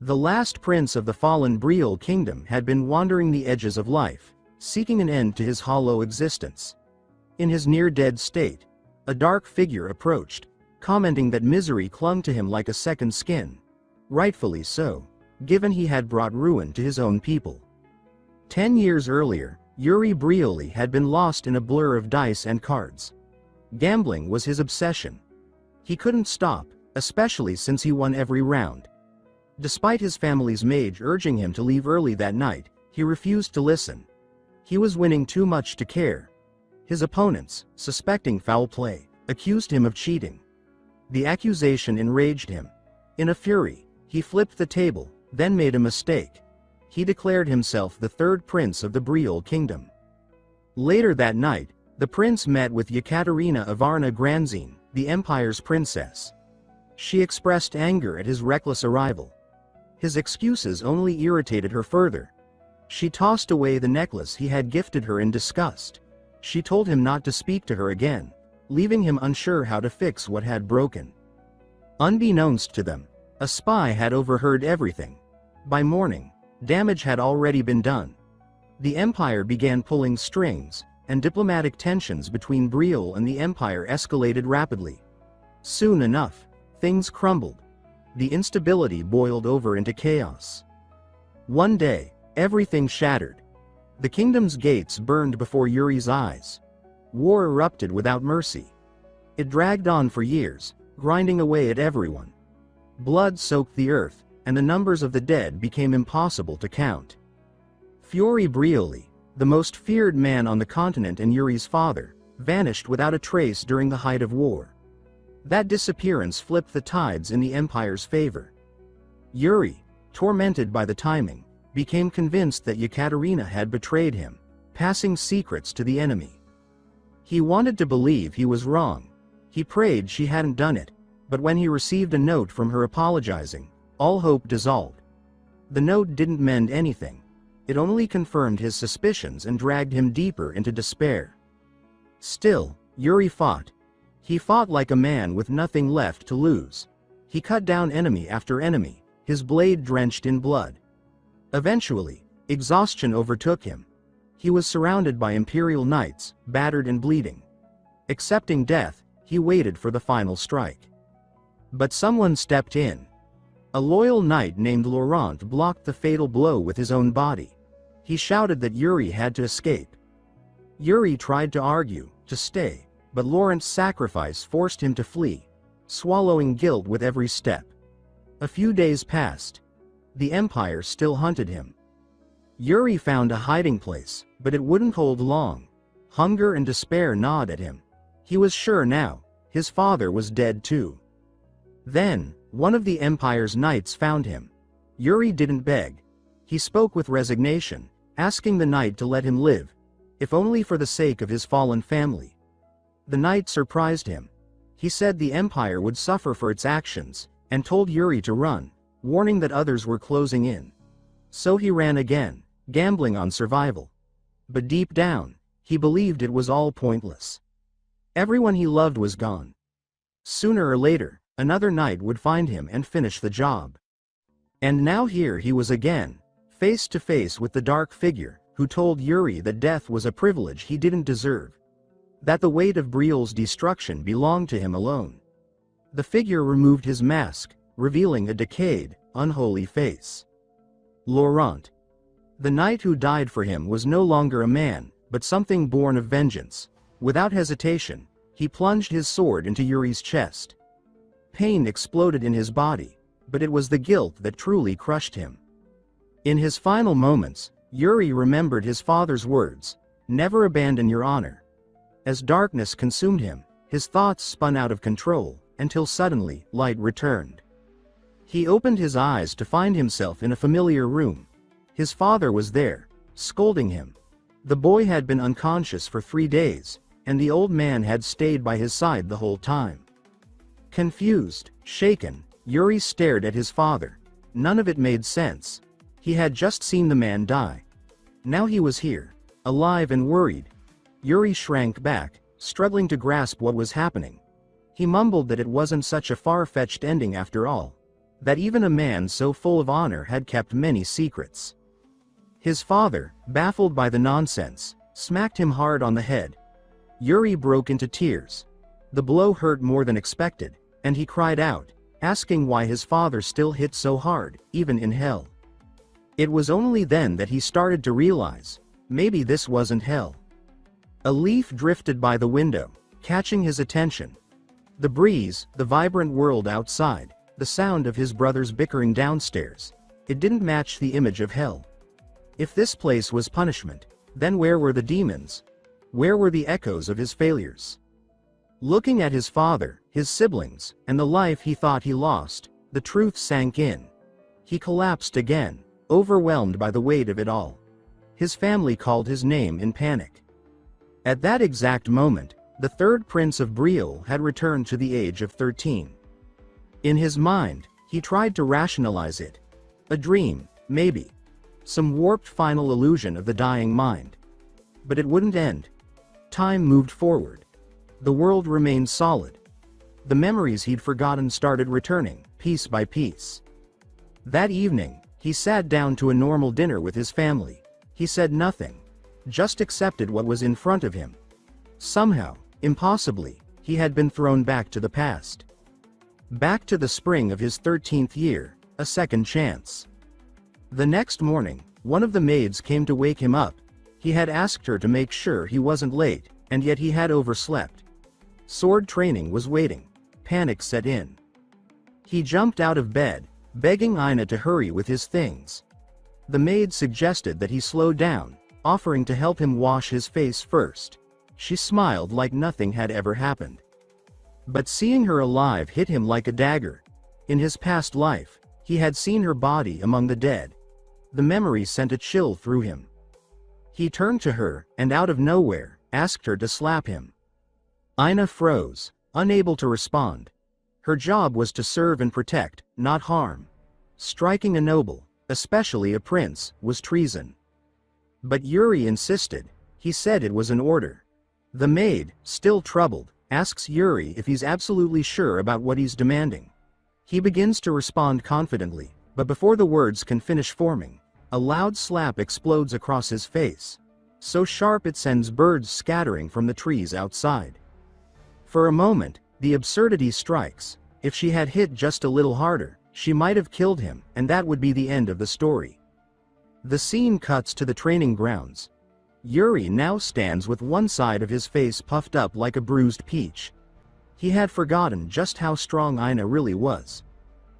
The last prince of the fallen Briel kingdom had been wandering the edges of life, seeking an end to his hollow existence. In his near-dead state, a dark figure approached, commenting that misery clung to him like a second skin. Rightfully so, given he had brought ruin to his own people. 10 years earlier, Yuri Brioli had been lost in a blur of dice and cards. Gambling was his obsession. He couldn't stop, especially since he won every round. Despite his family's mage urging him to leave early that night, he refused to listen. He was winning too much to care. His opponents, suspecting foul play, accused him of cheating. The accusation enraged him. In a fury, he flipped the table, then made a mistake. He declared himself the third prince of the Briel kingdom. Later that night, the prince met with Yekaterina Ivarna Granzine, the empire's princess. She expressed anger at his reckless arrival. His excuses only irritated her further. She tossed away the necklace he had gifted her in disgust. She told him not to speak to her again, leaving him unsure how to fix what had broken. Unbeknownst to them, a spy had overheard everything. By morning, damage had already been done. The empire began pulling strings, and diplomatic tensions between Briel and the empire escalated rapidly. Soon enough, things crumbled. The instability boiled over into chaos. One day, everything shattered. The kingdom's gates burned before Yuri's eyes. War erupted without mercy. It dragged on for years, grinding away at everyone. Blood soaked the earth, and the numbers of the dead became impossible to count. Fiore Brioli, the most feared man on the continent and Yuri's father, vanished without a trace during the height of war. That disappearance flipped the tides in the empire's favor. Yuri, tormented by the timing, became convinced that Yekaterina had betrayed him, passing secrets to the enemy. He wanted to believe he was wrong. He prayed she hadn't done it, but when he received a note from her apologizing, all hope dissolved. The note didn't mend anything. It only confirmed his suspicions and dragged him deeper into despair. Still, Yuri fought. He fought like a man with nothing left to lose. He cut down enemy after enemy, his blade drenched in blood. Eventually, exhaustion overtook him. He was surrounded by imperial knights, battered and bleeding. Accepting death, he waited for the final strike. But someone stepped in. A loyal knight named Laurent blocked the fatal blow with his own body. He shouted that Yuri had to escape. Yuri tried to argue, to stay, but Laurent's sacrifice forced him to flee, swallowing guilt with every step. A few days passed. The empire still hunted him. Yuri found a hiding place, but it wouldn't hold long. Hunger and despair gnawed at him. He was sure now, his father was dead too. Then, one of the empire's knights found him. Yuri didn't beg. He spoke with resignation, asking the knight to let him live, if only for the sake of his fallen family. The knight surprised him. He said the empire would suffer for its actions, and told Yuri to run, warning that others were closing in. So he ran again, gambling on survival. But deep down, he believed it was all pointless. Everyone he loved was gone. Sooner or later, another knight would find him and finish the job. And now here he was again, face to face with the dark figure, who told Yuri that death was a privilege he didn't deserve. That the weight of Briel's destruction belonged to him alone. The figure removed his mask, revealing a decayed, unholy face. Laurent. The knight who died for him was no longer a man, but something born of vengeance. Without hesitation, he plunged his sword into Yuri's chest. Pain exploded in his body, but it was the guilt that truly crushed him. In his final moments, Yuri remembered his father's words, "Never abandon your honor." As darkness consumed him, his thoughts spun out of control, until suddenly, light returned. He opened his eyes to find himself in a familiar room. His father was there, scolding him. The boy had been unconscious for 3 days, and the old man had stayed by his side the whole time. Confused, shaken, Yuri stared at his father. None of it made sense. He had just seen the man die. Now he was here, alive and worried. Yuri shrank back, struggling to grasp what was happening. He mumbled that it wasn't such a far-fetched ending after all. that even a man so full of honor had kept many secrets. His father, baffled by the nonsense, smacked him hard on the head. Yuri broke into tears. The blow hurt more than expected, and he cried out, asking why his father still hit so hard, even in hell. It was only then that he started to realize, maybe this wasn't hell. A leaf drifted by the window, catching his attention. The breeze, the vibrant world outside, the sound of his brothers bickering downstairs. It didn't match the image of hell. If this place was punishment, then where were the demons? Where were the echoes of his failures? Looking at his father, his siblings, and the life he thought he lost, the truth sank in. He collapsed again, overwhelmed by the weight of it all. His family called his name in panic. At that exact moment, the third prince of Breel had returned to the age of 13. In his mind, he tried to rationalize it. A dream, maybe. Some warped final illusion of the dying mind. But it wouldn't end. Time moved forward. The world remained solid. The memories he'd forgotten started returning, piece by piece. That evening, he sat down to a normal dinner with his family. He said nothing. Just accepted what was in front of him. Somehow, impossibly, he had been thrown back to the past. Back to the spring of his 13th year, a second chance. The next morning, one of the maids came to wake him up. He had asked her to make sure he wasn't late, and yet he had overslept. Sword training was waiting. Panic set in. He jumped out of bed, begging Ina to hurry with his things. The maid suggested that he slow down, offering to help him wash his face first. She smiled like nothing had ever happened. But seeing her alive hit him like a dagger. In his past life, he had seen her body among the dead. The memory sent a chill through him. He turned to her, and out of nowhere, asked her to slap him. Ina froze, unable to respond. Her job was to serve and protect, not harm. Striking a noble, especially a prince, was treason. But Yuri insisted. He said it was an order. The maid, still troubled, asks Yuri if he's absolutely sure about what he's demanding. He begins to respond confidently, but before the words can finish forming, a loud slap explodes across his face. So sharp it sends birds scattering from the trees outside. For a moment, the absurdity strikes. If she had hit just a little harder, she might have killed him, and that would be the end of the story. The scene cuts to the training grounds. Yuri now stands with one side of his face puffed up like a bruised peach. He had forgotten just how strong Ina really was.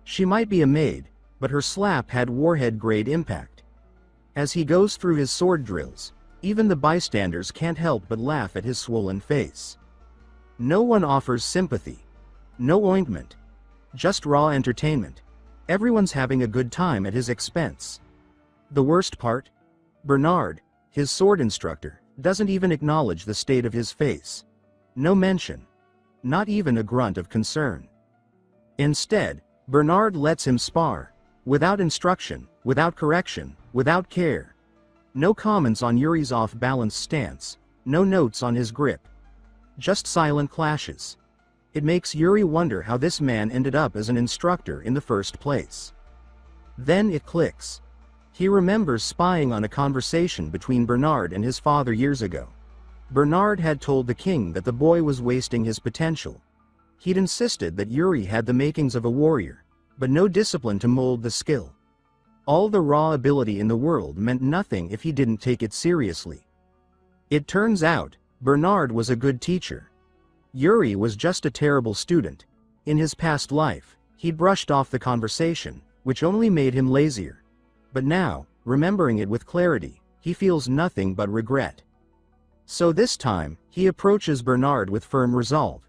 She might be a maid, but her slap had warhead-grade impact. As he goes through his sword drills, even the bystanders can't help but laugh at his swollen face. No one offers sympathy. No ointment. Just raw entertainment. Everyone's having a good time at his expense. The worst part? Bernard, his sword instructor, doesn't even acknowledge the state of his face. No mention. Not even a grunt of concern. Instead, Bernard lets him spar. Without instruction, without correction, without care. No comments on Yuri's off-balance stance. No notes on his grip. Just silent clashes. It makes Yuri wonder how this man ended up as an instructor in the first place. Then it clicks. He remembers spying on a conversation between Bernard and his father years ago. Bernard had told the king that the boy was wasting his potential. He'd insisted that Yuri had the makings of a warrior, but no discipline to mold the skill. All the raw ability in the world meant nothing if he didn't take it seriously. It turns out, Bernard was a good teacher. Yuri was just a terrible student. In his past life, he'd brushed off the conversation, which only made him lazier. But now, remembering it with clarity, he feels nothing but regret. So this time, he approaches Bernard with firm resolve.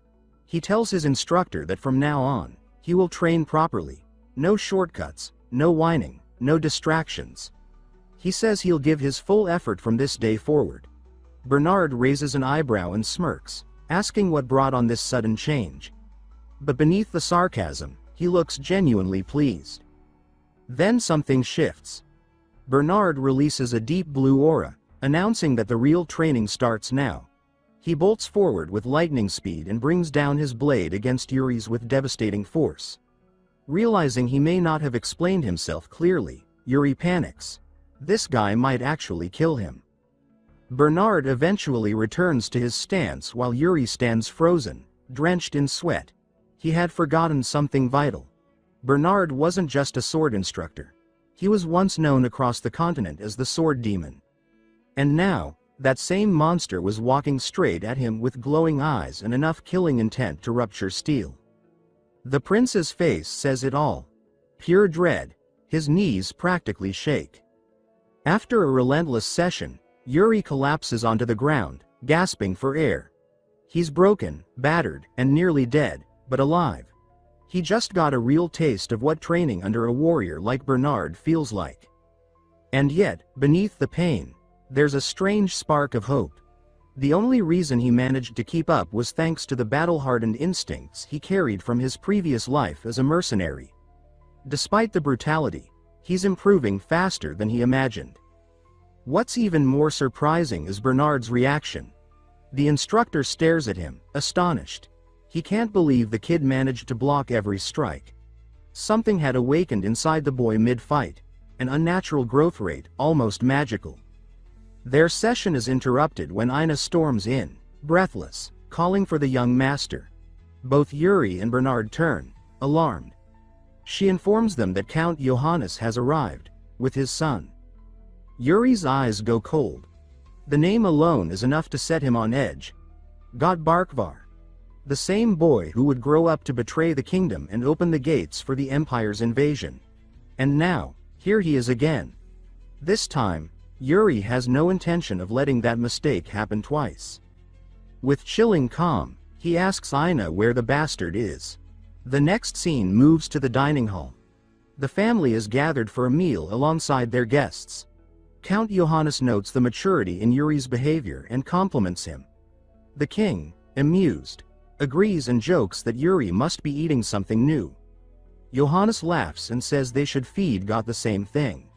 He tells his instructor that from now on, he will train properly. No shortcuts, no whining, no distractions. He says he'll give his full effort from this day forward. Bernard raises an eyebrow and smirks, asking what brought on this sudden change. But beneath the sarcasm, he looks genuinely pleased. Then something shifts. Bernard releases a deep blue aura, announcing that the real training starts now. He bolts forward with lightning speed and brings down his blade against Yuri's with devastating force. Realizing he may not have explained himself clearly, Yuri panics. This guy might actually kill him. Bernard eventually returns to his stance while Yuri stands frozen, drenched in sweat. He had forgotten something vital. Bernard wasn't just a sword instructor. He was once known across the continent as the Sword Demon. And now, that same monster was walking straight at him with glowing eyes and enough killing intent to rupture steel. The prince's face says it all. Pure dread. His knees practically shake. After a relentless session, Yuri collapses onto the ground, gasping for air. He's broken, battered, and nearly dead, but alive. He just got a real taste of what training under a warrior like Bernard feels like. And yet, beneath the pain, there's a strange spark of hope. The only reason he managed to keep up was thanks to the battle-hardened instincts he carried from his previous life as a mercenary. Despite the brutality, he's improving faster than he imagined. What's even more surprising is Bernard's reaction. The instructor stares at him, astonished. He can't believe the kid managed to block every strike. Something had awakened inside the boy mid-fight, an unnatural growth rate, almost magical. Their session is interrupted when Ina storms in, breathless, calling for the young master. Both Yuri and Bernard turn, alarmed. She informs them that Count Johannes has arrived, with his son. Yuri's eyes go cold. The name alone is enough to set him on edge. God Barkvar. The same boy who would grow up to betray the kingdom and open the gates for the Empire's invasion. And now, here he is again. This time, Yuri has no intention of letting that mistake happen twice. With chilling calm, he asks Ina where the bastard is. The next scene moves to the dining hall. The family is gathered for a meal alongside their guests. Count Johannes notes the maturity in Yuri's behavior and compliments him. The king, amused, agrees and jokes that Yuri must be eating something new. Johannes laughs and says they should feed Gott the same thing.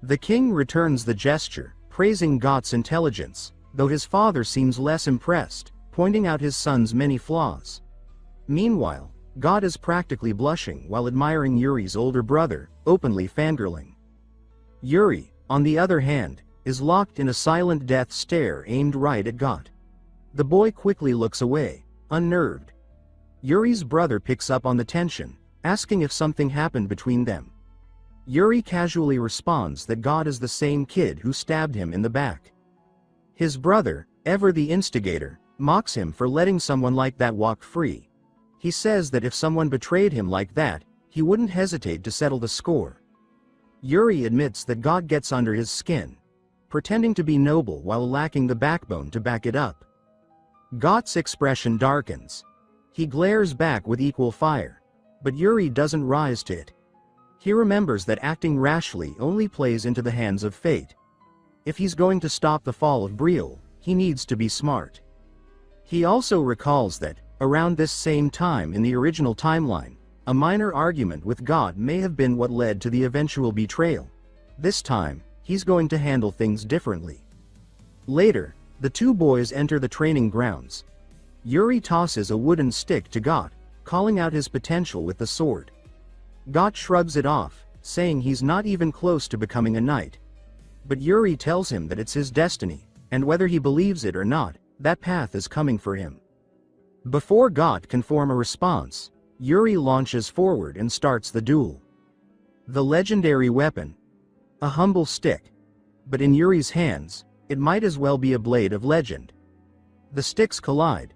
The king returns the gesture, praising Gott's intelligence, though his father seems less impressed, pointing out his son's many flaws. Meanwhile, Gott is practically blushing while admiring Yuri's older brother, openly fangirling. Yuri, on the other hand, is locked in a silent death stare aimed right at Gott. The boy quickly looks away, unnerved. Yuri's brother picks up on the tension, asking if something happened between them. Yuri casually responds that Gott is the same kid who stabbed him in the back. His brother, ever the instigator, mocks him for letting someone like that walk free. He says that if someone betrayed him like that, he wouldn't hesitate to settle the score. Yuri admits that Gott gets under his skin, pretending to be noble while lacking the backbone to back it up. Gott's expression darkens. He glares back with equal fire, but Yuri doesn't rise to it. He remembers that acting rashly only plays into the hands of fate. If he's going to stop the fall of Brielle, he needs to be smart. He also recalls that, around this same time in the original timeline, a minor argument with God may have been what led to the eventual betrayal. This time, he's going to handle things differently. Later, the two boys enter the training grounds. Yuri tosses a wooden stick to God, calling out his potential with the sword. Gott shrugs it off, saying he's not even close to becoming a knight. But Yuri tells him that it's his destiny, and whether he believes it or not, that path is coming for him. Before Gott can form a response, Yuri launches forward and starts the duel. The legendary weapon. A humble stick. But in Yuri's hands, it might as well be a blade of legend. The sticks collide.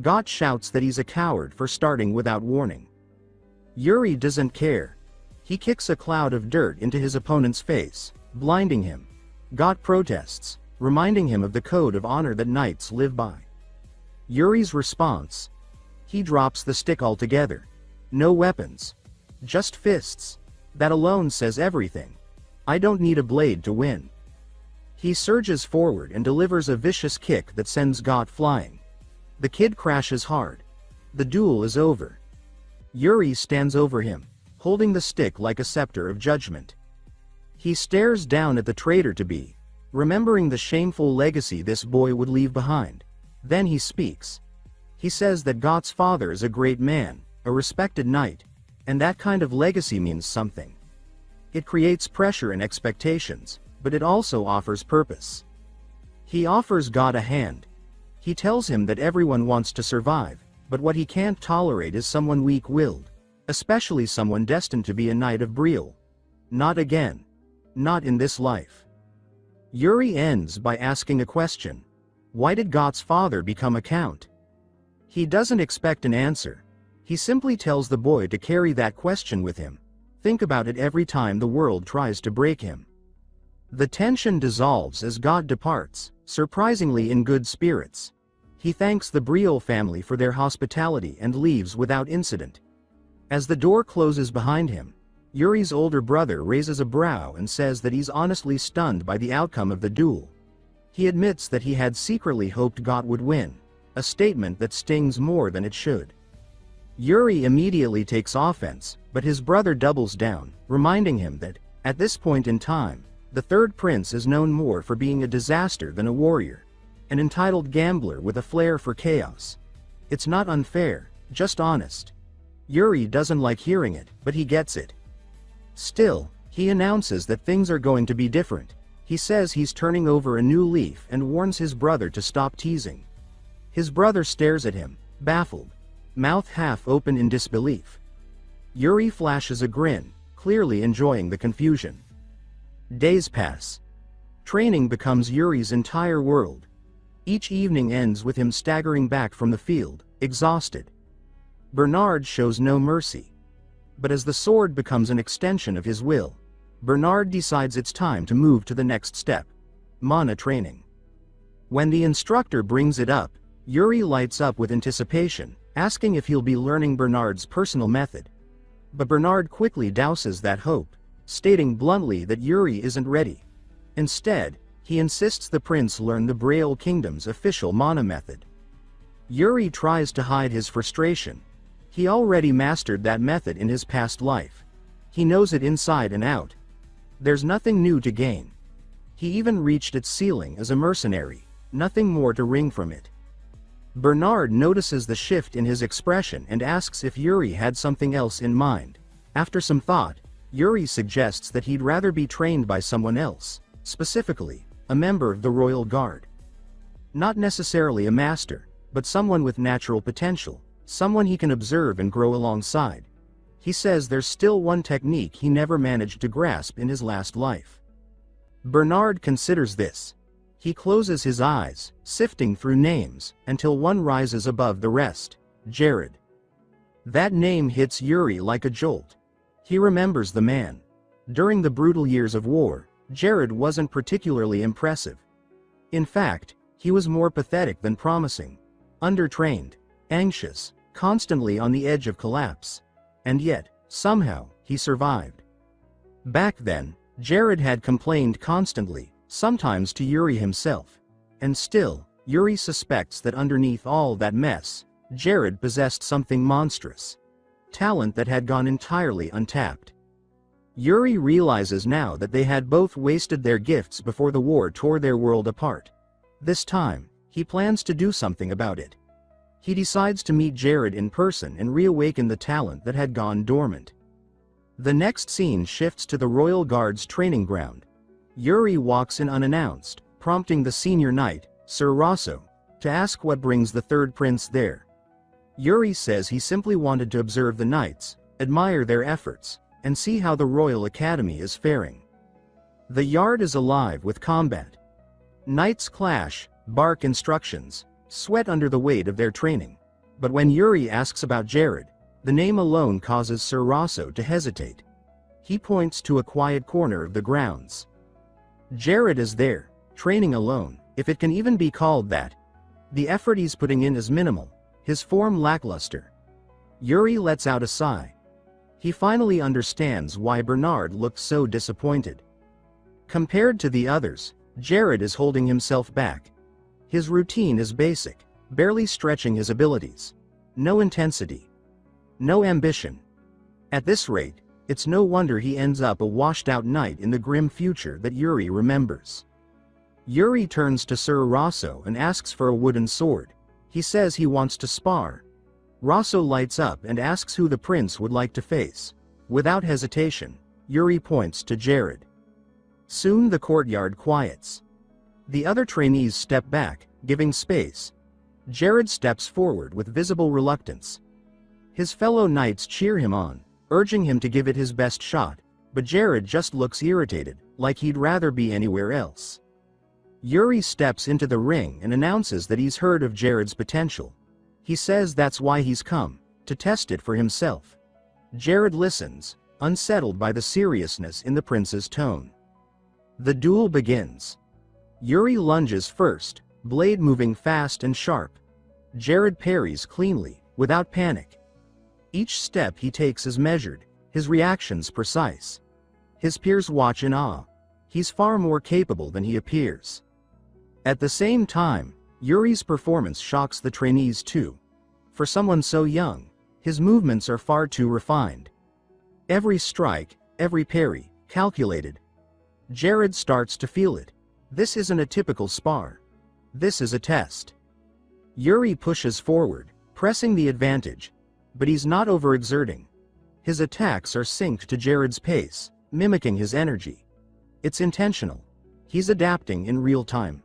Gott shouts that he's a coward for starting without warning. Yuri doesn't care. He kicks a cloud of dirt into his opponent's face, blinding him. Gott protests, reminding him of the code of honor that knights live by. Yuri's response. He drops the stick altogether. No weapons. Just fists. That alone says everything. I don't need a blade to win. He surges forward and delivers a vicious kick that sends Gott flying. The kid crashes hard. The duel is over. Yuri stands over him, holding the stick like a scepter of judgment. He stares down at the traitor-to-be, remembering the shameful legacy this boy would leave behind. Then he speaks. He says that Gott's father is a great man, a respected knight. And that kind of legacy means something. It creates pressure and expectations, but it also offers purpose. He offers God a hand. He tells him that everyone wants to survive, but what he can't tolerate is someone weak-willed, especially someone destined to be a knight of Brielle. Not again. Not in this life. Yuri ends by asking a question. Why did Gott's father become a count? He doesn't expect an answer. He simply tells the boy to carry that question with him. Think about it every time the world tries to break him. The tension dissolves as God departs, surprisingly in good spirits. He thanks the Brielle family for their hospitality and leaves without incident. As the door closes behind him, Yuri's older brother raises a brow and says that he's honestly stunned by the outcome of the duel. He admits that he had secretly hoped Gott would win, a statement that stings more than it should. Yuri immediately takes offense, but his brother doubles down, reminding him that, at this point in time, the third prince is known more for being a disaster than a warrior, an entitled gambler with a flair for chaos. It's not unfair, just honest. Yuri doesn't like hearing it, but he gets it. Still, he announces that things are going to be different. He says he's turning over a new leaf and warns his brother to stop teasing. His brother stares at him, baffled, mouth half open in disbelief. Yuri flashes a grin, clearly enjoying the confusion. Days pass. Training becomes Yuri's entire world. Each evening ends with him staggering back from the field, exhausted. Bernard shows no mercy. But as the sword becomes an extension of his will, Bernard decides it's time to move to the next step, mana training. When the instructor brings it up, Yuri lights up with anticipation, asking if he'll be learning Bernard's personal method. But Bernard quickly douses that hope, stating bluntly that Yuri isn't ready. Instead, he insists the prince learn the Brielle Kingdom's official mana method. Yuri tries to hide his frustration. He already mastered that method in his past life. He knows it inside and out. There's nothing new to gain. He even reached its ceiling as a mercenary, nothing more to wring from it. Bernard notices the shift in his expression and asks if Yuri had something else in mind. After some thought, Yuri suggests that he'd rather be trained by someone else, specifically, a member of the Royal Guard. Not necessarily a master, but someone with natural potential, someone he can observe and grow alongside. He says there's still one technique he never managed to grasp in his last life. Bernard considers this. He closes his eyes, sifting through names, until one rises above the rest: Jared. That name hits Yuri like a jolt. He remembers the man. During the brutal years of war, Jared wasn't particularly impressive. In fact, he was more pathetic than promising. Undertrained, anxious, constantly on the edge of collapse. And yet, somehow, he survived. Back then, Jared had complained constantly, sometimes to Yuri himself. And still, Yuri suspects that underneath all that mess, Jared possessed something monstrous. Talent that had gone entirely untapped. Yuri realizes now that they had both wasted their gifts before the war tore their world apart. This time, he plans to do something about it. He decides to meet Jared in person and reawaken the talent that had gone dormant. The next scene shifts to the Royal Guard's training ground. Yuri walks in unannounced, prompting the senior knight, Sir Rosso, to ask what brings the third prince there. Yuri says he simply wanted to observe the knights, admire their efforts, and see how the Royal Academy is faring. The yard is alive with combat. Knights clash, bark instructions, sweat under the weight of their training. But when Yuri asks about Jared, the name alone causes Sir Rosso to hesitate. He points to a quiet corner of the grounds. Jared is there, training alone, if it can even be called that. The effort he's putting in is minimal, his form lackluster. Yuri lets out a sigh. He finally understands why Bernard looked so disappointed. Compared to the others, Jared is holding himself back. His routine is basic, barely stretching his abilities. No intensity. No ambition. At this rate, it's no wonder he ends up a washed-out knight in the grim future that Yuri remembers. Yuri turns to Sir Rosso and asks for a wooden sword. He says he wants to spar. Rosso lights up and asks who the prince would like to face. Without hesitation, Yuri points to Jared. Soon the courtyard quiets. The other trainees step back, giving space. Jared steps forward with visible reluctance. His fellow knights cheer him on, urging him to give it his best shot, but Jared just looks irritated, like he'd rather be anywhere else. Yuri steps into the ring and announces that he's heard of Jared's potential. He says that's why he's come, to test it for himself. Jared listens, unsettled by the seriousness in the prince's tone. The duel begins. Yuri lunges first, blade moving fast and sharp. Jared parries cleanly, without panic. Each step he takes is measured, his reactions precise. His peers watch in awe. He's far more capable than he appears. At the same time, Yuri's performance shocks the trainees too. For someone so young, his movements are far too refined. Every strike, every parry, calculated. Jared starts to feel it. This isn't a typical spar. This is a test. Yuri pushes forward, pressing the advantage. But he's not overexerting. His attacks are synced to Jared's pace, mimicking his energy. It's intentional. He's adapting in real time.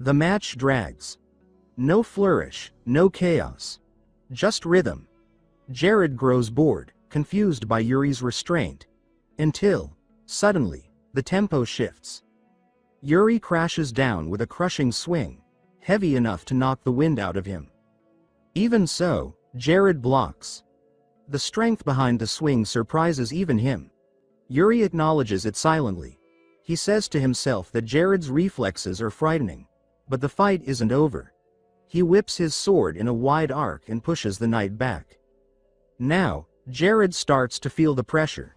The match drags. No flourish, no chaos. Just rhythm. Jared grows bored, confused by Yuri's restraint. Until, suddenly, the tempo shifts. Yuri crashes down with a crushing swing, heavy enough to knock the wind out of him. Even so, Jared blocks. The strength behind the swing surprises even him. Yuri acknowledges it silently. He says to himself that Jared's reflexes are frightening. But the fight isn't over. He whips his sword in a wide arc and pushes the knight back. Now, Jared starts to feel the pressure.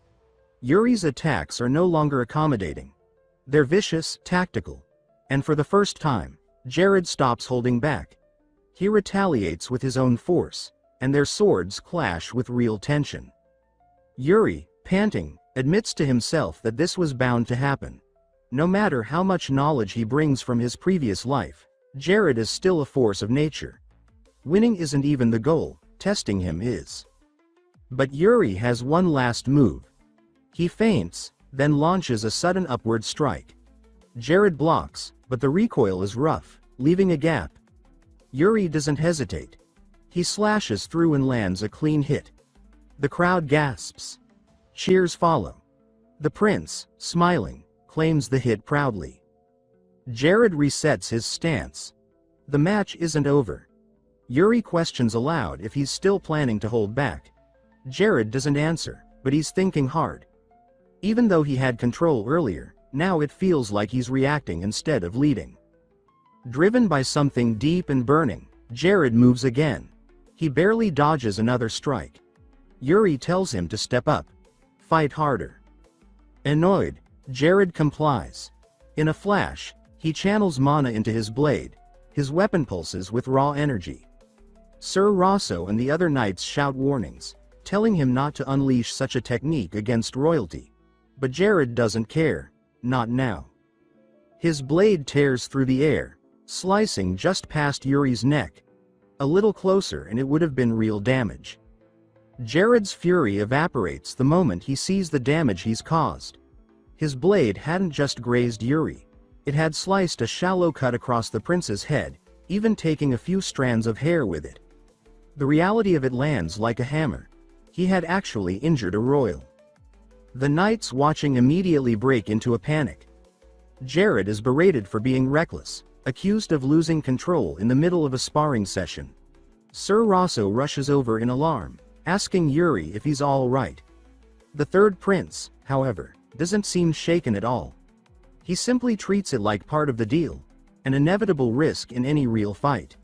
Yuri's attacks are no longer accommodating. They're vicious, tactical. And for the first time, Jared stops holding back. He retaliates with his own force, and their swords clash with real tension. Yuri, panting, admits to himself that this was bound to happen. No matter how much knowledge he brings from his previous life, Jared is still a force of nature. Winning isn't even the goal, testing him is. But Yuri has one last move. He feints, then launches a sudden upward strike. Jared blocks, but the recoil is rough, leaving a gap. Yuri doesn't hesitate. He slashes through and lands a clean hit. The crowd gasps. Cheers follow. The prince, smiling, claims the hit proudly. Jared resets his stance. The match isn't over. Yuri questions aloud if he's still planning to hold back. Jared doesn't answer, but he's thinking hard. Even though he had control earlier, now it feels like he's reacting instead of leading. Driven by something deep and burning, Jared moves again. He barely dodges another strike. Yuri tells him to step up. Fight harder. Annoyed, Jared complies. In a flash, he channels mana into his blade. His weapon pulses with raw energy. Sir Rosso and the other knights shout warnings, telling him not to unleash such a technique against royalty. But Jared doesn't care, not now. His blade tears through the air, slicing just past Yuri's neck. A little closer and it would have been real damage. Jared's fury evaporates the moment he sees the damage he's caused. His blade hadn't just grazed Yuri. It had sliced a shallow cut across the prince's head, even taking a few strands of hair with it. The reality of it lands like a hammer. He had actually injured a royal. The knights watching immediately break into a panic. Jared is berated for being reckless, accused of losing control in the middle of a sparring session. Sir Rosso rushes over in alarm, asking Yuri if he's all right. The third prince, however, doesn't seem shaken at all. He simply treats it like part of the deal, an inevitable risk in any real fight.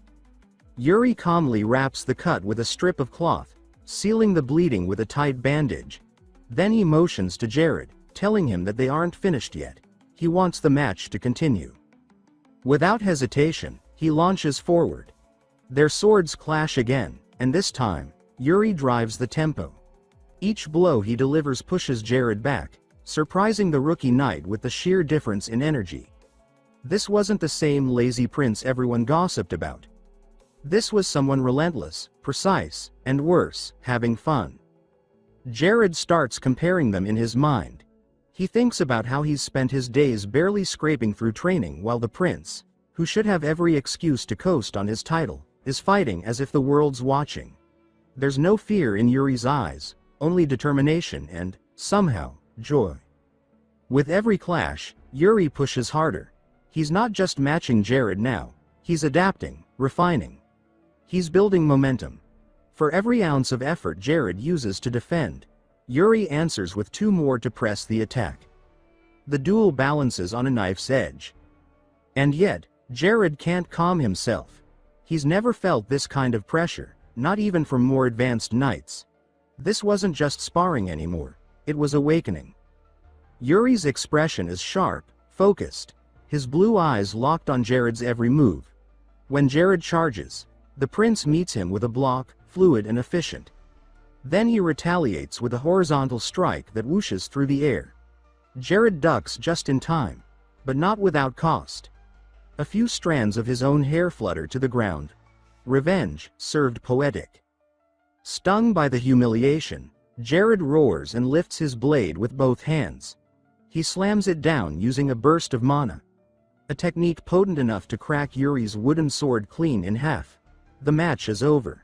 Yuri calmly wraps the cut with a strip of cloth, sealing the bleeding with a tight bandage. Then he motions to Jared, telling him that they aren't finished yet. He wants the match to continue. Without hesitation, he launches forward. Their swords clash again, and this time, Yuri drives the tempo. Each blow he delivers pushes Jared back, surprising the rookie knight with the sheer difference in energy. This wasn't the same lazy prince everyone gossiped about. This was someone relentless, precise, and worse, having fun. Jared starts comparing them in his mind. He thinks about how he's spent his days barely scraping through training while the prince, who should have every excuse to coast on his title, is fighting as if the world's watching. There's no fear in Yuri's eyes, only determination and, somehow, joy. With every clash, Yuri pushes harder. He's not just matching Jared now, he's adapting, refining. He's building momentum. For every ounce of effort Jared uses to defend, Yuri answers with 2 more to press the attack. The duel balances on a knife's edge. And yet, Jared can't calm himself. He's never felt this kind of pressure, not even from more advanced knights. This wasn't just sparring anymore, it was awakening. Yuri's expression is sharp, focused, his blue eyes locked on Jared's every move. When Jared charges, the prince meets him with a block, fluid and efficient. Then he retaliates with a horizontal strike that whooshes through the air. Jared ducks just in time, but not without cost. A few strands of his own hair flutter to the ground. Revenge, served poetic. Stung by the humiliation, Jared roars and lifts his blade with both hands. He slams it down using a burst of mana. A technique potent enough to crack Yuri's wooden sword clean in half. The match is over.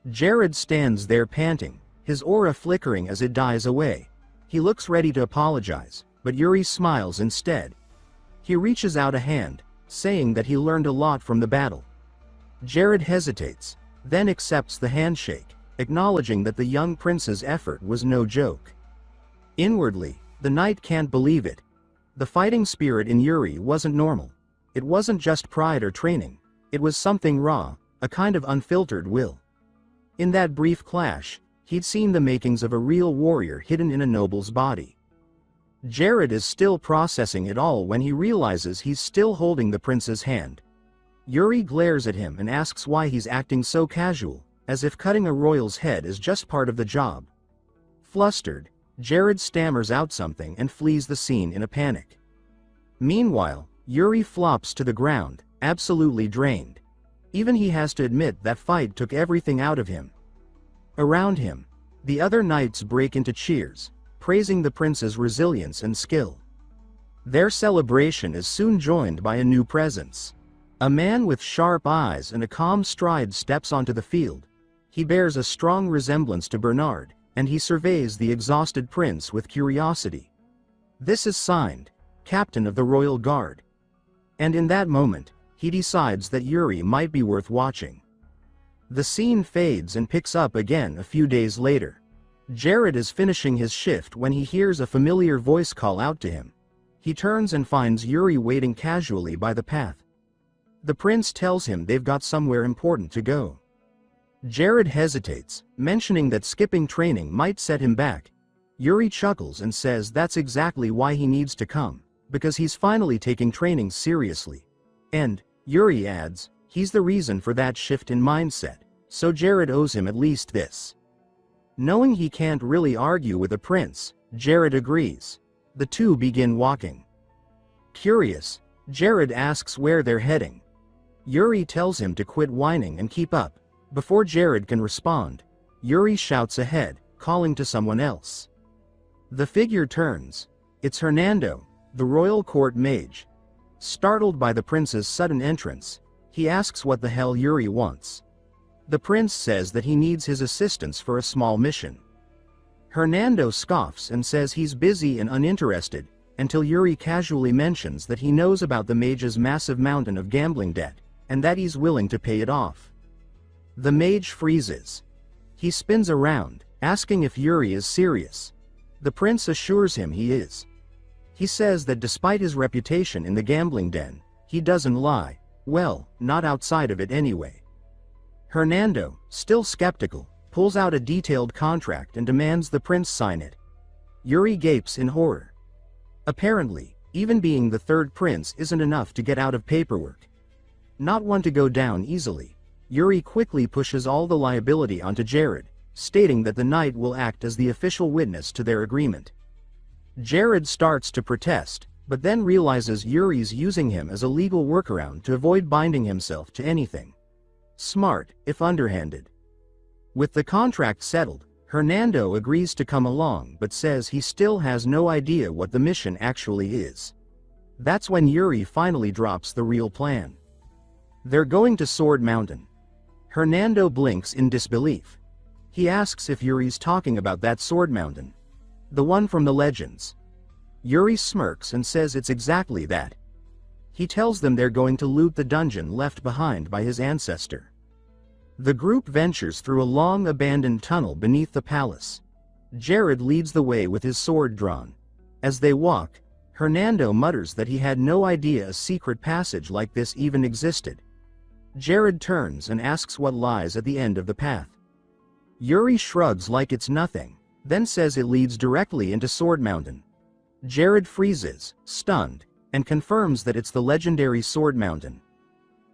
Jared stands there panting, his aura flickering as it dies away. He looks ready to apologize, but Yuri smiles instead. He reaches out a hand, saying that he learned a lot from the battle. Jared hesitates, then accepts the handshake, acknowledging that the young prince's effort was no joke. Inwardly, the knight can't believe it. The fighting spirit in Yuri wasn't normal. It wasn't just pride or training. It was something raw, a kind of unfiltered will. In that brief clash, he'd seen the makings of a real warrior hidden in a noble's body. Jared is still processing it all when he realizes he's still holding the prince's hand. Yuri glares at him and asks why he's acting so casual, as if cutting a royal's head is just part of the job. Flustered, Jared stammers out something and flees the scene in a panic. Meanwhile, Yuri flops to the ground, absolutely drained. Even he has to admit that fight took everything out of him. Around him, the other knights break into cheers, praising the prince's resilience and skill. Their celebration is soon joined by a new presence. A man with sharp eyes and a calm stride steps onto the field. He bears a strong resemblance to Bernard, and he surveys the exhausted prince with curiosity. This is signed, Captain of the Royal Guard. And in that moment, he decides that Yuri might be worth watching. The scene fades and picks up again a few days later. Jared is finishing his shift when he hears a familiar voice call out to him. He turns and finds Yuri waiting casually by the path. The prince tells him they've got somewhere important to go. Jared hesitates, mentioning that skipping training might set him back. Yuri chuckles and says that's exactly why he needs to come, because he's finally taking training seriously. And, Yuri adds, he's the reason for that shift in mindset, so Jared owes him at least this. Knowing he can't really argue with the prince, Jared agrees. The two begin walking. Curious, Jared asks where they're heading. Yuri tells him to quit whining and keep up. Before Jared can respond, Yuri shouts ahead, calling to someone else. The figure turns. It's Hernando, the royal court mage. Startled by the prince's sudden entrance, he asks what the hell Yuri wants. The prince says that he needs his assistance for a small mission. Hernando scoffs and says he's busy and uninterested, until Yuri casually mentions that he knows about the mage's massive mountain of gambling debt, and that he's willing to pay it off. The mage freezes. He spins around, asking if Yuri is serious. The prince assures him he is. He says that despite his reputation in the gambling den, he doesn't lie, well, not outside of it anyway. Hernando, still skeptical, pulls out a detailed contract and demands the prince sign it. Yuri gapes in horror. Apparently, even being the third prince isn't enough to get out of paperwork. Not one to go down easily, Yuri quickly pushes all the liability onto Jared, stating that the knight will act as the official witness to their agreement. Jared starts to protest, but then realizes Yuri's using him as a legal workaround to avoid binding himself to anything. Smart, if underhanded. With the contract settled, Hernando agrees to come along but says he still has no idea what the mission actually is. That's when Yuri finally drops the real plan. They're going to Sword Mountain. Hernando blinks in disbelief. He asks if Yuri's talking about that Sword Mountain. The one from the legends. Yuri smirks and says it's exactly that. He tells them they're going to loot the dungeon left behind by his ancestor. The group ventures through a long abandoned tunnel beneath the palace. Jared leads the way with his sword drawn. As they walk, Hernando mutters that he had no idea a secret passage like this even existed. Jared turns and asks what lies at the end of the path. Yuri shrugs like it's nothing, then says it leads directly into Sword Mountain. Jared freezes, stunned, and confirms that it's the legendary Sword Mountain.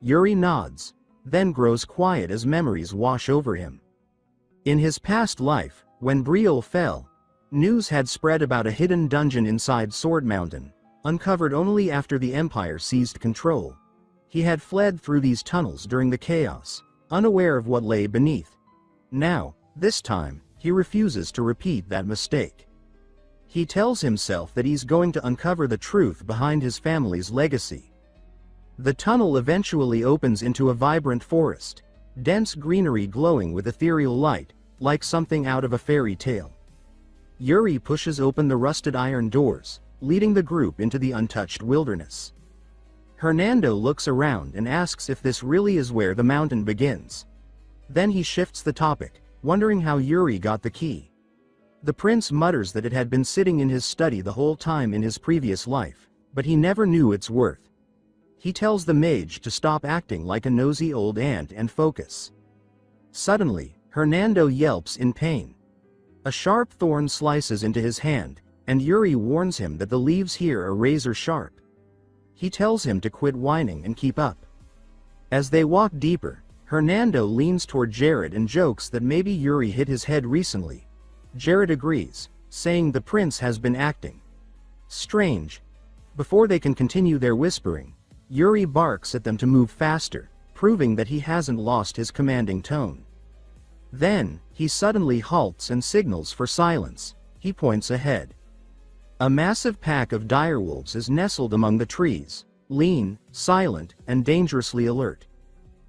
Yuri nods, then grows quiet as memories wash over him. In his past life, when Briel fell, news had spread about a hidden dungeon inside Sword Mountain, uncovered only after the Empire seized control. He had fled through these tunnels during the chaos, unaware of what lay beneath. Now, this time, he refuses to repeat that mistake. He tells himself that he's going to uncover the truth behind his family's legacy. The tunnel eventually opens into a vibrant forest, dense greenery glowing with ethereal light, like something out of a fairy tale. Yuri pushes open the rusted iron doors, leading the group into the untouched wilderness. Hernando looks around and asks if this really is where the mountain begins. Then he shifts the topic, wondering how Yuri got the key. The prince mutters that it had been sitting in his study the whole time in his previous life, but he never knew its worth. He tells the mage to stop acting like a nosy old aunt and focus. Suddenly, Hernando yelps in pain. A sharp thorn slices into his hand, and Yuri warns him that the leaves here are razor sharp. He tells him to quit whining and keep up. As they walk deeper, Hernando leans toward Jared and jokes that maybe Yuri hit his head recently. Jared agrees, saying the prince has been acting strange. Before they can continue their whispering, Yuri barks at them to move faster, proving that he hasn't lost his commanding tone. Then, he suddenly halts and signals for silence. He points ahead. A massive pack of direwolves is nestled among the trees, lean, silent, and dangerously alert.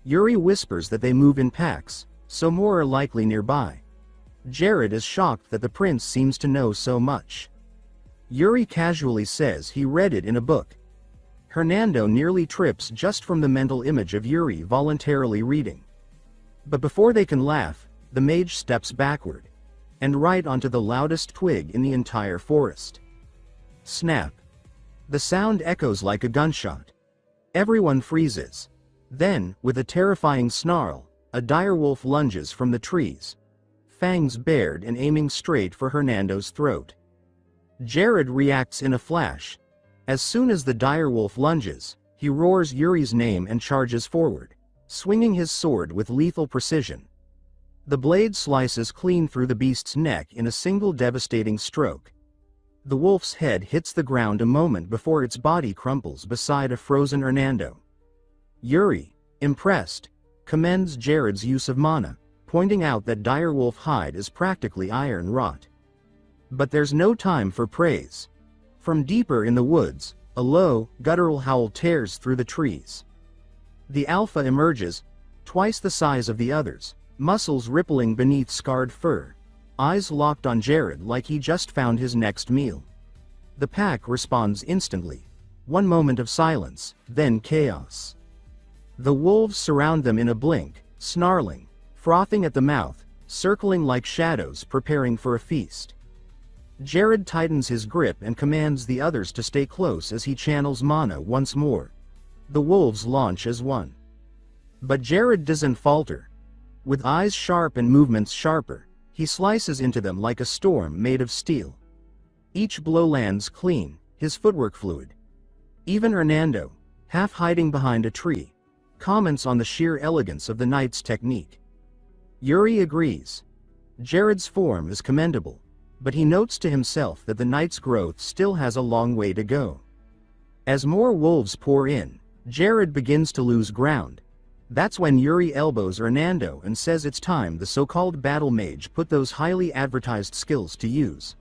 Yuri whispers that they move in packs, so more are likely nearby. Jared is shocked that the prince seems to know so much. Yuri casually says he read it in a book. Hernando nearly trips just from the mental image of Yuri voluntarily reading. But before they can laugh, the mage steps backward, and right onto the loudest twig in the entire forest. Snap! The sound echoes like a gunshot. Everyone freezes. Then, with a terrifying snarl, a direwolf lunges from the trees, fangs bared and aiming straight for Hernando's throat. Jared reacts in a flash. As soon as the direwolf lunges, he roars Yuri's name and charges forward, swinging his sword with lethal precision. The blade slices clean through the beast's neck in a single devastating stroke. The wolf's head hits the ground a moment before its body crumples beside a frozen Hernando. Yuri, impressed, commends Jared's use of mana, pointing out that direwolf hide is practically iron wrought. But there's no time for praise. From deeper in the woods, a low, guttural howl tears through the trees. The alpha emerges, twice the size of the others, muscles rippling beneath scarred fur, eyes locked on Jared like he just found his next meal. The pack responds instantly. One moment of silence, then chaos. The wolves surround them in a blink, snarling, frothing at the mouth, circling like shadows preparing for a feast. Jared tightens his grip and commands the others to stay close as he channels mana once more. The wolves launch as one. But Jared doesn't falter. With eyes sharp and movements sharper, he slices into them like a storm made of steel. Each blow lands clean, his footwork fluid. Even Hernando, half hiding behind a tree, comments on the sheer elegance of the knight's technique. Yuri agrees. Jared's form is commendable, but he notes to himself that the knight's growth still has a long way to go. As more wolves pour in, Jared begins to lose ground. That's when Yuri elbows Hernando and says it's time the so-called battle mage put those highly advertised skills to use.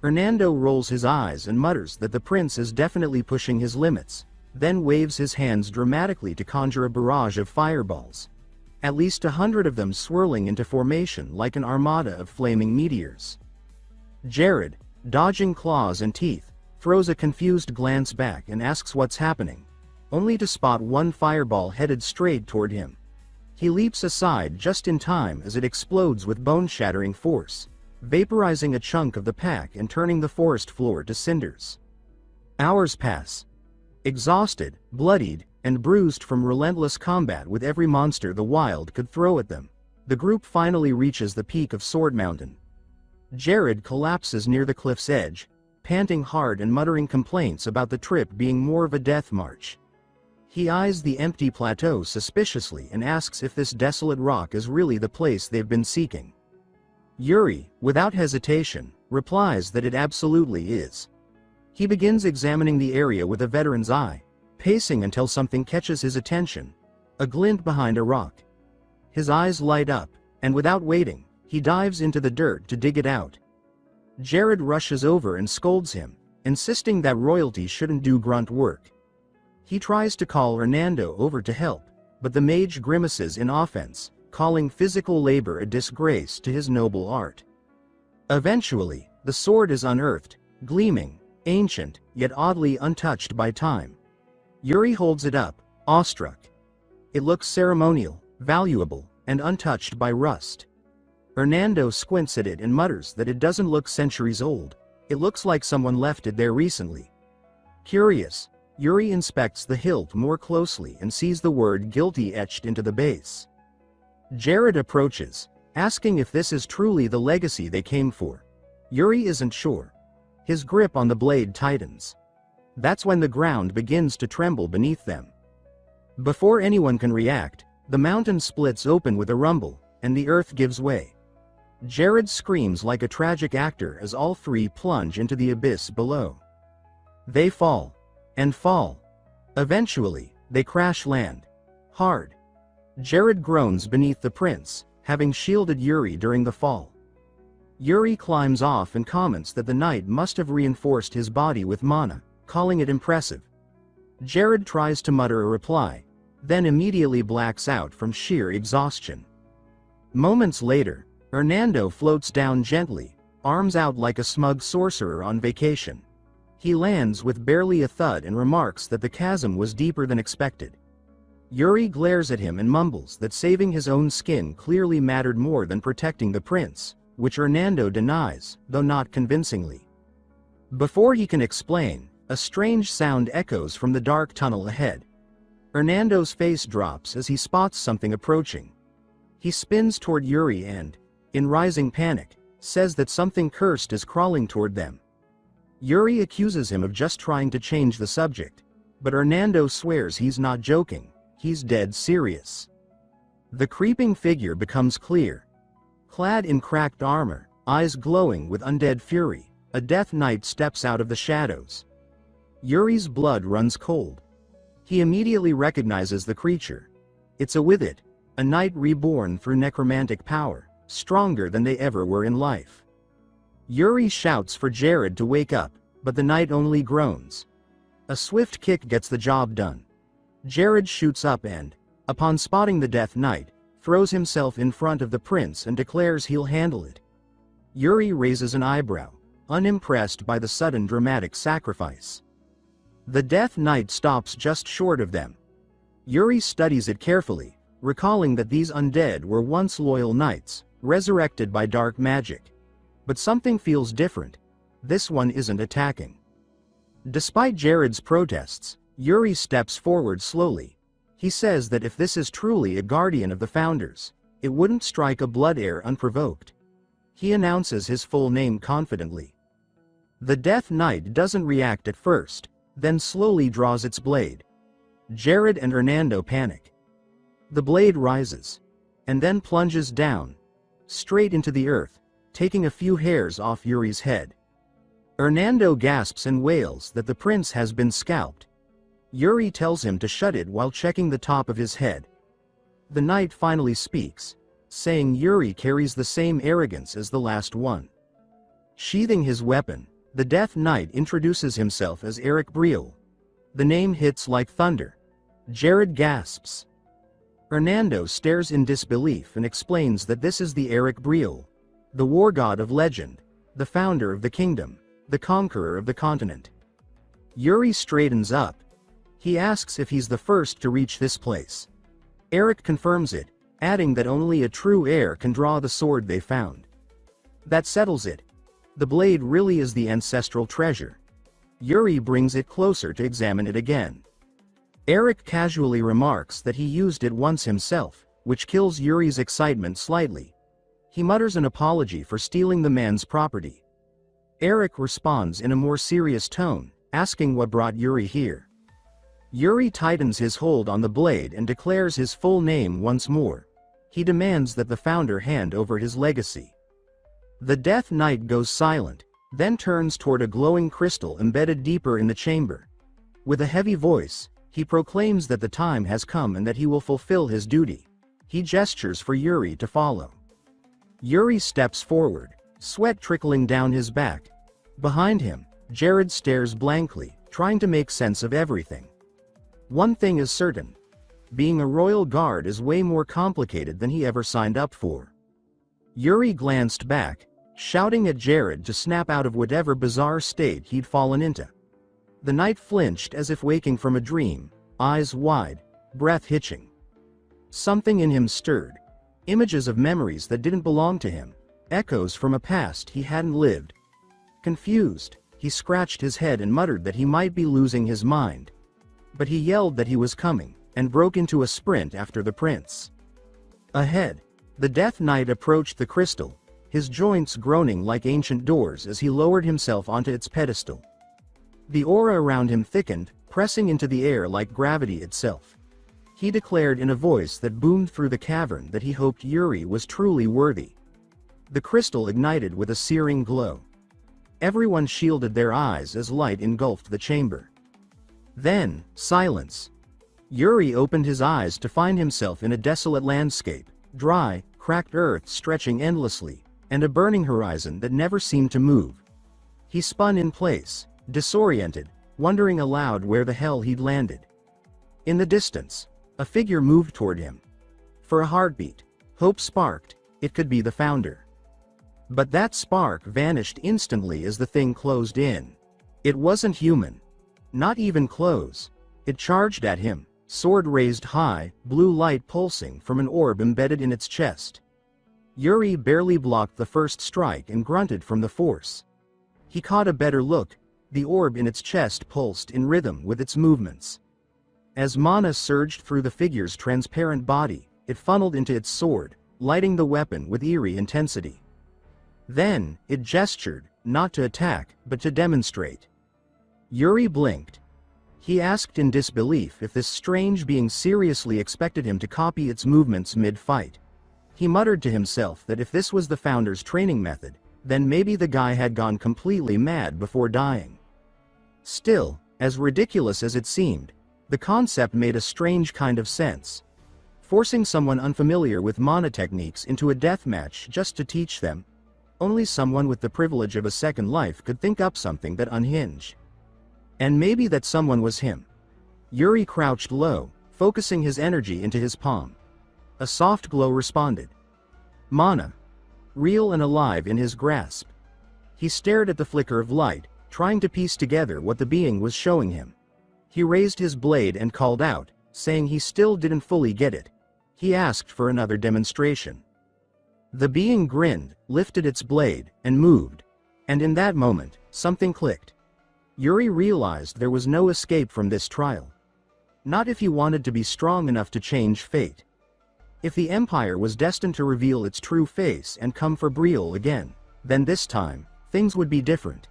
Hernando rolls his eyes and mutters that the prince is definitely pushing his limits, then waves his hands dramatically to conjure a barrage of fireballs. At least 100 of them swirling into formation like an armada of flaming meteors. Jared, dodging claws and teeth, throws a confused glance back and asks what's happening, only to spot one fireball headed straight toward him. He leaps aside just in time as it explodes with bone-shattering force, vaporizing a chunk of the pack and turning the forest floor to cinders. Hours pass. Exhausted, bloodied, and bruised from relentless combat with every monster the wild could throw at them, the group finally reaches the peak of Sword Mountain. Jared collapses near the cliff's edge, panting hard and muttering complaints about the trip being more of a death march. He eyes the empty plateau suspiciously and asks if this desolate rock is really the place they've been seeking. Yuri, without hesitation, replies that it absolutely is. He begins examining the area with a veteran's eye, pacing until something catches his attention, a glint behind a rock. His eyes light up, and without waiting, he dives into the dirt to dig it out. Jared rushes over and scolds him, insisting that royalty shouldn't do grunt work. He tries to call Hernando over to help, but the mage grimaces in offense, calling physical labor a disgrace to his noble art. Eventually, the sword is unearthed, gleaming, ancient, yet oddly untouched by time. Yuri holds it up, awestruck. It looks ceremonial, valuable, and untouched by rust. Hernando squints at it and mutters that it doesn't look centuries old, it looks like someone left it there recently. Curious, Yuri inspects the hilt more closely and sees the word guilty etched into the base. Jared approaches, asking if this is truly the legacy they came for. Yuri isn't sure. His grip on the blade tightens. That's when the ground begins to tremble beneath them. Before anyone can react, the mountain splits open with a rumble, and the earth gives way. Jared screams like a tragic actor as all three plunge into the abyss below. They fall. And fall. Eventually, they crash land. Hard. Jared groans beneath the prince, having shielded Yuri during the fall. Yuri climbs off and comments that the knight must have reinforced his body with mana, calling it impressive. Jared tries to mutter a reply, then immediately blacks out from sheer exhaustion. Moments later, Hernando floats down gently, arms out like a smug sorcerer on vacation. He lands with barely a thud and remarks that the chasm was deeper than expected. Yuri glares at him and mumbles that saving his own skin clearly mattered more than protecting the prince, which Hernando denies, though not convincingly. Before he can explain, a strange sound echoes from the dark tunnel ahead. Hernando's face drops as he spots something approaching. He spins toward Yuri and, in rising panic, says that something cursed is crawling toward them. Yuri accuses him of just trying to change the subject, but Hernando swears he's not joking, he's dead serious. The creeping figure becomes clear. Clad in cracked armor, eyes glowing with undead fury, a death knight steps out of the shadows. Yuri's blood runs cold. He immediately recognizes the creature. It's a Withet, a knight reborn through necromantic power, stronger than they ever were in life. Yuri shouts for Jared to wake up, but the knight only groans. A swift kick gets the job done. Jared shoots up and, upon spotting the Death Knight, throws himself in front of the prince and declares he'll handle it. Yuri raises an eyebrow, unimpressed by the sudden dramatic sacrifice. The Death Knight stops just short of them. Yuri studies it carefully, recalling that these undead were once loyal knights, resurrected by dark magic. But something feels different. This one isn't attacking. Despite Jared's protests, Yuri steps forward slowly. He says that if this is truly a guardian of the founders, it wouldn't strike a blood heir unprovoked. He announces his full name confidently. The Death Knight doesn't react at first, then slowly draws its blade. Jared and Hernando panic. The blade rises, and then plunges down, straight into the earth, taking a few hairs off Yuri's head. Hernando gasps and wails that the prince has been scalped. Yuri tells him to shut it while checking the top of his head. The knight finally speaks, saying Yuri carries the same arrogance as the last one. Sheathing his weapon, the Death Knight introduces himself as Eric Briel. The name hits like thunder. Jared gasps. Hernando stares in disbelief and explains that this is the Eric Briel, the war god of legend, the founder of the kingdom, the conqueror of the continent. Yuri straightens up. He asks if he's the first to reach this place. Eric confirms it, adding that only a true heir can draw the sword they found. That settles it. The blade really is the ancestral treasure. Yuri brings it closer to examine it again. Eric casually remarks that he used it once himself, which kills Yuri's excitement slightly. He mutters an apology for stealing the man's property. Eric responds in a more serious tone, asking what brought Yuri here. Yuri tightens his hold on the blade and declares his full name once more. He demands that the founder hand over his legacy. The Death Knight goes silent, then turns toward a glowing crystal embedded deeper in the chamber. With a heavy voice, he proclaims that the time has come and that he will fulfill his duty. He gestures for Yuri to follow. Yuri steps forward, sweat trickling down his back. Behind him, Jared stares blankly, trying to make sense of everything. One thing is certain. Being a royal guard is way more complicated than he ever signed up for. Yuri glanced back, shouting at Jared to snap out of whatever bizarre state he'd fallen into. The knight flinched as if waking from a dream, eyes wide, breath hitching. Something in him stirred. Images of memories that didn't belong to him, echoes from a past he hadn't lived. Confused, he scratched his head and muttered that he might be losing his mind. But he yelled that he was coming, and broke into a sprint after the prince. Ahead, the Death Knight approached the crystal, his joints groaning like ancient doors as he lowered himself onto its pedestal. The aura around him thickened, pressing into the air like gravity itself. He declared in a voice that boomed through the cavern that he hoped Yuri was truly worthy. The crystal ignited with a searing glow. Everyone shielded their eyes as light engulfed the chamber. Then, silence. Yuri opened his eyes to find himself in a desolate landscape, dry, cracked earth stretching endlessly, and a burning horizon that never seemed to move. He spun in place, disoriented, wondering aloud where the hell he'd landed. In the distance, a figure moved toward him. For a heartbeat, hope sparked. It could be the founder. But that spark vanished instantly as the thing closed in. It wasn't human. Not even close. It charged at him, sword raised high, blue light pulsing from an orb embedded in its chest. Yuri barely blocked the first strike and grunted from the force. He caught a better look. The orb in its chest pulsed in rhythm with its movements. As mana surged through the figure's transparent body, it funneled into its sword, lighting the weapon with eerie intensity. Then, it gestured, not to attack, but to demonstrate. Yuri blinked. He asked in disbelief if this strange being seriously expected him to copy its movements mid-fight. He muttered to himself that if this was the founder's training method, then maybe the guy had gone completely mad before dying. Still, as ridiculous as it seemed, the concept made a strange kind of sense. Forcing someone unfamiliar with mana techniques into a deathmatch just to teach them. Only someone with the privilege of a second life could think up something that unhinged. And maybe that someone was him. Yuri crouched low, focusing his energy into his palm. A soft glow responded. Mana. Real and alive in his grasp. He stared at the flicker of light, trying to piece together what the being was showing him. He raised his blade and called out, saying he still didn't fully get it. He asked for another demonstration. The being grinned, lifted its blade, and moved. And in that moment, something clicked. Yuri realized there was no escape from this trial. Not if he wanted to be strong enough to change fate. If the Empire was destined to reveal its true face and come for Briel again, then this time, things would be different.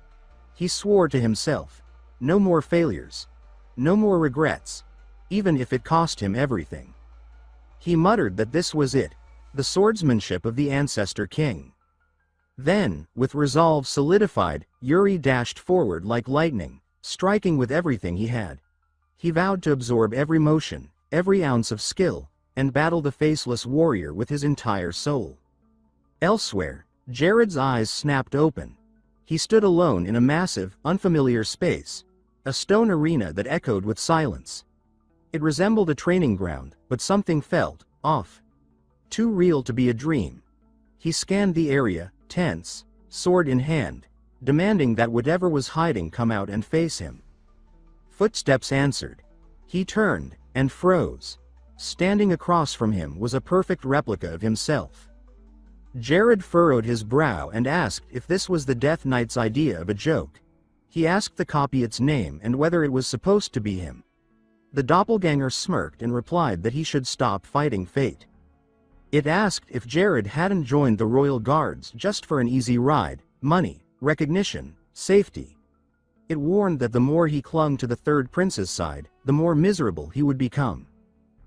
He swore to himself. No more failures. No more regrets. Even if it cost him everything. He muttered that this was it, the swordsmanship of the Ancestor King. Then, with resolve solidified, Yuri dashed forward like lightning, striking with everything he had. He vowed to absorb every motion, every ounce of skill, and battle the faceless warrior with his entire soul. Elsewhere, Jared's eyes snapped open. He stood alone in a massive, unfamiliar space, a stone arena that echoed with silence. It resembled a training ground, but something felt off. Too real to be a dream. He scanned the area, tense, sword in hand, demanding that whatever was hiding come out and face him. Footsteps answered. He turned, and froze. Standing across from him was a perfect replica of himself. Jared furrowed his brow and asked if this was the Death Knight's idea of a joke. He asked the copy its name and whether it was supposed to be him. The doppelganger smirked and replied that he should stop fighting fate. It asked if Jared hadn't joined the Royal Guards just for an easy ride, money, recognition, safety. It warned that the more he clung to the Third Prince's side, the more miserable he would become.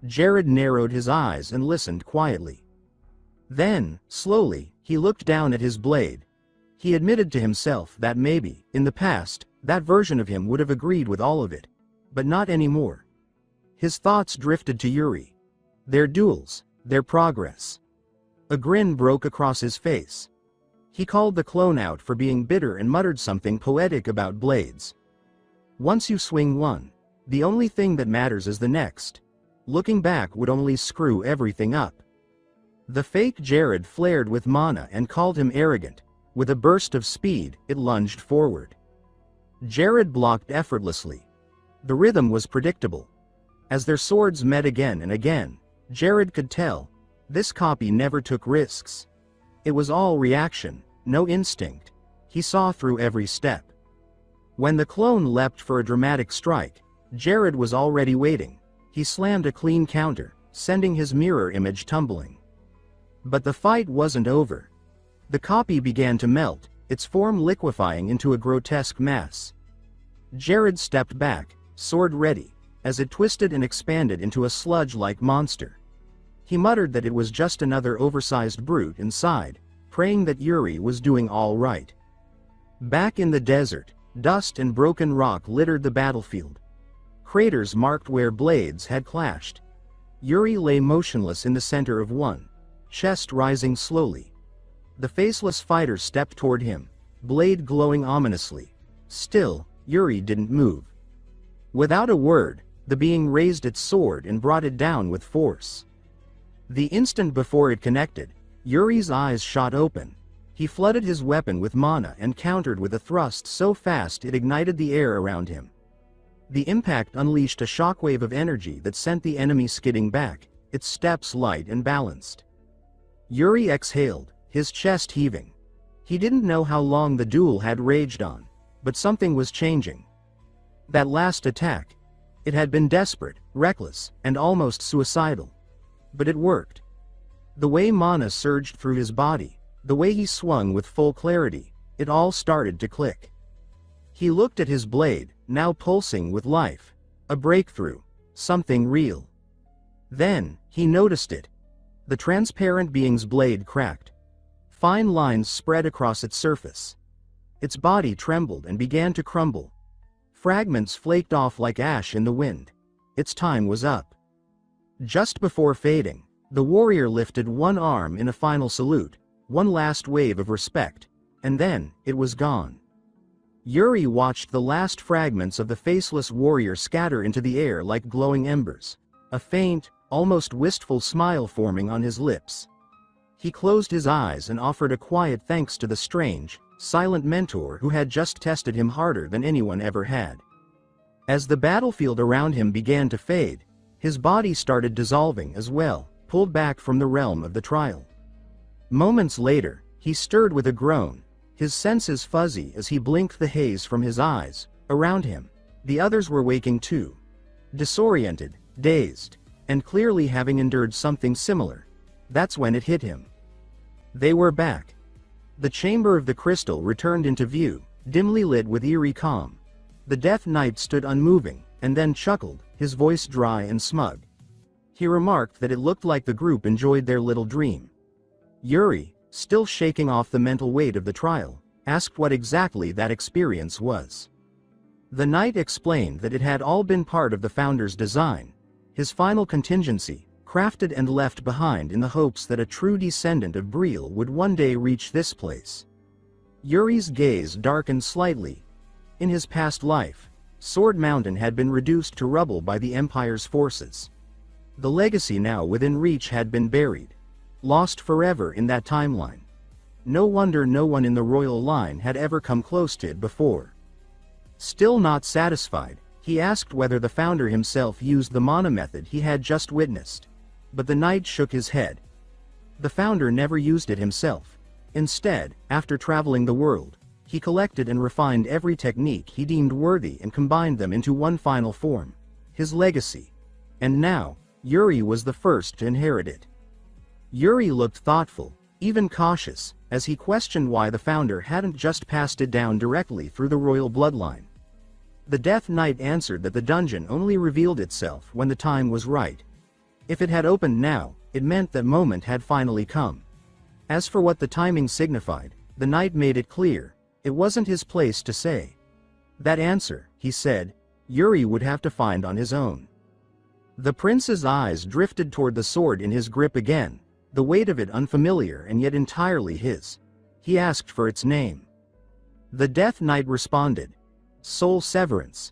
Jared narrowed his eyes and listened quietly. Then, slowly, he looked down at his blade. He admitted to himself that maybe, in the past, that version of him would have agreed with all of it. But not anymore. His thoughts drifted to Yuri. Their duels, their progress. A grin broke across his face. He called the clone out for being bitter and muttered something poetic about blades. Once you swing one, the only thing that matters is the next. Looking back would only screw everything up. The fake Jared flared with mana and called him arrogant. With a burst of speed, it lunged forward. Jared blocked effortlessly. The rhythm was predictable. As their swords met again and again, Jared could tell, this copy never took risks. It was all reaction, no instinct. He saw through every step. When the clone leapt for a dramatic strike, Jared was already waiting. He slammed a clean counter, sending his mirror image tumbling. But the fight wasn't over. The copy began to melt, its form liquefying into a grotesque mass. Jared stepped back, sword ready, as it twisted and expanded into a sludge-like monster. He muttered that it was just another oversized brute inside, praying that Yuri was doing all right. Back in the desert, dust and broken rock littered the battlefield. Craters marked where blades had clashed. Yuri lay motionless in the center of one, chest rising slowly. The faceless fighter stepped toward him, blade glowing ominously. Still, Yuri didn't move. Without a word, the being raised its sword and brought it down with force. The instant before it connected, Yuri's eyes shot open. He flooded his weapon with mana and countered with a thrust so fast it ignited the air around him. The impact unleashed a shockwave of energy that sent the enemy skidding back, its steps light and balanced. Yuri exhaled, his chest heaving. He didn't know how long the duel had raged on, but something was changing. That last attack, it had been desperate, reckless, and almost suicidal. But it worked. The way mana surged through his body, the way he swung with full clarity, it all started to click. He looked at his blade, now pulsing with life. A breakthrough. Something real. Then, he noticed it. The transparent being's blade cracked. Fine lines spread across its surface. Its body trembled and began to crumble. Fragments flaked off like ash in the wind. Its time was up. Just before fading, the warrior lifted one arm in a final salute, one last wave of respect, and then, it was gone. Yuri watched the last fragments of the faceless warrior scatter into the air like glowing embers, a faint, almost wistful smile forming on his lips. He closed his eyes and offered a quiet thanks to the strange, silent mentor who had just tested him harder than anyone ever had. As the battlefield around him began to fade, his body started dissolving as well, pulled back from the realm of the trial. Moments later, he stirred with a groan, his senses fuzzy as he blinked the haze from his eyes. Around him, the others were waking too. Disoriented, dazed, and clearly having endured something similar. That's when it hit him. They were back. The chamber of the crystal returned into view, dimly lit with eerie calm. The Death Knight stood unmoving, and then chuckled, his voice dry and smug. He remarked that it looked like the group enjoyed their little dream. Yuri, still shaking off the mental weight of the trial, asked what exactly that experience was. The knight explained that it had all been part of the founder's design, his final contingency, crafted and left behind in the hopes that a true descendant of Brielle would one day reach this place. Yuri's gaze darkened slightly. In his past life, Sword Mountain had been reduced to rubble by the Empire's forces. The legacy now within reach had been buried, lost forever in that timeline. No wonder no one in the royal line had ever come close to it before. Still not satisfied, he asked whether the founder himself used the mana method he had just witnessed. But the knight shook his head. The founder never used it himself. Instead, after traveling the world, he collected and refined every technique he deemed worthy and combined them into one final form: his legacy. And now, Yuri was the first to inherit it. Yuri looked thoughtful, even cautious, as he questioned why the founder hadn't just passed it down directly through the royal bloodline. The Death Knight answered that the dungeon only revealed itself when the time was right. If it had opened now, it meant that moment had finally come. As for what the timing signified, the knight made it clear, it wasn't his place to say. That answer, he said, Yuri would have to find on his own. The prince's eyes drifted toward the sword in his grip again, the weight of it unfamiliar and yet entirely his. He asked for its name. The Death Knight responded, Soul Severance.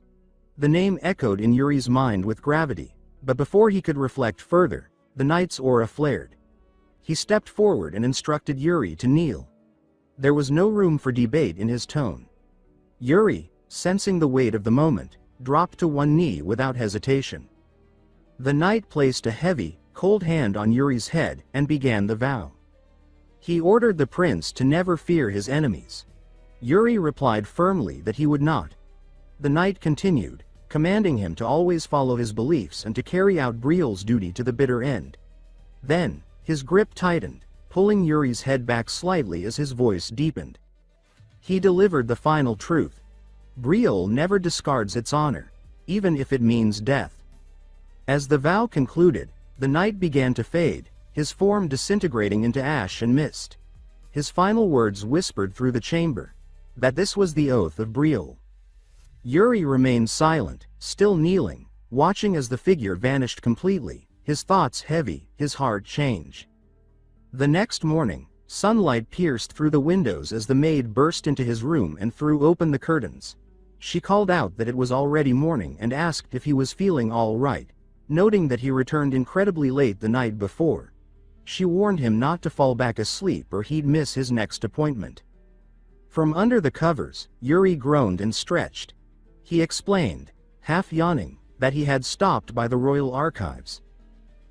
The name echoed in Yuri's mind with gravity, but before he could reflect further, the knight's aura flared. He stepped forward and instructed Yuri to kneel. There was no room for debate in his tone. Yuri, sensing the weight of the moment, dropped to one knee without hesitation. The knight placed a heavy, cold hand on Yuri's head and began the vow. He ordered the prince to never fear his enemies. Yuri replied firmly that he would not. The knight continued, commanding him to always follow his beliefs and to carry out Brielle's duty to the bitter end. Then, his grip tightened, pulling Yuri's head back slightly as his voice deepened. He delivered the final truth. Brielle never discards its honor, even if it means death. As the vow concluded, the knight began to fade, his form disintegrating into ash and mist. His final words whispered through the chamber, that this was the oath of Brielle. Yuri remained silent, still kneeling, watching as the figure vanished completely, his thoughts heavy, his heart changed. The next morning, sunlight pierced through the windows as the maid burst into his room and threw open the curtains. She called out that it was already morning and asked if he was feeling all right, noting that he returned incredibly late the night before. She warned him not to fall back asleep or he'd miss his next appointment. From under the covers, Yuri groaned and stretched. He explained, half yawning, that he had stopped by the royal archives.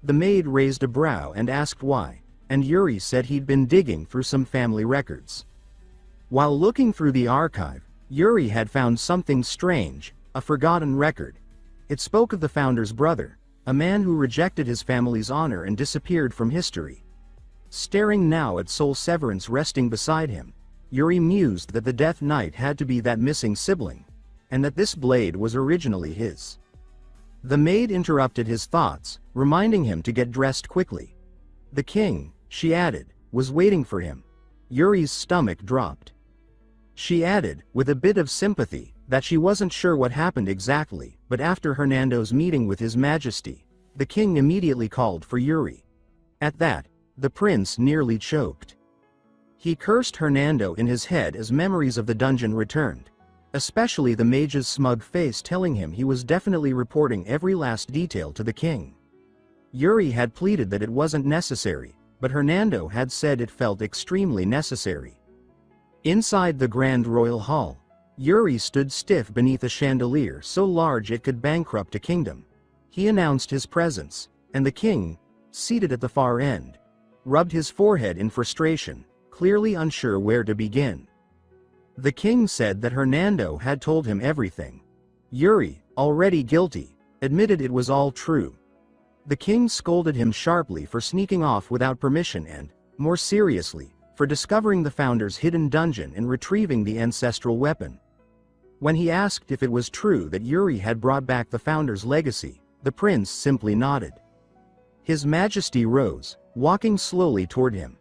The maid raised a brow and asked why, and Yuri said he'd been digging through some family records. While looking through the archive, Yuri had found something strange, a forgotten record. It spoke of the founder's brother, a man who rejected his family's honor and disappeared from history. Staring now at Soul Severance resting beside him, Yuri mused that the Death Knight had to be that missing sibling, and that this blade was originally his. The maid interrupted his thoughts, reminding him to get dressed quickly. The king, she added, was waiting for him. Yuri's stomach dropped. She added, with a bit of sympathy, that she wasn't sure what happened exactly, but after Hernando's meeting with His Majesty, the king immediately called for Yuri. At that, the prince nearly choked. He cursed Hernando in his head as memories of the dungeon returned, especially the mage's smug face telling him he was definitely reporting every last detail to the king. Yuri had pleaded that it wasn't necessary, but Hernando had said it felt extremely necessary. Inside the Grand Royal Hall, Yuri stood stiff beneath a chandelier so large it could bankrupt a kingdom. He announced his presence, and the king, seated at the far end, rubbed his forehead in frustration, clearly unsure where to begin. The king said that Hernando had told him everything. Yuri, already guilty, admitted it was all true. The king scolded him sharply for sneaking off without permission and, more seriously, for discovering the founder's hidden dungeon and retrieving the ancestral weapon. When he asked if it was true that Yuri had brought back the founder's legacy, the prince simply nodded. His Majesty rose, walking slowly toward him.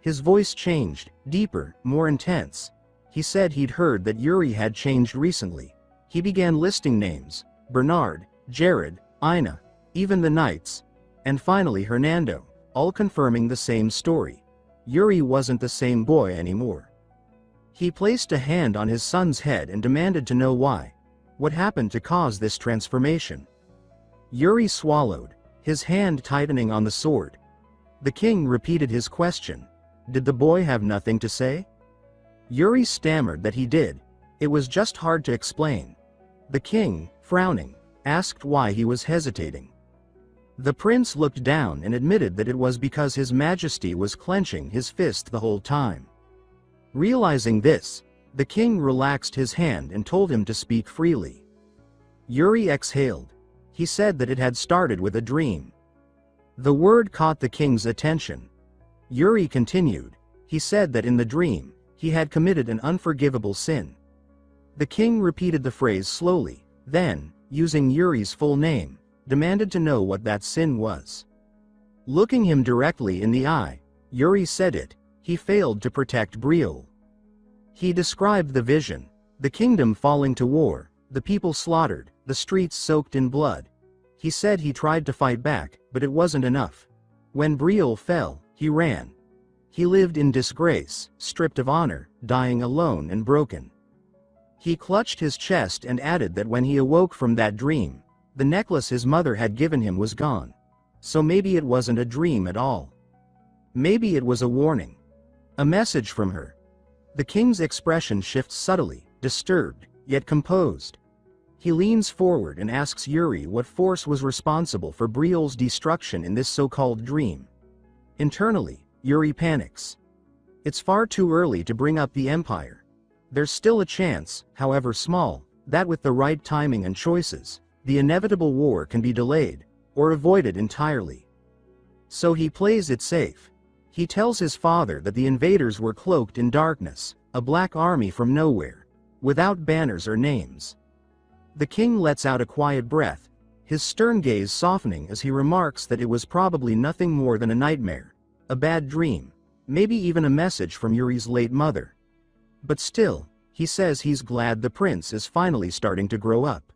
His voice changed, deeper, more intense. He said he'd heard that Yuri had changed recently. He began listing names: Bernard, Jared, Ina, even the knights. and finally Hernando, all confirming the same story. Yuri wasn't the same boy anymore. He placed a hand on his son's head and demanded to know why. What happened to cause this transformation? Yuri swallowed, his hand tightening on the sword. The king repeated his question. Did the boy have nothing to say? Yuri stammered that he did. It was just hard to explain. The king, frowning, asked why he was hesitating. The prince looked down and admitted that it was because His Majesty was clenching his fist the whole time. Realizing this, the king relaxed his hand and told him to speak freely. Yuri exhaled. He said that it had started with a dream. The word caught the king's attention. Yuri continued. He said that in the dream, he had committed an unforgivable sin. The king repeated the phrase slowly, then, using Yuri's full name, demanded to know what that sin was. Looking him directly in the eye, Yuri said it. He failed to protect Briol. He described the vision, the kingdom falling to war, the people slaughtered, the streets soaked in blood. He said he tried to fight back, but it wasn't enough. When Briol fell, he ran. He lived in disgrace, stripped of honor, dying alone and broken. He clutched his chest and added that when he awoke from that dream, the necklace his mother had given him was gone. So maybe it wasn't a dream at all. Maybe it was a warning. A message from her. The king's expression shifts subtly, disturbed, yet composed. He leans forward and asks Yuri what force was responsible for Briol's destruction in this so-called dream. Internally, Yuri panics. It's far too early to bring up the empire. There's still a chance, however small, that with the right timing and choices, the inevitable war can be delayed, or avoided entirely. So he plays it safe. He tells his father that the invaders were cloaked in darkness, a black army from nowhere, without banners or names. The king lets out a quiet breath, his stern gaze softening as he remarks that it was probably nothing more than a nightmare, a bad dream, maybe even a message from Yuri's late mother. But still, he says he's glad the prince is finally starting to grow up.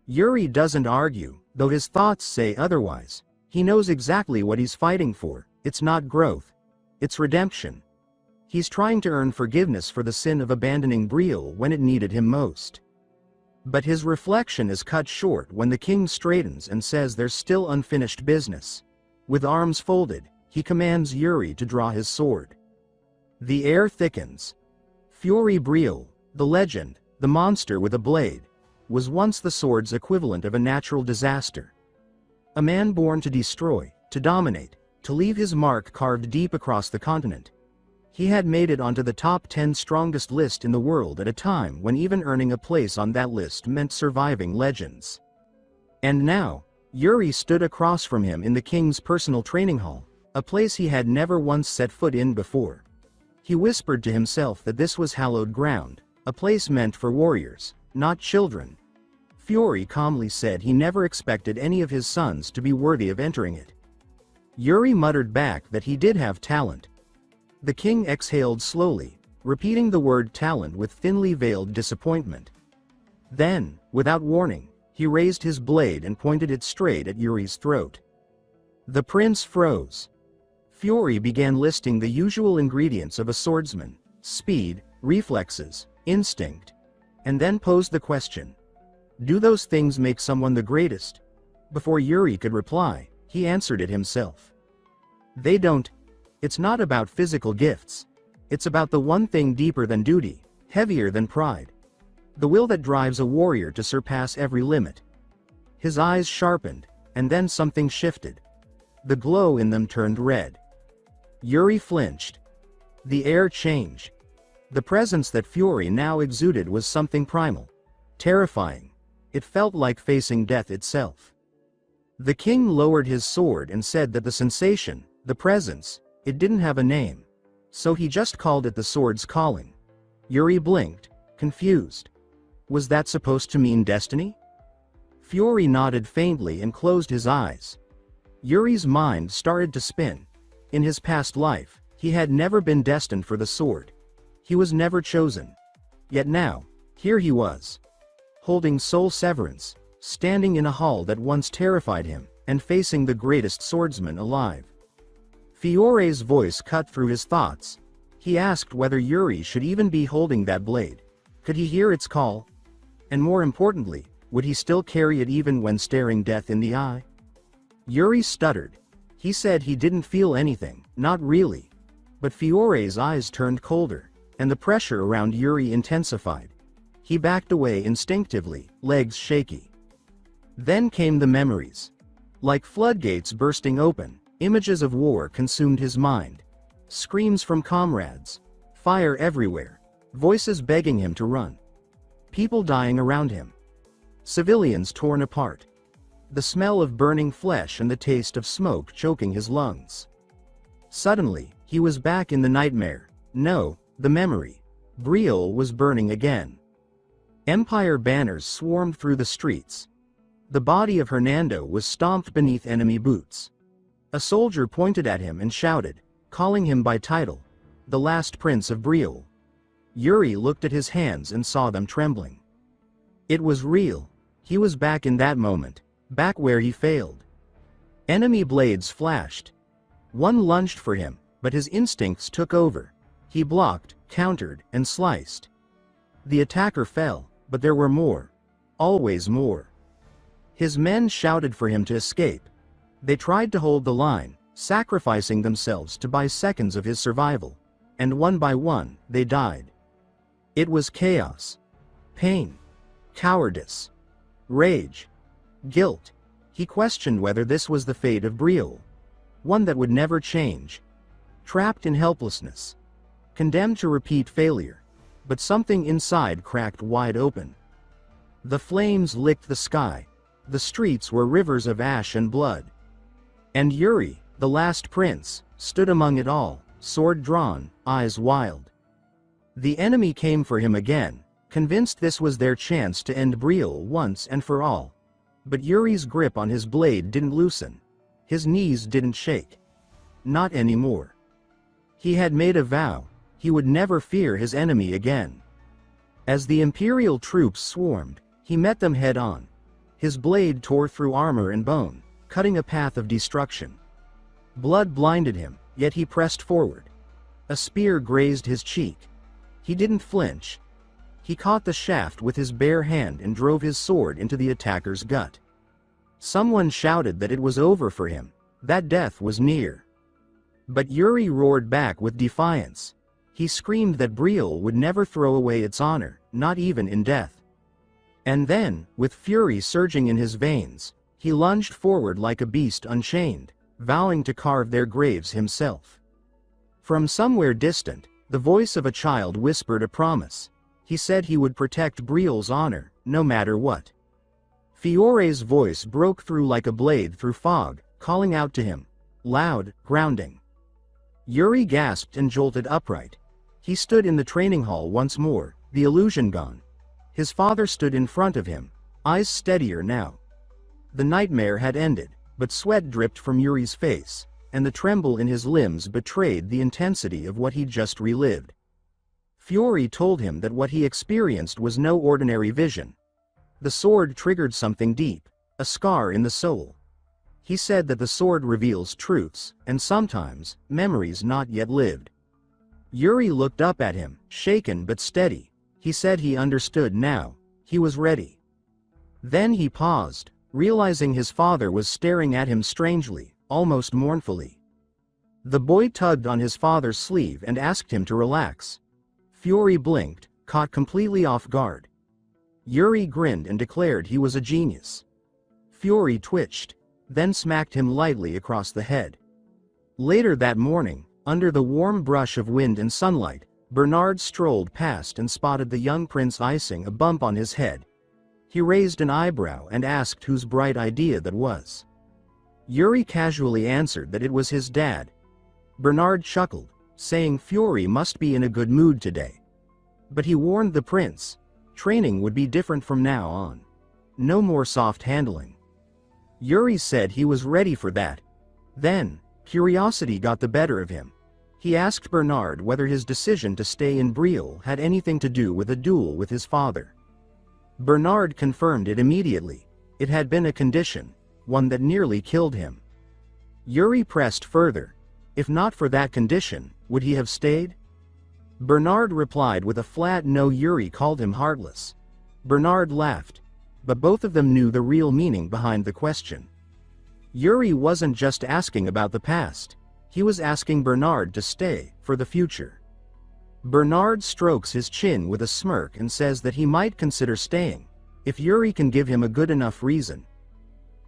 Yuri doesn't argue, though his thoughts say otherwise. He knows exactly what he's fighting for. It's not growth. It's redemption. He's trying to earn forgiveness for the sin of abandoning Briol when it needed him most. But his reflection is cut short when the king straightens and says there's still unfinished business. With arms folded, he commands Yuri to draw his sword. The air thickens. Fury Briol, the legend, the monster with a blade, was once the sword's equivalent of a natural disaster. A man born to destroy, to dominate, to leave his mark carved deep across the continent. He had made it onto the top 10 strongest list in the world at a time when even earning a place on that list meant surviving legends. And now, Yuri stood across from him in the king's personal training hall, a place he had never once set foot in before. He whispered to himself that this was hallowed ground, a place meant for warriors, not children. Fury calmly said he never expected any of his sons to be worthy of entering it. Yuri muttered back that he did have talent. The king exhaled slowly, repeating the word talent with thinly veiled disappointment. Then, without warning, he raised his blade and pointed it straight at Yuri's throat. The prince froze. Fury began listing the usual ingredients of a swordsman: speed, reflexes, instinct, and then posed the question. Do those things make someone the greatest? Before Yuri could reply, he answered it himself. They don't. It's not about physical gifts. It's about the one thing deeper than duty, heavier than pride. The will that drives a warrior to surpass every limit. His eyes sharpened, and then something shifted. The glow in them turned red. Yuri flinched. The air changed. The presence that Fury now exuded was something primal, terrifying. It felt like facing death itself. The king lowered his sword and said that the sensation, the presence, it didn't have a name. So he just called it the sword's calling. Yuri blinked, confused. Was that supposed to mean destiny? Fury nodded faintly and closed his eyes. Yuri's mind started to spin. In his past life, he had never been destined for the sword. He was never chosen. Yet now, here he was, holding soul severance, standing in a hall that once terrified him, and facing the greatest swordsman alive. Fiore's voice cut through his thoughts. He asked whether Yuri should even be holding that blade. Could he hear its call? And more importantly, would he still carry it even when staring death in the eye? Yuri stuttered. He said he didn't feel anything, not really. But Fiore's eyes turned colder, and the pressure around Yuri intensified. He backed away instinctively, legs shaky. Then came the memories. Like floodgates bursting open, images of war consumed his mind. Screams from comrades. Fire everywhere. Voices begging him to run. People dying around him. Civilians torn apart. The smell of burning flesh and the taste of smoke choking his lungs. Suddenly, he was back in the nightmare. No, the memory. Brielle was burning again. Empire banners swarmed through the streets. The body of Hernando was stomped beneath enemy boots. A soldier pointed at him and shouted, calling him by title, the last prince of Brielle. Yuri looked at his hands and saw them trembling. It was real. He was back in that moment, back where he failed. Enemy blades flashed. One lunged for him, but his instincts took over. He blocked, countered, and sliced. The attacker fell, but there were more. Always more. His men shouted for him to escape. They tried to hold the line, sacrificing themselves to buy seconds of his survival. And one by one, they died. It was chaos. Pain. Cowardice. Rage. Guilt. He questioned whether this was the fate of Brielle. One that would never change. Trapped in helplessness. Condemned to repeat failure. But something inside cracked wide open. The flames licked the sky. The streets were rivers of ash and blood. And Yuri, the last prince, stood among it all, sword drawn, eyes wild. The enemy came for him again, convinced this was their chance to end Brielle once and for all. But Yuri's grip on his blade didn't loosen. His knees didn't shake. Not anymore. He had made a vow. He would never fear his enemy again. As the Imperial troops swarmed, he met them head-on. His blade tore through armor and bone, cutting a path of destruction. Blood blinded him, yet he pressed forward. A spear grazed his cheek. He didn't flinch. He caught the shaft with his bare hand and drove his sword into the attacker's gut. Someone shouted that it was over for him, that death was near. But Yuri roared back with defiance. He screamed that Brielle would never throw away its honor, not even in death. And then, with fury surging in his veins, he lunged forward like a beast unchained, vowing to carve their graves himself. From somewhere distant, the voice of a child whispered a promise. He said he would protect Brielle's honor, no matter what. Fiore's voice broke through like a blade through fog, calling out to him. Loud, grounding. Yuri gasped and jolted upright. He stood in the training hall once more, the illusion gone. His father stood in front of him, eyes steadier now. The nightmare had ended, but sweat dripped from Yuri's face, and the tremble in his limbs betrayed the intensity of what he'd just relived. Fiore told him that what he experienced was no ordinary vision. The sword triggered something deep, a scar in the soul. He said that the sword reveals truths, and sometimes, memories not yet lived. Yuri looked up at him, shaken but steady. He said he understood now. He was ready. Then he paused, realizing his father was staring at him strangely, almost mournfully. The boy tugged on his father's sleeve and asked him to relax. Fiore blinked, caught completely off guard. Yuri grinned and declared he was a genius. Fiore twitched, then smacked him lightly across the head. Later that morning, under the warm brush of wind and sunlight, Bernard strolled past and spotted the young prince icing a bump on his head. He raised an eyebrow and asked whose bright idea that was. Yuri casually answered that it was his dad. Bernard chuckled, saying Fiore must be in a good mood today. But he warned the prince. Training would be different from now on. No more soft handling. Yuri said he was ready for that. Then, curiosity got the better of him. He asked Bernard whether his decision to stay in Brielle had anything to do with a duel with his father. Bernard confirmed it immediately. It had been a condition. one that nearly killed him. Yuri pressed further. If not for that condition, would he have stayed? Bernard replied with a flat no. Yuri called him heartless. Bernard laughed. But both of them knew the real meaning behind the question. Yuri wasn't just asking about the past. He was asking Bernard to stay, for the future. Bernard strokes his chin with a smirk and says that he might consider staying, if Yuri can give him a good enough reason.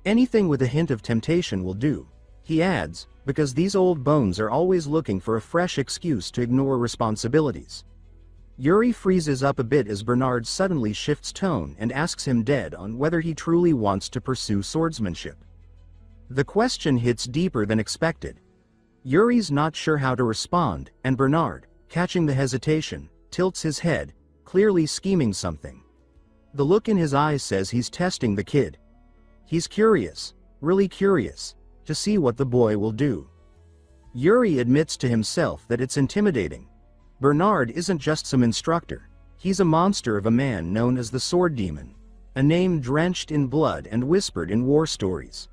Anything with a hint of temptation will do, he adds, because these old bones are always looking for a fresh excuse to ignore responsibilities. Yuri freezes up a bit as Bernard suddenly shifts tone and asks him dead on whether he truly wants to pursue swordsmanship. The question hits deeper than expected. Yuri's not sure how to respond, and Bernard, catching the hesitation, tilts his head, clearly scheming something. The look in his eyes says he's testing the kid. He's curious, really curious, to see what the boy will do. Yuri admits to himself that it's intimidating. Bernard isn't just some instructor. He's a monster of a man known as the Sword Demon, a name drenched in blood and whispered in war stories.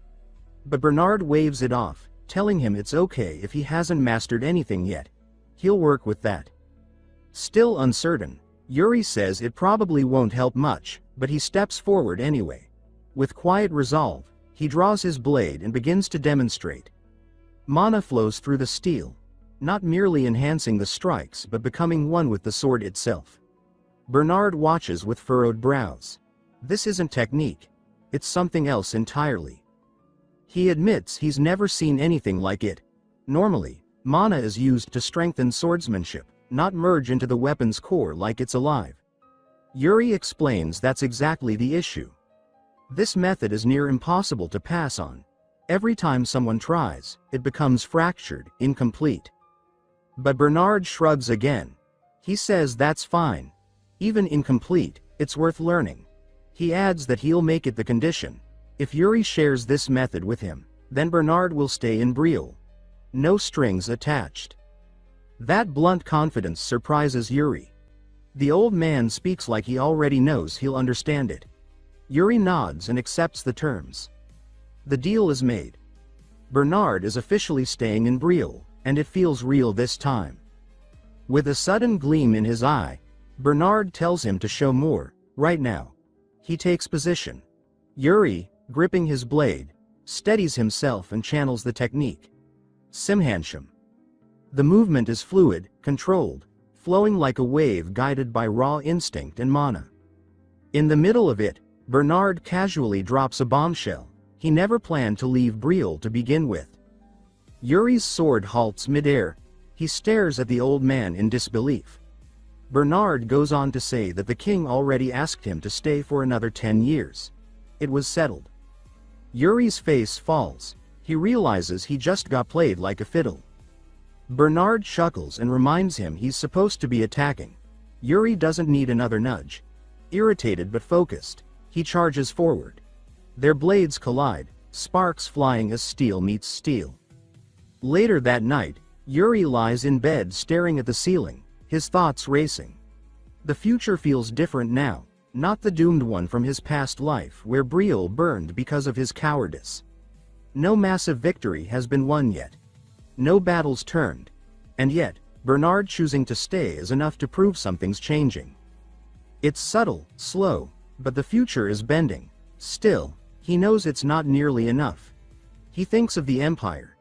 But Bernard waves it off, telling him it's okay if he hasn't mastered anything yet. He'll work with that. Still uncertain, Yuri says it probably won't help much, but he steps forward anyway. With quiet resolve, he draws his blade and begins to demonstrate. Mana flows through the steel, not merely enhancing the strikes but becoming one with the sword itself. Bernard watches with furrowed brows. This isn't technique. It's something else entirely. He admits he's never seen anything like it. Normally, mana is used to strengthen swordsmanship, not merge into the weapon's core like it's alive. Yuri explains that's exactly the issue. This method is near impossible to pass on. Every time someone tries, it becomes fractured, incomplete. But Bernard shrugs again. He says that's fine. Even incomplete, it's worth learning. He adds that he'll make it the condition. If Yuri shares this method with him, then Bernard will stay in Breel. No strings attached. That blunt confidence surprises Yuri. The old man speaks like he already knows he'll understand it. Yuri nods and accepts the terms. The deal is made. Bernard is officially staying in Breel, and it feels real this time. With a sudden gleam in his eye, Bernard tells him to show more, right now. He takes position. Yuri, gripping his blade, steadies himself and channels the technique. Simhansham. The movement is fluid, controlled, flowing like a wave guided by raw instinct and mana. In the middle of it, Bernard casually drops a bombshell. He never planned to leave Breel to begin with. Yuri's sword halts midair. He stares at the old man in disbelief. Bernard goes on to say that the king already asked him to stay for another 10 years. It was settled. Yuri's face falls. He realizes he just got played like a fiddle. Bernard chuckles and reminds him he's supposed to be attacking. Yuri doesn't need another nudge. Irritated but focused, he charges forward. Their blades collide, sparks flying as steel meets steel. Later that night, Yuri lies in bed staring at the ceiling, his thoughts racing. The future feels different now, not the doomed one from his past life where Breel burned because of his cowardice. No massive victory has been won yet. No battles turned. And yet, Bernard choosing to stay is enough to prove something's changing. It's subtle, slow, but the future is bending. Still, he knows it's not nearly enough. He thinks of the Empire.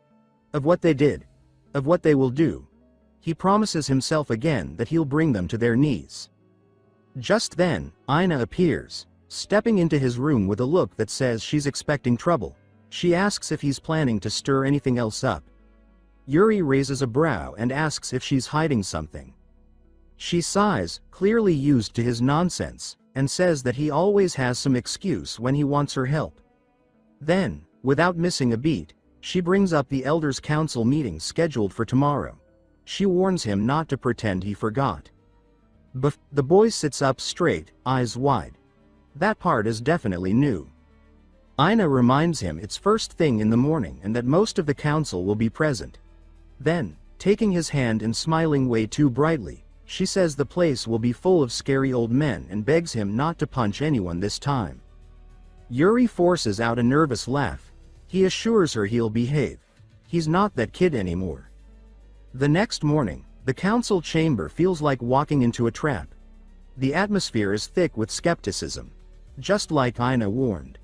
Of what they did. Of what they will do. He promises himself again that he'll bring them to their knees. Just then, Aina appears, stepping into his room with a look that says she's expecting trouble. She asks if he's planning to stir anything else up. Yuri raises a brow and asks if she's hiding something. She sighs, clearly used to his nonsense, and says that he always has some excuse when he wants her help. Then, without missing a beat, she brings up the Elders' Council meeting scheduled for tomorrow. She warns him not to pretend he forgot. The boy sits up straight, eyes wide. That part is definitely new. Aina reminds him it's first thing in the morning and that most of the council will be present. Then, taking his hand and smiling way too brightly, she says the place will be full of scary old men and begs him not to punch anyone this time. Yuri forces out a nervous laugh. He assures her he'll behave. He's not that kid anymore. The next morning, the council chamber feels like walking into a trap. The atmosphere is thick with skepticism. Just like Ina warned.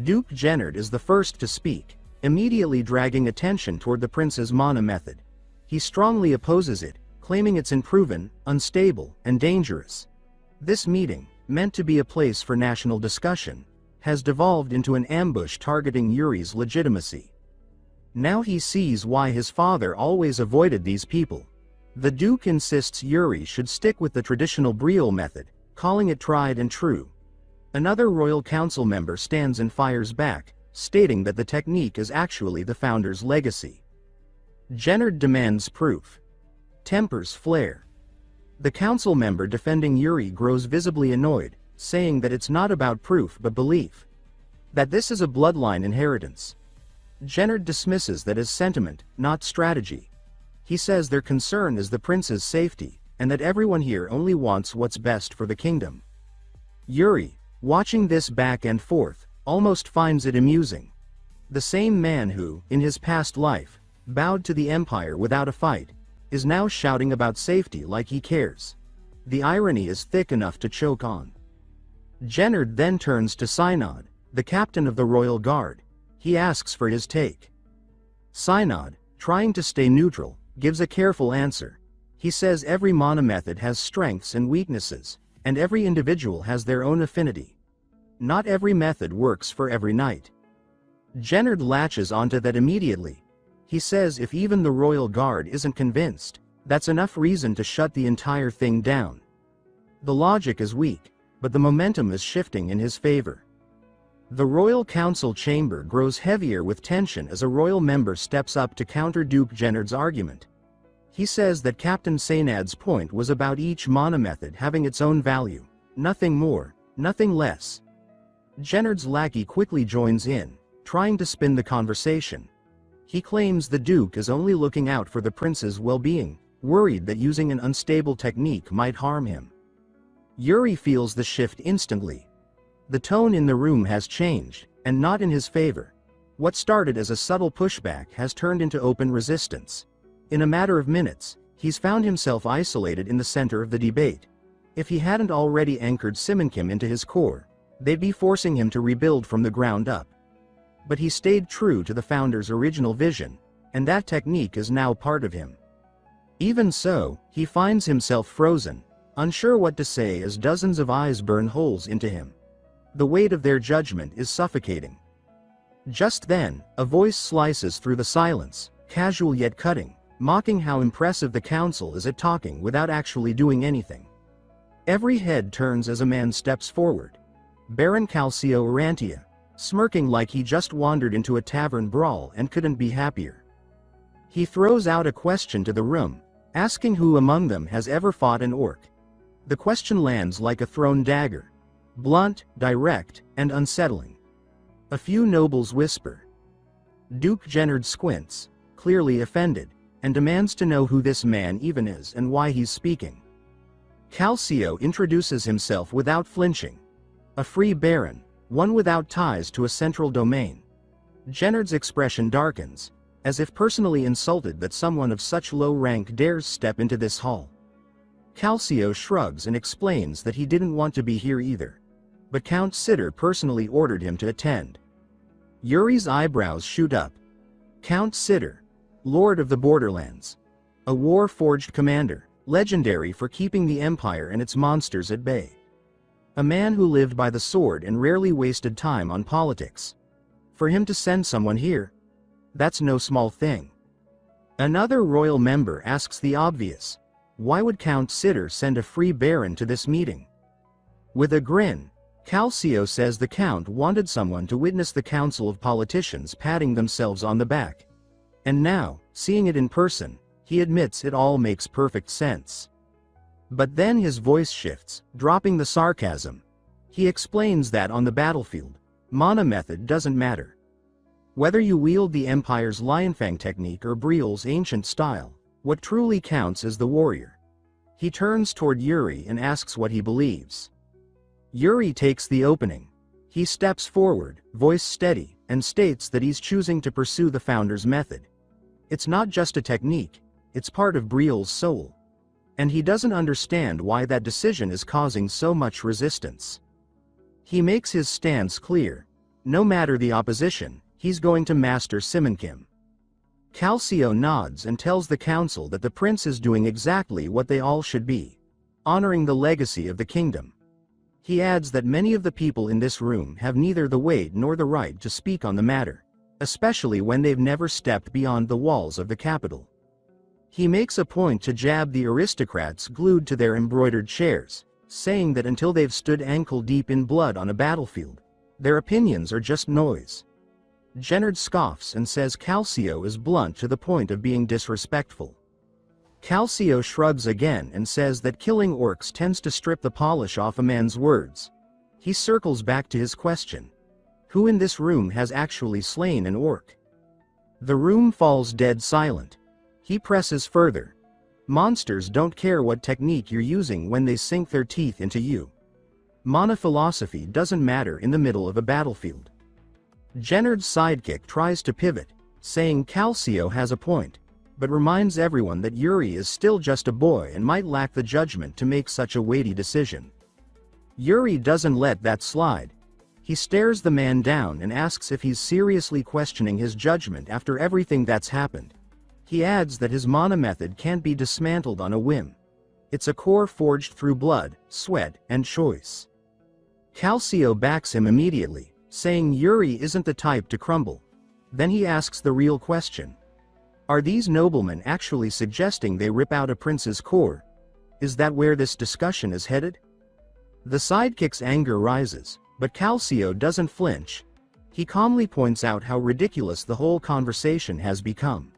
Duke Gennard is the first to speak, immediately dragging attention toward the prince's mana method. He strongly opposes it, claiming it's unproven, unstable, and dangerous. This meeting, meant to be a place for national discussion, has devolved into an ambush targeting Yuri's legitimacy. Now he sees why his father always avoided these people. The Duke insists Yuri should stick with the traditional Briel method, calling it tried and true. Another royal council member stands and fires back, stating that the technique is actually the founder's legacy. Gennard demands proof. Tempers flare. The council member defending Yuri grows visibly annoyed, saying that it's not about proof but belief. That this is a bloodline inheritance. Gennard dismisses that as sentiment, not strategy. He says their concern is the prince's safety, and that everyone here only wants what's best for the kingdom. Yuri, watching this back and forth, almost finds it amusing. The same man who, in his past life, bowed to the empire without a fight, is now shouting about safety like he cares. The irony is thick enough to choke on. Gennard then turns to Synod, the captain of the royal guard. He asks for his take. Synod, trying to stay neutral, gives a careful answer. He says every mana method has strengths and weaknesses, and every individual has their own affinity. Not every method works for every knight. Gennard latches onto that immediately. He says if even the royal guard isn't convinced, that's enough reason to shut the entire thing down. The logic is weak, but the momentum is shifting in his favor. The royal council chamber grows heavier with tension as a royal member steps up to counter Duke Gennard's argument. He says that Captain Saynad's point was about each mana method having its own value, nothing more, nothing less. Gennard's lackey quickly joins in, trying to spin the conversation. He claims the Duke is only looking out for the prince's well-being, worried that using an unstable technique might harm him. Yuri feels the shift instantly. The tone in the room has changed, and not in his favor. What started as a subtle pushback has turned into open resistance. In a matter of minutes, he's found himself isolated in the center of the debate. If he hadn't already anchored Simonkim into his core, they'd be forcing him to rebuild from the ground up. But he stayed true to the founder's original vision, and that technique is now part of him. Even so, he finds himself frozen, unsure what to say as dozens of eyes burn holes into him. The weight of their judgment is suffocating. Just then, a voice slices through the silence, casual yet cutting, mocking how impressive the council is at talking without actually doing anything. Every head turns as a man steps forward. Baron Calcio Urantia, smirking like he just wandered into a tavern brawl and couldn't be happier. He throws out a question to the room, asking who among them has ever fought an orc. The question lands like a thrown dagger. Blunt, direct, and unsettling. A few nobles whisper. Duke Gennard squints, clearly offended, and demands to know who this man even is and why he's speaking. Calcio introduces himself without flinching. A free baron, one without ties to a central domain. Gennard's expression darkens, as if personally insulted that someone of such low rank dares step into this hall. Calcio shrugs and explains that he didn't want to be here either. But Count Sitter personally ordered him to attend. Yuri's eyebrows shoot up. Count Sitter, Lord of the Borderlands. A war-forged commander, legendary for keeping the Empire and its monsters at bay. A man who lived by the sword and rarely wasted time on politics. For him to send someone here? That's no small thing. Another royal member asks the obvious. Why would Count Sitter send a free baron to this meeting? With a grin, Calcio says the Count wanted someone to witness the council of politicians patting themselves on the back. And now, seeing it in person, he admits it all makes perfect sense. But then his voice shifts, dropping the sarcasm. He explains that on the battlefield, mana method doesn't matter. Whether you wield the Empire's Lionfang technique or Briel's ancient style, what truly counts is the warrior. He turns toward Yuri and asks what he believes. Yuri takes the opening. He steps forward, voice steady, and states that he's choosing to pursue the founder's method. It's not just a technique, it's part of Briel's soul. And he doesn't understand why that decision is causing so much resistance. He makes his stance clear. No matter the opposition, he's going to master Simonkim. Calcio nods and tells the council that the prince is doing exactly what they all should be, honoring the legacy of the kingdom. He adds that many of the people in this room have neither the weight nor the right to speak on the matter, especially when they've never stepped beyond the walls of the capital. He makes a point to jab the aristocrats glued to their embroidered chairs, saying that until they've stood ankle-deep in blood on a battlefield, their opinions are just noise. Gennard scoffs and says Calcio is blunt to the point of being disrespectful. Calcio shrugs again and says that killing orcs tends to strip the polish off a man's words. He circles back to his question. Who in this room has actually slain an orc? The room falls dead silent. He presses further. Monsters don't care what technique you're using when they sink their teeth into you. Mana philosophy doesn't matter in the middle of a battlefield. Gennard's sidekick tries to pivot, saying Calcio has a point, but reminds everyone that Yuri is still just a boy and might lack the judgment to make such a weighty decision. Yuri doesn't let that slide. He stares the man down and asks if he's seriously questioning his judgment after everything that's happened. He adds that his mana method can't be dismantled on a whim. It's a core forged through blood, sweat, and choice. Calcio backs him immediately, saying Yuri isn't the type to crumble. Then he asks the real question. Are these noblemen actually suggesting they rip out a prince's core? Is that where this discussion is headed? The sidekick's anger rises, but Calcio doesn't flinch. He calmly points out how ridiculous the whole conversation has become.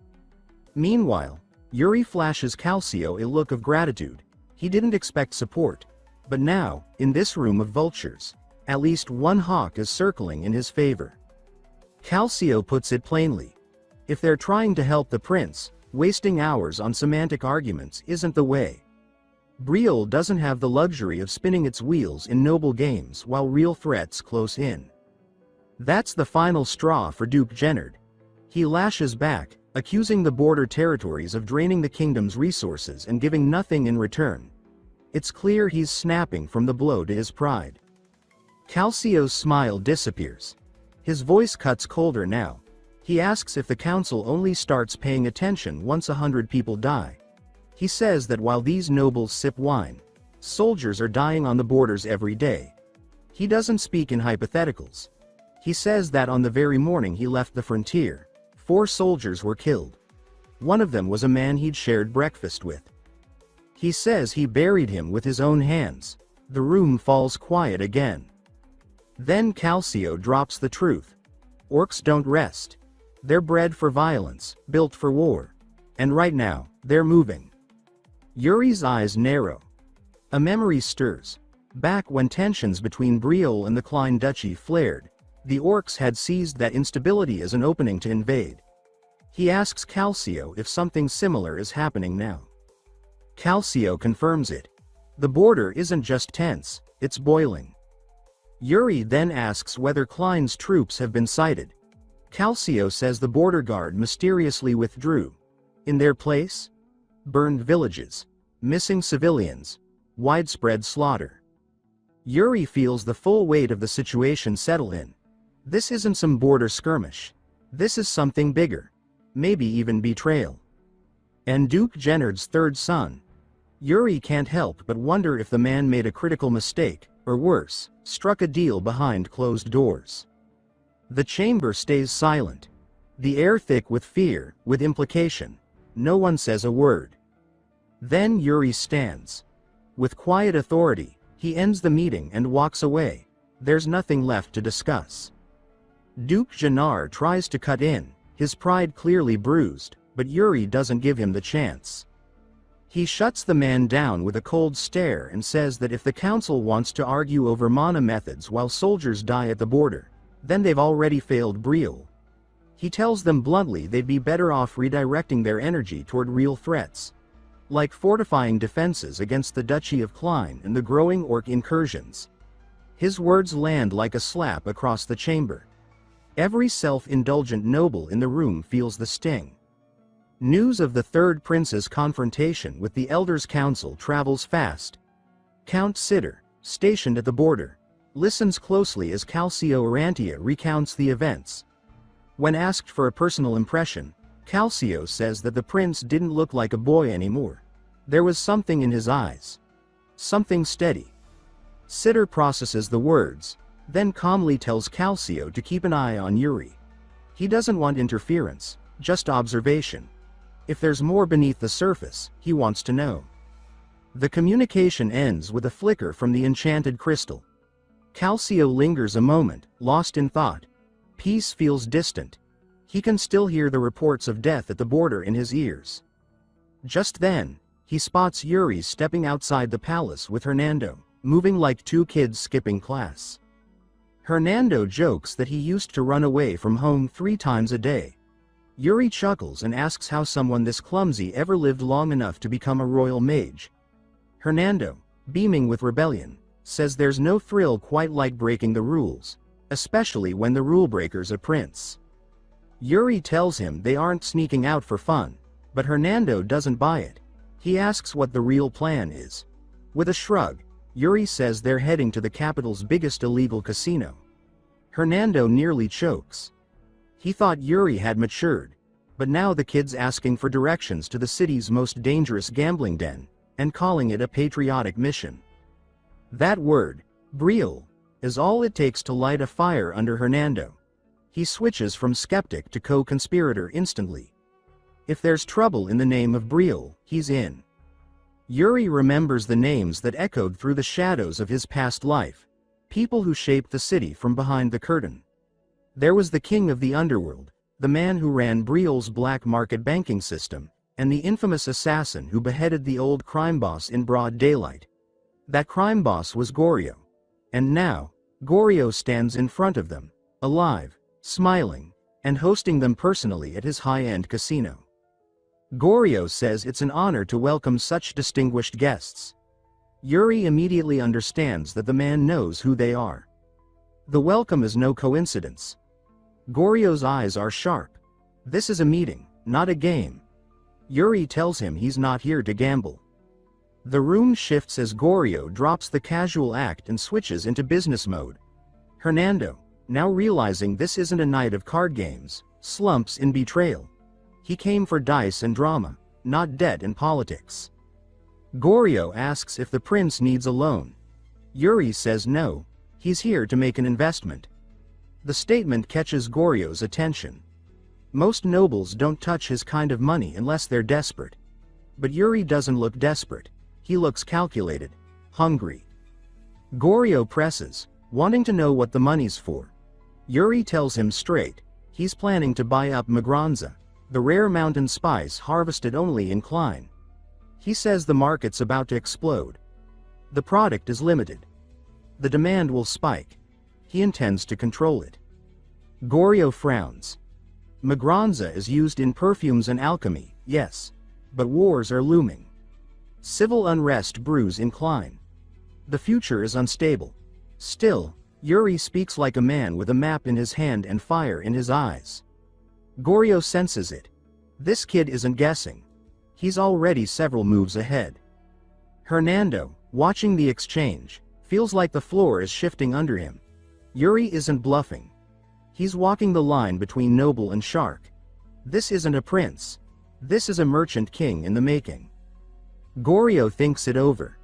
Meanwhile, Yuri flashes Calcio a look of gratitude. He didn't expect support. But now, in this room of vultures, at least one hawk is circling in his favor. Calcio puts it plainly. If they're trying to help the prince, wasting hours on semantic arguments isn't the way. Briel doesn't have the luxury of spinning its wheels in noble games while real threats close in. That's the final straw for Duke Gennard. He lashes back, accusing the border territories of draining the kingdom's resources and giving nothing in return. It's clear he's snapping from the blow to his pride. Calcio's smile disappears. His voice cuts colder now. He asks if the council only starts paying attention once 100 people die. He says that while these nobles sip wine, soldiers are dying on the borders every day. He doesn't speak in hypotheticals. He says that on the very morning he left the frontier, 4 soldiers were killed. One of them was a man he'd shared breakfast with. He says he buried him with his own hands. The room falls quiet again. Then Calcio drops the truth. Orcs don't rest. They're bred for violence, built for war. And right now, they're moving. Yuri's eyes narrow. A memory stirs. Back when tensions between Briel and the Klein Duchy flared, the orcs had seized that instability as an opening to invade. He asks Calcio if something similar is happening now. Calcio confirms it. The border isn't just tense, it's boiling. Yuri then asks whether Klein's troops have been sighted. Calcio says the border guard mysteriously withdrew. In their place? Burned villages, missing civilians, widespread slaughter. Yuri feels the full weight of the situation settle in. This isn't some border skirmish. This is something bigger. Maybe even betrayal. And Duke Gennard's third son. Yuri can't help but wonder if the man made a critical mistake, or worse, struck a deal behind closed doors. The chamber stays silent. The air thick with fear, with implication. No one says a word. Then Yuri stands. With quiet authority, he ends the meeting and walks away. There's nothing left to discuss. Duke Gennard tries to cut in, his pride clearly bruised, but Yuri doesn't give him the chance. He shuts the man down with a cold stare and says that if the council wants to argue over mana methods while soldiers die at the border, then they've already failed Briel. He tells them bluntly they'd be better off redirecting their energy toward real threats, like fortifying defenses against the Duchy of Klein and the growing orc incursions. His words land like a slap across the chamber. Every self-indulgent noble in the room feels the sting. News of the third prince's confrontation with the Elders' Council travels fast. Count Sitter, stationed at the border, listens closely as Calcio Arantia recounts the events. When asked for a personal impression, Calcio says that the prince didn't look like a boy anymore. There was something in his eyes. Something steady. Sitter processes the words, then calmly tells Calcio to keep an eye on Yuri. He doesn't want interference, just observation. If there's more beneath the surface, he wants to know. The communication ends with a flicker from the enchanted crystal. Calcio lingers a moment, lost in thought. Peace feels distant. He can still hear the reports of death at the border in his ears. Just then, he spots Yuri stepping outside the palace with Hernando, moving like two kids skipping class. Hernando jokes that he used to run away from home 3 times a day. Yuri chuckles and asks how someone this clumsy ever lived long enough to become a royal mage. Hernando, beaming with rebellion, says there's no thrill quite like breaking the rules, especially when the rule-breaker's a prince. Yuri tells him they aren't sneaking out for fun, but Hernando doesn't buy it. He asks what the real plan is. With a shrug, Yuri says they're heading to the capital's biggest illegal casino. Hernando nearly chokes. He thought Yuri had matured, but now the kid's asking for directions to the city's most dangerous gambling den, and calling it a patriotic mission. That word, Briel, is all it takes to light a fire under Hernando. He switches from skeptic to co-conspirator instantly. If there's trouble in the name of Briel, he's in. Yuri remembers the names that echoed through the shadows of his past life, people who shaped the city from behind the curtain. There was the king of the underworld, the man who ran Briel's black market banking system, and the infamous assassin who beheaded the old crime boss in broad daylight. That crime boss was Goryo. And now, Goryo stands in front of them, alive, smiling, and hosting them personally at his high-end casino. Goryo says it's an honor to welcome such distinguished guests. Yuri immediately understands that the man knows who they are. The welcome is no coincidence. Goryo's eyes are sharp. This is a meeting, not a game. Yuri tells him he's not here to gamble. The room shifts as Goryo drops the casual act and switches into business mode. Hernando, now realizing this isn't a night of card games, slumps in betrayal. He came for dice and drama, not debt and politics. Goryo asks if the prince needs a loan. Yuri says no, he's here to make an investment. The statement catches Goryo's attention. Most nobles don't touch his kind of money unless they're desperate. But Yuri doesn't look desperate. He looks calculated, hungry. Goryo presses, wanting to know what the money's for. Yuri tells him straight, he's planning to buy up Magranza, the rare mountain spice harvested only in Klein. He says the market's about to explode. The product is limited. The demand will spike. He intends to control it. Goryo frowns. Magranza is used in perfumes and alchemy, yes. But wars are looming. Civil unrest brews in Klein. The future is unstable. Still, Yuri speaks like a man with a map in his hand and fire in his eyes. Goryo senses it. This kid isn't guessing. He's already several moves ahead. Hernando, watching the exchange, feels like the floor is shifting under him. Yuri isn't bluffing. He's walking the line between noble and shark. This isn't a prince. This is a merchant king in the making. Goryo thinks it over.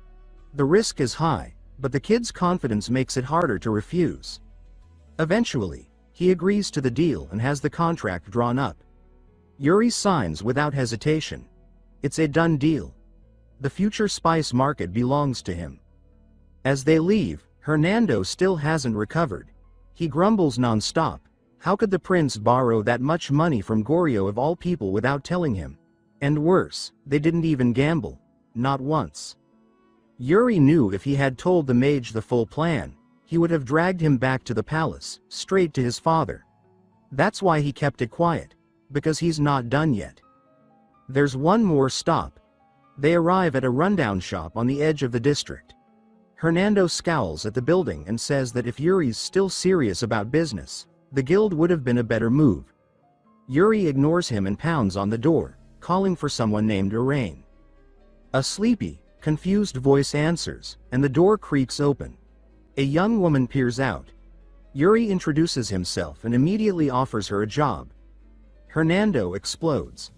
The risk is high, but the kid's confidence makes it harder to refuse. Eventually, he agrees to the deal and has the contract drawn up. Yuri signs without hesitation. It's a done deal. The future spice market belongs to him. As they leave, Hernando still hasn't recovered. He grumbles non-stop. How could the prince borrow that much money from Goryo of all people without telling him? And worse, they didn't even gamble. Not once. Yuri knew if he had told the mage the full plan, he would have dragged him back to the palace, straight to his father. That's why he kept it quiet, because he's not done yet. There's one more stop. They arrive at a rundown shop on the edge of the district. Hernando scowls at the building and says that if Yuri's still serious about business, the guild would have been a better move. Yuri ignores him and pounds on the door, calling for someone named Iraine. A sleepy, confused voice answers, and the door creaks open. A young woman peers out. Yuri introduces himself and immediately offers her a job. Hernando explodes.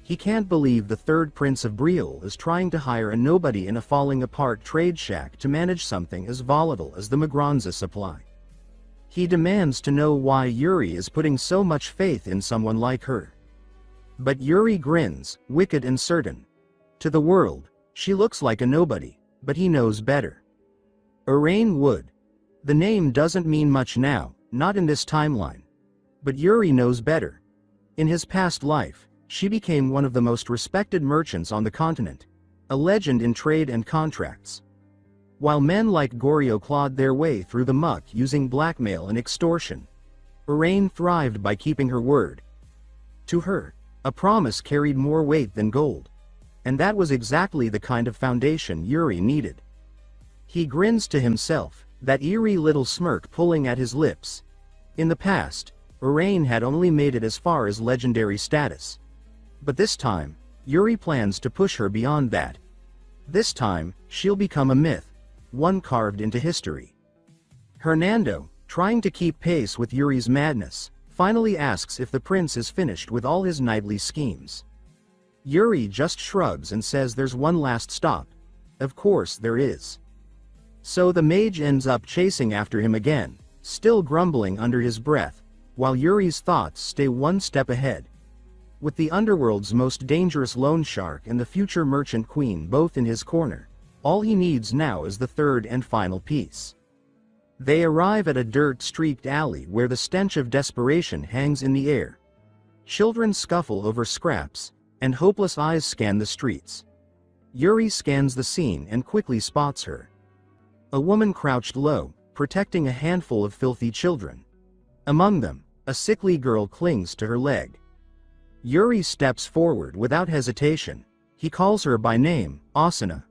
He can't believe the third prince of Brielle is trying to hire a nobody in a falling-apart trade shack to manage something as volatile as the Magranza supply. He demands to know why Yuri is putting so much faith in someone like her. But Yuri grins, wicked and certain. To the world, she looks like a nobody, but he knows better. Iraine Wood. The name doesn't mean much now, not in this timeline. But Yuri knows better. In his past life, she became one of the most respected merchants on the continent, a legend in trade and contracts. While men like Goryo clawed their way through the muck using blackmail and extortion, Iraine thrived by keeping her word. To her, a promise carried more weight than gold. And that was exactly the kind of foundation Yuri needed. He grins to himself, that eerie little smirk pulling at his lips. In the past, Iraine had only made it as far as legendary status. But this time, Yuri plans to push her beyond that. This time, she'll become a myth, one carved into history. Hernando, trying to keep pace with Yuri's madness, finally asks if the prince is finished with all his nightly schemes. Yuri just shrugs and says there's one last stop. Of course there is. So the mage ends up chasing after him again, still grumbling under his breath, while Yuri's thoughts stay one step ahead. With the underworld's most dangerous loan shark and the future merchant queen both in his corner, all he needs now is the third and final piece. They arrive at a dirt-streaked alley where the stench of desperation hangs in the air. Children scuffle over scraps, and hopeless eyes scan the streets. Yuri scans the scene and quickly spots her. A woman crouched low, protecting a handful of filthy children. Among them, a sickly girl clings to her leg. Yuri steps forward without hesitation. He calls her by name, Asuna.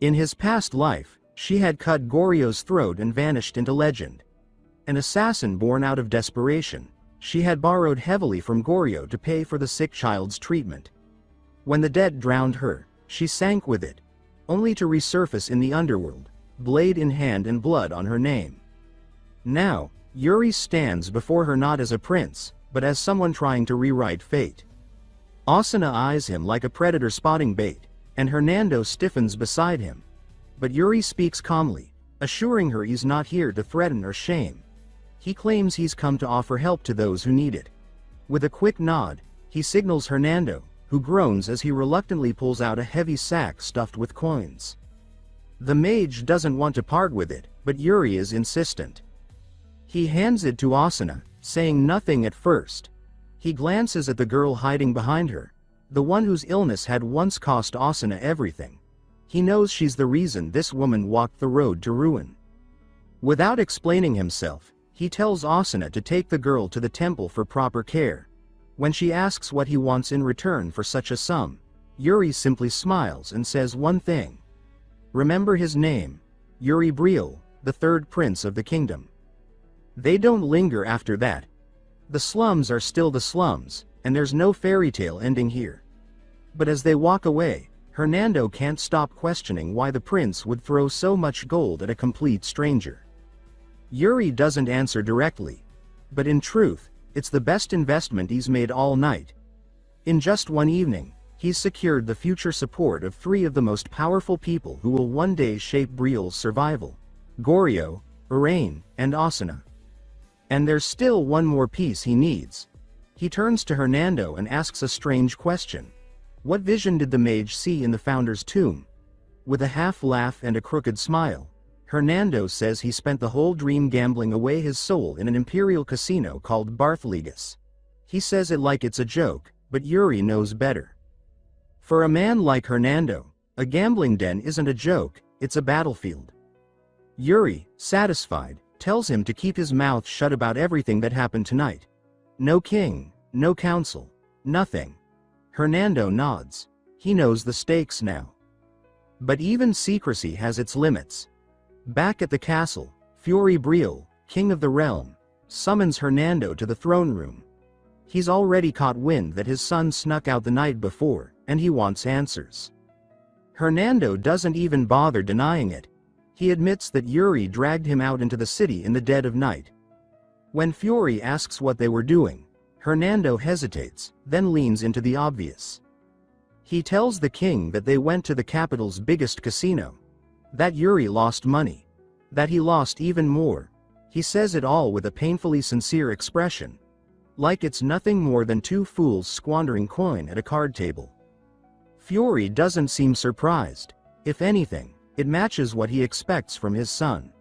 In his past life, she had cut Goryo's throat and vanished into legend. An assassin born out of desperation, she had borrowed heavily from Goryo to pay for the sick child's treatment. When the debt drowned her, she sank with it, only to resurface in the underworld, blade in hand and blood on her name. Now, Yuri stands before her not as a prince, but as someone trying to rewrite fate. Asuna eyes him like a predator spotting bait, and Hernando stiffens beside him. But Yuri speaks calmly, assuring her he's not here to threaten or shame. He claims he's come to offer help to those who need it. With a quick nod, he signals Hernando, who groans as he reluctantly pulls out a heavy sack stuffed with coins. The mage doesn't want to part with it, but Yuri is insistent. He hands it to Asuna, saying nothing at first. He glances at the girl hiding behind her, the one whose illness had once cost Asuna everything. He knows she's the reason this woman walked the road to ruin. Without explaining himself, he tells Asuna to take the girl to the temple for proper care. When she asks what he wants in return for such a sum, Yuri simply smiles and says one thing. Remember his name, Yuri Brielle, the third prince of the kingdom. They don't linger after that. The slums are still the slums, and there's no fairy tale ending here. But as they walk away, Hernando can't stop questioning why the prince would throw so much gold at a complete stranger. Yuri doesn't answer directly. But in truth, it's the best investment he's made all night. In just one evening, he's secured the future support of three of the most powerful people who will one day shape Brielle's survival: Goryo, Iraine, and Asuna. And there's still one more piece he needs. He turns to Hernando and asks a strange question. What vision did the mage see in the founder's tomb? With a half laugh and a crooked smile, Hernando says he spent the whole dream gambling away his soul in an imperial casino called Barthlegus. He says it like it's a joke, but Yuri knows better. For a man like Hernando, a gambling den isn't a joke, it's a battlefield. Yuri, satisfied, tells him to keep his mouth shut about everything that happened tonight. No king, no council, nothing. Hernando nods. He knows the stakes now. But even secrecy has its limits. Back at the castle, Fury Briel, king of the realm, summons Hernando to the throne room. He's already caught wind that his son snuck out the night before, and he wants answers. Hernando doesn't even bother denying it. He admits that Yuri dragged him out into the city in the dead of night. When Fury asks what they were doing, Hernando hesitates, then leans into the obvious. He tells the king that they went to the capital's biggest casino. That Yuri lost money. That he lost even more. He says it all with a painfully sincere expression. Like it's nothing more than two fools squandering coin at a card table. Fury doesn't seem surprised. If anything, it matches what he expects from his son.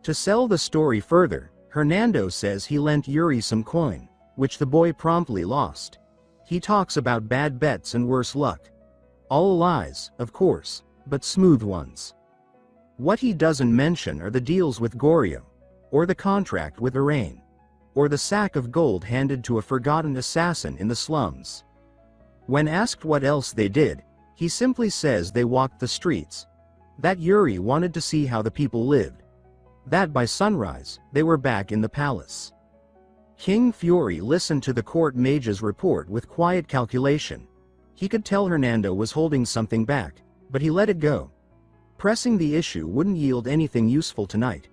To sell the story further, Hernando says he lent Yuri some coin, which the boy promptly lost. He talks about bad bets and worse luck. All lies, of course, but smooth ones. What he doesn't mention are the deals with Goryo, or the contract with Arain, or the sack of gold handed to a forgotten assassin in the slums. When asked what else they did, he simply says they walked the streets. That Yuri wanted to see how the people lived. That by sunrise, they were back in the palace. King Fury listened to the court mage's report with quiet calculation. He could tell Hernando was holding something back, but he let it go. Pressing the issue wouldn't yield anything useful tonight.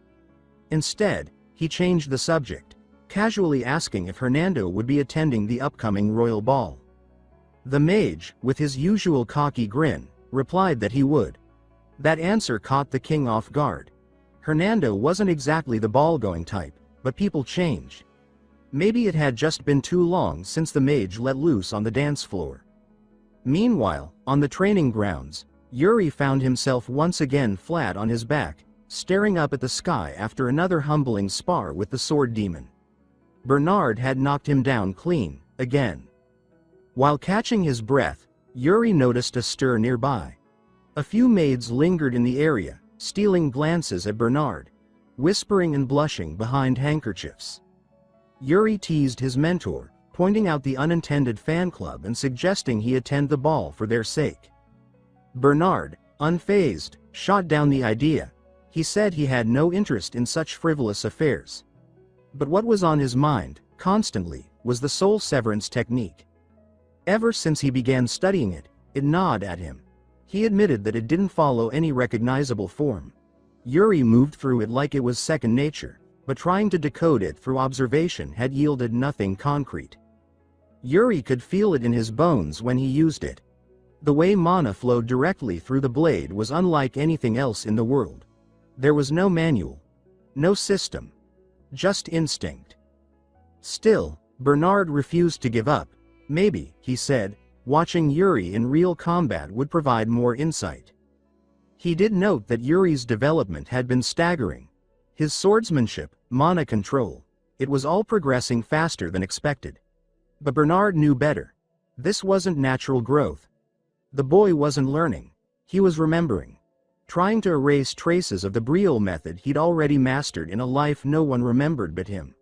Instead, he changed the subject, casually asking if Hernando would be attending the upcoming royal ball. The mage, with his usual cocky grin, replied that he would. That answer caught the king off guard. Hernando wasn't exactly the ball-going type, but people change. Maybe it had just been too long since the mage let loose on the dance floor. Meanwhile, on the training grounds, Yuri found himself once again flat on his back, staring up at the sky after another humbling spar with the sword demon. Bernard had knocked him down clean, again. While catching his breath, Yuri noticed a stir nearby. A few maids lingered in the area, stealing glances at Bernard, whispering and blushing behind handkerchiefs. Yuri teased his mentor, pointing out the unintended fan club and suggesting he attend the ball for their sake. Bernard, unfazed, shot down the idea. He said he had no interest in such frivolous affairs. But what was on his mind, constantly, was the soul severance technique. Ever since he began studying it, it gnawed at him. He admitted that it didn't follow any recognizable form. Yuri moved through it like it was second nature, but trying to decode it through observation had yielded nothing concrete. Yuri could feel it in his bones when he used it. The way mana flowed directly through the blade was unlike anything else in the world. There was no manual. No system. Just instinct. Still, Bernard refused to give up. Maybe, he said, watching Yuri in real combat would provide more insight. He did note that Yuri's development had been staggering. His swordsmanship, mana control, it was all progressing faster than expected. But Bernard knew better. This wasn't natural growth. The boy wasn't learning. He was remembering. Trying to erase traces of the Briel method he'd already mastered in a life no one remembered but him.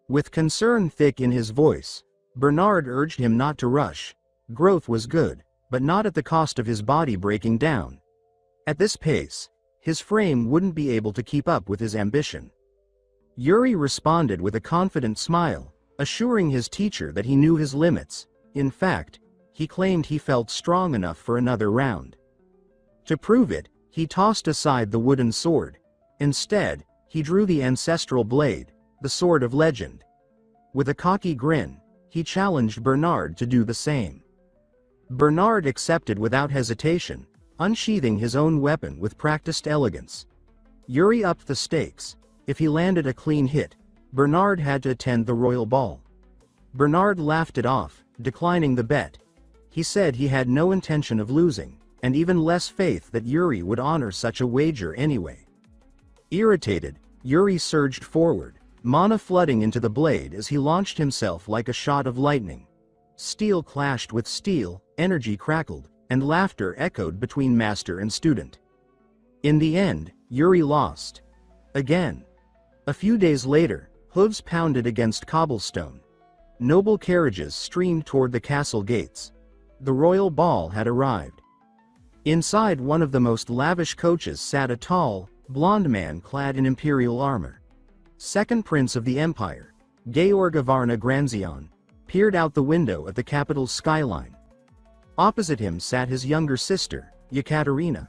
With concern thick in his voice, Bernard urged him not to rush. Growth was good, but not at the cost of his body breaking down. At this pace, his frame wouldn't be able to keep up with his ambition. Yuri responded with a confident smile, assuring his teacher that he knew his limits. In fact, he claimed he felt strong enough for another round. To prove it, he tossed aside the wooden sword. Instead, he drew the ancestral blade, the sword of legend. With a cocky grin, he challenged Bernard to do the same. Bernard accepted without hesitation, unsheathing his own weapon with practiced elegance. Yuri upped the stakes. If he landed a clean hit, Bernard had to attend the royal ball. Bernard laughed it off, declining the bet. He said he had no intention of losing, and even less faith that Yuri would honor such a wager anyway. Irritated, Yuri surged forward, mana flooding into the blade as he launched himself like a shot of lightning. Steel clashed with steel, energy crackled, and laughter echoed between master and student. In the end, Yuri lost. Again. A few days later, hooves pounded against cobblestone. Noble carriages streamed toward the castle gates. The royal ball had arrived. Inside one of the most lavish coaches sat a tall, blond man clad in imperial armor. Second prince of the empire, Georg of Varna Granzion, peered out the window at the capital's skyline. Opposite him sat his younger sister, Yekaterina,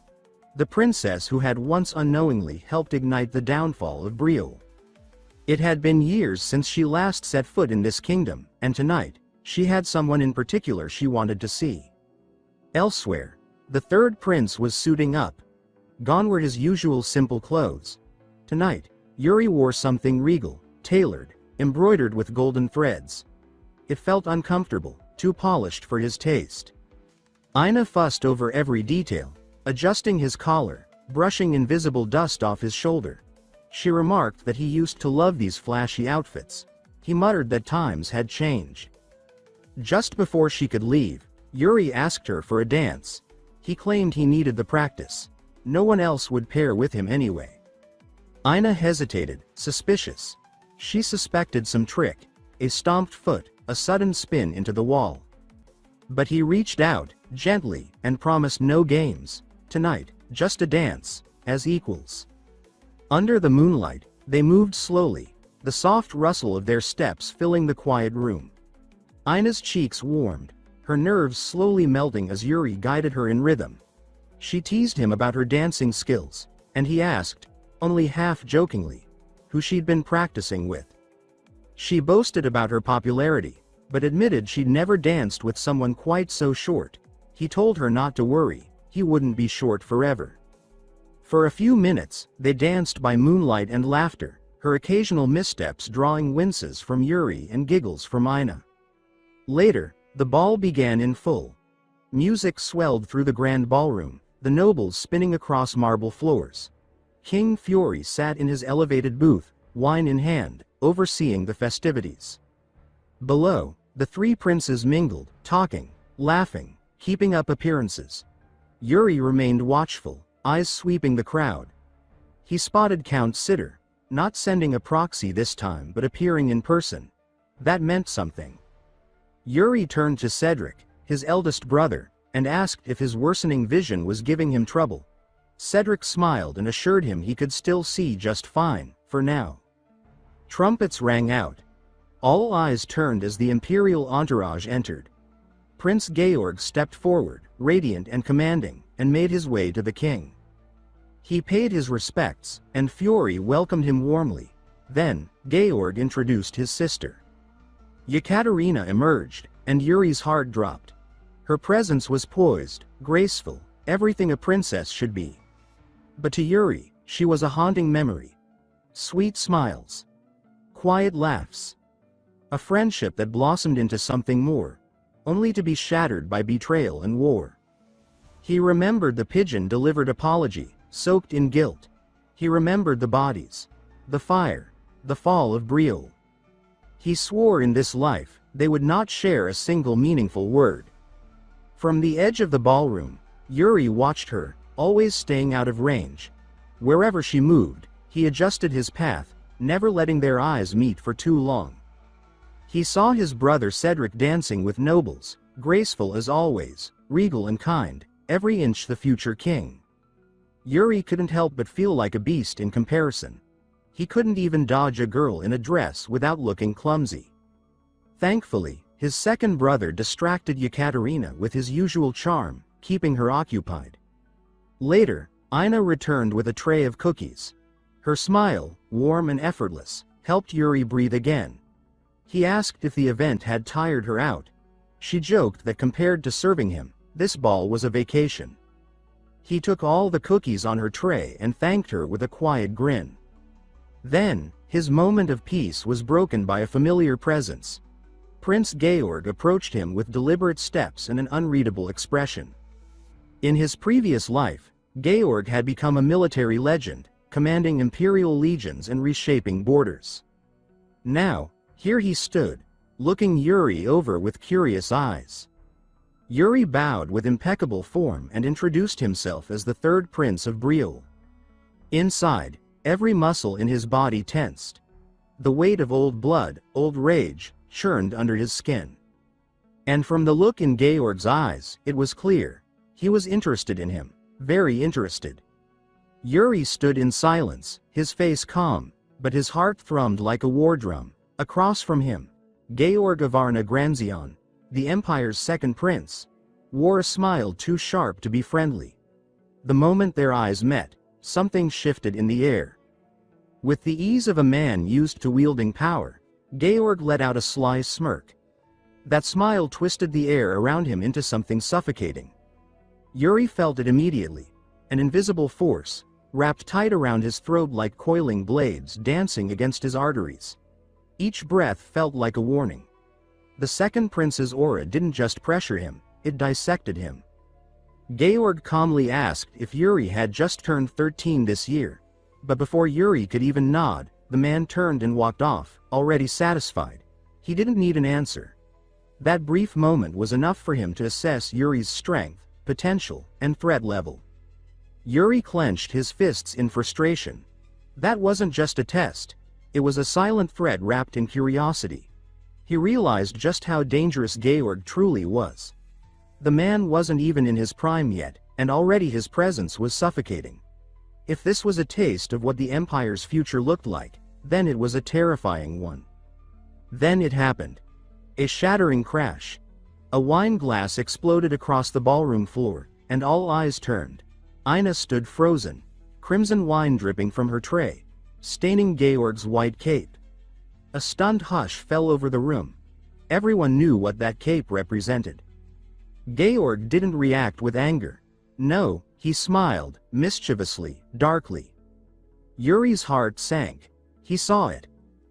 the princess who had once unknowingly helped ignite the downfall of Brielle. It had been years since she last set foot in this kingdom, and tonight, she had someone in particular she wanted to see. Elsewhere, the third prince was suiting up. Gone were his usual simple clothes. Tonight, Yuri wore something regal, tailored, embroidered with golden threads. It felt uncomfortable, too polished for his taste. Ina fussed over every detail, adjusting his collar, brushing invisible dust off his shoulder. She remarked that he used to love these flashy outfits. He muttered that times had changed. Just before she could leave, Yuri asked her for a dance. He claimed he needed the practice. No one else would pair with him anyway. Ina hesitated, suspicious. She suspected some trick, a stomped foot, a sudden spin into the wall. But he reached out, gently, and promised no games. Tonight, just a dance, as equals. Under the moonlight, they moved slowly, the soft rustle of their steps filling the quiet room. Ina's cheeks warmed, her nerves slowly melting as Yuri guided her in rhythm. She teased him about her dancing skills, and he asked, only half-jokingly, who she'd been practicing with. She boasted about her popularity, but admitted she'd never danced with someone quite so short. He told her not to worry, he wouldn't be short forever. For a few minutes, they danced by moonlight and laughter, her occasional missteps drawing winces from Yuri and giggles from Ina. Later, the ball began in full. Music swelled through the grand ballroom, the nobles spinning across marble floors. King Fury sat in his elevated booth, wine in hand, overseeing the festivities. Below, the three princes mingled, talking, laughing, keeping up appearances. Yuri remained watchful, eyes sweeping the crowd. He spotted Count Sitter, not sending a proxy this time but appearing in person. That meant something. Yuri turned to Cedric, his eldest brother, and asked if his worsening vision was giving him trouble. Cedric smiled and assured him he could still see just fine, for now. Trumpets rang out. All eyes turned as the imperial entourage entered. Prince Georg stepped forward, radiant and commanding, and made his way to the king. He paid his respects, and Fury welcomed him warmly. Then, Georg introduced his sister. Yekaterina emerged, and Yuri's heart dropped. Her presence was poised, graceful, everything a princess should be. But to Yuri, she was a haunting memory. Sweet smiles. Quiet laughs. A friendship that blossomed into something more, only to be shattered by betrayal and war. He remembered the pigeon-delivered apology, soaked in guilt. He remembered the bodies, the fire, the fall of Brielle. He swore in this life, they would not share a single meaningful word. From the edge of the ballroom, Yuri watched her, always staying out of range. Wherever she moved, he adjusted his path, never letting their eyes meet for too long. He saw his brother Cedric dancing with nobles, graceful as always, regal and kind, every inch the future king. Yuri couldn't help but feel like a beast in comparison. He couldn't even dodge a girl in a dress without looking clumsy. Thankfully, his second brother distracted Yekaterina with his usual charm, keeping her occupied. Later, Ina returned with a tray of cookies. Her smile, warm and effortless, helped Yuri breathe again. He asked if the event had tired her out. She joked that compared to serving him, this ball was a vacation. He took all the cookies on her tray and thanked her with a quiet grin. Then, his moment of peace was broken by a familiar presence. Prince Georg approached him with deliberate steps and an unreadable expression. In his previous life, Georg had become a military legend, commanding imperial legions and reshaping borders. Now, here he stood, looking Yuri over with curious eyes. Yuri bowed with impeccable form and introduced himself as the third prince of Brielle. Inside, every muscle in his body tensed. The weight of old blood, old rage, churned under his skin. And from the look in Georg's eyes, it was clear. He was interested in him, very interested. Yuri stood in silence, his face calm, but his heart thrummed like a war drum. Across from him, Georg of Varna Granzion, the Empire's second prince, wore a smile too sharp to be friendly. The moment their eyes met, something shifted in the air. With the ease of a man used to wielding power, Georg let out a sly smirk. That smile twisted the air around him into something suffocating. Yuri felt it immediately, an invisible force, wrapped tight around his throat like coiling blades dancing against his arteries. Each breath felt like a warning. The second prince's aura didn't just pressure him, it dissected him. Georg calmly asked if Yuri had just turned 13 this year. But before Yuri could even nod, the man turned and walked off, already satisfied. He didn't need an answer. That brief moment was enough for him to assess Yuri's strength, potential, and threat level. Yuri clenched his fists in frustration. That wasn't just a test. It was a silent threat wrapped in curiosity. He realized just how dangerous Georg truly was. The man wasn't even in his prime yet, and already his presence was suffocating. If this was a taste of what the Empire's future looked like, then it was a terrifying one. Then it happened. A shattering crash. A wine glass exploded across the ballroom floor, and all eyes turned. Aina stood frozen, crimson wine dripping from her tray, staining Georg's white cape. A stunned hush fell over the room. Everyone knew what that cape represented. Georg didn't react with anger. No, he smiled, mischievously, darkly. Yuri's heart sank. He saw it.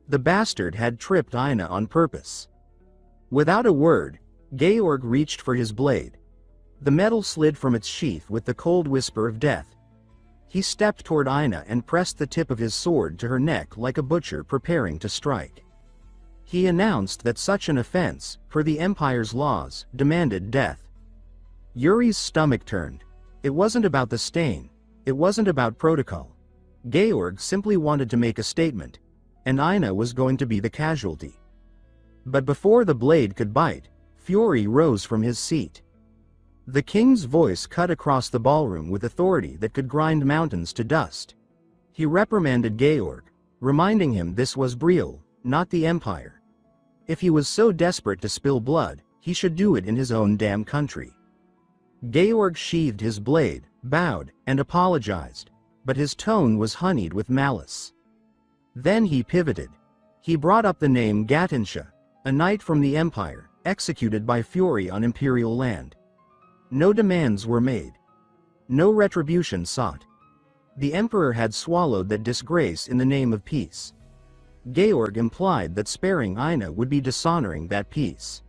The bastard had tripped Aina on purpose. Without a word, Georg reached for his blade. The metal slid from its sheath with the cold whisper of death. He stepped toward Aina and pressed the tip of his sword to her neck like a butcher preparing to strike. He announced that such an offense, per the Empire's laws, demanded death. Yuri's stomach turned. It wasn't about the stain. It wasn't about protocol. Georg simply wanted to make a statement, and Aina was going to be the casualty. But before the blade could bite, fury rose from his seat. The king's voice cut across the ballroom with authority that could grind mountains to dust. He reprimanded Georg, reminding him this was Brielle, not the Empire. If he was so desperate to spill blood, he should do it in his own damn country. Georg sheathed his blade, bowed, and apologized, but his tone was honeyed with malice. Then he pivoted. He brought up the name Gatinsha, a knight from the Empire, executed by fury on imperial land. No demands were made. No retribution sought. The Emperor had swallowed that disgrace in the name of peace. Georg implied that sparing Aina would be dishonoring that peace.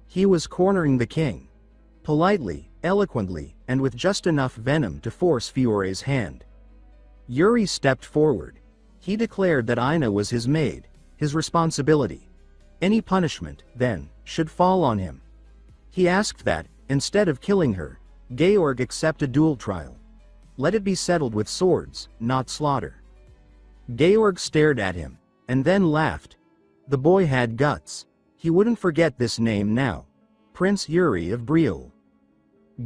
He was cornering the king. Politely, eloquently, and with just enough venom to force Fiore's hand. Yuri stepped forward. He declared that Aina was his maid, his responsibility. Any punishment, then, should fall on him. He asked that, instead of killing her, Georg accept a duel trial. Let it be settled with swords, not slaughter. Georg stared at him, and then laughed. The boy had guts. He wouldn't forget this name now. Prince Yuri of Brielle.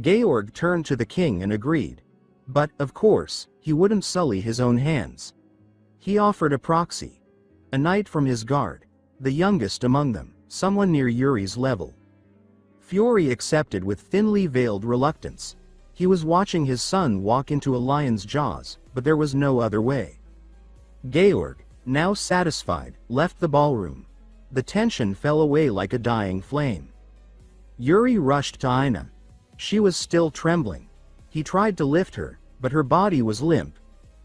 Georg turned to the king and agreed. But, of course, he wouldn't sully his own hands. He offered a proxy. A knight from his guard, the youngest among them, someone near Yuri's level. Fury accepted with thinly veiled reluctance. He was watching his son walk into a lion's jaws, but there was no other way. Georg, now satisfied, left the ballroom. The tension fell away like a dying flame. Yuri rushed to Aina. She was still trembling. He tried to lift her, but her body was limp.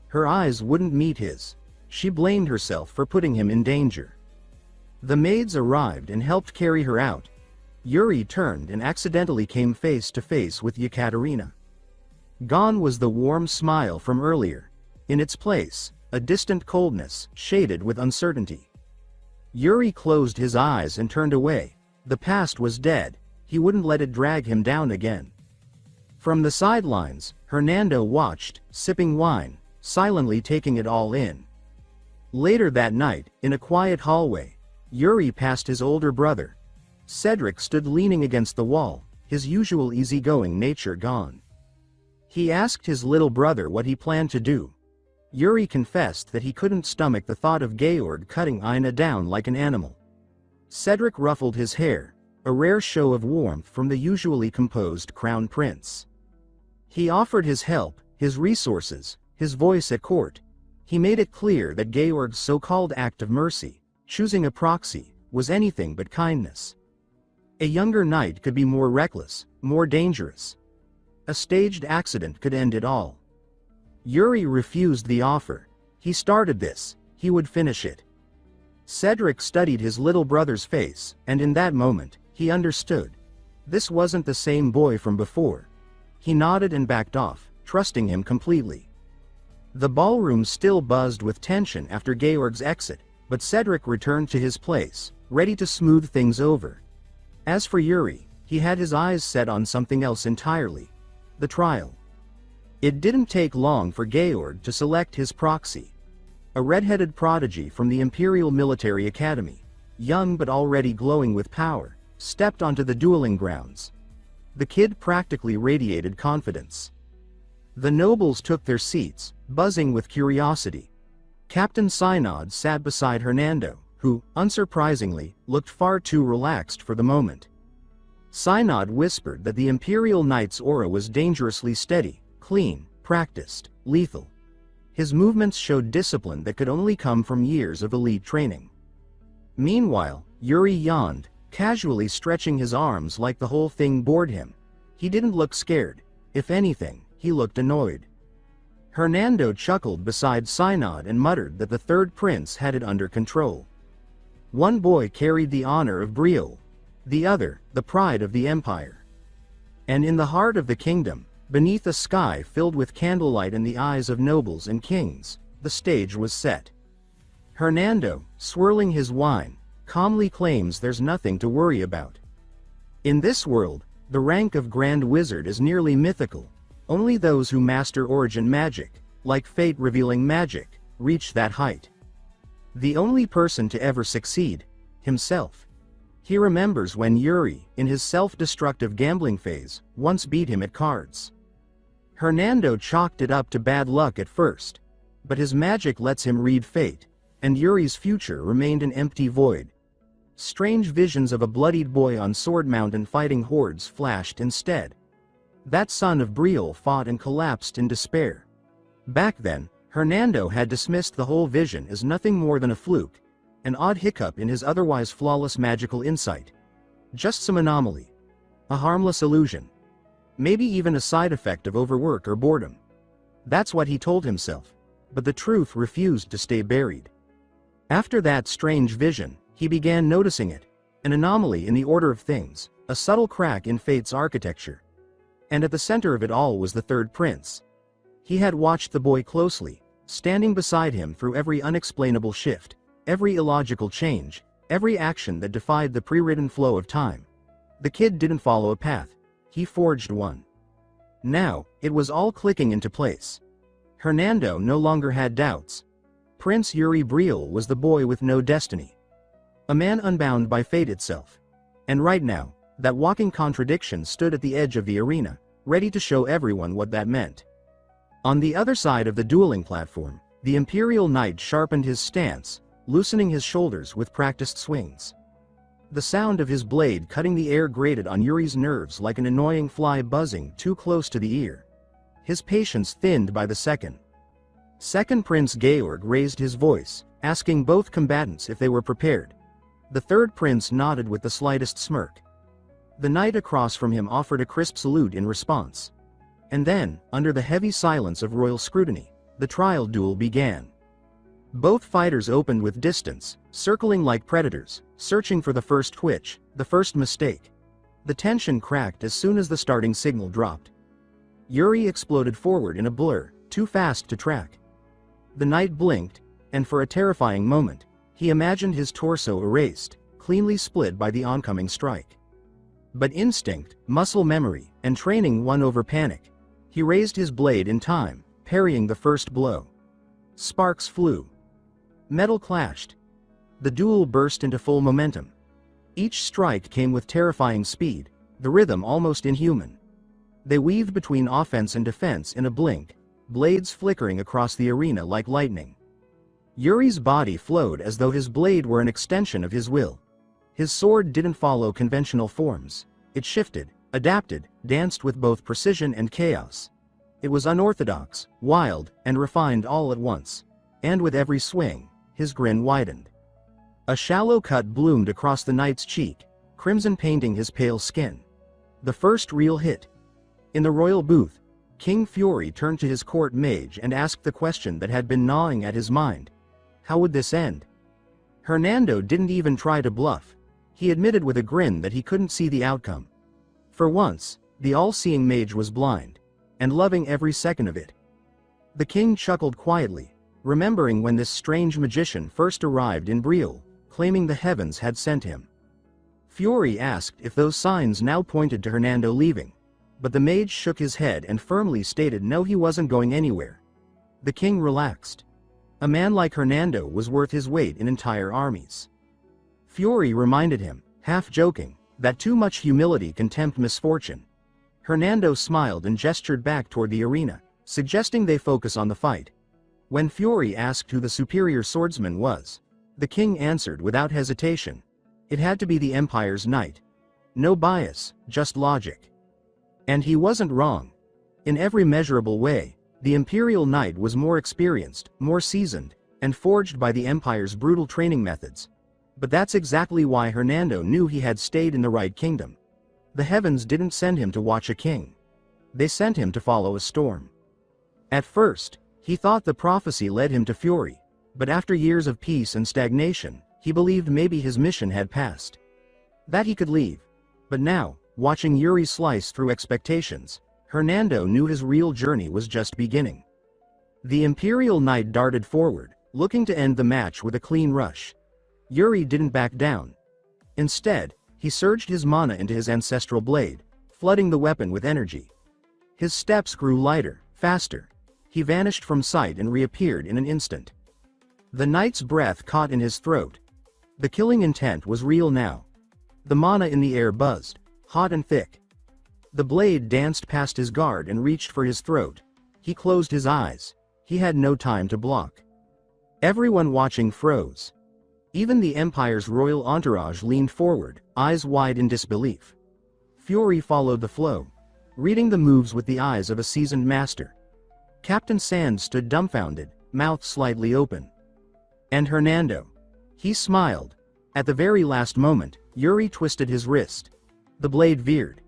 Her eyes wouldn't meet his. She blamed herself for putting him in danger. The maids arrived and helped carry her out. Yuri turned and accidentally came face to face with Yekaterina. Gone was the warm smile from earlier. In its place, a distant coldness, shaded with uncertainty. Yuri closed his eyes and turned away. The past was dead. He wouldn't let it drag him down again. From the sidelines, Hernando watched, sipping wine, silently taking it all in. Later that night, in a quiet hallway, Yuri passed his older brother. Cedric stood leaning against the wall, his usual easygoing nature gone. He asked his little brother what he planned to do. Yuri confessed that he couldn't stomach the thought of Georg cutting Ina down like an animal. Cedric ruffled his hair, a rare show of warmth from the usually composed crown prince. He offered his help, his resources, his voice at court. He made it clear that Georg's so-called act of mercy, choosing a proxy, was anything but kindness. A younger knight could be more reckless, more dangerous. A staged accident could end it all. Yuri refused the offer. He started this, he would finish it. Cedric studied his little brother's face, and in that moment, he understood. This wasn't the same boy from before. He nodded and backed off, trusting him completely. The ballroom still buzzed with tension after Georg's exit, but Cedric returned to his place, ready to smooth things over. As for Yuri, he had his eyes set on something else entirely. The trial. It didn't take long for Georg to select his proxy. A red-headed prodigy from the Imperial Military Academy, young but already glowing with power, stepped onto the dueling grounds. The kid practically radiated confidence. The nobles took their seats, buzzing with curiosity. Captain Synod sat beside Hernando, who, unsurprisingly, looked far too relaxed for the moment. Synod whispered that the Imperial Knight's aura was dangerously steady, clean, practiced, lethal. His movements showed discipline that could only come from years of elite training. Meanwhile, Yuri yawned, casually stretching his arms like the whole thing bored him. He didn't look scared. If anything, he looked annoyed. Hernando chuckled beside Synod and muttered that the third prince had it under control. One boy carried the honor of Brielle, the other, the pride of the empire. And in the heart of the kingdom, beneath a sky filled with candlelight and the eyes of nobles and kings, the stage was set. Hernando, swirling his wine, calmly claims there's nothing to worry about. In this world, the rank of Grand Wizard is nearly mythical. Only those who master origin magic, like fate-revealing magic, reach that height. The only person to ever succeed, himself. He remembers when Yuri, in his self-destructive gambling phase, once beat him at cards. Hernando chalked it up to bad luck at first, but his magic lets him read fate, and Yuri's future remained an empty void. Strange visions of a bloodied boy on Sword Mountain fighting hordes flashed instead. That son of Brielle fought and collapsed in despair. Back then, Hernando had dismissed the whole vision as nothing more than a fluke, an odd hiccup in his otherwise flawless magical insight. Just some anomaly. A harmless illusion. Maybe even a side effect of overwork or boredom. That's what he told himself, but the truth refused to stay buried. After that strange vision, he began noticing it, an anomaly in the order of things, a subtle crack in fate's architecture. And at the center of it all was the third prince. He had watched the boy closely, standing beside him through every unexplainable shift, every illogical change, every action that defied the pre-written flow of time. The kid didn't follow a path, he forged one. Now, it was all clicking into place. Hernando no longer had doubts. Prince Yuri Brielle was the boy with no destiny. A man unbound by fate itself. And right now, that walking contradiction stood at the edge of the arena, ready to show everyone what that meant. On the other side of the dueling platform, the Imperial Knight sharpened his stance, loosening his shoulders with practiced swings. The sound of his blade cutting the air grated on Yuri's nerves like an annoying fly buzzing too close to the ear. His patience thinned by the second. Second Prince Georg raised his voice, asking both combatants if they were prepared. The third prince nodded with the slightest smirk. The knight across from him offered a crisp salute in response. And then, under the heavy silence of royal scrutiny, the trial duel began. Both fighters opened with distance, circling like predators, searching for the first twitch, the first mistake. The tension cracked as soon as the starting signal dropped. Yuri exploded forward in a blur, too fast to track. The knight blinked, and for a terrifying moment, he imagined his torso erased, cleanly split by the oncoming strike. But instinct, muscle memory, and training won over panic. He raised his blade in time, parrying the first blow. Sparks flew. Metal clashed. The duel burst into full momentum. Each strike came with terrifying speed, the rhythm almost inhuman. They weaved between offense and defense in a blink, blades flickering across the arena like lightning. Yuri's body flowed as though his blade were an extension of his will. His sword didn't follow conventional forms. It shifted, adapted, danced with both precision and chaos. It was unorthodox, wild, and refined all at once. And with every swing, his grin widened. A shallow cut bloomed across the knight's cheek, crimson painting his pale skin. The first real hit. In the royal booth, King Fury turned to his court mage and asked the question that had been gnawing at his mind. How would this end? Hernando didn't even try to bluff. He admitted with a grin that he couldn't see the outcome. For once, the all-seeing mage was blind, and loving every second of it. The king chuckled quietly, remembering when this strange magician first arrived in Breel, claiming the heavens had sent him. Fury asked if those signs now pointed to Hernando leaving, but the mage shook his head and firmly stated no, he wasn't going anywhere. The king relaxed. A man like Hernando was worth his weight in entire armies. Fury reminded him, half joking, that too much humility can tempt misfortune. Hernando smiled and gestured back toward the arena, suggesting they focus on the fight. When Fury asked who the superior swordsman was, the king answered without hesitation. It had to be the Empire's knight. No bias, just logic. And he wasn't wrong. In every measurable way, the Imperial Knight was more experienced, more seasoned, and forged by the Empire's brutal training methods. But that's exactly why Hernando knew he had stayed in the right kingdom. The heavens didn't send him to watch a king. They sent him to follow a storm. At first, he thought the prophecy led him to Fury, but after years of peace and stagnation, he believed maybe his mission had passed. That he could leave. But now, watching Yuri slice through expectations, Hernando knew his real journey was just beginning. The Imperial Knight darted forward, looking to end the match with a clean rush. Yuri didn't back down. Instead, he surged his mana into his ancestral blade, flooding the weapon with energy. His steps grew lighter, faster. He vanished from sight and reappeared in an instant. The knight's breath caught in his throat. The killing intent was real now. The mana in the air buzzed, hot and thick. The blade danced past his guard and reached for his throat. He closed his eyes. He had no time to block. Everyone watching froze. Even the Empire's royal entourage leaned forward, eyes wide in disbelief. Fury followed the flow, reading the moves with the eyes of a seasoned master. Captain Sand stood dumbfounded, mouth slightly open. And Hernando. He smiled. At the very last moment, Yuri twisted his wrist. The blade veered.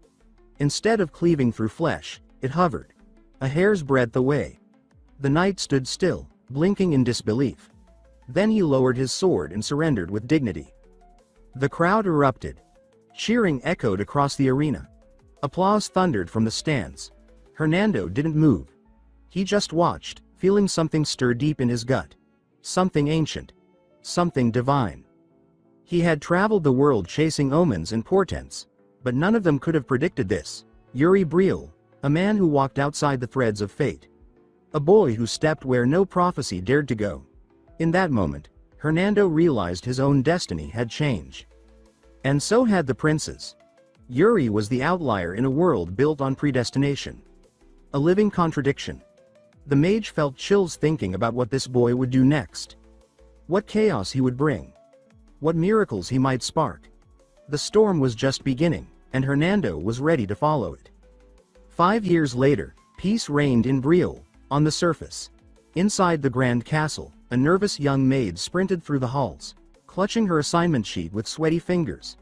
Instead of cleaving through flesh, it hovered. A hair's breadth away. The knight stood still, blinking in disbelief. Then he lowered his sword and surrendered with dignity. The crowd erupted. Cheering echoed across the arena. Applause thundered from the stands. Hernando didn't move. He just watched, feeling something stir deep in his gut. Something ancient. Something divine. He had traveled the world chasing omens and portents, but none of them could have predicted this. Yuri Breel, a man who walked outside the threads of fate. A boy who stepped where no prophecy dared to go. In that moment, Hernando realized his own destiny had changed. And so had the princes. Yuri was the outlier in a world built on predestination. A living contradiction. The mage felt chills thinking about what this boy would do next. What chaos he would bring. What miracles he might spark. The storm was just beginning, and Hernando was ready to follow it. 5 years later, peace reigned in Breel, on the surface. Inside the grand castle, a nervous young maid sprinted through the halls, clutching her assignment sheet with sweaty fingers.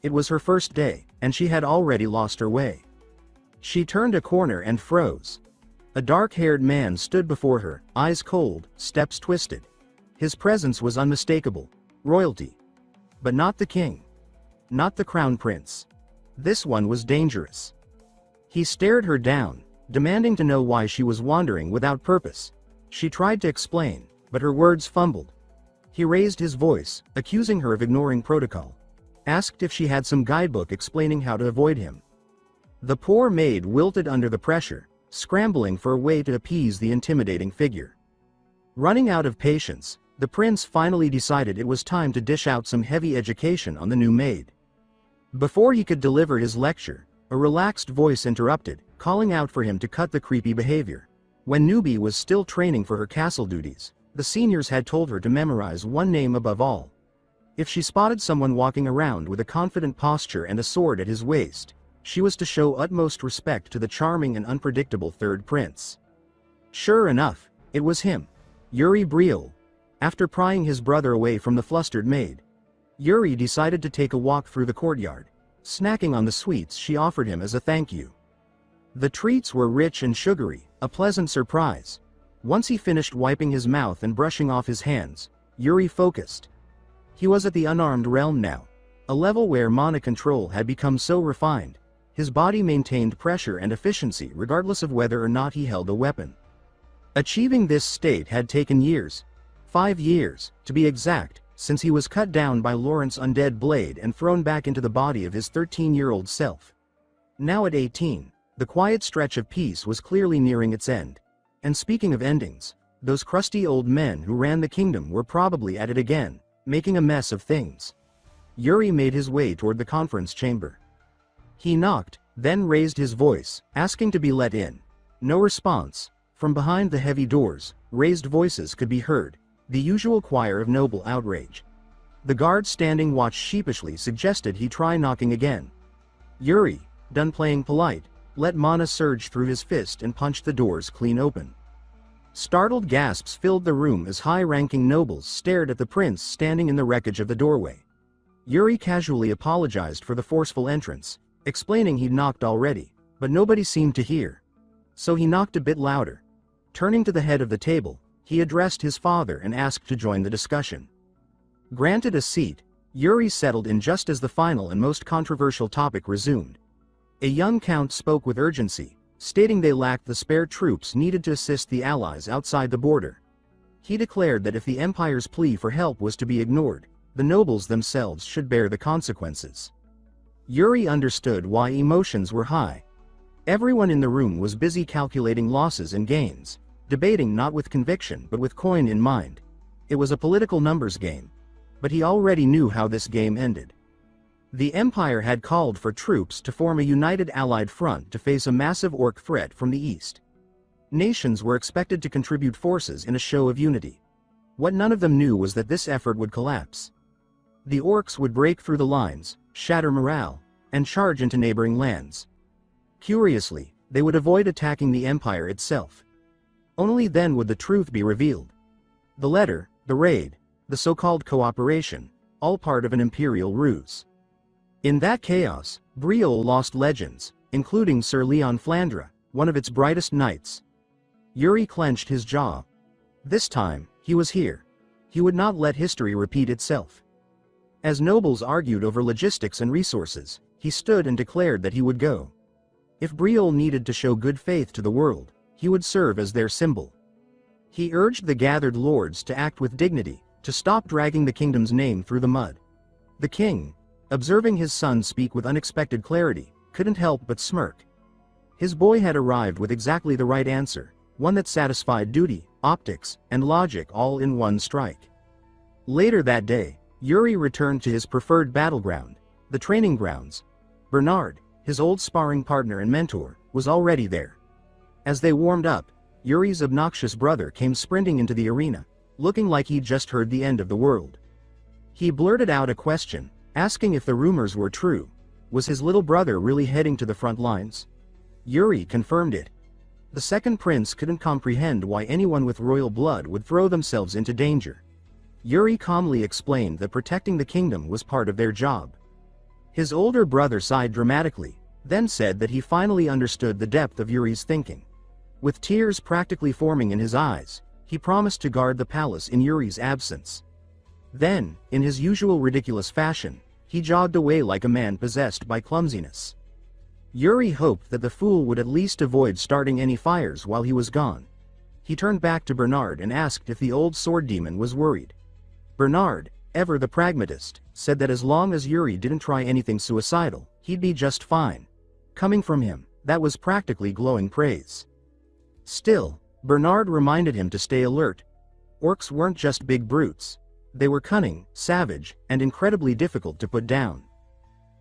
It was her first day, and she had already lost her way. She turned a corner and froze. A dark-haired man stood before her, eyes cold, steps twisted. His presence was unmistakable. Royalty. But not the king. Not the crown prince. This one was dangerous. He stared her down, demanding to know why she was wandering without purpose. She tried to explain, but her words fumbled. He raised his voice, accusing her of ignoring protocol. Asked if she had some guidebook explaining how to avoid him. The poor maid wilted under the pressure, scrambling for a way to appease the intimidating figure. Running out of patience, the prince finally decided it was time to dish out some heavy education on the new maid. Before he could deliver his lecture, a relaxed voice interrupted, calling out for him to cut the creepy behavior. When Newbie was still training for her castle duties, the seniors had told her to memorize one name above all. If she spotted someone walking around with a confident posture and a sword at his waist, she was to show utmost respect to the charming and unpredictable third prince. Sure enough, it was him. Yuri Briel. After prying his brother away from the flustered maid, Yuri decided to take a walk through the courtyard, snacking on the sweets she offered him as a thank you. The treats were rich and sugary, a pleasant surprise. Once he finished wiping his mouth and brushing off his hands, Yuri focused. He was at the unarmed realm now, a level where mana control had become so refined. His body maintained pressure and efficiency regardless of whether or not he held a weapon. Achieving this state had taken years, 5 years, to be exact, since he was cut down by Lawrence's undead blade and thrown back into the body of his 13-year-old self. Now at 18, the quiet stretch of peace was clearly nearing its end. And speaking of endings, those crusty old men who ran the kingdom were probably at it again, making a mess of things. Yuri made his way toward the conference chamber. He knocked, then raised his voice, asking to be let in. No response. From behind the heavy doors, raised voices could be heard, the usual choir of noble outrage. The guard standing watch sheepishly suggested he try knocking again. Yuri, done playing polite, let mana surge through his fist and punched the doors clean open. Startled gasps filled the room as high-ranking nobles stared at the prince standing in the wreckage of the doorway. Yuri casually apologized for the forceful entrance, explaining he'd knocked already, but nobody seemed to hear. So he knocked a bit louder. Turning to the head of the table, he addressed his father and asked to join the discussion. Granted a seat, Yuri settled in just as the final and most controversial topic resumed. A young count spoke with urgency, stating they lacked the spare troops needed to assist the allies outside the border. He declared that if the Empire's plea for help was to be ignored, the nobles themselves should bear the consequences. Yuri understood why emotions were high. Everyone in the room was busy calculating losses and gains, debating not with conviction but with coin in mind. It was a political numbers game. But he already knew how this game ended. The Empire had called for troops to form a united allied front to face a massive orc threat from the east. Nations were expected to contribute forces in a show of unity. What none of them knew was that this effort would collapse. The orcs would break through the lines, shatter morale, and charge into neighboring lands. Curiously, they would avoid attacking the Empire itself. Only then would the truth be revealed. The letter, the raid, the so-called cooperation, all part of an imperial ruse. In that chaos, Briol lost legends, including Sir Leon Flandre, one of its brightest knights. Yuri clenched his jaw. This time, he was here. He would not let history repeat itself. As nobles argued over logistics and resources, he stood and declared that he would go. If Briol needed to show good faith to the world, he would serve as their symbol. He urged the gathered lords to act with dignity, to stop dragging the kingdom's name through the mud. The king, observing his son speak with unexpected clarity, couldn't help but smirk. His boy had arrived with exactly the right answer, one that satisfied duty, optics, and logic all in one strike. Later that day, Yuri returned to his preferred battleground, the training grounds. Bernard, his old sparring partner and mentor, was already there. As they warmed up, Yuri's obnoxious brother came sprinting into the arena, looking like he'd just heard the end of the world. He blurted out a question, asking if the rumors were true. Was his little brother really heading to the front lines? Yuri confirmed it. The second prince couldn't comprehend why anyone with royal blood would throw themselves into danger. Yuri calmly explained that protecting the kingdom was part of their job. His older brother sighed dramatically, then said that he finally understood the depth of Yuri's thinking. With tears practically forming in his eyes, he promised to guard the palace in Yuri's absence. Then, in his usual ridiculous fashion, he jogged away like a man possessed by clumsiness. Yuri hoped that the fool would at least avoid starting any fires while he was gone. He turned back to Bernard and asked if the old sword demon was worried. Bernard, ever the pragmatist, said that as long as Yuri didn't try anything suicidal, he'd be just fine. Coming from him, that was practically glowing praise. Still, Bernard reminded him to stay alert. Orcs weren't just big brutes. They were cunning, savage, and incredibly difficult to put down.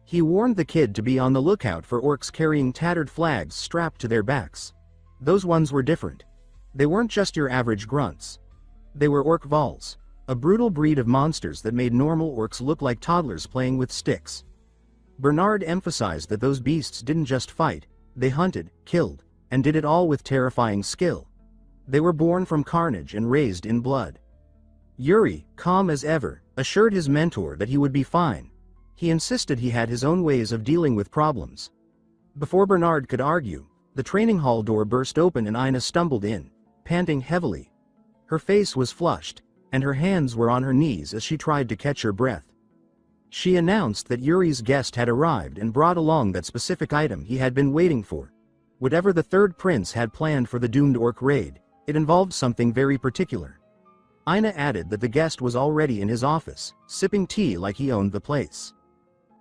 He warned the kid to be on the lookout for orcs carrying tattered flags strapped to their backs. Those ones were different. They weren't just your average grunts. They were orc vols, a brutal breed of monsters that made normal orcs look like toddlers playing with sticks. Bernard emphasized that those beasts didn't just fight, they hunted, killed, and did it all with terrifying skill. They were born from carnage and raised in blood. Yuri, calm as ever, assured his mentor that he would be fine. He insisted he had his own ways of dealing with problems. Before Bernard could argue, the training hall door burst open and Ina stumbled in, panting heavily. Her face was flushed, and her hands were on her knees as she tried to catch her breath. She announced that Yuri's guest had arrived and brought along that specific item he had been waiting for. Whatever the third prince had planned for the doomed orc raid, it involved something very particular. Ina added that the guest was already in his office, sipping tea like he owned the place.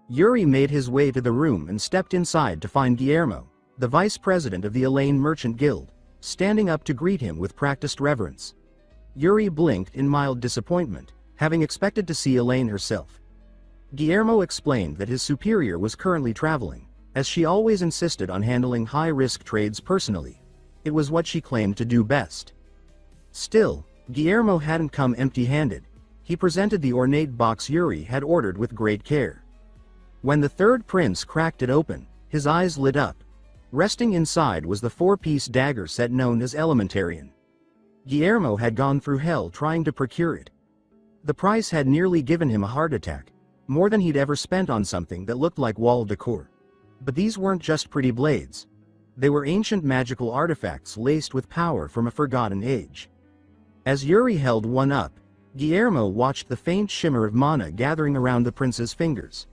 Yuri made his way to the room and stepped inside to find Guillermo, the vice president of the Elaine Merchant Guild, standing up to greet him with practiced reverence. Yuri blinked in mild disappointment, having expected to see Elaine herself. Guillermo explained that his superior was currently traveling, as she always insisted on handling high-risk trades personally. It was what she claimed to do best. Still, Guillermo hadn't come empty-handed. He presented the ornate box Yuri had ordered with great care. When the third prince cracked it open, his eyes lit up. Resting inside was the four-piece dagger set known as Elementarian. Guillermo had gone through hell trying to procure it. The price had nearly given him a heart attack, more than he'd ever spent on something that looked like wall decor. But these weren't just pretty blades. They were ancient magical artifacts laced with power from a forgotten age. As Yuri held one up, Guillermo watched the faint shimmer of mana gathering around the prince's fingers.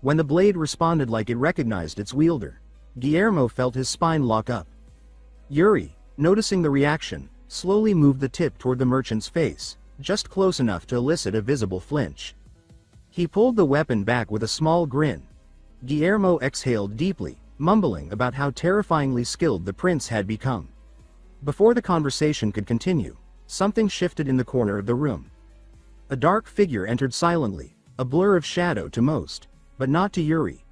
When the blade responded like it recognized its wielder, Guillermo felt his spine lock up. Yuri, noticing the reaction, slowly moved the tip toward the merchant's face, just close enough to elicit a visible flinch. He pulled the weapon back with a small grin. Guillermo exhaled deeply, mumbling about how terrifyingly skilled the prince had become. Before the conversation could continue, something shifted in the corner of the room. A dark figure entered silently, a blur of shadow to most, but not to Yuri.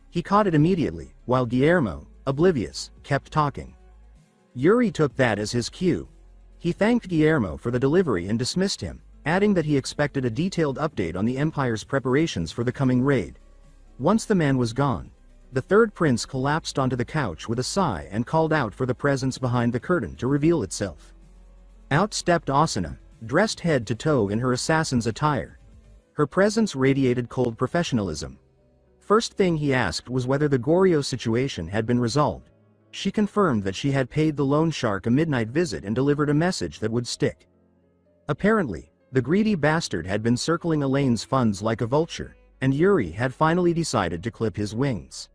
He caught it immediately, while Guillermo, oblivious, kept talking. Yuri took that as his cue. He thanked Guillermo for the delivery and dismissed him, adding that he expected a detailed update on the Empire's preparations for the coming raid. Once the man was gone, the third prince collapsed onto the couch with a sigh and called out for the presence behind the curtain to reveal itself. Out stepped Asuna, dressed head to toe in her assassin's attire. Her presence radiated cold professionalism. First thing he asked was whether the Goryo situation had been resolved. She confirmed that she had paid the loan shark a midnight visit and delivered a message that would stick. Apparently, the greedy bastard had been circling Elaine's funds like a vulture, and Yuri had finally decided to clip his wings.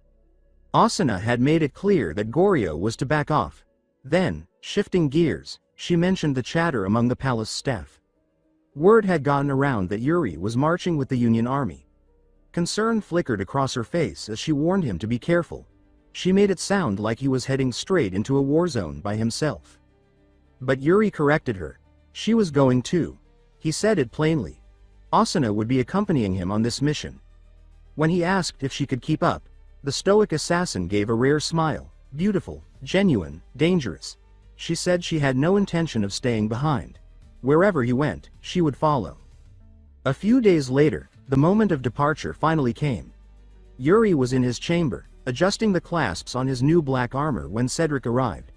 Asuna had made it clear that Goryo was to back off. Then, shifting gears, she mentioned the chatter among the palace staff. Word had gotten around that Yuri was marching with the Union Army. Concern flickered across her face as she warned him to be careful. She made it sound like he was heading straight into a war zone by himself. But Yuri corrected her. She was going too. He said it plainly. Asuna would be accompanying him on this mission. When he asked if she could keep up, the stoic assassin gave a rare smile. Beautiful, genuine, dangerous. She said she had no intention of staying behind. Wherever he went, she would follow. A few days later, the moment of departure finally came. Yuri was in his chamber, adjusting the clasps on his new black armor when Cedric arrived.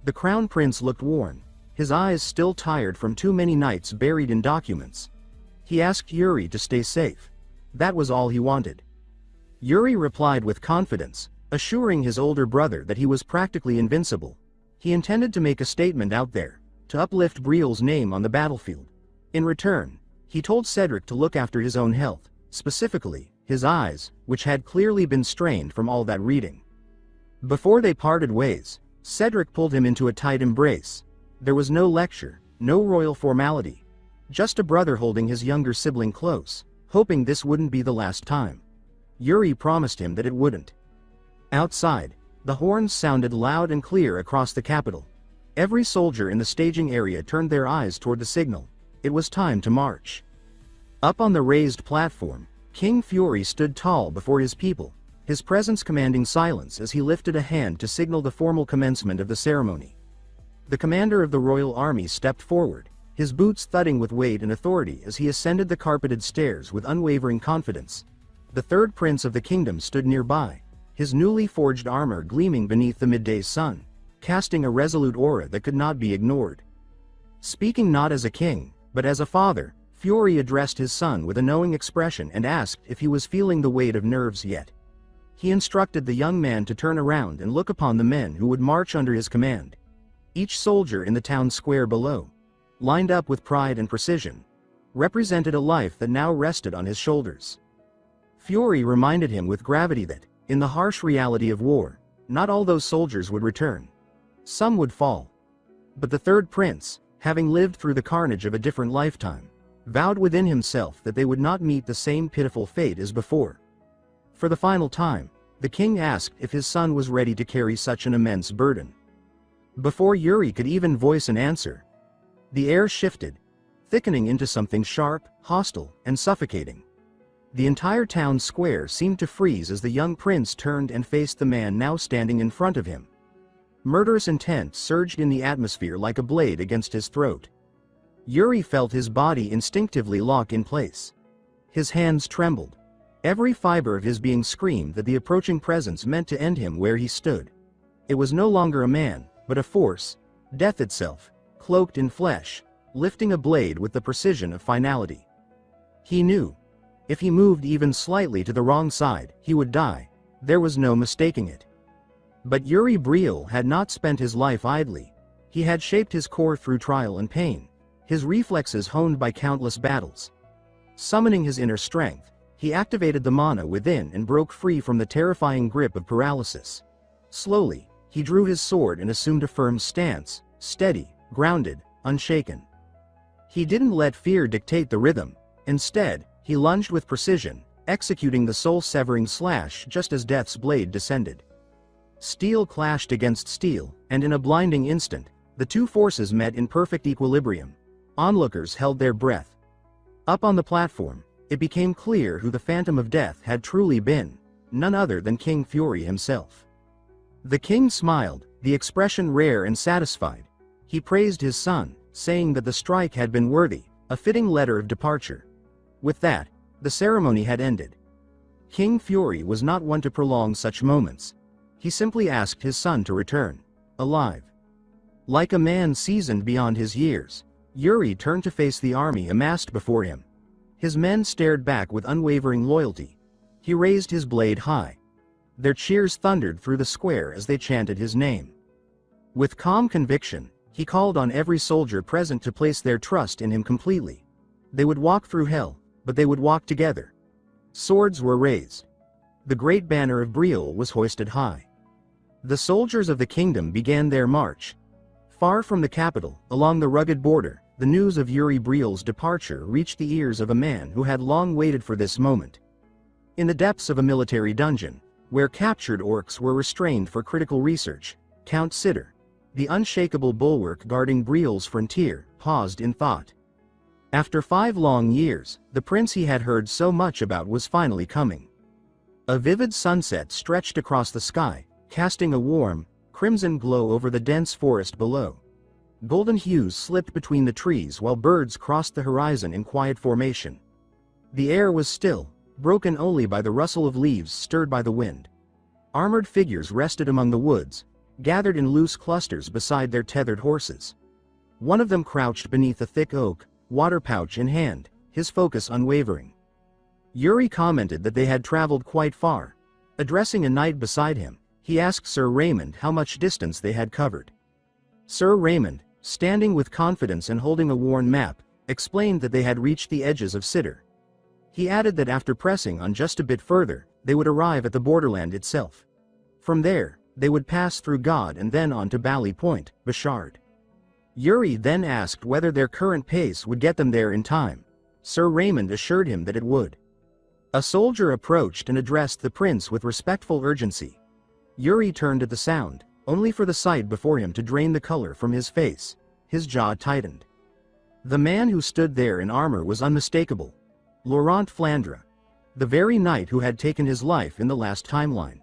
The crown prince looked worn, his eyes still tired from too many nights buried in documents. He asked Yuri to stay safe. That was all he wanted. Yuri replied with confidence, assuring his older brother that he was practically invincible. He intended to make a statement out there, to uplift Briel's name on the battlefield. In return, he told Cedric to look after his own health, specifically, his eyes, which had clearly been strained from all that reading. Before they parted ways, Cedric pulled him into a tight embrace. There was no lecture, no royal formality. Just a brother holding his younger sibling close, hoping this wouldn't be the last time. Yuri promised him that it wouldn't. Outside, the horns sounded loud and clear across the capital. Every soldier in the staging area turned their eyes toward the signal. It was time to march. Up on the raised platform, King Fury stood tall before his people, his presence commanding silence as he lifted a hand to signal the formal commencement of the ceremony. The commander of the royal army stepped forward, his boots thudding with weight and authority as he ascended the carpeted stairs with unwavering confidence. The third prince of the kingdom stood nearby, his newly forged armor gleaming beneath the midday sun, casting a resolute aura that could not be ignored. Speaking not as a king, but as a father, Fury addressed his son with a knowing expression and asked if he was feeling the weight of nerves yet. He instructed the young man to turn around and look upon the men who would march under his command. Each soldier in the town square below, lined up with pride and precision, represented a life that now rested on his shoulders. Fury reminded him with gravity that, in the harsh reality of war, not all those soldiers would return. Some would fall. But the third prince, having lived through the carnage of a different lifetime, vowed within himself that they would not meet the same pitiful fate as before. For the final time, the king asked if his son was ready to carry such an immense burden. Before Yuri could even voice an answer, the air shifted, thickening into something sharp, hostile, and suffocating. The entire town square seemed to freeze as the young prince turned and faced the man now standing in front of him. Murderous intent surged in the atmosphere like a blade against his throat. Yuri felt his body instinctively lock in place. His hands trembled. Every fiber of his being screamed that the approaching presence meant to end him where he stood. It was no longer a man, but a force, death itself, cloaked in flesh, lifting a blade with the precision of finality. He knew. If he moved even slightly to the wrong side, he would die. There was no mistaking it. But Yuri Briel had not spent his life idly. He had shaped his core through trial and pain, his reflexes honed by countless battles. Summoning his inner strength, he activated the mana within and broke free from the terrifying grip of paralysis. Slowly, he drew his sword and assumed a firm stance, steady, grounded, unshaken. He didn't let fear dictate the rhythm. Instead, he lunged with precision, executing the soul-severing slash just as death's blade descended. Steel clashed against steel, and in a blinding instant, the two forces met in perfect equilibrium. Onlookers held their breath. Up on the platform, it became clear who the Phantom of Death had truly been, none other than King Fury himself. The king smiled, the expression rare and satisfied. He praised his son, saying that the strike had been worthy, a fitting letter of departure. With that, the ceremony had ended. King Fury was not one to prolong such moments. He simply asked his son to return, alive. Like a man seasoned beyond his years, Yuri turned to face the army amassed before him. His men stared back with unwavering loyalty. He raised his blade high. Their cheers thundered through the square as they chanted his name. With calm conviction, he called on every soldier present to place their trust in him completely. They would walk through hell, but they would walk together. Swords were raised. The great banner of Briel was hoisted high. The soldiers of the kingdom began their march. Far from the capital, along the rugged border, the news of Yuri Briel's departure reached the ears of a man who had long waited for this moment. In the depths of a military dungeon, where captured orcs were restrained for critical research, Count Sitter, the unshakable bulwark guarding Briel's frontier, paused in thought. After 5 long years, the prince he had heard so much about was finally coming. A vivid sunset stretched across the sky, casting a warm, crimson glow over the dense forest below. Golden hues slipped between the trees while birds crossed the horizon in quiet formation. The air was still, broken only by the rustle of leaves stirred by the wind. Armored figures rested among the woods, gathered in loose clusters beside their tethered horses. One of them crouched beneath a thick oak, water pouch in hand, his focus unwavering. Yuri commented that they had traveled quite far. Addressing a knight beside him, he asked Sir Raymond how much distance they had covered. Sir Raymond, standing with confidence and holding a worn map, explained that they had reached the edges of Sitter. He added that after pressing on just a bit further, they would arrive at the borderland itself. From there, they would pass through God and then on to Bally Point, Bashard. Yuri then asked whether their current pace would get them there in time. Sir Raymond assured him that it would. A soldier approached and addressed the prince with respectful urgency. Yuri turned at the sound, only for the sight before him to drain the color from his face. His jaw tightened. The man who stood there in armor was unmistakable. Laurent Flandre. the very knight who had taken his life in the last timeline.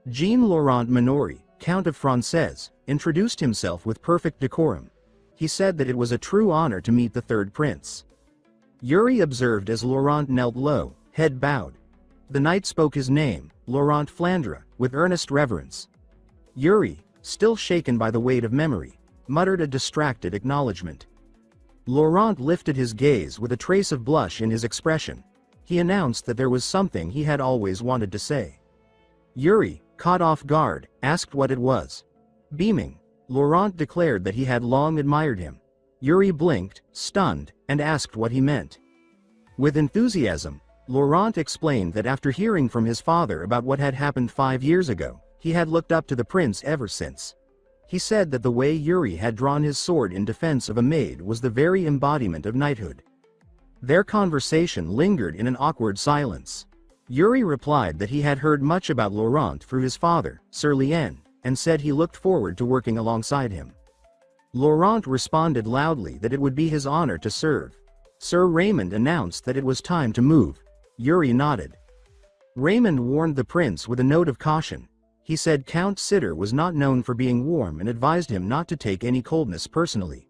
Jean-Laurent Minori, Count of Regresses, introduced himself with perfect decorum. He said that it was a true honor to meet the third prince. Yuri observed as Laurent knelt low, head bowed. The knight spoke his name, Laurent Flandre, with earnest reverence. Yuri, still shaken by the weight of memory, muttered a distracted acknowledgement. Laurent lifted his gaze with a trace of blush in his expression. He announced that there was something he had always wanted to say. Yuri, caught off guard, asked what it was. Beaming, Laurent declared that he had long admired him. Yuri blinked, stunned, and asked what he meant. With enthusiasm, Laurent explained that after hearing from his father about what had happened 5 years ago, he had looked up to the prince ever since. He said that the way Yuri had drawn his sword in defense of a maid was the very embodiment of knighthood. Their conversation lingered in an awkward silence. Yuri replied that he had heard much about Laurent through his father, Sir Lien, and said he looked forward to working alongside him. Laurent responded loudly that it would be his honor to serve. Sir Raymond announced that it was time to move. Yuri nodded. Raymond warned the prince with a note of caution. He said Count Sitter was not known for being warm and advised him not to take any coldness personally.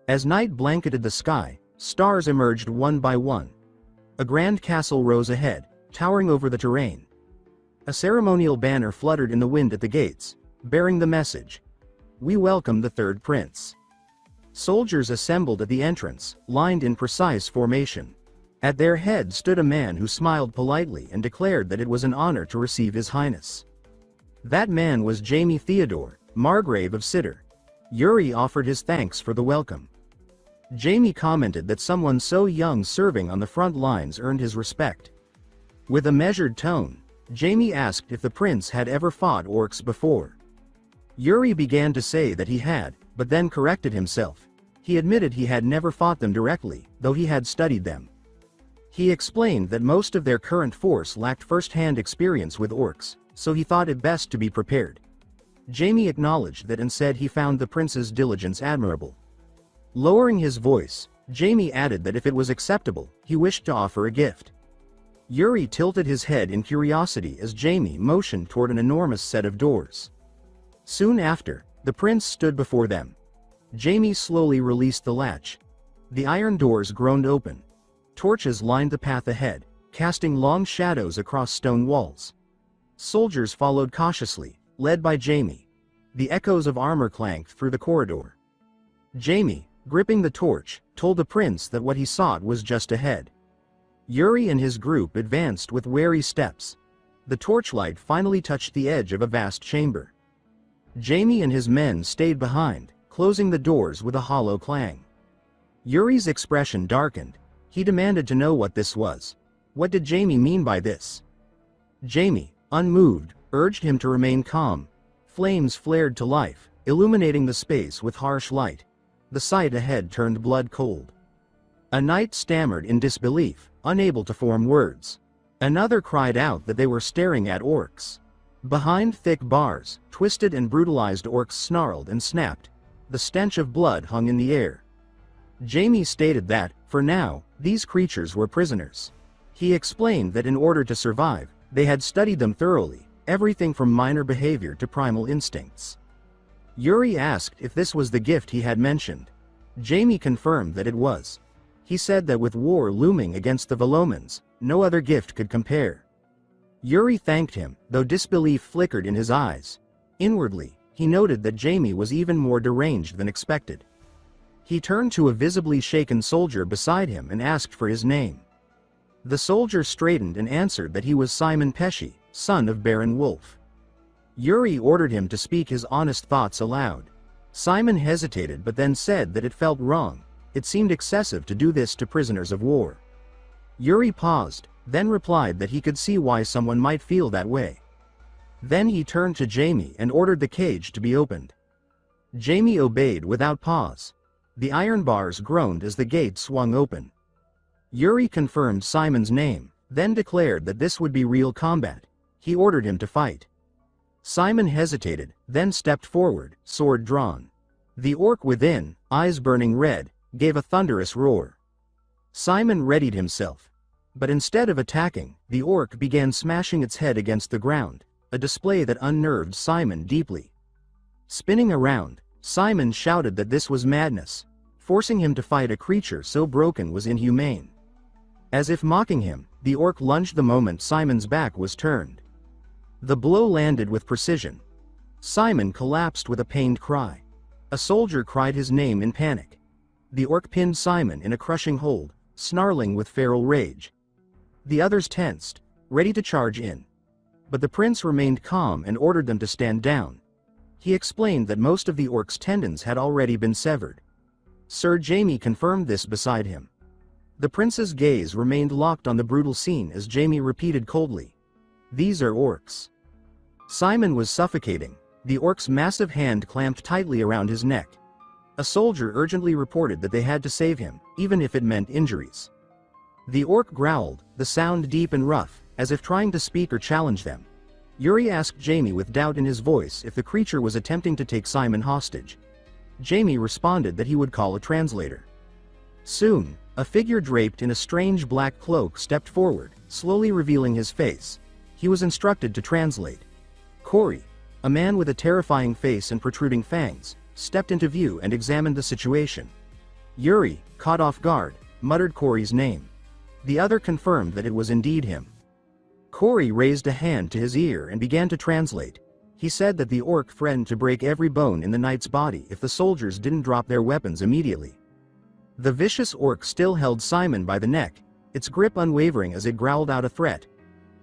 As night blanketed the sky, stars emerged one by one. A grand castle rose ahead, towering over the terrain. A ceremonial banner fluttered in the wind at the gates, bearing the message, "We welcome the third prince." Soldiers assembled at the entrance, lined in precise formation. At their head stood a man who smiled politely and declared that it was an honor to receive His Highness. That man was Jaime Theodore, Margrave of Sitter. Yuri offered his thanks for the welcome. Jaime commented that someone so young serving on the front lines earned his respect. With a measured tone, Jaime asked if the prince had ever fought orcs before. Yuri began to say that he had, but then corrected himself. He admitted he had never fought them directly, though he had studied them. He explained that most of their current force lacked first-hand experience with orcs, so he thought it best to be prepared. Jaime acknowledged that and said he found the prince's diligence admirable. Lowering his voice, Jaime added that if it was acceptable, he wished to offer a gift. Yuri tilted his head in curiosity as Jaime motioned toward an enormous set of doors. Soon after, the prince stood before them. Jaime slowly released the latch. The iron doors groaned open. Torches lined the path ahead, casting long shadows across stone walls. Soldiers followed cautiously, led by Jaime. The echoes of armor clanked through the corridor. Jaime, gripping the torch, told the prince that what he sought was just ahead. Yuri and his group advanced with wary steps. The torchlight finally touched the edge of a vast chamber. Jaime and his men stayed behind, closing the doors with a hollow clang. Yuri's expression darkened. He demanded to know what this was. What did Jaime mean by this? Jaime, unmoved, urged him to remain calm. Flames flared to life, illuminating the space with harsh light. The sight ahead turned blood cold. A knight stammered in disbelief, unable to form words. Another cried out that they were staring at orcs. Behind thick bars, twisted and brutalized orcs snarled and snapped. The stench of blood hung in the air. Jaime stated that, for now, these creatures were prisoners. He explained that in order to survive, they had studied them thoroughly, everything from minor behavior to primal instincts. Yuri asked if this was the gift he had mentioned. Jaime confirmed that it was. He said that with war looming against the Velomans, no other gift could compare. Yuri thanked him, though disbelief flickered in his eyes. Inwardly, he noted that Jaime was even more deranged than expected. He turned to a visibly shaken soldier beside him and asked for his name. The soldier straightened and answered that he was Simon Pesci, son of Baron Wolf. Yuri ordered him to speak his honest thoughts aloud. Simon hesitated but then said that it felt wrong. It seemed excessive to do this to prisoners of war. Yuri paused, then replied that he could see why someone might feel that way. Then he turned to Jaime and ordered the cage to be opened. Jaime obeyed without pause. The iron bars groaned as the gate swung open. Yuri confirmed Simon's name, then declared that this would be real combat. He ordered him to fight. Simon hesitated, then stepped forward, sword drawn. The orc within, eyes burning red, gave a thunderous roar. Simon readied himself. But instead of attacking, the orc began smashing its head against the ground, a display that unnerved Simon deeply. Spinning around, Simon shouted that this was madness. Forcing him to fight a creature so broken was inhumane. As if mocking him, the orc lunged the moment Simon's back was turned. The blow landed with precision. Simon collapsed with a pained cry. A soldier cried his name in panic. The orc pinned Simon in a crushing hold, snarling with feral rage. The others tensed, ready to charge in. But the prince remained calm and ordered them to stand down. He explained that most of the orc's tendons had already been severed. Sir Jaime confirmed this beside him. The prince's gaze remained locked on the brutal scene as Jaime repeated coldly, "These are orcs." Simon was suffocating, the orc's massive hand clamped tightly around his neck. A soldier urgently reported that they had to save him, even if it meant injuries. The orc growled, the sound deep and rough, as if trying to speak or challenge them. Yuri asked Jaime with doubt in his voice if the creature was attempting to take Simon hostage. Jaime responded that he would call a translator. Soon, a figure draped in a strange black cloak stepped forward, slowly revealing his face. He was instructed to translate. Corey, a man with a terrifying face and protruding fangs, stepped into view and examined the situation. Yuri, caught off guard, muttered Corey's name. The other confirmed that it was indeed him. Corey raised a hand to his ear and began to translate. He said that the orc threatened to break every bone in the knight's body if the soldiers didn't drop their weapons immediately. The vicious orc still held Simon by the neck, its grip unwavering as it growled out a threat.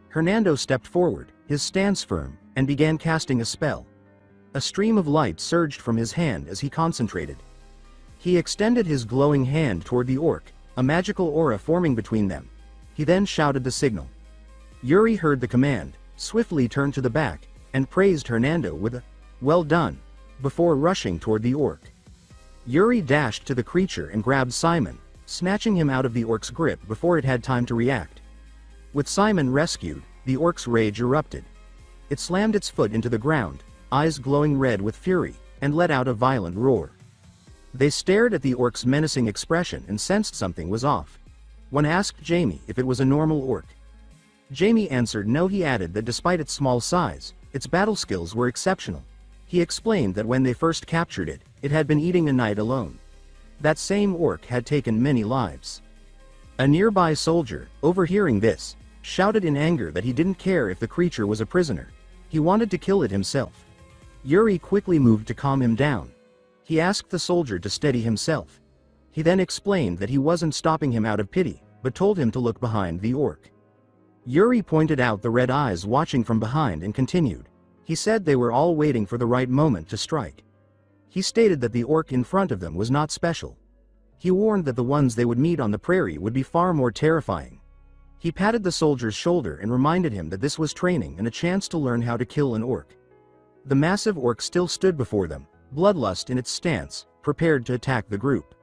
Hernando stepped forward, his stance firm, and began casting a spell. A stream of light surged from his hand as he concentrated. He extended his glowing hand toward the orc, a magical aura forming between them. He then shouted the signal. Yuri heard the command, swiftly turned to the back, and praised Hernando with a, "Well done," before rushing toward the orc. Yuri dashed to the creature and grabbed Simon, snatching him out of the orc's grip before it had time to react. With Simon rescued, the orc's rage erupted. It slammed its foot into the ground, eyes glowing red with fury, and let out a violent roar. They stared at the orc's menacing expression and sensed something was off. One asked Jaime if it was a normal orc. Jaime answered no. He added that despite its small size, its battle skills were exceptional. He explained that when they first captured it, it had been eating a knight alone. That same orc had taken many lives. A nearby soldier, overhearing this, shouted in anger that he didn't care if the creature was a prisoner. He wanted to kill it himself. Yuri quickly moved to calm him down. He asked the soldier to steady himself. He then explained that he wasn't stopping him out of pity, but told him to look behind the orc. Yuri pointed out the red eyes watching from behind and continued. He said they were all waiting for the right moment to strike. He stated that the orc in front of them was not special. He warned that the ones they would meet on the prairie would be far more terrifying. He patted the soldier's shoulder and reminded him that this was training and a chance to learn how to kill an orc. The massive orc still stood before them, bloodlust in its stance, prepared to attack the group.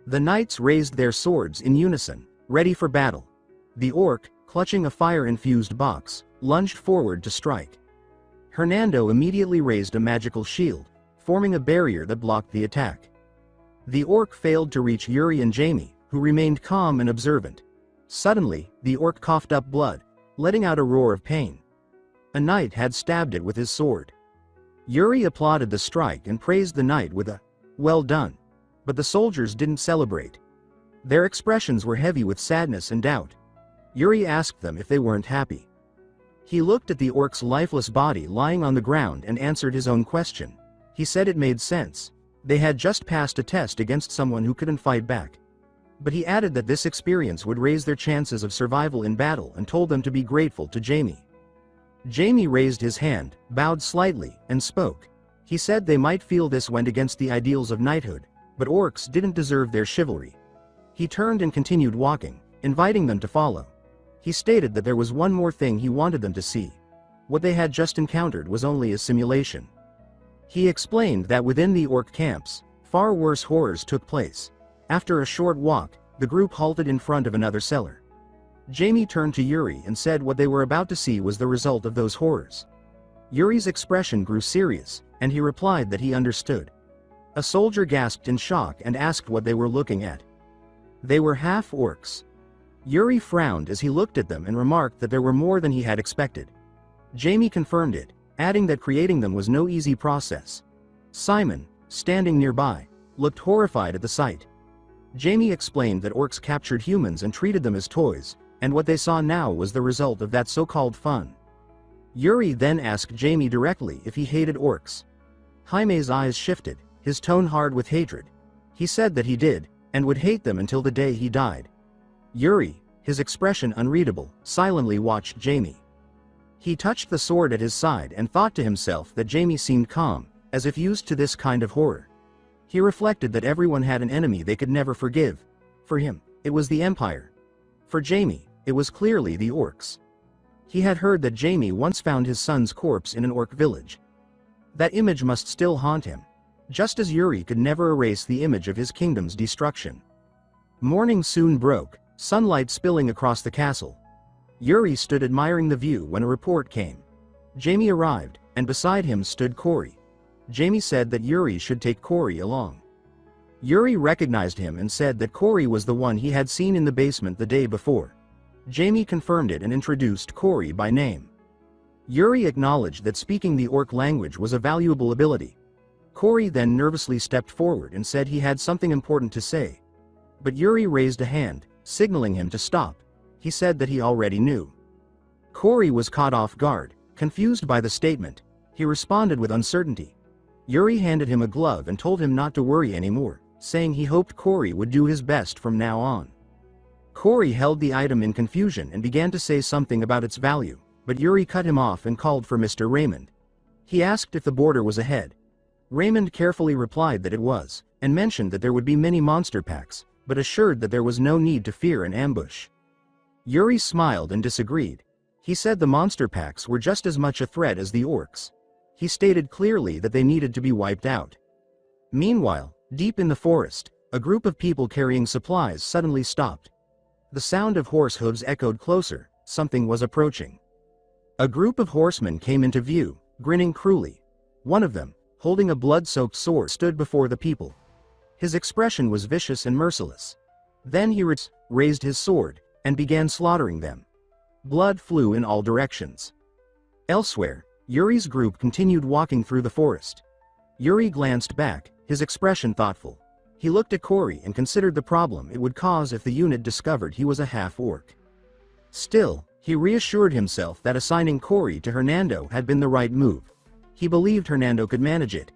The knights raised their swords in unison, ready for battle. The orc, clutching a fire-infused box, lunged forward to strike. Hernando immediately raised a magical shield, forming a barrier that blocked the attack. The orc failed to reach Yuri and Jaime, who remained calm and observant. Suddenly, the orc coughed up blood, letting out a roar of pain. A knight had stabbed it with his sword. Yuri applauded the strike and praised the knight with a, "Well done." But the soldiers didn't celebrate. Their expressions were heavy with sadness and doubt. Yuri asked them if they weren't happy. He looked at the orc's lifeless body lying on the ground and answered his own question. He said it made sense. They had just passed a test against someone who couldn't fight back. But he added that this experience would raise their chances of survival in battle and told them to be grateful to Jaime. Jaime raised his hand, bowed slightly, and spoke. He said they might feel this went against the ideals of knighthood, but orcs didn't deserve their chivalry. He turned and continued walking, inviting them to follow. He stated that there was one more thing he wanted them to see. What they had just encountered was only a simulation. He explained that within the orc camps, far worse horrors took place. After a short walk, the group halted in front of another cellar. Jaime turned to Yuri and said what they were about to see was the result of those horrors. Yuri's expression grew serious, and he replied that he understood. A soldier gasped in shock and asked what they were looking at. They were half orcs. Yuri frowned as he looked at them and remarked that there were more than he had expected. Jamie confirmed it, adding that creating them was no easy process. Simon, standing nearby, looked horrified at the sight. Jamie explained that orcs captured humans and treated them as toys, and what they saw now was the result of that so-called fun. Yuri then asked Jamie directly if he hated orcs. Jaime's eyes shifted, his tone hard with hatred. He said that he did, and would hate them until the day he died. Yuri, his expression unreadable, silently watched Jamie. He touched the sword at his side and thought to himself that Jamie seemed calm, as if used to this kind of horror. He reflected that everyone had an enemy they could never forgive. For him, it was the Empire. For Jamie, it was clearly the orcs. He had heard that Jamie once found his son's corpse in an orc village. That image must still haunt him, just as Yuri could never erase the image of his kingdom's destruction. Morning soon broke, sunlight spilling across the castle. Yuri stood admiring the view when a report came. Jamie arrived, and beside him stood Corey. Jamie said that Yuri should take Corey along. Yuri recognized him and said that Corey was the one he had seen in the basement the day before. Jamie confirmed it and introduced Corey by name. Yuri acknowledged that speaking the orc language was a valuable ability. Corey then nervously stepped forward and said he had something important to say. But Yuri raised a hand, signaling him to stop. He said that he already knew. Corey was caught off guard, confused by the statement. He responded with uncertainty. Yuri handed him a glove and told him not to worry anymore, saying he hoped Corey would do his best from now on. Corey held the item in confusion and began to say something about its value, but Yuri cut him off and called for Mr. Raymond. He asked if the border was ahead. Raymond carefully replied that it was, and mentioned that there would be many monster packs, but assured that there was no need to fear an ambush. Yuri smiled and disagreed. He said the monster packs were just as much a threat as the orcs. He stated clearly that they needed to be wiped out. Meanwhile, deep in the forest, a group of people carrying supplies suddenly stopped. The sound of horse hooves echoed closer. Something was approaching. A group of horsemen came into view, grinning cruelly. One of them, holding a blood-soaked sword, stood before the people. His expression was vicious and merciless. Then he raised his sword and began slaughtering them. Blood flew in all directions. Elsewhere, Yuri's group continued walking through the forest. Yuri glanced back, his expression thoughtful. He looked at Corey and considered the problem it would cause if the unit discovered he was a half-orc. Still, he reassured himself that assigning Corey to Hernando had been the right move. He believed Hernando could manage it.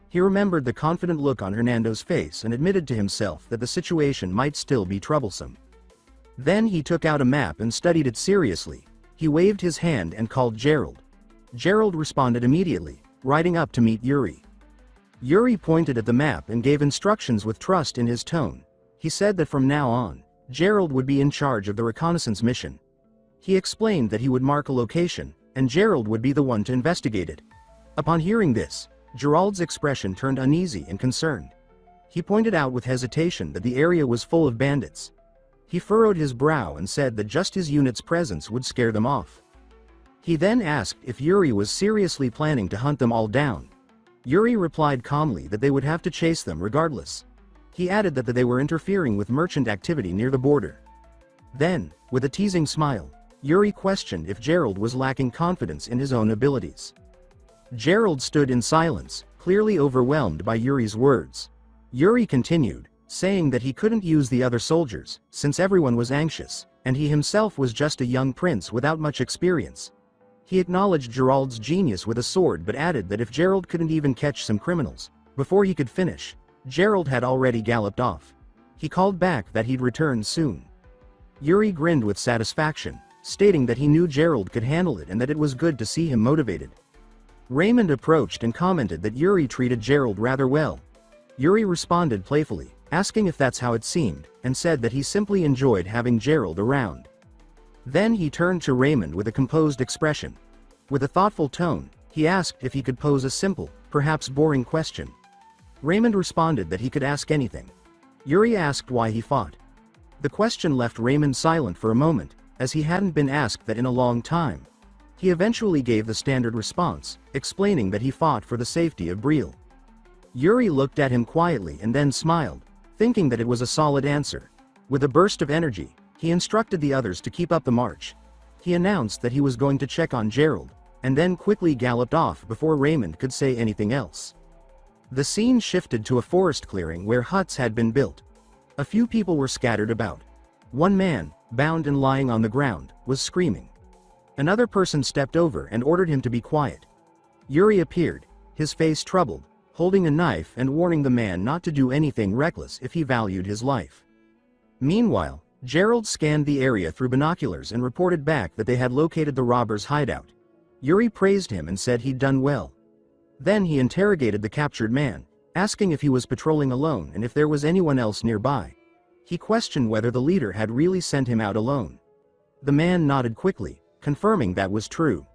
He remembered the confident look on Hernando's face and admitted to himself that the situation might still be troublesome. Then he took out a map and studied it seriously. He waved his hand and called Gerald. Gerald responded immediately, riding up to meet Yuri. Yuri pointed at the map and gave instructions with trust in his tone. He said that from now on, Gerald would be in charge of the reconnaissance mission. He explained that he would mark a location, and Gerald would be the one to investigate it. Upon hearing this, Gerald's expression turned uneasy and concerned. He pointed out with hesitation that the area was full of bandits. He furrowed his brow and said that just his unit's presence would scare them off. He then asked if Yuri was seriously planning to hunt them all down. Yuri replied calmly that they would have to chase them regardless. He added that they were interfering with merchant activity near the border. Then, with a teasing smile, Yuri questioned if Gerald was lacking confidence in his own abilities. Gerald stood in silence, clearly overwhelmed by Yuri's words. Yuri continued, saying that he couldn't use the other soldiers, since everyone was anxious, and he himself was just a young prince without much experience. He acknowledged Gerald's genius with a sword but added that if Gerald couldn't even catch some criminals, before he could finish, Gerald had already galloped off. He called back that he'd return soon. Yuri grinned with satisfaction, stating that he knew Gerald could handle it and that it was good to see him motivated. Raymond approached and commented that Yuri treated Gerald rather well. Yuri responded playfully, asking if that's how it seemed, and said that he simply enjoyed having Gerald around. Then he turned to Raymond with a composed expression. With a thoughtful tone, he asked if he could pose a simple, perhaps boring question. Raymond responded that he could ask anything. Yuri asked why he fought. The question left Raymond silent for a moment, as he hadn't been asked that in a long time. He eventually gave the standard response, explaining that he fought for the safety of Brielle. Yuri looked at him quietly and then smiled, thinking that it was a solid answer. With a burst of energy, He instructed the others to keep up the march. He announced that he was going to check on Gerald, and then quickly galloped off before Raymond could say anything else. The scene shifted to a forest clearing where huts had been built. A few people were scattered about. One man, bound and lying on the ground, was screaming. Another person stepped over and ordered him to be quiet. Yuri appeared, his face troubled, holding a knife and warning the man not to do anything reckless if he valued his life. Meanwhile, Gerald scanned the area through binoculars and reported back that they had located the robbers' hideout. Yuri praised him and said he'd done well. Then he interrogated the captured man, asking if he was patrolling alone and if there was anyone else nearby. He questioned whether the leader had really sent him out alone. The man nodded quickly, confirming that was true.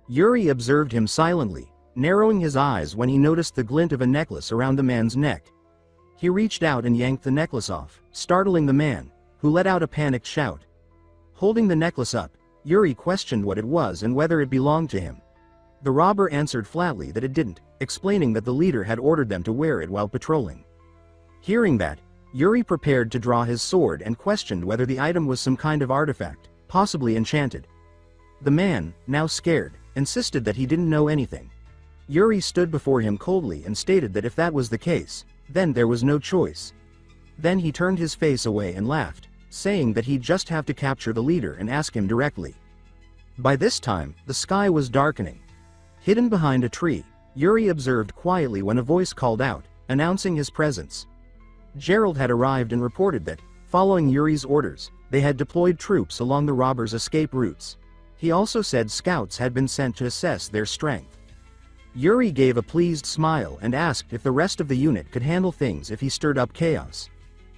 Yuri observed him silently, narrowing his eyes when he noticed the glint of a necklace around the man's neck. He reached out and yanked the necklace off, startling the man, who let out a panicked shout. Holding the necklace up, Yuri questioned what it was and whether it belonged to him. The robber answered flatly that it didn't, explaining that the leader had ordered them to wear it while patrolling. Hearing that, Yuri prepared to draw his sword and questioned whether the item was some kind of artifact, possibly enchanted. The man, now scared, insisted that he didn't know anything. Yuri stood before him coldly and stated that if that was the case, then there was no choice. Then he turned his face away and laughed, saying that he'd just have to capture the leader and ask him directly. By this time, the sky was darkening. Hidden behind a tree, Yuri observed quietly when a voice called out, announcing his presence. Gerald had arrived and reported that, following Yuri's orders, they had deployed troops along the robbers' escape routes. He also said scouts had been sent to assess their strength. Yuri gave a pleased smile and asked if the rest of the unit could handle things if he stirred up chaos.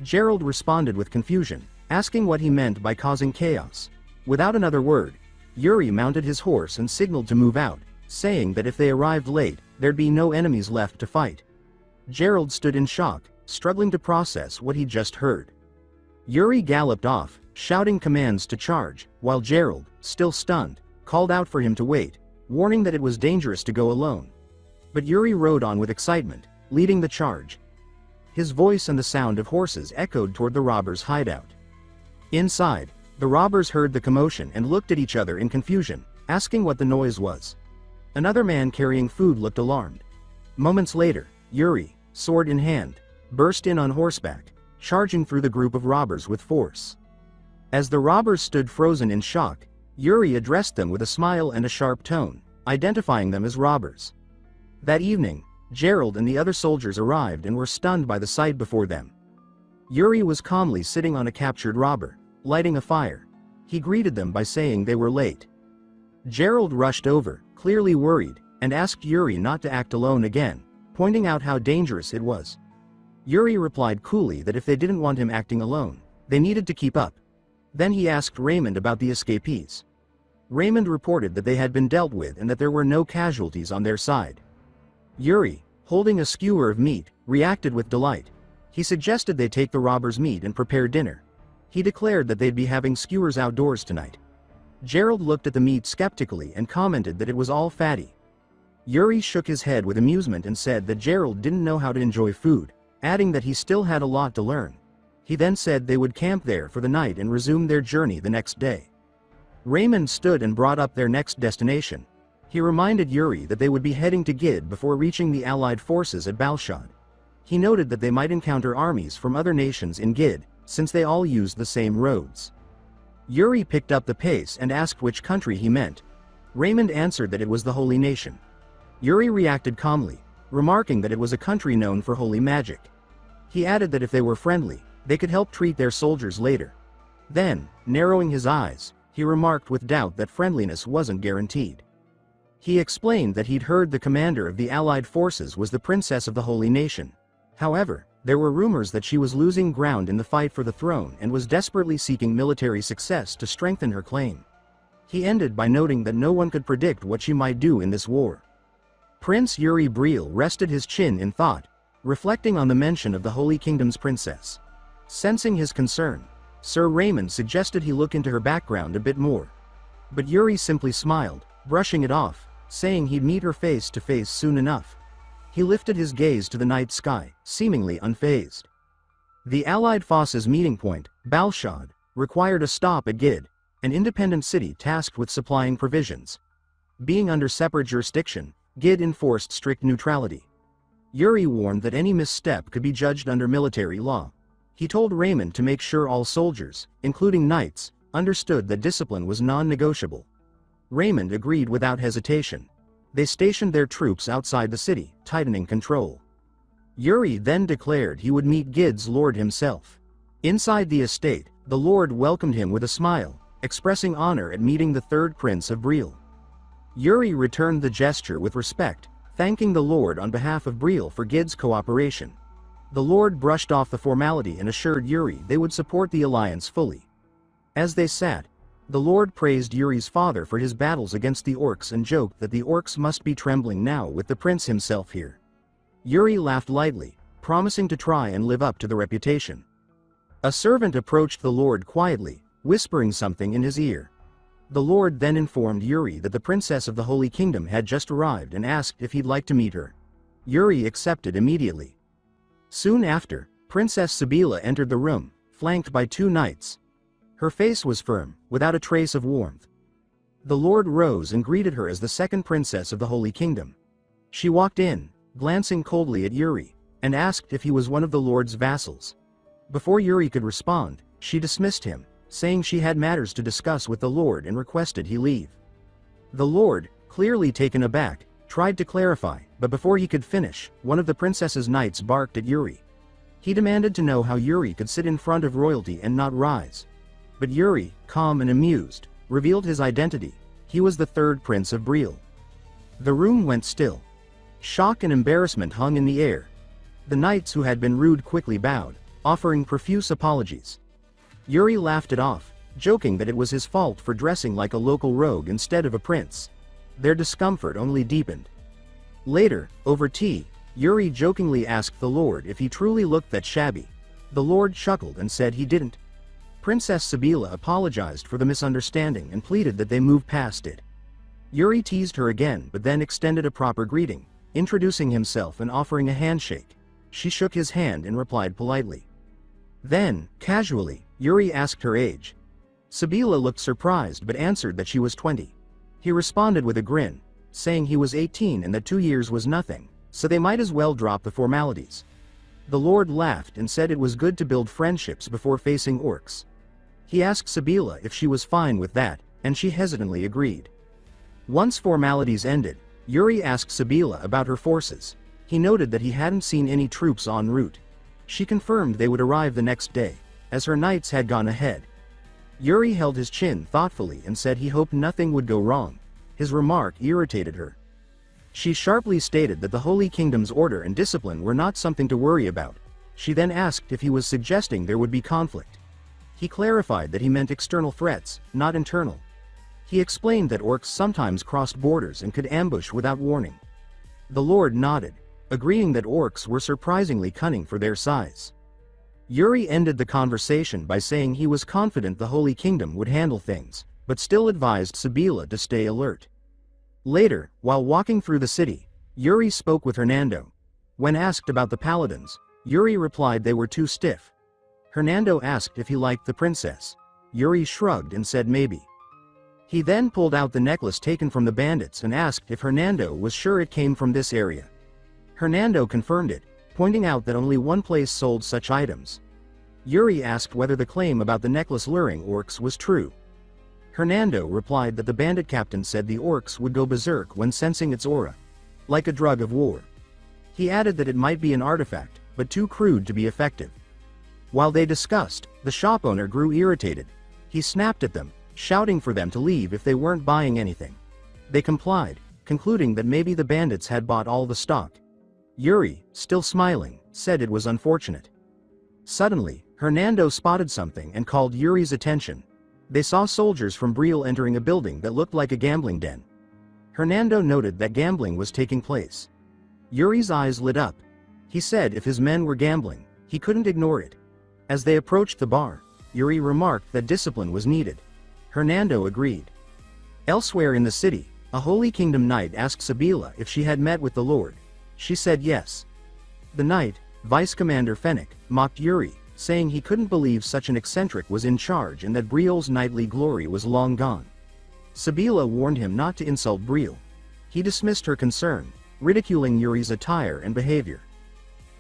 Gerald responded with confusion, asking what he meant by causing chaos. Without another word, Yuri mounted his horse and signaled to move out, saying that if they arrived late, there'd be no enemies left to fight. Gerald stood in shock, struggling to process what he'd just heard. Yuri galloped off, shouting commands to charge, while Gerald, still stunned, called out for him to wait, warning that it was dangerous to go alone. But Yuri rode on with excitement, leading the charge. His voice and the sound of horses echoed toward the robbers' hideout. Inside, the robbers heard the commotion and looked at each other in confusion, asking what the noise was. Another man carrying food looked alarmed. Moments later, Yuri, sword in hand, burst in on horseback, charging through the group of robbers with force. As the robbers stood frozen in shock, Yuri addressed them with a smile and a sharp tone, identifying them as robbers. That evening, Gerald and the other soldiers arrived and were stunned by the sight before them. Yuri was calmly sitting on a captured robber, lighting a fire. He greeted them by saying they were late. Gerald rushed over, clearly worried, and asked Yuri not to act alone again, pointing out how dangerous it was. Yuri replied coolly that if they didn't want him acting alone, they needed to keep up. Then he asked Raymond about the escapees. Raymond reported that they had been dealt with and that there were no casualties on their side. Yuri, holding a skewer of meat, reacted with delight. He suggested they take the robbers' meat and prepare dinner. He declared that they'd be having skewers outdoors tonight. Gerald looked at the meat skeptically and commented that it was all fatty. Yuri shook his head with amusement and said that Gerald didn't know how to enjoy food, adding that he still had a lot to learn. He then said they would camp there for the night and resume their journey the next day. Raymond stood and brought up their next destination. He reminded Yuri that they would be heading to Gid before reaching the Allied forces at Balshad. He noted that they might encounter armies from other nations in Gid, since they all used the same roads. Yuri picked up the pace and asked which country he meant. Raymond answered that it was the Holy Nation. Yuri reacted calmly, remarking that it was a country known for holy magic. He added that if they were friendly, they could help treat their soldiers later. Then, narrowing his eyes, he remarked with doubt that friendliness wasn't guaranteed. He explained that he'd heard the commander of the Allied forces was the princess of the Holy Nation. However, there were rumors that she was losing ground in the fight for the throne and was desperately seeking military success to strengthen her claim. He ended by noting that no one could predict what she might do in this war. Prince Yuri Briel rested his chin in thought, reflecting on the mention of the Holy Kingdom's princess. Sensing his concern, Sir Raymond suggested he look into her background a bit more. But Yuri simply smiled, brushing it off, saying he'd meet her face to face soon enough. He lifted his gaze to the night sky, seemingly unfazed. The Allied forces' meeting point, Balshad, required a stop at Gid, an independent city tasked with supplying provisions. Being under separate jurisdiction, Gid enforced strict neutrality. Yuri warned that any misstep could be judged under military law. He told Raymond to make sure all soldiers, including knights, understood that discipline was non-negotiable. Raymond agreed without hesitation. They stationed their troops outside the city, tightening control. Yuri then declared he would meet Gid's lord himself. Inside the estate, the lord welcomed him with a smile, expressing honor at meeting the third prince of Breel. Yuri returned the gesture with respect, thanking the lord on behalf of Breel for Gid's cooperation. The lord brushed off the formality and assured Yuri they would support the alliance fully. As they sat, the lord praised Yuri's father for his battles against the orcs and joked that the orcs must be trembling now with the prince himself here. Yuri laughed lightly, promising to try and live up to the reputation. A servant approached the lord quietly, whispering something in his ear. The lord then informed Yuri that the princess of the Holy Kingdom had just arrived and asked if he'd like to meet her. Yuri accepted immediately. Soon after, Princess Sabila entered the room, flanked by 2 knights. Her face was firm, without a trace of warmth. The lord rose and greeted her as the second princess of the Holy Kingdom. She walked in, glancing coldly at Yuri, and asked if he was one of the lord's vassals. Before Yuri could respond, she dismissed him, saying she had matters to discuss with the lord and requested he leave. The lord, clearly taken aback, tried to clarify, but before he could finish, one of the princess's knights barked at Yuri. He demanded to know how Yuri could sit in front of royalty and not rise. But Yuri, calm and amused, revealed his identity. He was the third prince of Breel. The room went still. Shock and embarrassment hung in the air. The knights who had been rude quickly bowed, offering profuse apologies. Yuri laughed it off, joking that it was his fault for dressing like a local rogue instead of a prince. Their discomfort only deepened. Later, over tea, Yuri jokingly asked the lord if he truly looked that shabby. The lord chuckled and said he didn't. Princess Sabila apologized for the misunderstanding and pleaded that they move past it. Yuri teased her again but then extended a proper greeting, introducing himself and offering a handshake. She shook his hand and replied politely. Then, casually, Yuri asked her age. Sabila looked surprised but answered that she was 20. He responded with a grin, saying he was 18 and that 2 years was nothing, so they might as well drop the formalities. The lord laughed and said it was good to build friendships before facing orcs. He asked Sabila if she was fine with that, and she hesitantly agreed. Once formalities ended, Yuri asked Sabila about her forces. He noted that he hadn't seen any troops en route. She confirmed they would arrive the next day, as her knights had gone ahead. Yuri held his chin thoughtfully and said he hoped nothing would go wrong. His remark irritated her. She sharply stated that the Holy Kingdom's order and discipline were not something to worry about. She then asked if he was suggesting there would be conflict. He clarified that he meant external threats, not internal. He explained that orcs sometimes crossed borders and could ambush without warning. The lord nodded, agreeing that orcs were surprisingly cunning for their size. Yuri ended the conversation by saying he was confident the Holy Kingdom would handle things, but still advised Sabila to stay alert. Later, while walking through the city, Yuri spoke with Hernando. When asked about the paladins, Yuri replied they were too stiff. Hernando asked if he liked the princess. Yuri shrugged and said maybe. He then pulled out the necklace taken from the bandits and asked if Hernando was sure it came from this area. Hernando confirmed it, pointing out that only one place sold such items. Yuri asked whether the claim about the necklace luring orcs was true. Hernando replied that the bandit captain said the orcs would go berserk when sensing its aura, like a drug of war. He added that it might be an artifact, but too crude to be effective. While they discussed, the shop owner grew irritated. He snapped at them, shouting for them to leave if they weren't buying anything. They complied, concluding that maybe the bandits had bought all the stock. Yuri, still smiling, said it was unfortunate. Suddenly, Hernando spotted something and called Yuri's attention. They saw soldiers from Breel entering a building that looked like a gambling den. Hernando noted that gambling was taking place. Yuri's eyes lit up. He said if his men were gambling, he couldn't ignore it. As they approached the bar, Yuri remarked that discipline was needed. Hernando agreed. Elsewhere in the city, a Holy Kingdom knight asked Sabila if she had met with the Lord. She said yes. The knight, Vice Commander Fennec, mocked Yuri, saying he couldn't believe such an eccentric was in charge and that Briel's knightly glory was long gone. Sabila warned him not to insult Briel. He dismissed her concern, ridiculing Yuri's attire and behavior.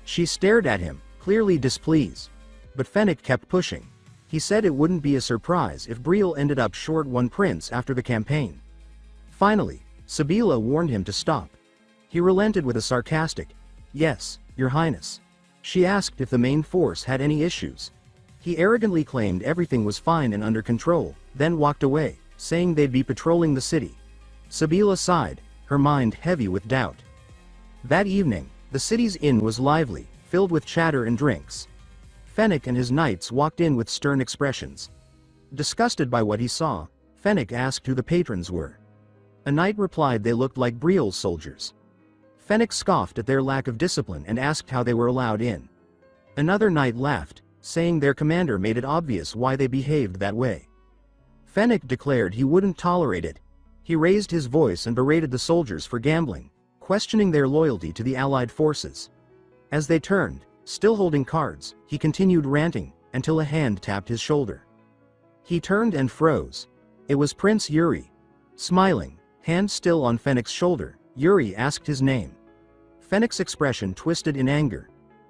She stared at him, clearly displeased. But Fennec kept pushing. He said it wouldn't be a surprise if Briel ended up short one prince after the campaign. Finally, Sabila warned him to stop. He relented with a sarcastic, "Yes, Your Highness." She asked if the main force had any issues. He arrogantly claimed everything was fine and under control, then walked away, saying they'd be patrolling the city. Sabila sighed, her mind heavy with doubt. That evening, the city's inn was lively, filled with chatter and drinks. Fennec and his knights walked in with stern expressions. Disgusted by what he saw, Fennec asked who the patrons were. A knight replied they looked like Briel's soldiers. Fennec scoffed at their lack of discipline and asked how they were allowed in. Another knight laughed, saying their commander made it obvious why they behaved that way. Fennec declared he wouldn't tolerate it. He raised his voice and berated the soldiers for gambling, questioning their loyalty to the Allied forces. As they turned, still holding cards, he continued ranting, until a hand tapped his shoulder. He turned and froze. It was Prince Yuri. Smiling, hand still on Fennec's shoulder, Yuri asked his name. Fennec's expression twisted in anger.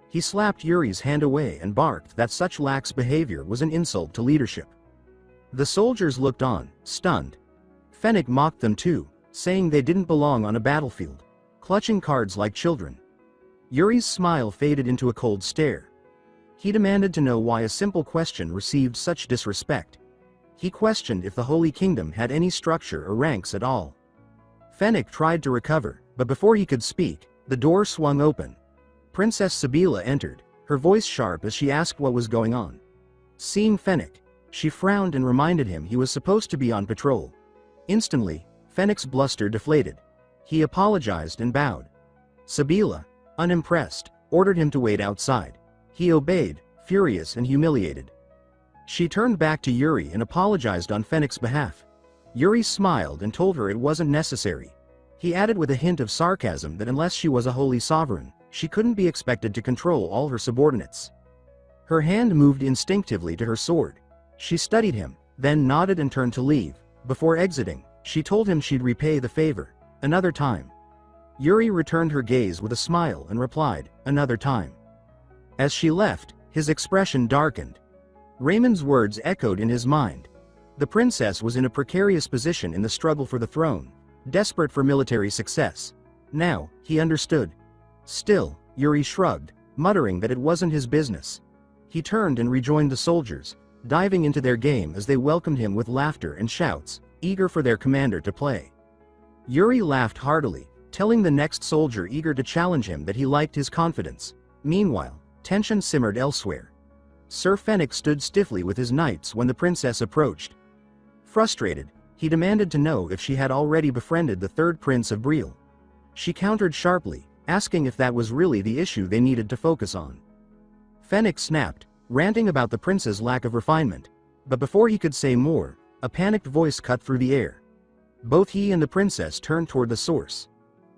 He slapped Yuri's hand away and barked that such lax behavior was an insult to leadership. The soldiers looked on, stunned. Fennec mocked them too, saying they didn't belong on a battlefield, clutching cards like children. Yuri's smile faded into a cold stare. He demanded to know why a simple question received such disrespect. He questioned if the Holy Kingdom had any structure or ranks at all. Fennec tried to recover, but before he could speak, the door swung open. Princess Sabila entered, her voice sharp as she asked what was going on. Seeing Fennec, she frowned and reminded him he was supposed to be on patrol. Instantly, Fennec's bluster deflated. He apologized and bowed. Sabila, unimpressed, ordered him to wait outside. He obeyed, furious and humiliated. She turned back to Yuri and apologized on Fennec's behalf. Yuri smiled and told her it wasn't necessary. He added with a hint of sarcasm that unless she was a holy sovereign, she couldn't be expected to control all her subordinates. Her hand moved instinctively to her sword. She studied him, then nodded and turned to leave. Before exiting, she told him she'd repay the favor, another time. Yuri returned her gaze with a smile and replied, another time. As she left, his expression darkened. Raymond's words echoed in his mind. The princess was in a precarious position in the struggle for the throne, desperate for military success. Now, he understood. Still, Yuri shrugged, muttering that it wasn't his business. He turned and rejoined the soldiers, diving into their game as they welcomed him with laughter and shouts, eager for their commander to play. Yuri laughed heartily, telling the next soldier eager to challenge him that he liked his confidence. Meanwhile, tension simmered elsewhere. Sir Fennec stood stiffly with his knights when the princess approached. Frustrated, he demanded to know if she had already befriended the third prince of Briel. She countered sharply, asking if that was really the issue they needed to focus on. Fennec snapped, ranting about the prince's lack of refinement. But before he could say more, a panicked voice cut through the air. Both he and the princess turned toward the source.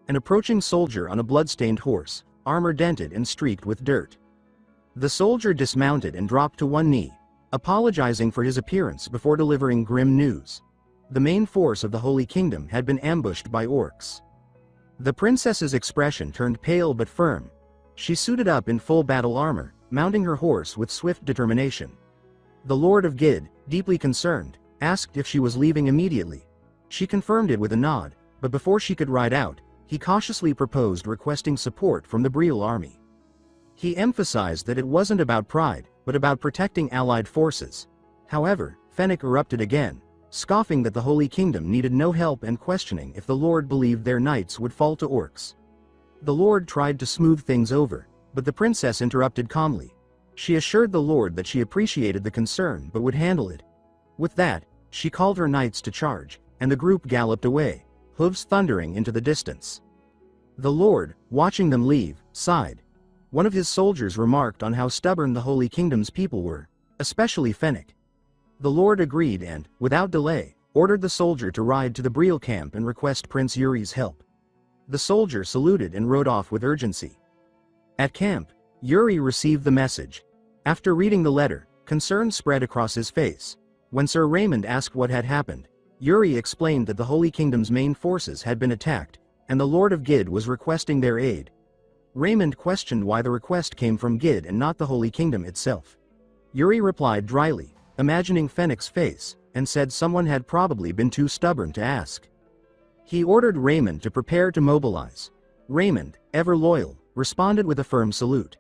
An approaching soldier on a blood-stained horse, armor dented and streaked with dirt. The soldier dismounted and dropped to one knee, apologizing for his appearance before delivering grim news. The main force of the Holy Kingdom had been ambushed by orcs. The princess's expression turned pale but firm. She suited up in full battle armor, mounting her horse with swift determination. The Lord of Gid, deeply concerned, asked if she was leaving immediately. She confirmed it with a nod, but before she could ride out, he cautiously proposed requesting support from the Briel army. He emphasized that it wasn't about pride, but about protecting Allied forces. However, Fennec erupted again, scoffing that the Holy Kingdom needed no help and questioning if the Lord believed their knights would fall to orcs. The Lord tried to smooth things over, but the princess interrupted calmly. She assured the Lord that she appreciated the concern but would handle it. With that, she called her knights to charge, and the group galloped away, hooves thundering into the distance. The Lord, watching them leave, sighed. One of his soldiers remarked on how stubborn the Holy Kingdom's people were, especially Fennec. The Lord agreed and, without delay, ordered the soldier to ride to the Briel camp and request Prince Yuri's help. The soldier saluted and rode off with urgency. At camp, Yuri received the message. After reading the letter, concern spread across his face. When Sir Raymond asked what had happened, Yuri explained that the Holy Kingdom's main forces had been attacked, and the Lord of Gid was requesting their aid. Raymond questioned why the request came from Gid and not the Holy Kingdom itself. Yuri replied dryly, imagining Fennec's face, and said someone had probably been too stubborn to ask. He ordered Raymond to prepare to mobilize. Raymond, ever loyal, responded with a firm salute.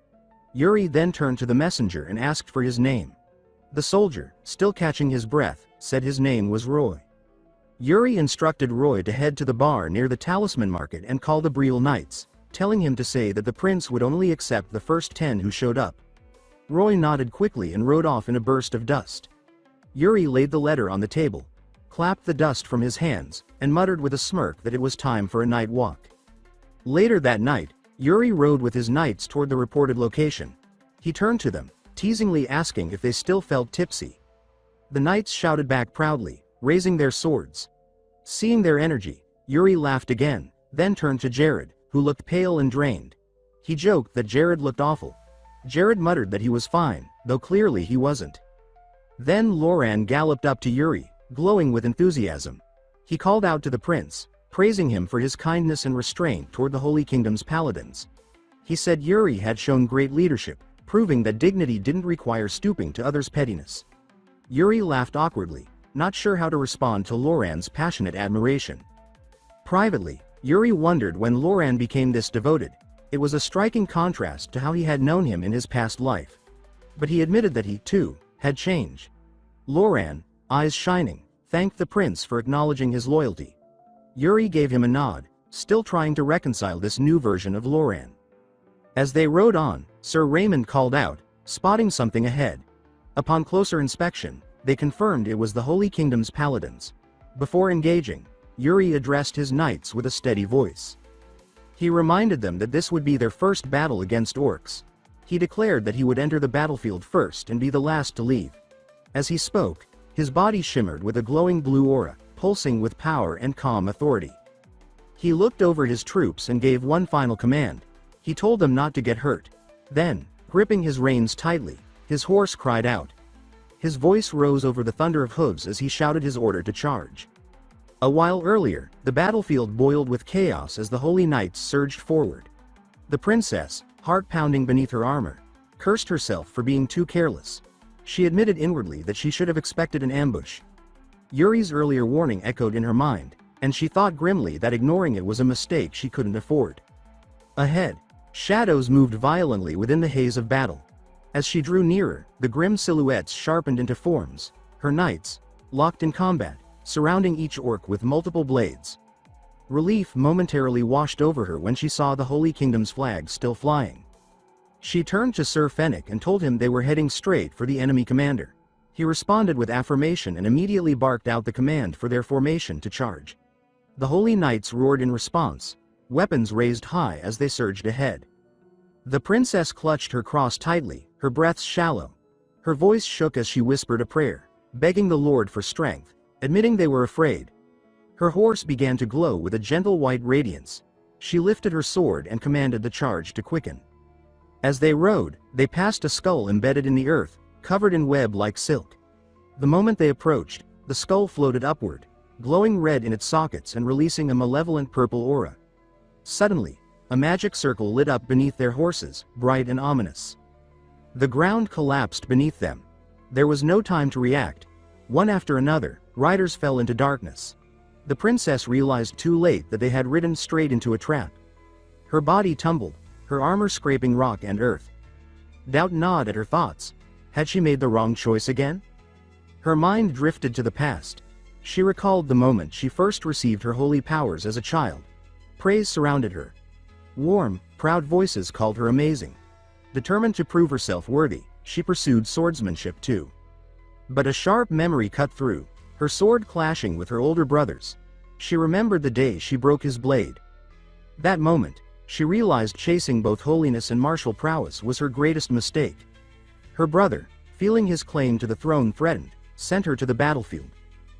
Yuri then turned to the messenger and asked for his name. The soldier, still catching his breath, said his name was Roy. Yuri instructed Roy to head to the bar near the Talisman Market and call the Breel Knights, telling him to say that the prince would only accept the first 10 who showed up. Roy nodded quickly and rode off in a burst of dust. Yuri laid the letter on the table, clapped the dust from his hands, and muttered with a smirk that it was time for a night walk. Later that night, Yuri rode with his knights toward the reported location. He turned to them, teasingly asking if they still felt tipsy. The knights shouted back proudly, raising their swords. Seeing their energy, Yuri laughed again, then turned to Jared, who looked pale and drained. He joked that Jared looked awful. Jared muttered that he was fine, though clearly he wasn't. Then Loran galloped up to Yuri, glowing with enthusiasm. He called out to the prince, praising him for his kindness and restraint toward the Holy Kingdom's paladins. He said Yuri had shown great leadership, proving that dignity didn't require stooping to others' pettiness. Yuri laughed awkwardly, not sure how to respond to Loran's passionate admiration. Privately, Yuri wondered when Loran became this devoted. It was a striking contrast to how he had known him in his past life. But he admitted that he, too, had changed. Loran, eyes shining, thanked the prince for acknowledging his loyalty. Yuri gave him a nod, still trying to reconcile this new version of Loran. As they rode on, Sir Raymond called out, spotting something ahead. Upon closer inspection, they confirmed it was the Holy Kingdom's paladins. Before engaging, Yuri addressed his knights with a steady voice. He reminded them that this would be their first battle against orcs. He declared that he would enter the battlefield first and be the last to leave. As he spoke, his body shimmered with a glowing blue aura, pulsing with power and calm authority. He looked over his troops and gave one final command. He told them not to get hurt. Then, gripping his reins tightly, his horse cried out. His voice rose over the thunder of hooves as he shouted his order to charge. A while earlier, the battlefield boiled with chaos as the Holy Knights surged forward. The princess, heart pounding beneath her armor, cursed herself for being too careless. She admitted inwardly that she should have expected an ambush. Yuri's earlier warning echoed in her mind, and she thought grimly that ignoring it was a mistake she couldn't afford. Ahead, shadows moved violently within the haze of battle. As she drew nearer, the grim silhouettes sharpened into forms, her knights, locked in combat, surrounding each orc with multiple blades. Relief momentarily washed over her when she saw the Holy Kingdom's flag still flying. She turned to Sir Fennec and told him they were heading straight for the enemy commander. He responded with affirmation and immediately barked out the command for their formation to charge. The Holy Knights roared in response, weapons raised high as they surged ahead. The princess clutched her cross tightly, her breaths shallow. Her voice shook as she whispered a prayer, begging the Lord for strength, admitting they were afraid. Her horse began to glow with a gentle white radiance. She lifted her sword and commanded the charge to quicken. As they rode, they passed a skull embedded in the earth, covered in web like silk. The moment they approached, the skull floated upward, glowing red in its sockets and releasing a malevolent purple aura. Suddenly, a magic circle lit up beneath their horses, bright and ominous. The ground collapsed beneath them. There was no time to react. One after another, riders fell into darkness. The princess realized too late that they had ridden straight into a trap. Her body tumbled, her armor scraping rock and earth. Doubt gnawed at her thoughts. Had she made the wrong choice again? Her mind drifted to the past. She recalled the moment she first received her holy powers as a child. Praise surrounded her. Warm, proud voices called her amazing. Determined to prove herself worthy, she pursued swordsmanship too. But a sharp memory cut through, her sword clashing with her older brother's. She remembered the day she broke his blade. That moment, she realized chasing both holiness and martial prowess was her greatest mistake. Her brother, feeling his claim to the throne threatened, sent her to the battlefield.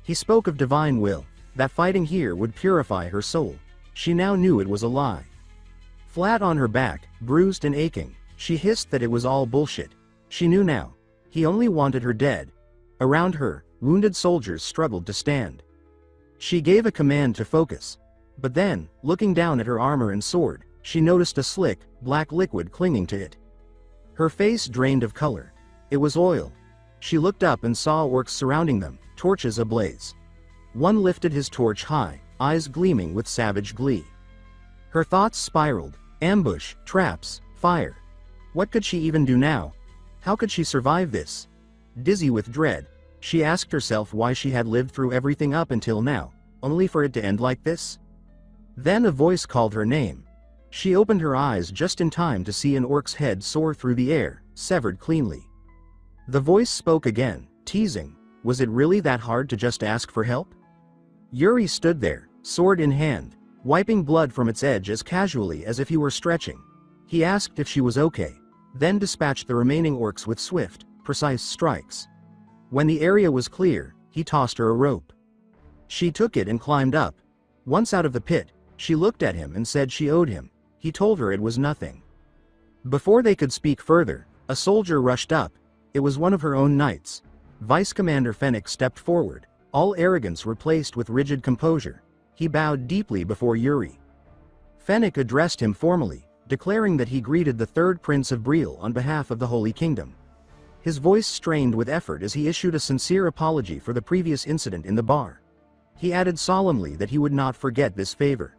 He spoke of divine will, that fighting here would purify her soul. She now knew it was a lie. Flat on her back, bruised and aching, she hissed that it was all bullshit. She knew now. He only wanted her dead. Around her, wounded soldiers struggled to stand. She gave a command to focus. But then, looking down at her armor and sword, she noticed a slick, black liquid clinging to it. Her face drained of color. It was oil. She looked up and saw orcs surrounding them, torches ablaze. One lifted his torch high, eyes gleaming with savage glee. Her thoughts spiraled. Ambush, traps, fire. What could she even do now? How could she survive this? Dizzy with dread, she asked herself why she had lived through everything up until now, only for it to end like this. Then a voice called her name. She opened her eyes just in time to see an orc's head soar through the air, severed cleanly. The voice spoke again, teasing. Was it really that hard to just ask for help? Yuri stood there, sword in hand, wiping blood from its edge as casually as if he were stretching. He asked if she was okay, then dispatched the remaining orcs with swift, precise strikes. When the area was clear, he tossed her a rope. She took it and climbed up. Once out of the pit, she looked at him and said she owed him. He told her it was nothing. Before they could speak further, a soldier rushed up. It was one of her own knights. Vice Commander Fennec stepped forward, all arrogance replaced with rigid composure. He bowed deeply before Yuri. Fennec addressed him formally, declaring that he greeted the third Prince of Breel on behalf of the Holy Kingdom. His voice strained with effort as he issued a sincere apology for the previous incident in the bar. He added solemnly that he would not forget this favor.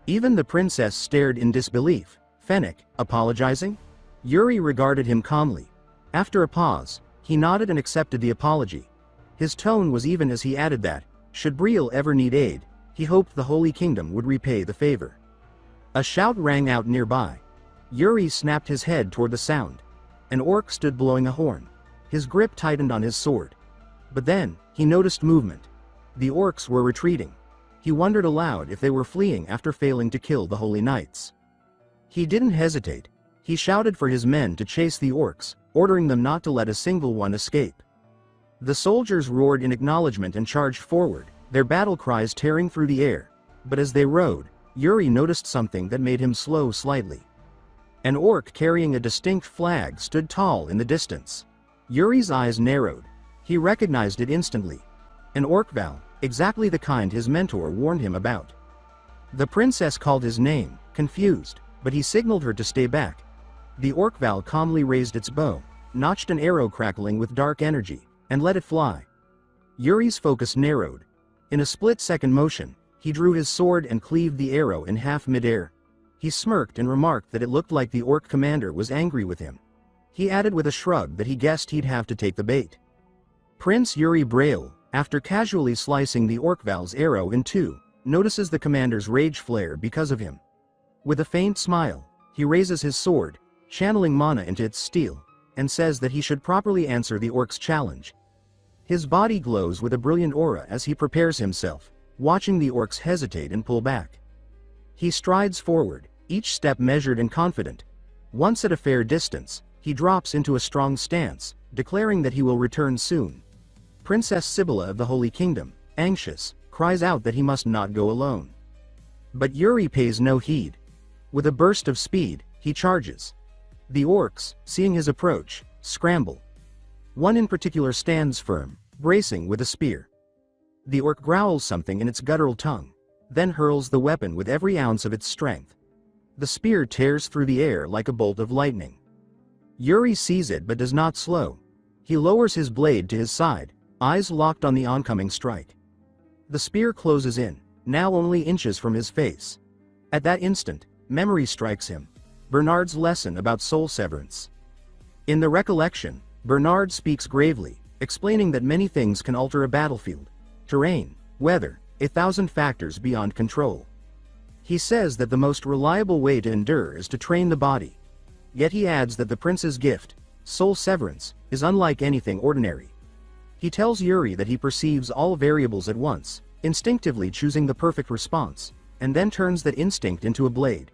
Even the princess stared in disbelief. Fennec, apologizing? Yuri regarded him calmly. After a pause, he nodded and accepted the apology. His tone was even as he added that, should Breel ever need aid, he hoped the Holy Kingdom would repay the favor. A shout rang out nearby. Yuri snapped his head toward the sound. An orc stood blowing a horn. His grip tightened on his sword. But then, he noticed movement. The orcs were retreating. He wondered aloud if they were fleeing after failing to kill the Holy Knights. He didn't hesitate. He shouted for his men to chase the orcs, ordering them not to let a single one escape. The soldiers roared in acknowledgement and charged forward, their battle cries tearing through the air. But as they rode, Yuri noticed something that made him slow slightly. An orc carrying a distinct flag stood tall in the distance. Yuri's eyes narrowed. He recognized it instantly. An orc-val, exactly the kind his mentor warned him about. The princess called his name, confused, but he signaled her to stay back. The orc-val calmly raised its bow, notched an arrow crackling with dark energy, and let it fly. Yuri's focus narrowed. In a split-second motion, he drew his sword and cleaved the arrow in half mid-air. He smirked and remarked that it looked like the orc commander was angry with him. He added with a shrug that he guessed he'd have to take the bait. Prince Yuri Breel, after casually slicing the orc-val's arrow in two, notices the commander's rage flare because of him. With a faint smile, he raises his sword, channeling mana into its steel, and says that he should properly answer the orc's challenge. His body glows with a brilliant aura as he prepares himself, watching the orcs hesitate and pull back. He strides forward, each step measured and confident. Once at a fair distance, he drops into a strong stance, declaring that he will return soon. Princess Sibylla of the Holy Kingdom, anxious, cries out that he must not go alone. But Yuri pays no heed. With a burst of speed, he charges. The orcs, seeing his approach, scramble. One in particular stands firm, bracing with a spear. The orc growls something in its guttural tongue, then hurls the weapon with every ounce of its strength. The spear tears through the air like a bolt of lightning. Yuri sees it but does not slow. He lowers his blade to his side, eyes locked on the oncoming strike. The spear closes in, now only inches from his face. At that instant, memory strikes him. Bernard's lesson about soul severance. In the recollection, Bernard speaks gravely, explaining that many things can alter a battlefield. Terrain, weather, 1,000 factors beyond control. He says that the most reliable way to endure is to train the body. Yet he adds that the prince's gift, soul severance, is unlike anything ordinary. He tells Yuri that he perceives all variables at once, instinctively choosing the perfect response, and then turns that instinct into a blade.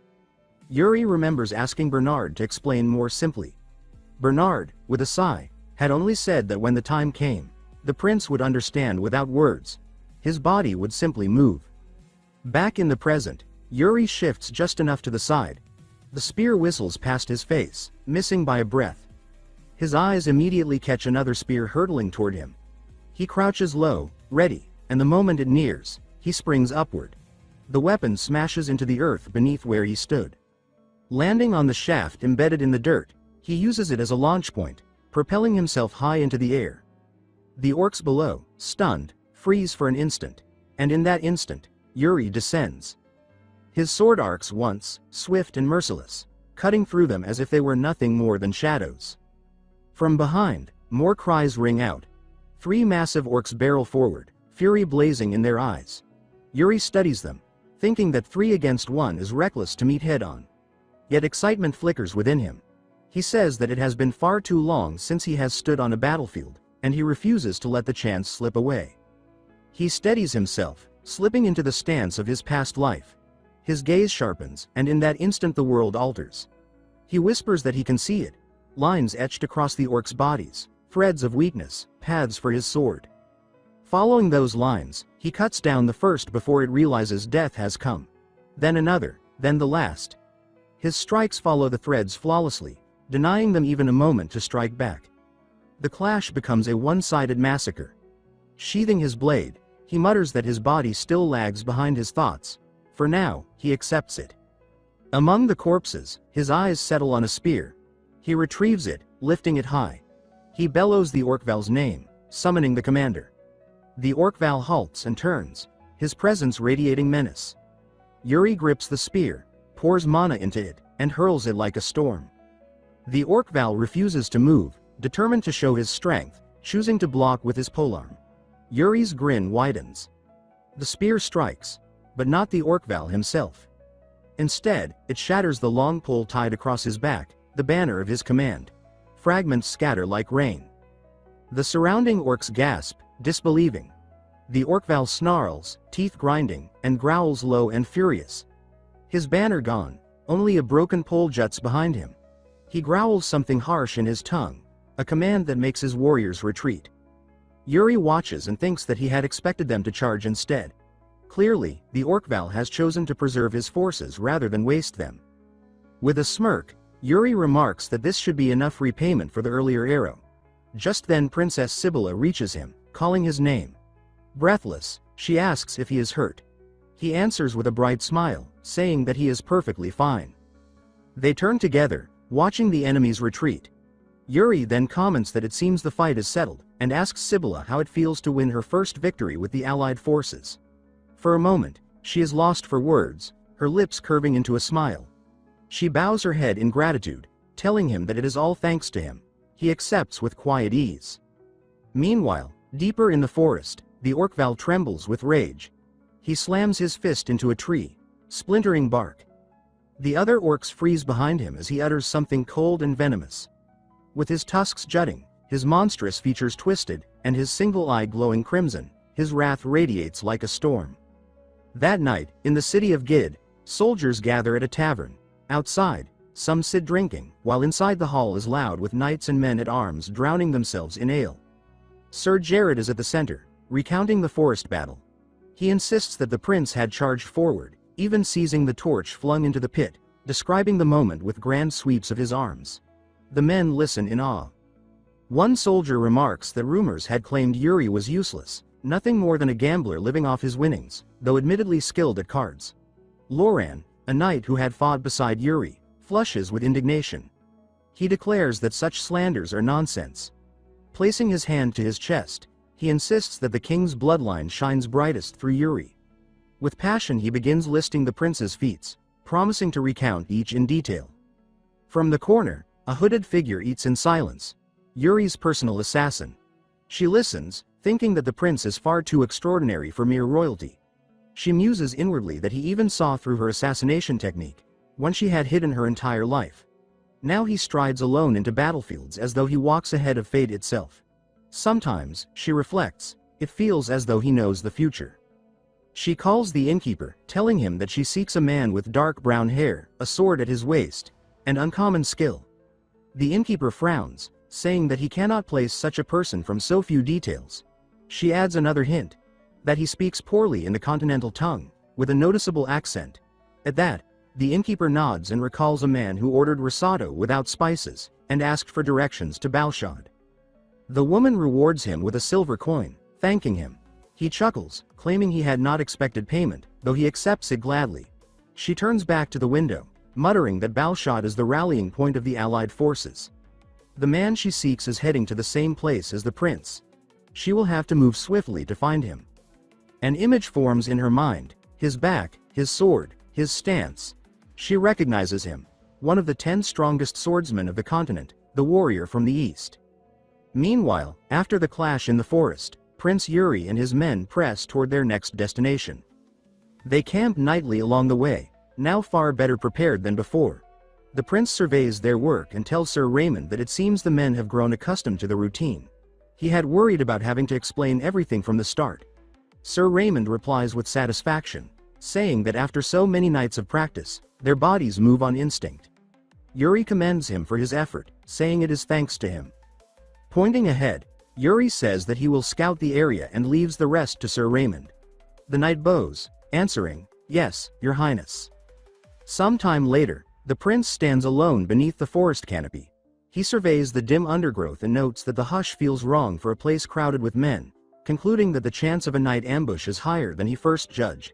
Yuri remembers asking Bernard to explain more simply. Bernard, with a sigh, had only said that when the time came, the prince would understand without words. His body would simply move. Back in the present, Yuri shifts just enough to the side. The spear whistles past his face, missing by a breath. His eyes immediately catch another spear hurtling toward him. He crouches low, ready, and the moment it nears, he springs upward. The weapon smashes into the earth beneath where he stood. Landing on the shaft embedded in the dirt, he uses it as a launch point, propelling himself high into the air. The orcs below, stunned, freeze for an instant, and in that instant, Yuri descends. His sword arcs once, swift and merciless, cutting through them as if they were nothing more than shadows. From behind, more cries ring out. 3 massive orcs barrel forward, fury blazing in their eyes. Yuri studies them, thinking that 3 against 1 is reckless to meet head-on. Yet excitement flickers within him. He says that it has been far too long since he has stood on a battlefield, and he refuses to let the chance slip away. He steadies himself, slipping into the stance of his past life. His gaze sharpens, and in that instant the world alters. He whispers that he can see it. Lines etched across the orcs' bodies, threads of weakness, paths for his sword. Following those lines, he cuts down the first before it realizes death has come. Then another, then the last. His strikes follow the threads flawlessly, denying them even a moment to strike back. The clash becomes a one-sided massacre. Sheathing his blade, he mutters that his body still lags behind his thoughts. For now, he accepts it. Among the corpses, his eyes settle on a spear. He retrieves it, lifting it high. He bellows the Orcval's name, summoning the commander. The Orcval halts and turns, his presence radiating menace. Yuri grips the spear, pours mana into it, and hurls it like a storm. The Orcval refuses to move, determined to show his strength, choosing to block with his polearm. Yuri's grin widens. The spear strikes, but not the Orcval himself. Instead, it shatters the long pole tied across his back, the banner of his command. Fragments scatter like rain. The surrounding orcs gasp, disbelieving. The Orcval snarls, teeth grinding, and growls low and furious. His banner gone, only a broken pole juts behind him. He growls something harsh in his tongue, a command that makes his warriors retreat. Yuri watches and thinks that he had expected them to charge instead. Clearly, the Orcval has chosen to preserve his forces rather than waste them. With a smirk, Yuri remarks that this should be enough repayment for the earlier arrow. Just then Princess Sibylla reaches him, calling his name. Breathless, she asks if he is hurt. He answers with a bright smile, saying that he is perfectly fine. They turn together, watching the enemies retreat. Yuri then comments that it seems the fight is settled, and asks Sibylla how it feels to win her first victory with the allied forces. For a moment, she is lost for words, her lips curving into a smile. She bows her head in gratitude, telling him that it is all thanks to him. He accepts with quiet ease. Meanwhile, deeper in the forest, the Orcval trembles with rage. He slams his fist into a tree, splintering bark. The other orcs freeze behind him as he utters something cold and venomous. With his tusks jutting, his monstrous features twisted, and his single eye glowing crimson, his wrath radiates like a storm. That night, in the city of Gid, soldiers gather at a tavern. Outside, some sit drinking, while inside the hall is loud with knights and men at arms drowning themselves in ale. Sir Jared is at the center, recounting the forest battle. He insists that the prince had charged forward, even seizing the torch flung into the pit, describing the moment with grand sweeps of his arms. The men listen in awe. One soldier remarks that rumors had claimed Yuri was useless, nothing more than a gambler living off his winnings, though admittedly skilled at cards. Loran, a knight who had fought beside Yuri, flushes with indignation. He declares that such slanders are nonsense. Placing his hand to his chest, he insists that the king's bloodline shines brightest through Yuri. With passion he begins listing the prince's feats, promising to recount each in detail. From the corner, a hooded figure eats in silence. Yuri's personal assassin. She listens, thinking that the prince is far too extraordinary for mere royalty. She muses inwardly that he even saw through her assassination technique, one she had hidden her entire life. Now he strides alone into battlefields as though he walks ahead of fate itself. Sometimes, she reflects, it feels as though he knows the future. She calls the innkeeper, telling him that she seeks a man with dark brown hair, a sword at his waist, and uncommon skill. The innkeeper frowns, saying that he cannot place such a person from so few details. She adds another hint, that he speaks poorly in the continental tongue, with a noticeable accent. At that, The innkeeper nods and recalls a man who ordered risotto without spices, and asked for directions to Balshad. The woman rewards him with a silver coin, thanking him. He chuckles, claiming he had not expected payment, though he accepts it gladly. She turns back to the window, muttering that Balshad is the rallying point of the allied forces. The man she seeks is heading to the same place as the prince. She will have to move swiftly to find him. An image forms in her mind, his back, his sword, his stance. She recognizes him, one of the 10 strongest swordsmen of the continent, the warrior from the east. Meanwhile, after the clash in the forest, Prince Yuri and his men press toward their next destination. They camp nightly along the way, now far better prepared than before. The prince surveys their work and tells Sir Raymond that it seems the men have grown accustomed to the routine. He had worried about having to explain everything from the start. Sir Raymond replies with satisfaction, saying that after so many nights of practice, their bodies move on instinct. Yuri commends him for his effort, saying it is thanks to him. Pointing ahead, Yuri says that he will scout the area and leaves the rest to Sir Raymond. The knight bows, answering, "Yes, your highness." Some time later, the prince stands alone beneath the forest canopy. He surveys the dim undergrowth and notes that the hush feels wrong for a place crowded with men, concluding that the chance of a night ambush is higher than he first judged.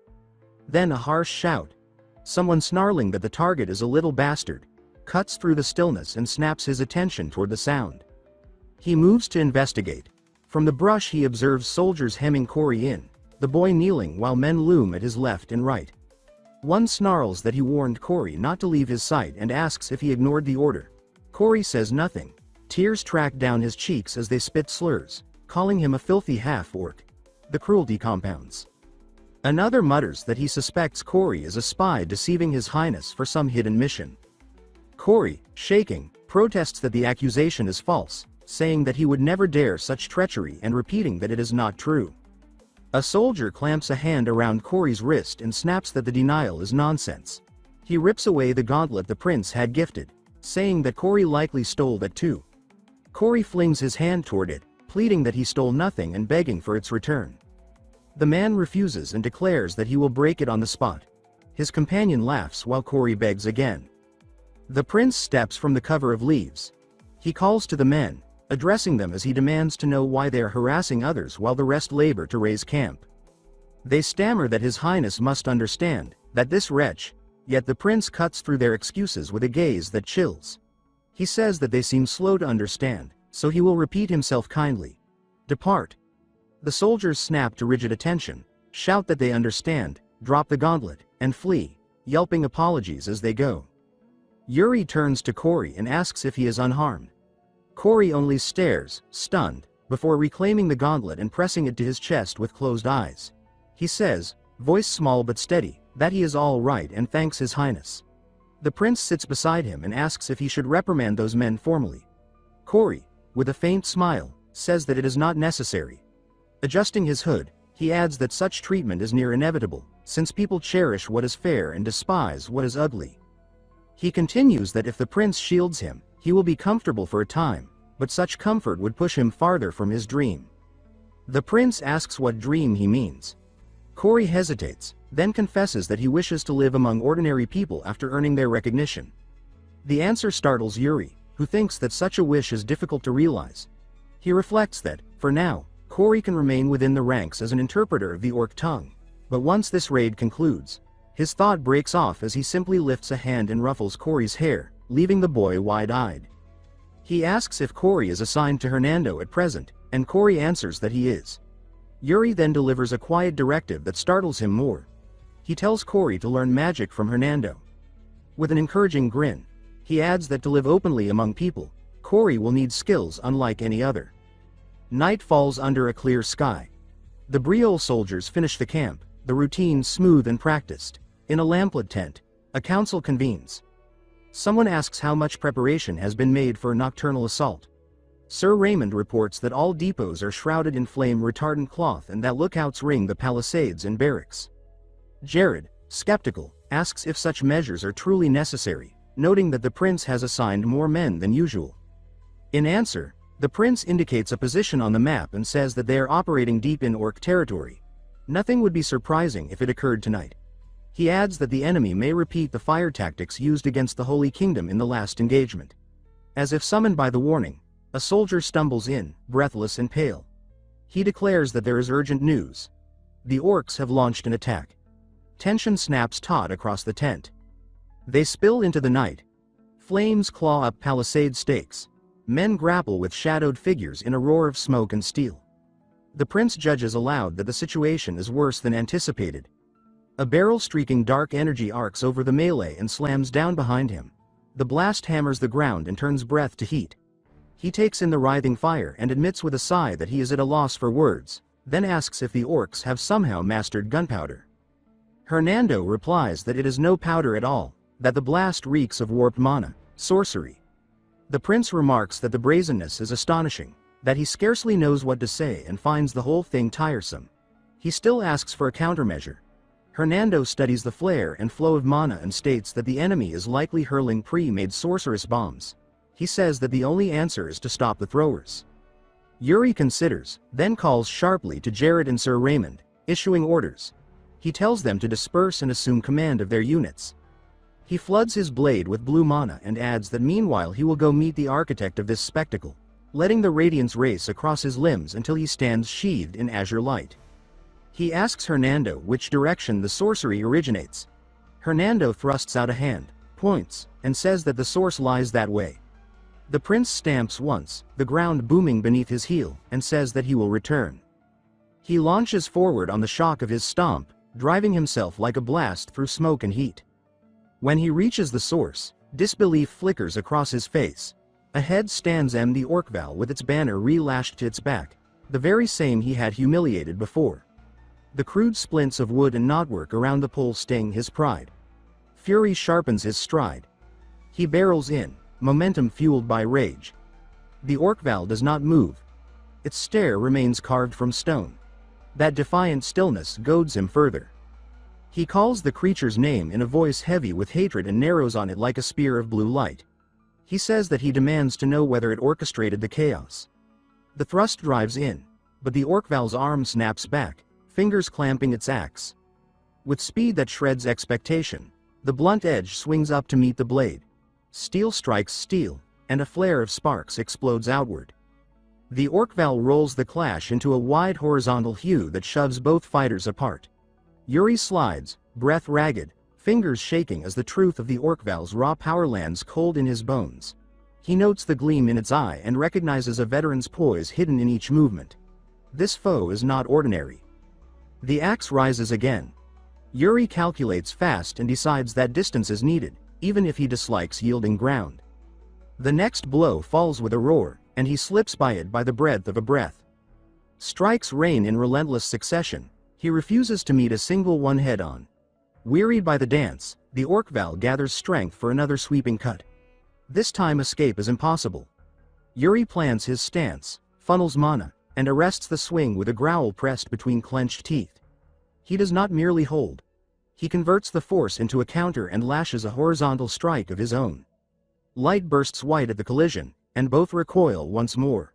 Then a harsh shout, someone snarling that the target is a little bastard, cuts through the stillness and snaps his attention toward the sound. He moves to investigate. From the brush he observes soldiers hemming Corey in, the boy kneeling while men loom at his left and right. One snarls that he warned Corey not to leave his sight and asks if he ignored the order. Corey says nothing. Tears track down his cheeks as they spit slurs, calling him a filthy half-orc. The cruelty compounds. Another mutters that he suspects Corey is a spy deceiving his highness for some hidden mission. Corey, shaking, protests that the accusation is false, saying that he would never dare such treachery and repeating that it is not true. A soldier clamps a hand around Corey's wrist and snaps that the denial is nonsense. He rips away the gauntlet the prince had gifted, saying that Corey likely stole that too. Corey flings his hand toward it, pleading that he stole nothing and begging for its return. The man refuses and declares that he will break it on the spot. His companion laughs while Corey begs again. The prince steps from the cover of leaves. He calls to the men, addressing them as he demands to know why they are harassing others while the rest labor to raise camp. They stammer that his highness must understand, that this wretch, yet the prince cuts through their excuses with a gaze that chills. He says that they seem slow to understand, so he will repeat himself kindly. Depart. The soldiers snap to rigid attention, shout that they understand, drop the gauntlet, and flee, yelping apologies as they go. Yuri turns to Corey and asks if he is unharmed. Corey only stares, stunned, before reclaiming the gauntlet and pressing it to his chest with closed eyes. He says, voice small but steady, that he is all right and thanks his highness. The prince sits beside him and asks if he should reprimand those men formally. Corey, with a faint smile, says that it is not necessary. Adjusting his hood, he adds that such treatment is near inevitable, since people cherish what is fair and despise what is ugly. He continues that if the prince shields him, he will be comfortable for a time, but such comfort would push him farther from his dream. The prince asks what dream he means. Corey hesitates, then confesses that he wishes to live among ordinary people after earning their recognition. The answer startles Yuri, who thinks that such a wish is difficult to realize. He reflects that, for now, Corey can remain within the ranks as an interpreter of the orc tongue, but once this raid concludes, his thought breaks off as he simply lifts a hand and ruffles Corey's hair, leaving the boy wide-eyed. He asks if Corey is assigned to Hernando at present, and Corey answers that he is. Yuri then delivers a quiet directive that startles him more. He tells Corey to learn magic from Hernando. With an encouraging grin, he adds that to live openly among people, Corey will need skills unlike any other. Night falls under a clear sky. The Briol soldiers finish the camp, the routine smooth and practiced. In a lamplit tent, a council convenes. Someone asks how much preparation has been made for a nocturnal assault. Sir Raymond reports that all depots are shrouded in flame-retardant cloth and that lookouts ring the palisades and barracks. Jared, skeptical, asks if such measures are truly necessary, noting that the prince has assigned more men than usual. In answer, the prince indicates a position on the map and says that they are operating deep in orc territory. Nothing would be surprising if it occurred tonight. He adds that the enemy may repeat the fire tactics used against the Holy Kingdom in the last engagement. As if summoned by the warning, a soldier stumbles in, breathless and pale. He declares that there is urgent news. The orcs have launched an attack. Tension snaps taut across the tent. They spill into the night. Flames claw up palisade stakes. Men grapple with shadowed figures in a roar of smoke and steel. The prince judges aloud that the situation is worse than anticipated. A barrel streaking dark energy arcs over the melee and slams down behind him. The blast hammers the ground and turns breath to heat. He takes in the writhing fire and admits with a sigh that he is at a loss for words, then asks if the orcs have somehow mastered gunpowder. Hernando replies that it is no powder at all, that the blast reeks of warped mana, sorcery. The prince remarks that the brazenness is astonishing, that he scarcely knows what to say and finds the whole thing tiresome. He still asks for a countermeasure. Hernando studies the flare and flow of mana and states that the enemy is likely hurling pre-made sorceress bombs. He says that the only answer is to stop the throwers. Yuri considers, then calls sharply to Jared and Sir Raymond, issuing orders. He tells them to disperse and assume command of their units. He floods his blade with blue mana and adds that meanwhile he will go meet the architect of this spectacle, letting the radiance race across his limbs until he stands sheathed in azure light. He asks Hernando which direction the sorcery originates. Hernando thrusts out a hand, points, and says that the source lies that way. The prince stamps once, the ground booming beneath his heel, and says that he will return. He launches forward on the shock of his stomp, driving himself like a blast through smoke and heat. When he reaches the source, disbelief flickers across his face. Ahead stands the Orcval with its banner relashed to its back, the very same he had humiliated before. The crude splints of wood and knotwork around the pole sting his pride. Fury sharpens his stride. He barrels in, momentum fueled by rage. The Orcval does not move. Its stare remains carved from stone. That defiant stillness goads him further. He calls the creature's name in a voice heavy with hatred and narrows on it like a spear of blue light. He says that he demands to know whether it orchestrated the chaos. The thrust drives in, but the Orcval's arm snaps back, fingers clamping its axe. With speed that shreds expectation, the blunt edge swings up to meet the blade. Steel strikes steel, and a flare of sparks explodes outward. The Orcval rolls the clash into a wide horizontal hew that shoves both fighters apart. Yuri slides, breath ragged, fingers shaking as the truth of the Orcval's raw power lands cold in his bones. He notes the gleam in its eye and recognizes a veteran's poise hidden in each movement. This foe is not ordinary. The axe rises again. Yuri calculates fast and decides that distance is needed, even if he dislikes yielding ground. The next blow falls with a roar, and he slips by it by the breadth of a breath. Strikes rain in relentless succession. He refuses to meet a single one head-on. Wearied by the dance, the Orcval gathers strength for another sweeping cut. This time escape is impossible. Yuri plans his stance, funnels mana, and arrests the swing with a growl pressed between clenched teeth. He does not merely hold. He converts the force into a counter and lashes a horizontal strike of his own. Light bursts white at the collision, and both recoil once more.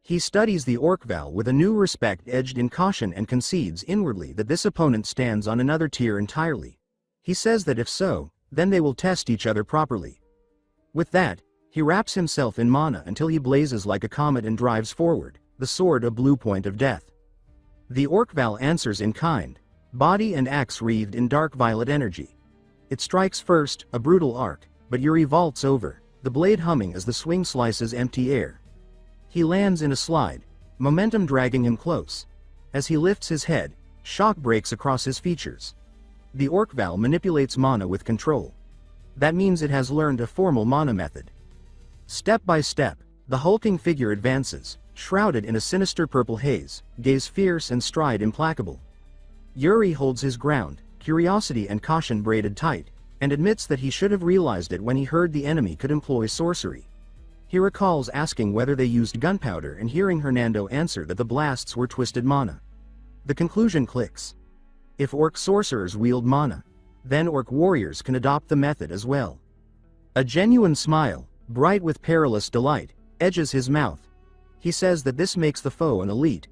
He studies the Orcval with a new respect edged in caution and concedes inwardly that this opponent stands on another tier entirely. He says that if so, then they will test each other properly. With that, he wraps himself in mana until he blazes like a comet and drives forward, the sword a blue point of death. The Orcval answers in kind, body and axe wreathed in dark violet energy. It strikes first, a brutal arc, but Yuri vaults over, the blade humming as the swing slices empty air. He lands in a slide, momentum dragging him close. As he lifts his head, shock breaks across his features. The Orcval manipulates mana with control. That means it has learned a formal mana method. Step by step, the hulking figure advances, shrouded in a sinister purple haze, gaze fierce and stride implacable. Yuri holds his ground, curiosity and caution braided tight, and admits that he should have realized it when he heard the enemy could employ sorcery. He recalls asking whether they used gunpowder and hearing Hernando answer that the blasts were twisted mana. The conclusion clicks. If orc sorcerers wield mana, then orc warriors can adopt the method as well. A genuine smile, bright with perilous delight, edges his mouth. He says that this makes the foe an elite.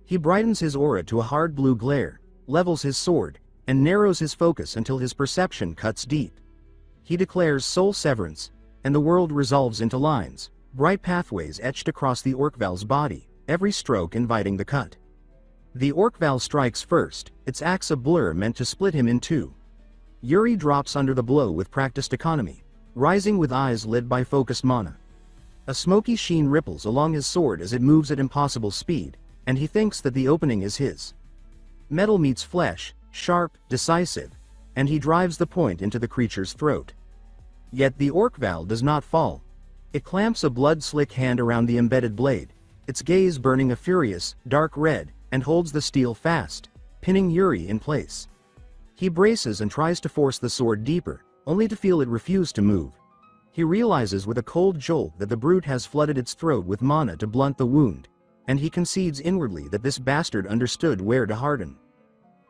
He brightens his aura to a hard blue glare, levels his sword, and narrows his focus until his perception cuts deep. He declares soul severance, and the world resolves into lines, bright pathways etched across the Orkval's body, every stroke inviting the cut. The Orkval strikes first, its axe a blur meant to split him in two. Yuri drops under the blow with practiced economy, rising with eyes lit by focused mana. A smoky sheen ripples along his sword as it moves at impossible speed, and he thinks that the opening is his. Metal meets flesh, sharp, decisive, and he drives the point into the creature's throat. Yet the Orkval does not fall. It clamps a blood-slick hand around the embedded blade, its gaze burning a furious, dark red, and holds the steel fast, pinning Yuri in place. He braces and tries to force the sword deeper, only to feel it refuse to move. He realizes with a cold jolt that the brute has flooded its throat with mana to blunt the wound, and he concedes inwardly that this bastard understood where to harden.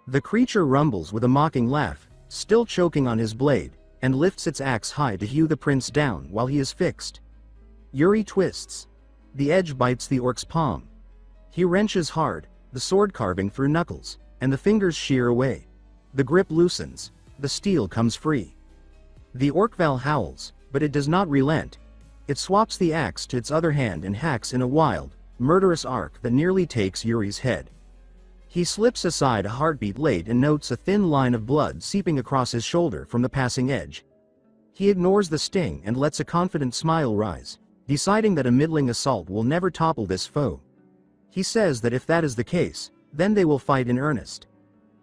The creature rumbles with a mocking laugh, still choking on his blade, and lifts its axe high to hew the prince down while he is fixed. Yuri twists. The edge bites the orc's palm. He wrenches hard, the sword carving through knuckles, and the fingers shear away. The grip loosens, the steel comes free. The Orkval howls, but it does not relent. It swaps the axe to its other hand and hacks in a wild, murderous arc that nearly takes Yuri's head. He slips aside a heartbeat late and notes a thin line of blood seeping across his shoulder from the passing edge. He ignores the sting and lets a confident smile rise, deciding that a middling assault will never topple this foe. He says that if that is the case, then they will fight in earnest.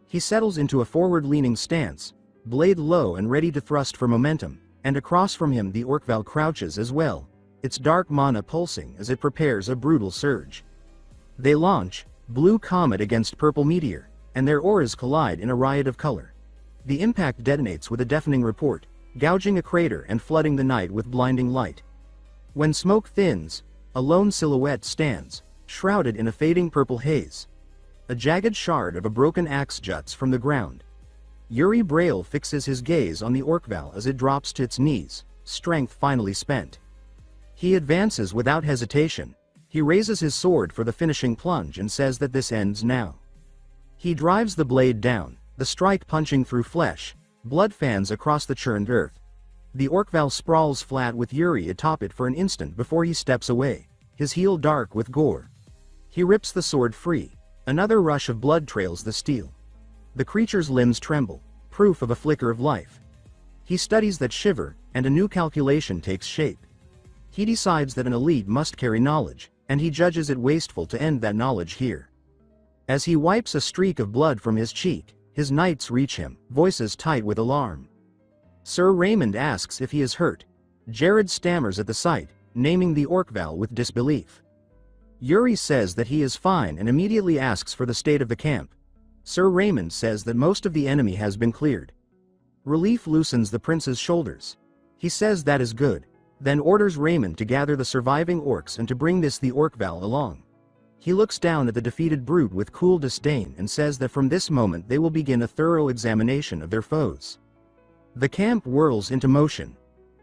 He settles into a forward-leaning stance, blade low and ready to thrust for momentum, and across from him the Orkval crouches as well, its dark mana pulsing as it prepares a brutal surge. They launch, blue comet against purple meteor, and their auras collide in a riot of color. The impact detonates with a deafening report, gouging a crater and flooding the night with blinding light. When smoke thins, a lone silhouette stands, shrouded in a fading purple haze. A jagged shard of a broken axe juts from the ground. Yuri Braille fixes his gaze on the Orkval as it drops to its knees, strength finally spent. He advances without hesitation. He raises his sword for the finishing plunge and says that this ends now. He drives the blade down, the strike punching through flesh, blood fans across the churned earth. The Orkval sprawls flat with Yuri atop it for an instant before he steps away, his heel dark with gore. He rips the sword free. Another rush of blood trails the steel. The creature's limbs tremble, proof of a flicker of life. He studies that shiver, and a new calculation takes shape. He decides that an elite must carry knowledge, and he judges it wasteful to end that knowledge here. As he wipes a streak of blood from his cheek, his knights reach him, voices tight with alarm. Sir Raymond asks if he is hurt. Jared stammers at the sight, naming the Orkval with disbelief. Yuri says that he is fine and immediately asks for the state of the camp. Sir Raymond says that most of the enemy has been cleared. Relief loosens the prince's shoulders. He says that is good, then orders Raymond to gather the surviving orcs and to bring the Orkval along. He looks down at the defeated brute with cool disdain and says that from this moment they will begin a thorough examination of their foes. The camp whirls into motion.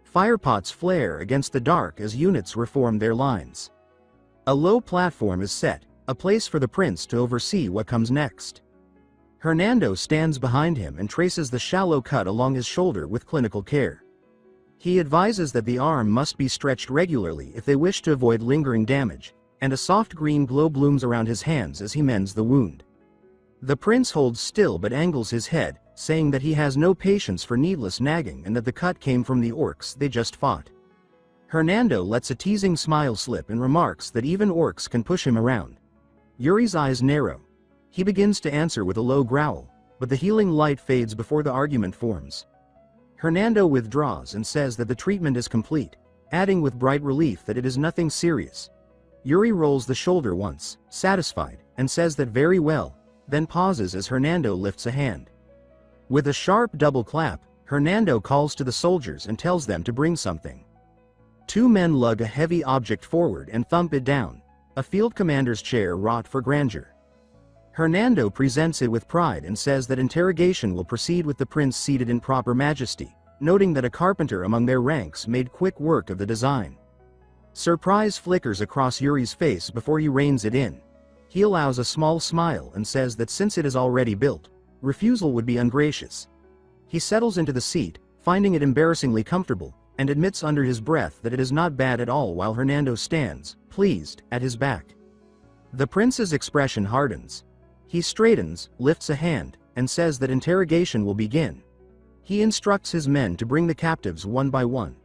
Firepots flare against the dark as units reform their lines. A low platform is set, a place for the prince to oversee what comes next. Hernando stands behind him and traces the shallow cut along his shoulder with clinical care. He advises that the arm must be stretched regularly if they wish to avoid lingering damage, and a soft green glow blooms around his hands as he mends the wound. The prince holds still but angles his head, saying that he has no patience for needless nagging and that the cut came from the orcs they just fought. Hernando lets a teasing smile slip and remarks that even orcs can push him around. Yuri's eyes narrow. He begins to answer with a low growl, but the healing light fades before the argument forms. Hernando withdraws and says that the treatment is complete, adding with bright relief that it is nothing serious. Yuri rolls the shoulder once, satisfied, and says that very well, then pauses as Hernando lifts a hand. With a sharp double clap, Hernando calls to the soldiers and tells them to bring something. Two men lug a heavy object forward and thump it down, a field commander's chair wrought for grandeur. Hernando presents it with pride and says that interrogation will proceed with the prince seated in proper majesty, noting that a carpenter among their ranks made quick work of the design. Surprise flickers across Yuri's face before he reins it in. He allows a small smile and says that since it is already built, refusal would be ungracious. He settles into the seat, finding it embarrassingly comfortable, and admits under his breath that it is not bad at all while Hernando stands, pleased, at his back. The prince's expression hardens. He straightens, lifts a hand, and says that interrogation will begin. He instructs his men to bring the captives one by one.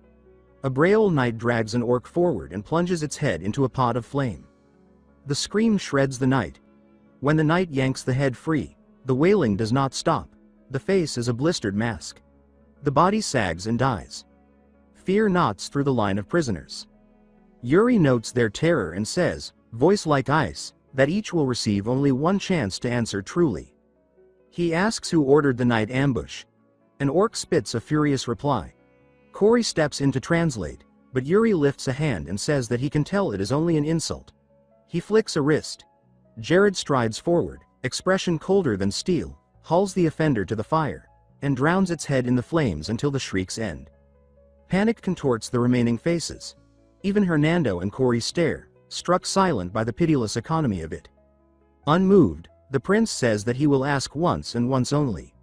A Braille knight drags an orc forward and plunges its head into a pot of flame. The scream shreds the knight. When the knight yanks the head free, the wailing does not stop. The face is a blistered mask. The body sags and dies. Fear knots through the line of prisoners. Yuri notes their terror and says, voice like ice, that each will receive only one chance to answer truly. He asks who ordered the night ambush. An orc spits a furious reply. Cory steps in to translate, but Yuri lifts a hand and says that he can tell it is only an insult. He flicks a wrist. Jared strides forward, expression colder than steel, hauls the offender to the fire, and drowns its head in the flames until the shrieks end. Panic contorts the remaining faces. Even Hernando and Cory stare, struck silent by the pitiless economy of it. Unmoved, the prince says that he will ask once and once only.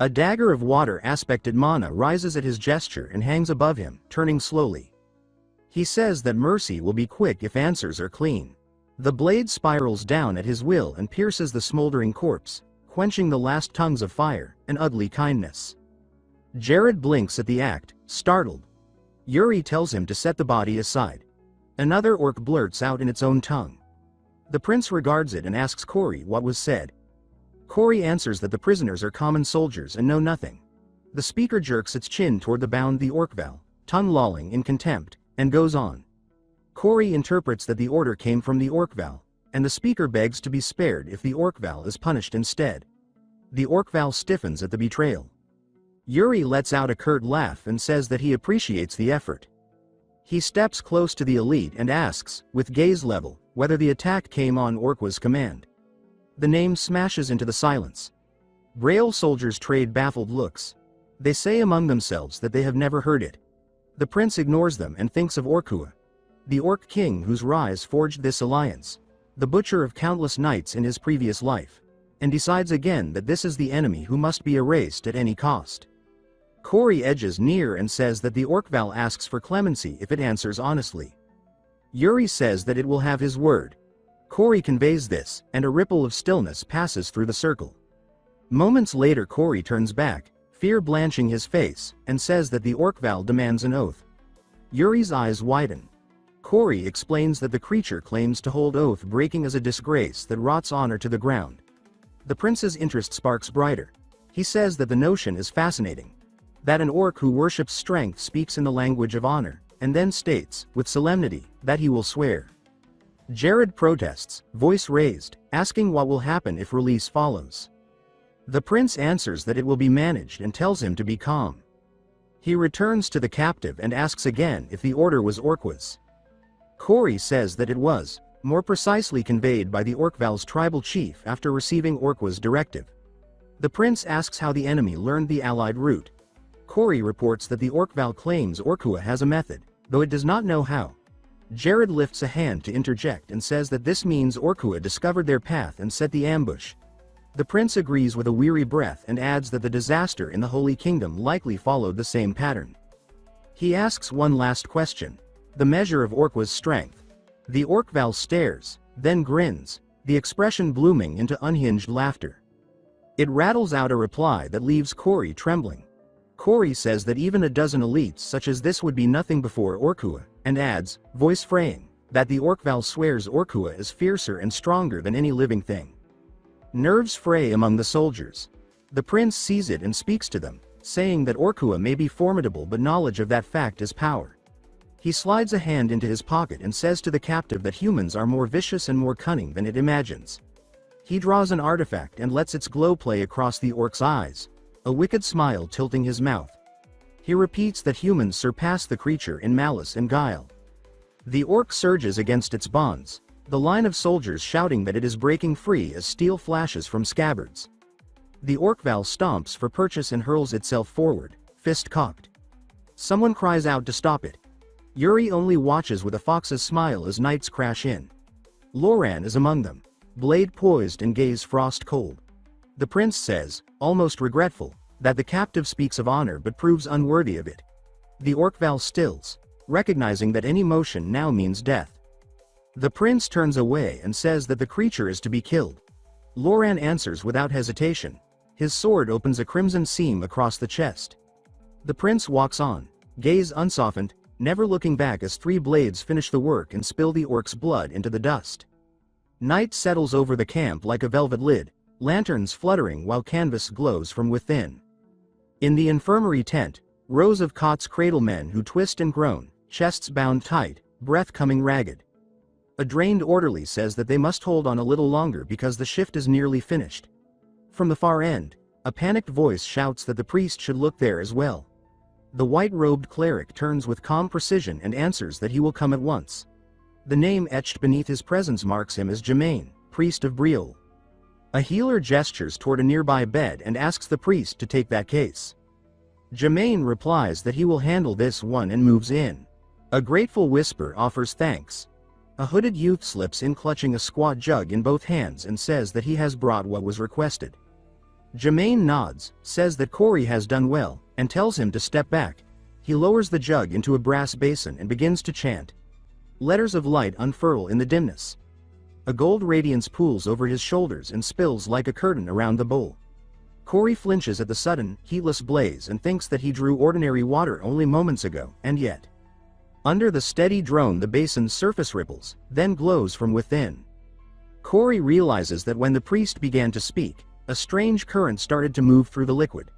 A dagger of water aspected mana rises at his gesture and hangs above him, turning slowly. He says that mercy will be quick if answers are clean. The blade spirals down at his will and pierces the smoldering corpse, quenching the last tongues of fire, an ugly kindness. Jared blinks at the act, startled. Yuri tells him to set the body aside. Another orc blurts out in its own tongue. The prince regards it and asks Cory what was said. Cory answers that the prisoners are common soldiers and know nothing. The speaker jerks its chin toward the bound the orcval, tongue lolling in contempt, and goes on. Cory interprets that the order came from the orcval, and the speaker begs to be spared if the orcval is punished instead. The orcval stiffens at the betrayal. Yuri lets out a curt laugh and says that he appreciates the effort. He steps close to the elite and asks, with gaze level, whether the attack came on Orqua's command. The name smashes into the silence. Braille soldiers trade baffled looks. They say among themselves that they have never heard it. The prince ignores them and thinks of Orkua, the orc king whose rise forged this alliance, the butcher of countless knights in his previous life, and decides again that this is the enemy who must be erased at any cost. Cory edges near and says that the orcval asks for clemency if it answers honestly. Yuri says that it will have his word. Cory conveys this, and a ripple of stillness passes through the circle. Moments later Cory turns back, fear blanching his face, and says that the orcval demands an oath. Yuri's eyes widen. Cory explains that the creature claims to hold oath breaking as a disgrace that rots honor to the ground. The prince's interest sparks brighter. He says that the notion is fascinating. That an orc who worships strength speaks in the language of honor, and then states, with solemnity, that he will swear. Jared protests, voice raised, asking what will happen if release follows. The prince answers that it will be managed and tells him to be calm. He returns to the captive and asks again if the order was Orqua's. Cory says that it was, more precisely conveyed by the orcval's tribal chief after receiving Orqua's directive. The prince asks how the enemy learned the allied route. Cory reports that the orcval claims Orkua has a method, though it does not know how. Jared lifts a hand to interject and says that this means Orkua discovered their path and set the ambush. The prince agrees with a weary breath and adds that the disaster in the Holy Kingdom likely followed the same pattern. He asks one last question, the measure of Orqua's strength. The orcval stares, then grins, the expression blooming into unhinged laughter. It rattles out a reply that leaves Cory trembling. Cory says that even a dozen elites such as this would be nothing before Orkua, and adds, voice fraying, that the orcval swears Orkua is fiercer and stronger than any living thing. Nerves fray among the soldiers. The prince sees it and speaks to them, saying that Orkua may be formidable but knowledge of that fact is power. He slides a hand into his pocket and says to the captive that humans are more vicious and more cunning than it imagines. He draws an artifact and lets its glow play across the orc's eyes, a wicked smile tilting his mouth. He repeats that humans surpass the creature in malice and guile. The orc surges against its bonds, the line of soldiers shouting that it is breaking free as steel flashes from scabbards. The orcval stomps for purchase and hurls itself forward, fist cocked. Someone cries out to stop it. Yuri only watches with a fox's smile as knights crash in. Loran is among them, blade poised and gaze frost cold. The prince says, almost regretful, that the captive speaks of honor but proves unworthy of it. The Orc-Val stills, recognizing that any motion now means death. The prince turns away and says that the creature is to be killed. Loran answers without hesitation. His sword opens a crimson seam across the chest. The prince walks on, gaze unsoftened, never looking back as 3 blades finish the work and spill the orc's blood into the dust. Night settles over the camp like a velvet lid, lanterns fluttering while canvas glows from within. In the infirmary tent, rows of cots cradle men who twist and groan, chests bound tight, breath coming ragged. A drained orderly says that they must hold on a little longer because the shift is nearly finished. From the far end, a panicked voice shouts that the priest should look there as well. The white-robed cleric turns with calm precision and answers that he will come at once. The name etched beneath his presence marks him as Germain, priest of Briol. A healer gestures toward a nearby bed and asks the priest to take that case. Germain replies that he will handle this one and moves in. A grateful whisper offers thanks. A hooded youth slips in clutching a squat jug in both hands and says that he has brought what was requested. Germain nods, says that Corey has done well, and tells him to step back. He lowers the jug into a brass basin and begins to chant. Letters of light unfurl in the dimness. A gold radiance pools over his shoulders and spills like a curtain around the bowl. Corey flinches at the sudden, heatless blaze and thinks that he drew ordinary water only moments ago, and yet. Under the steady drone the basin's surface ripples, then glows from within. Corey realizes that when the priest began to speak, a strange current started to move through the liquid.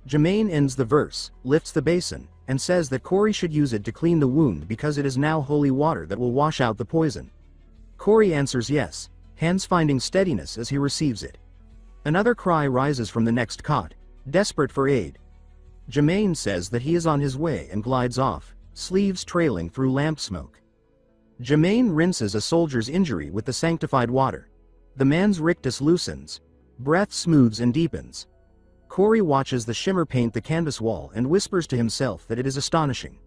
Germain ends the verse, lifts the basin, and says that Corey should use it to clean the wound because it is now holy water that will wash out the poison. Corey answers yes, hands finding steadiness as he receives it. Another cry rises from the next cot, desperate for aid. Germain says that he is on his way and glides off, sleeves trailing through lamp smoke. Germain rinses a soldier's injury with the sanctified water. The man's rictus loosens. Breath smooths and deepens. Corey watches the shimmer paint the canvas wall and whispers to himself that it is astonishing.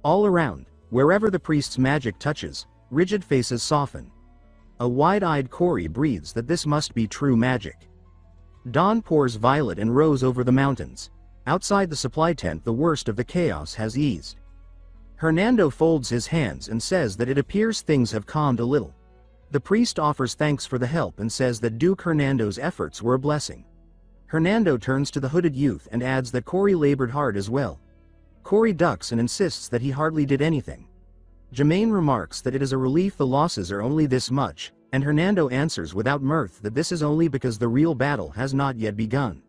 All around, wherever the priest's magic touches, rigid faces soften. A wide-eyed Corey breathes that this must be true magic. Dawn pours violet and rose over the mountains. Outside the supply tent the worst of the chaos has eased. Hernando folds his hands and says that it appears things have calmed a little. The priest offers thanks for the help and says that Duke Hernando's efforts were a blessing. Hernando turns to the hooded youth and adds that Corey labored hard as well. Corey ducks and insists that he hardly did anything. Germain remarks that it is a relief the losses are only this much, and Hernando answers without mirth that this is only because the real battle has not yet begun.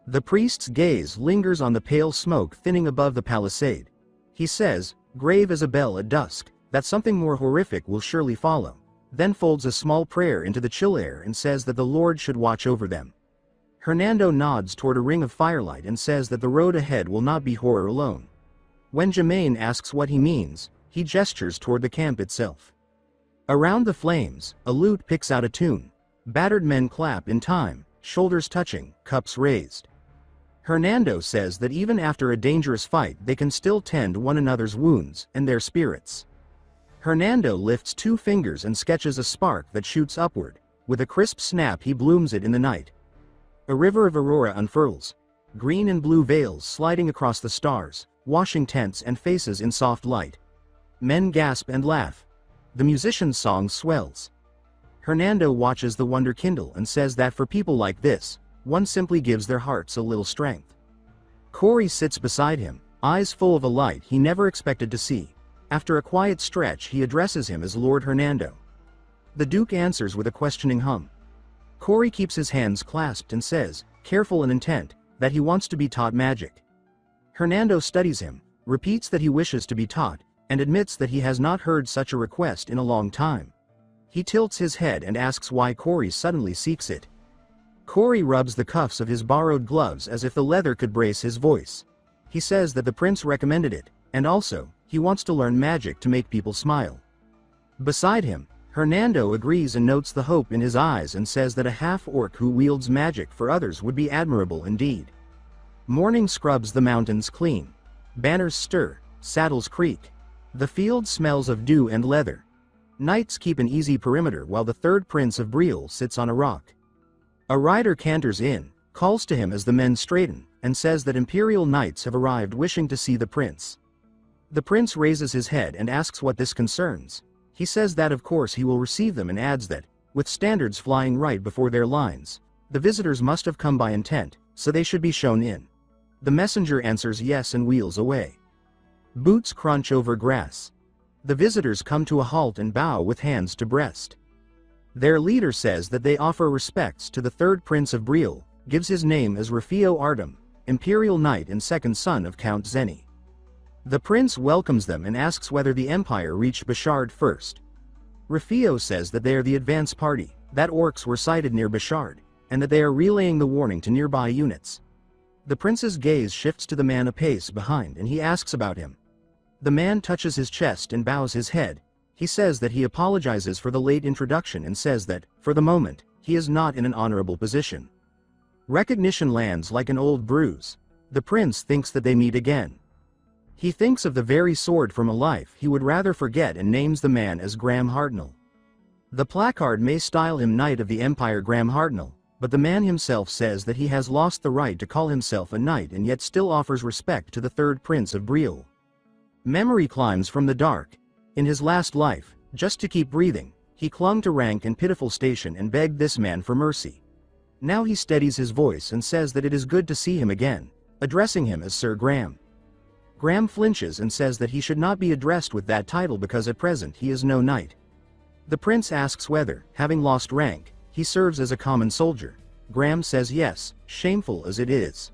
The priest's gaze lingers on the pale smoke thinning above the palisade. He says, grave as a bell at dusk, that something more horrific will surely follow, then folds a small prayer into the chill air and says that the Lord should watch over them. Hernando nods toward a ring of firelight and says that the road ahead will not be horror alone. When Germain asks what he means, he gestures toward the camp itself. Around the flames, a lute picks out a tune. Battered men clap in time, shoulders touching, cups raised. Hernando says that even after a dangerous fight they can still tend one another's wounds and their spirits. Hernando lifts 2 fingers and sketches a spark that shoots upward. With a crisp snap he blooms it in the night. A river of aurora unfurls. Green and blue veils sliding across the stars, washing tents and faces in soft light. Men gasp and laugh. The musician's song swells. Hernando watches the wonder kindle and says that for people like this, one simply gives their hearts a little strength. Corey sits beside him, eyes full of a light he never expected to see. After a quiet stretch he addresses him as Lord Hernando. The Duke answers with a questioning hum. Corey keeps his hands clasped and says, careful and intent, that he wants to be taught magic. Hernando studies him, repeats that he wishes to be taught, and admits that he has not heard such a request in a long time. He tilts his head and asks why Corey suddenly seeks it. Corey rubs the cuffs of his borrowed gloves as if the leather could brace his voice. He says that the prince recommended it, and also, he wants to learn magic to make people smile. Beside him, Hernando agrees and notes the hope in his eyes and says that a half-orc who wields magic for others would be admirable indeed. Morning scrubs the mountains clean. Banners stir, saddles creak. The field smells of dew and leather. Knights keep an easy perimeter while the third prince of Briol sits on a rock. A rider canters in, calls to him as the men straighten, and says that imperial knights have arrived wishing to see the prince. The prince raises his head and asks what this concerns. He says that of course he will receive them and adds that, with standards flying right before their lines, the visitors must have come by intent, so they should be shown in. The messenger answers yes and wheels away. Boots crunch over grass. The visitors come to a halt and bow with hands to breast. Their leader says that they offer respects to the third prince of Briel, gives his name as Rafio Artem, imperial knight and second son of Count Zeni. The prince welcomes them and asks whether the empire reached Bashard first. Rafio says that they are the advance party, that orcs were sighted near Bashard, and that they are relaying the warning to nearby units. The prince's gaze shifts to the man a pace behind and he asks about him. The man touches his chest and bows his head. He says that he apologizes for the late introduction and says that, for the moment, he is not in an honorable position. Recognition lands like an old bruise. The prince thinks that they meet again. He thinks of the very sword from a life he would rather forget and names the man as Graham Hartnell. The placard may style him Knight of the Empire Graham Hartnell, but the man himself says that he has lost the right to call himself a knight and yet still offers respect to the third prince of Briel. Memory climbs from the dark. In his last life, just to keep breathing, he clung to rank and pitiful station and begged this man for mercy. Now he steadies his voice and says that it is good to see him again, addressing him as Sir Graham. Graham flinches and says that he should not be addressed with that title because at present he is no knight. The prince asks whether, having lost rank, he serves as a common soldier. Graham says yes, shameful as it is.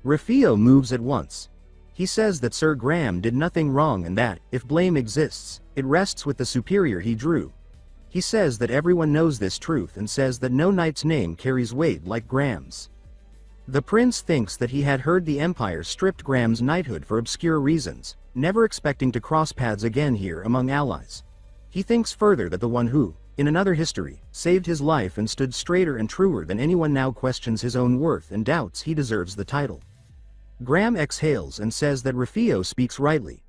Rafio moves at once. He says that Sir Graham did nothing wrong and that, if blame exists, it rests with the superior he drew. He says that everyone knows this truth and says that no knight's name carries weight like Graham's. The prince thinks that he had heard the empire stripped Graham's knighthood for obscure reasons, never expecting to cross paths again here among allies. He thinks further that the one who, in another history, saved his life and stood straighter and truer than anyone now questions his own worth and doubts he deserves the title. Graham exhales and says that Rafio speaks rightly.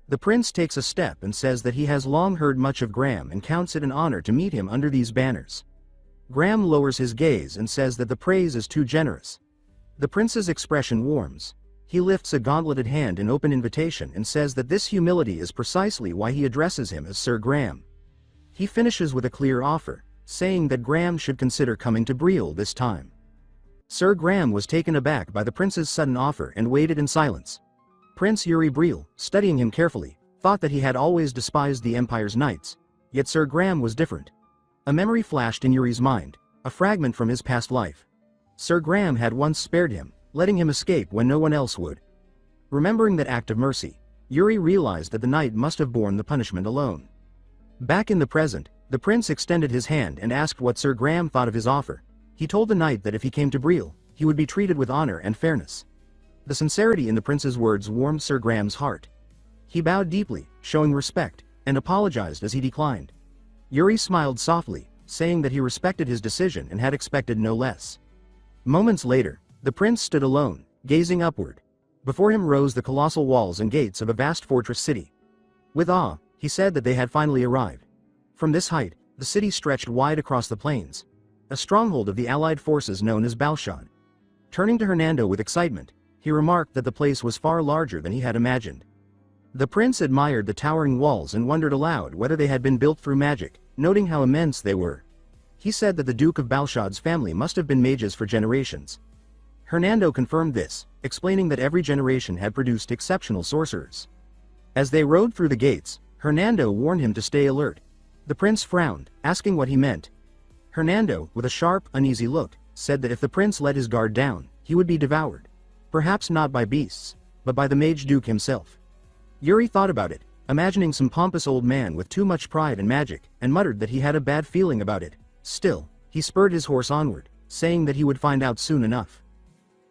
The prince takes a step and says that he has long heard much of Graham and counts it an honor to meet him under these banners. Graham lowers his gaze and says that the praise is too generous. The prince's expression warms. He lifts a gauntleted hand in open invitation and says that this humility is precisely why he addresses him as Sir Graham. He finishes with a clear offer, saying that Graham should consider coming to Briel this time. Sir Graham was taken aback by the prince's sudden offer and waited in silence. Prince Yuri Briel, studying him carefully, thought that he had always despised the Empire's knights, yet Sir Graham was different. A memory flashed in Yuri's mind, a fragment from his past life. Sir Graham had once spared him, letting him escape when no one else would. Remembering that act of mercy, Yuri realized that the knight must have borne the punishment alone. Back in the present, the prince extended his hand and asked what Sir Graham thought of his offer. He told the knight that if he came to Briel, he would be treated with honor and fairness. The sincerity in the prince's words warmed Sir Graham's heart. He bowed deeply, showing respect, and apologized as he declined. Yuri smiled softly, saying that he respected his decision and had expected no less. Moments later, the prince stood alone, gazing upward. Before him rose the colossal walls and gates of a vast fortress city. With awe, he said that they had finally arrived. From this height, the city stretched wide across the plains, a stronghold of the allied forces known as Balshad. Turning to Hernando with excitement, he remarked that the place was far larger than he had imagined. The prince admired the towering walls and wondered aloud whether they had been built through magic, noting how immense they were. He said that the Duke of Balshad's family must have been mages for generations. Hernando confirmed this, explaining that every generation had produced exceptional sorcerers. As they rode through the gates, Hernando warned him to stay alert. The prince frowned, asking what he meant. Hernando, with a sharp, uneasy look, said that if the prince let his guard down, he would be devoured. Perhaps not by beasts, but by the mage duke himself. Yuri thought about it, imagining some pompous old man with too much pride and magic, and muttered that he had a bad feeling about it. Still, he spurred his horse onward, saying that he would find out soon enough.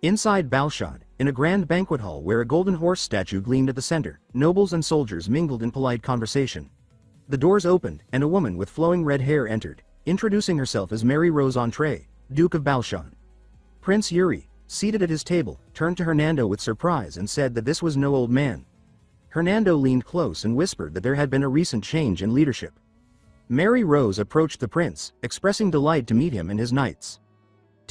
Inside Balshad, in a grand banquet hall where a golden horse statue gleamed at the center, nobles and soldiers mingled in polite conversation. The doors opened, and a woman with flowing red hair entered, introducing herself as Mary Rose Entree, Duke of Balshad. Prince Yuri, seated at his table, turned to Hernando with surprise and said that this was no old man. Hernando leaned close and whispered that there had been a recent change in leadership. Mary Rose approached the prince, expressing delight to meet him and his knights.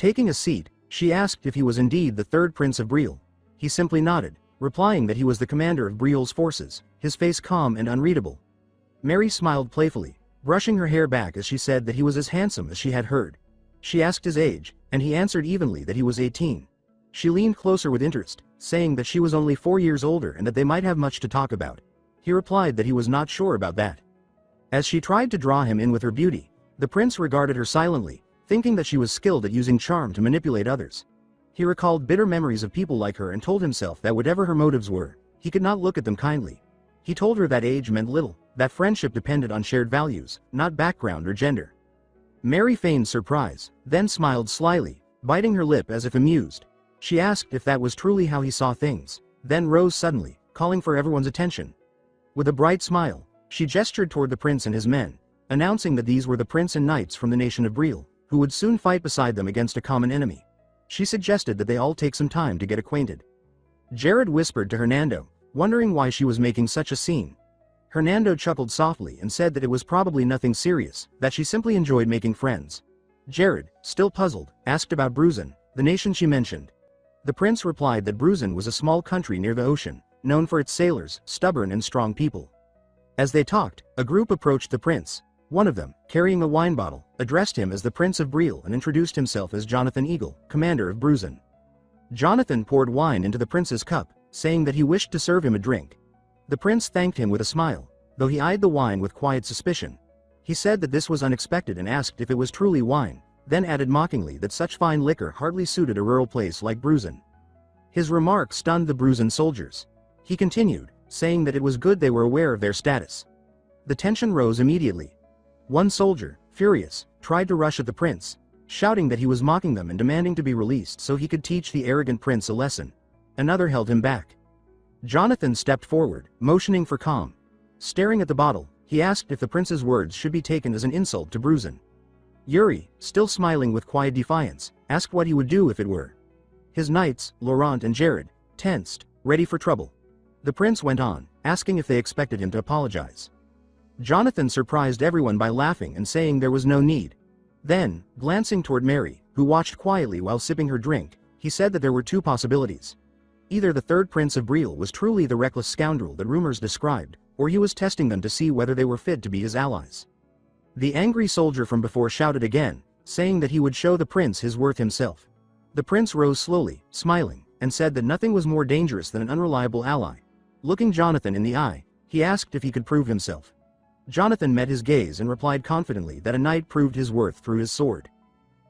Taking a seat, she asked if he was indeed the third Prince of Brielle. He simply nodded, replying that he was the commander of Brielle's forces, his face calm and unreadable. Mary smiled playfully, brushing her hair back as she said that he was as handsome as she had heard. She asked his age, and he answered evenly that he was 18. She leaned closer with interest, saying that she was only 4 years older and that they might have much to talk about. He replied that he was not sure about that. As she tried to draw him in with her beauty, the prince regarded her silently, thinking that she was skilled at using charm to manipulate others. He recalled bitter memories of people like her and told himself that whatever her motives were, he could not look at them kindly. He told her that age meant little, that friendship depended on shared values, not background or gender. Mary feigned surprise, then smiled slyly, biting her lip as if amused. She asked if that was truly how he saw things, then rose suddenly, calling for everyone's attention. With a bright smile, she gestured toward the prince and his men, announcing that these were the prince and knights from the nation of Brielle, who would soon fight beside them against a common enemy. She suggested that they all take some time to get acquainted. Jared whispered to Hernando, wondering why she was making such a scene. Hernando chuckled softly and said that it was probably nothing serious, that she simply enjoyed making friends. Jared, still puzzled, asked about Bruzan, the nation she mentioned. The prince replied that Bruzan was a small country near the ocean, known for its sailors, stubborn and strong people. As they talked, a group approached the prince. One of them, carrying a wine bottle, addressed him as the Prince of Brielle and introduced himself as Jonathan Eagle, commander of Bruzan. Jonathan poured wine into the prince's cup, saying that he wished to serve him a drink. The prince thanked him with a smile, though he eyed the wine with quiet suspicion. He said that this was unexpected and asked if it was truly wine, then added mockingly that such fine liquor hardly suited a rural place like Bruzan. His remark stunned the Bruzan soldiers. He continued, saying that it was good they were aware of their status. The tension rose immediately. One soldier, furious, tried to rush at the prince, shouting that he was mocking them and demanding to be released so he could teach the arrogant prince a lesson. Another held him back. Jonathan stepped forward, motioning for calm. Staring at the bottle, he asked if the prince's words should be taken as an insult to Bruzan. Yuri, still smiling with quiet defiance, asked what he would do if it were. His knights, Laurent and Jared, tensed, ready for trouble. The prince went on, asking if they expected him to apologize. Jonathan surprised everyone by laughing and saying there was no need. Then, glancing toward Mary, who watched quietly while sipping her drink, he said that there were two possibilities. Either the third Prince of Brielle was truly the reckless scoundrel that rumors described, or he was testing them to see whether they were fit to be his allies. The angry soldier from before shouted again, saying that he would show the prince his worth himself. The prince rose slowly, smiling, and said that nothing was more dangerous than an unreliable ally. Looking Jonathan in the eye, he asked if he could prove himself. Jonathan met his gaze and replied confidently that a knight proved his worth through his sword.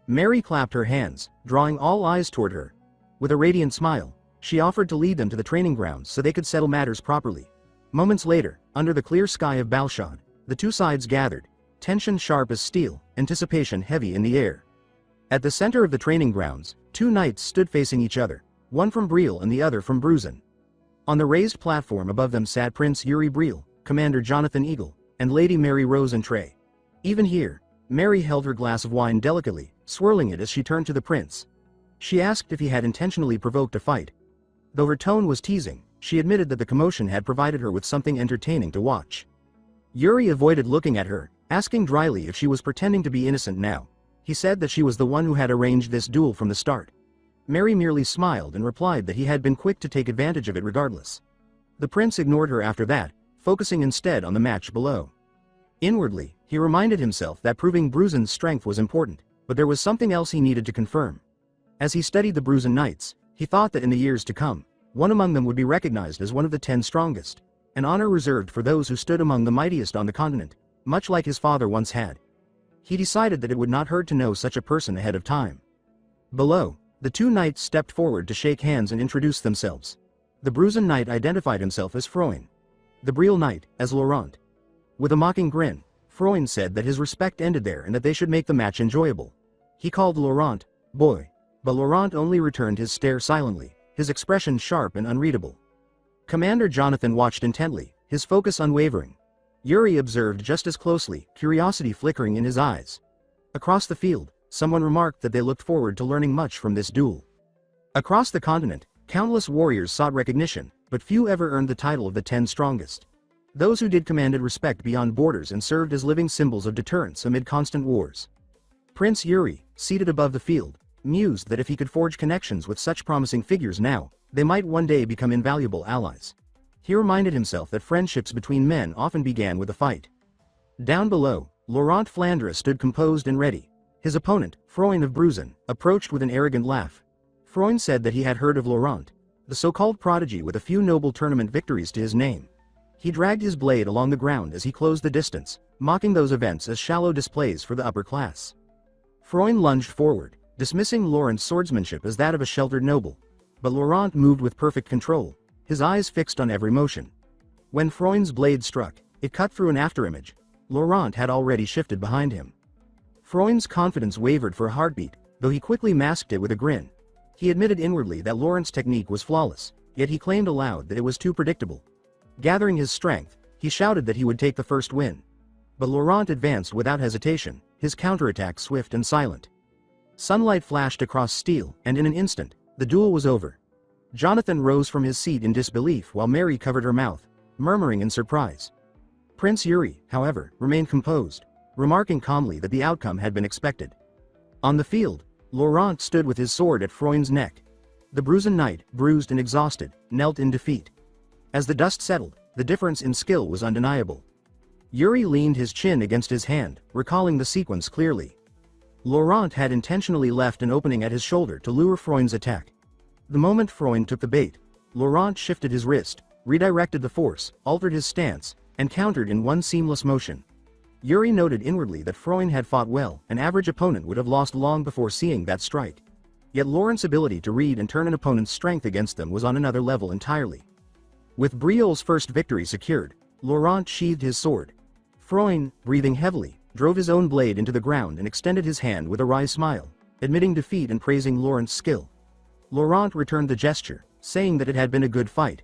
Mary clapped her hands, drawing all eyes toward her. With a radiant smile, she offered to lead them to the training grounds so they could settle matters properly. Moments later, under the clear sky of Balshad, the two sides gathered, tension sharp as steel, anticipation heavy in the air. At the center of the training grounds, two knights stood facing each other, one from Brielle and the other from Bruzan. On the raised platform above them sat Prince Yuri Brielle, Commander Jonathan Eagle, and Lady Mary Rose Entree. Even here, Mary held her glass of wine delicately, swirling it as she turned to the prince. She asked if he had intentionally provoked a fight. Though her tone was teasing, she admitted that the commotion had provided her with something entertaining to watch. Yuri avoided looking at her, asking dryly if she was pretending to be innocent now. He said that she was the one who had arranged this duel from the start. Mary merely smiled and replied that he had been quick to take advantage of it regardless. The prince ignored her after that, focusing instead on the match below. Inwardly, he reminded himself that proving Bruzan's strength was important, but there was something else he needed to confirm. As he studied the Bruzan knights, he thought that in the years to come, one among them would be recognized as one of the 10 strongest, an honor reserved for those who stood among the mightiest on the continent, much like his father once had. He decided that it would not hurt to know such a person ahead of time. Below, the two knights stepped forward to shake hands and introduce themselves. The Bruzan knight identified himself as Froin. The Brielle knight, as Laurent. With a mocking grin, Froin said that his respect ended there and that they should make the match enjoyable. He called Laurent, boy. But Laurent only returned his stare silently, his expression sharp and unreadable. Commander Jonathan watched intently, his focus unwavering. Yuri observed just as closely, curiosity flickering in his eyes. Across the field, someone remarked that they looked forward to learning much from this duel. Across the continent, countless warriors sought recognition, but few ever earned the title of the 10 strongest. Those who did commanded respect beyond borders and served as living symbols of deterrence amid constant wars. Prince Yuri, seated above the field, mused that if he could forge connections with such promising figures now, they might one day become invaluable allies. He reminded himself that friendships between men often began with a fight. Down below, Laurent Flandre stood composed and ready. His opponent, Freund of Bruzen, approached with an arrogant laugh. Freund said that he had heard of Laurent, the so-called prodigy with a few noble tournament victories to his name. He dragged his blade along the ground as he closed the distance, mocking those events as shallow displays for the upper class. Freund lunged forward, dismissing Laurent's swordsmanship as that of a sheltered noble. But Laurent moved with perfect control, his eyes fixed on every motion. When Freund's blade struck, it cut through an afterimage. Laurent had already shifted behind him. Freund's confidence wavered for a heartbeat, though he quickly masked it with a grin. He admitted inwardly that Laurent's technique was flawless, yet he claimed aloud that it was too predictable. Gathering his strength, he shouted that he would take the first win. But Laurent advanced without hesitation, his counterattack swift and silent. Sunlight flashed across steel, and in an instant, the duel was over. Jonathan rose from his seat in disbelief while Mary covered her mouth, murmuring in surprise. Prince Yuri, however, remained composed, remarking calmly that the outcome had been expected. On the field, Laurent stood with his sword at Freund's neck. The Bruzen knight, bruised and exhausted, knelt in defeat. As the dust settled, the difference in skill was undeniable. Yuri leaned his chin against his hand, recalling the sequence clearly. Laurent had intentionally left an opening at his shoulder to lure Freund's attack. The moment Freund took the bait, Laurent shifted his wrist, redirected the force, altered his stance, and countered in one seamless motion. Yuri noted inwardly that Freund had fought well, an average opponent would have lost long before seeing that strike. Yet Laurent's ability to read and turn an opponent's strength against them was on another level entirely. With Briol's first victory secured, Laurent sheathed his sword. Freund, breathing heavily, drove his own blade into the ground and extended his hand with a wry smile, admitting defeat and praising Laurent's skill. Laurent returned the gesture, saying that it had been a good fight.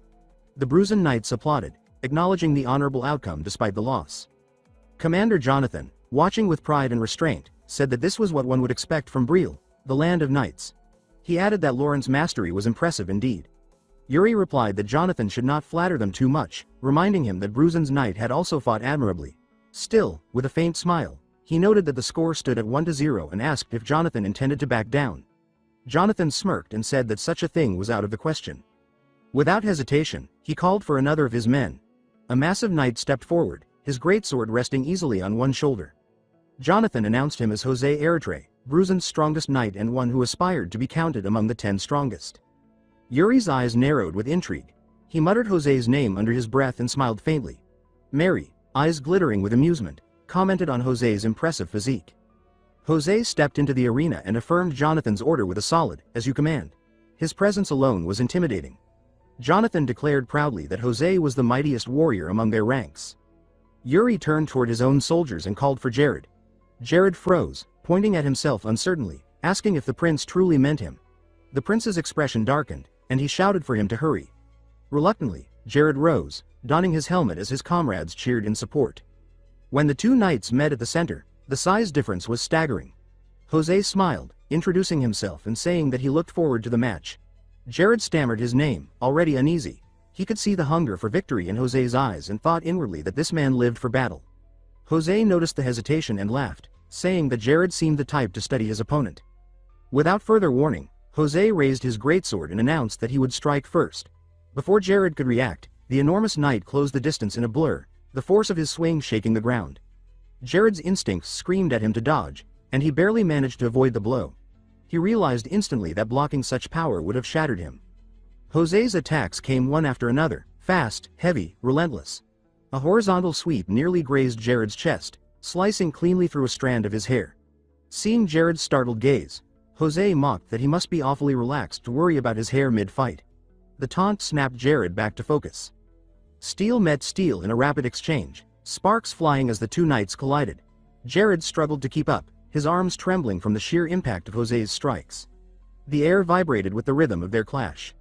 The Bruzen knights applauded, acknowledging the honorable outcome despite the loss. Commander Jonathan, watching with pride and restraint, said that this was what one would expect from Briol, the land of knights. He added that Laurent's mastery was impressive indeed. Yuri replied that Jonathan should not flatter them too much, reminding him that Bruzen's knight had also fought admirably. Still, with a faint smile, he noted that the score stood at 1-0 and asked if Jonathan intended to back down. Jonathan smirked and said that such a thing was out of the question. Without hesitation, he called for another of his men. A massive knight stepped forward, his greatsword resting easily on one shoulder. Jonathan announced him as José Eritrea, Bruzen's strongest knight and one who aspired to be counted among the 10 strongest. Yuri's eyes narrowed with intrigue. He muttered José's name under his breath and smiled faintly. Mary, eyes glittering with amusement, commented on José's impressive physique. José stepped into the arena and affirmed Jonathan's order with a solid, "As you command." His presence alone was intimidating. Jonathan declared proudly that José was the mightiest warrior among their ranks. Yuri turned toward his own soldiers and called for Jared. Jared froze, pointing at himself uncertainly, asking if the prince truly meant him. The prince's expression darkened, and he shouted for him to hurry. Reluctantly, Jared rose, donning his helmet as his comrades cheered in support. When the two knights met at the center, the size difference was staggering. José smiled, introducing himself and saying that he looked forward to the match. Jared stammered his name, already uneasy. He could see the hunger for victory in José's eyes and thought inwardly that this man lived for battle. José noticed the hesitation and laughed, saying that Jared seemed the type to study his opponent. Without further warning, José raised his greatsword and announced that he would strike first. Before Jared could react, the enormous knight closed the distance in a blur, the force of his swing shaking the ground. Jared's instincts screamed at him to dodge, and he barely managed to avoid the blow. He realized instantly that blocking such power would have shattered him. José's attacks came one after another, fast, heavy, relentless. A horizontal sweep nearly grazed Jared's chest, slicing cleanly through a strand of his hair. Seeing Jared's startled gaze, José mocked that he must be awfully relaxed to worry about his hair mid-fight. The taunt snapped Jared back to focus. Steel met steel in a rapid exchange, sparks flying as the two knights collided. Jared struggled to keep up, his arms trembling from the sheer impact of José's strikes. The air vibrated with the rhythm of their clash.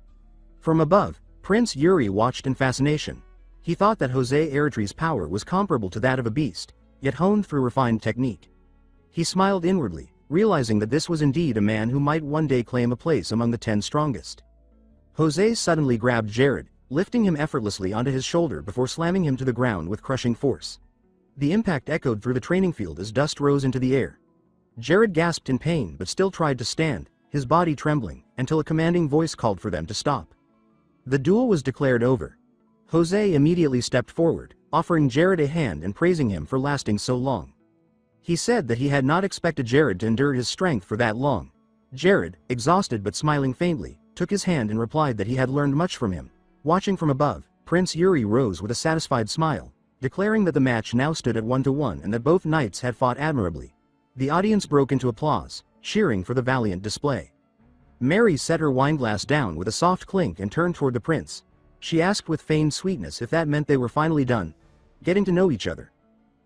From above, Prince Yuri watched in fascination. He thought that José Eritrea's power was comparable to that of a beast, yet honed through refined technique. He smiled inwardly, realizing that this was indeed a man who might one day claim a place among the 10 strongest. José suddenly grabbed Jared, lifting him effortlessly onto his shoulder before slamming him to the ground with crushing force. The impact echoed through the training field as dust rose into the air. Jared gasped in pain but still tried to stand, his body trembling, until a commanding voice called for them to stop. The duel was declared over. Jose immediately stepped forward, offering Jared a hand and praising him for lasting so long. He said that he had not expected Jared to endure his strength for that long. Jared, exhausted but smiling faintly, took his hand and replied that he had learned much from him. Watching from above, Prince Yuri rose with a satisfied smile, declaring that the match now stood at 1-1 and that both knights had fought admirably. The audience broke into applause, cheering for the valiant display. Mary set her wineglass down with a soft clink and turned toward the prince. She asked with feigned sweetness if that meant they were finally done getting to know each other.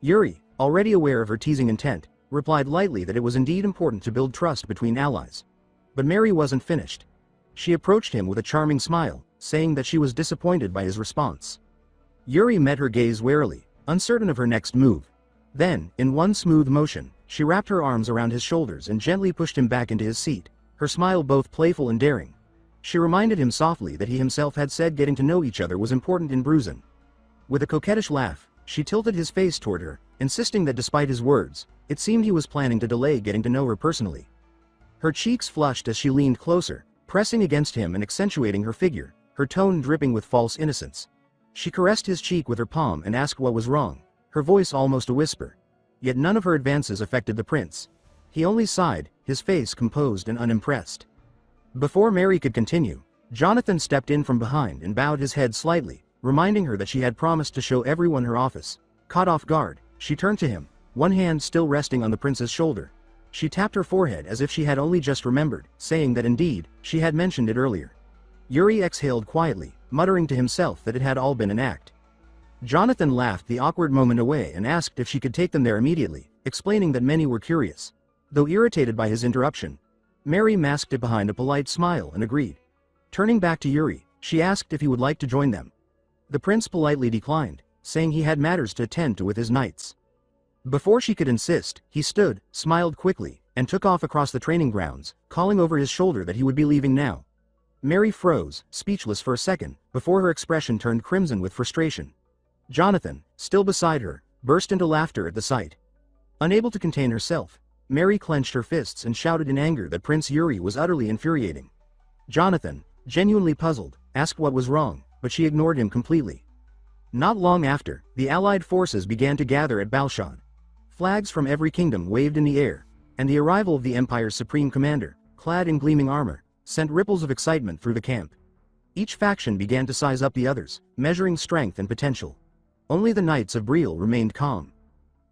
Yuri, already aware of her teasing intent, replied lightly that it was indeed important to build trust between allies. But Mary wasn't finished. She approached him with a charming smile, saying that she was disappointed by his response. Yuri met her gaze warily, uncertain of her next move. Then, in one smooth motion, she wrapped her arms around his shoulders and gently pushed him back into his seat, her smile both playful and daring. She reminded him softly that he himself had said getting to know each other was important in Bruzen. With a coquettish laugh, she tilted his face toward her, insisting that despite his words, it seemed he was planning to delay getting to know her personally. Her cheeks flushed as she leaned closer, pressing against him and accentuating her figure, her tone dripping with false innocence. She caressed his cheek with her palm and asked what was wrong, her voice almost a whisper. Yet none of her advances affected the prince. He only sighed, his face composed and unimpressed. Before Mary could continue, Jonathan stepped in from behind and bowed his head slightly, reminding her that she had promised to show everyone her office. Caught off guard, she turned to him, one hand still resting on the prince's shoulder. She tapped her forehead as if she had only just remembered, saying that indeed, she had mentioned it earlier. Yuri exhaled quietly, muttering to himself that it had all been an act. Jonathan laughed the awkward moment away and asked if she could take them there immediately, explaining that many were curious. Though irritated by his interruption, Mary masked it behind a polite smile and agreed. Turning back to Yuri, she asked if he would like to join them. The prince politely declined, saying he had matters to attend to with his knights. Before she could insist, he stood, smiled quickly, and took off across the training grounds, calling over his shoulder that he would be leaving now. Mary froze, speechless for a second, before her expression turned crimson with frustration. Jonathan, still beside her, burst into laughter at the sight. Unable to contain herself, Mary clenched her fists and shouted in anger that Prince Yuri was utterly infuriating. Jonathan, genuinely puzzled, asked what was wrong, but she ignored him completely. Not long after, the allied forces began to gather at Balshad. Flags from every kingdom waved in the air, and the arrival of the Empire's supreme commander, clad in gleaming armor, sent ripples of excitement through the camp. Each faction began to size up the others, measuring strength and potential. Only the Knights of Briel remained calm.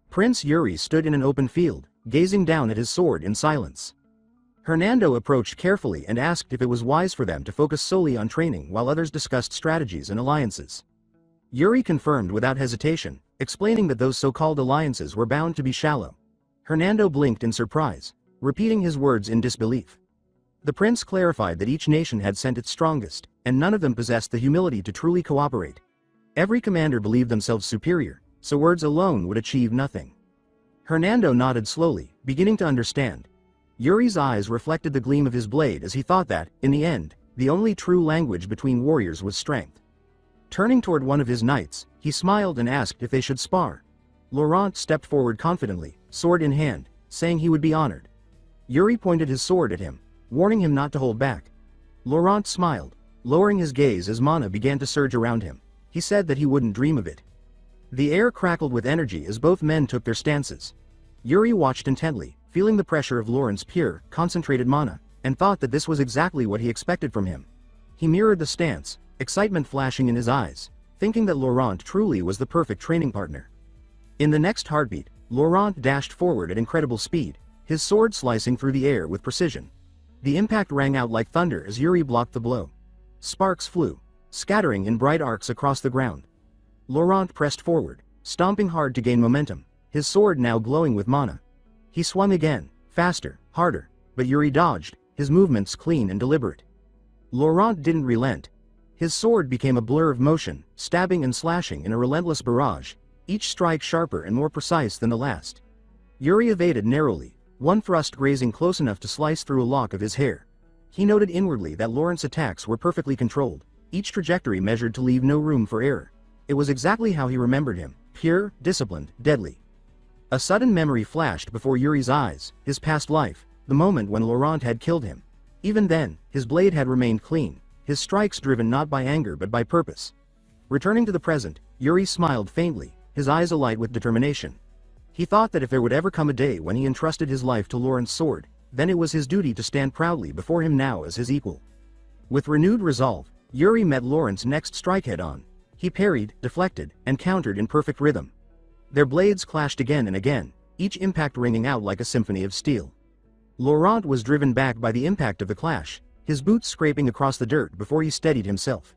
Prince Yuri stood in an open field, gazing down at his sword in silence. Hernando approached carefully and asked if it was wise for them to focus solely on training while others discussed strategies and alliances. Yuri confirmed without hesitation, explaining that those so-called alliances were bound to be shallow. Hernando blinked in surprise, repeating his words in disbelief. The prince clarified that each nation had sent its strongest, and none of them possessed the humility to truly cooperate. Every commander believed themselves superior, so words alone would achieve nothing. Hernando nodded slowly, beginning to understand. Yuri's eyes reflected the gleam of his blade as he thought that, in the end, the only true language between warriors was strength. Turning toward one of his knights, he smiled and asked if they should spar. Laurent stepped forward confidently, sword in hand, saying he would be honored. Yuri pointed his sword at him, warning him not to hold back. Laurent smiled, lowering his gaze as mana began to surge around him. He said that he wouldn't dream of it. The air crackled with energy as both men took their stances. Yuri watched intently, feeling the pressure of Laurent's pure, concentrated mana, and thought that this was exactly what he expected from him. He mirrored the stance, excitement flashing in his eyes, thinking that Laurent truly was the perfect training partner. In the next heartbeat, Laurent dashed forward at incredible speed, his sword slicing through the air with precision. The impact rang out like thunder as Yuri blocked the blow. Sparks flew, scattering in bright arcs across the ground. Laurent pressed forward, stomping hard to gain momentum, his sword now glowing with mana. He swung again, faster, harder, but Yuri dodged, his movements clean and deliberate. Laurent didn't relent. His sword became a blur of motion, stabbing and slashing in a relentless barrage, each strike sharper and more precise than the last. Yuri evaded narrowly, one thrust grazing close enough to slice through a lock of his hair. He noted inwardly that Laurent's attacks were perfectly controlled, each trajectory measured to leave no room for error. It was exactly how he remembered him, pure, disciplined, deadly. A sudden memory flashed before Yuri's eyes, his past life, the moment when Laurent had killed him. Even then, his blade had remained clean, his strikes driven not by anger but by purpose. Returning to the present, Yuri smiled faintly, his eyes alight with determination. He thought that if there would ever come a day when he entrusted his life to Lawrence' sword, then it was his duty to stand proudly before him now as his equal. With renewed resolve, Yuri met Lawrence's next strike head-on. He parried, deflected, and countered in perfect rhythm. Their blades clashed again and again, each impact ringing out like a symphony of steel. Laurent was driven back by the impact of the clash, his boots scraping across the dirt before he steadied himself.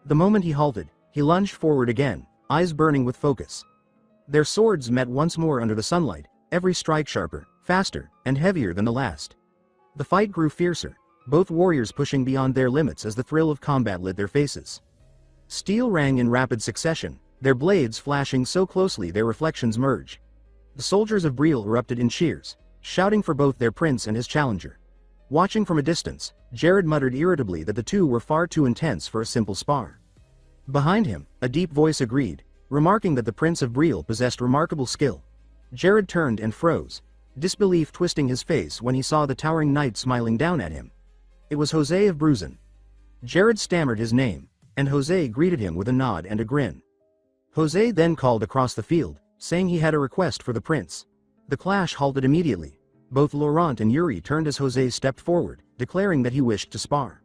The moment he halted, he lunged forward again, eyes burning with focus. Their swords met once more under the sunlight, every strike sharper, faster, and heavier than the last. The fight grew fiercer, both warriors pushing beyond their limits as the thrill of combat lit their faces. Steel rang in rapid succession, their blades flashing so closely their reflections merged. The soldiers of Brielle erupted in cheers, shouting for both their prince and his challenger. Watching from a distance, Jared muttered irritably that the two were far too intense for a simple spar. Behind him, a deep voice agreed, remarking that the Prince of Brielle possessed remarkable skill. Jared turned and froze, disbelief twisting his face when he saw the towering knight smiling down at him. It was Jose of Bruzen. Jared stammered his name, and Jose greeted him with a nod and a grin. Jose then called across the field, saying he had a request for the prince. The clash halted immediately. Both Laurent and Yuri turned as Jose stepped forward, declaring that he wished to spar.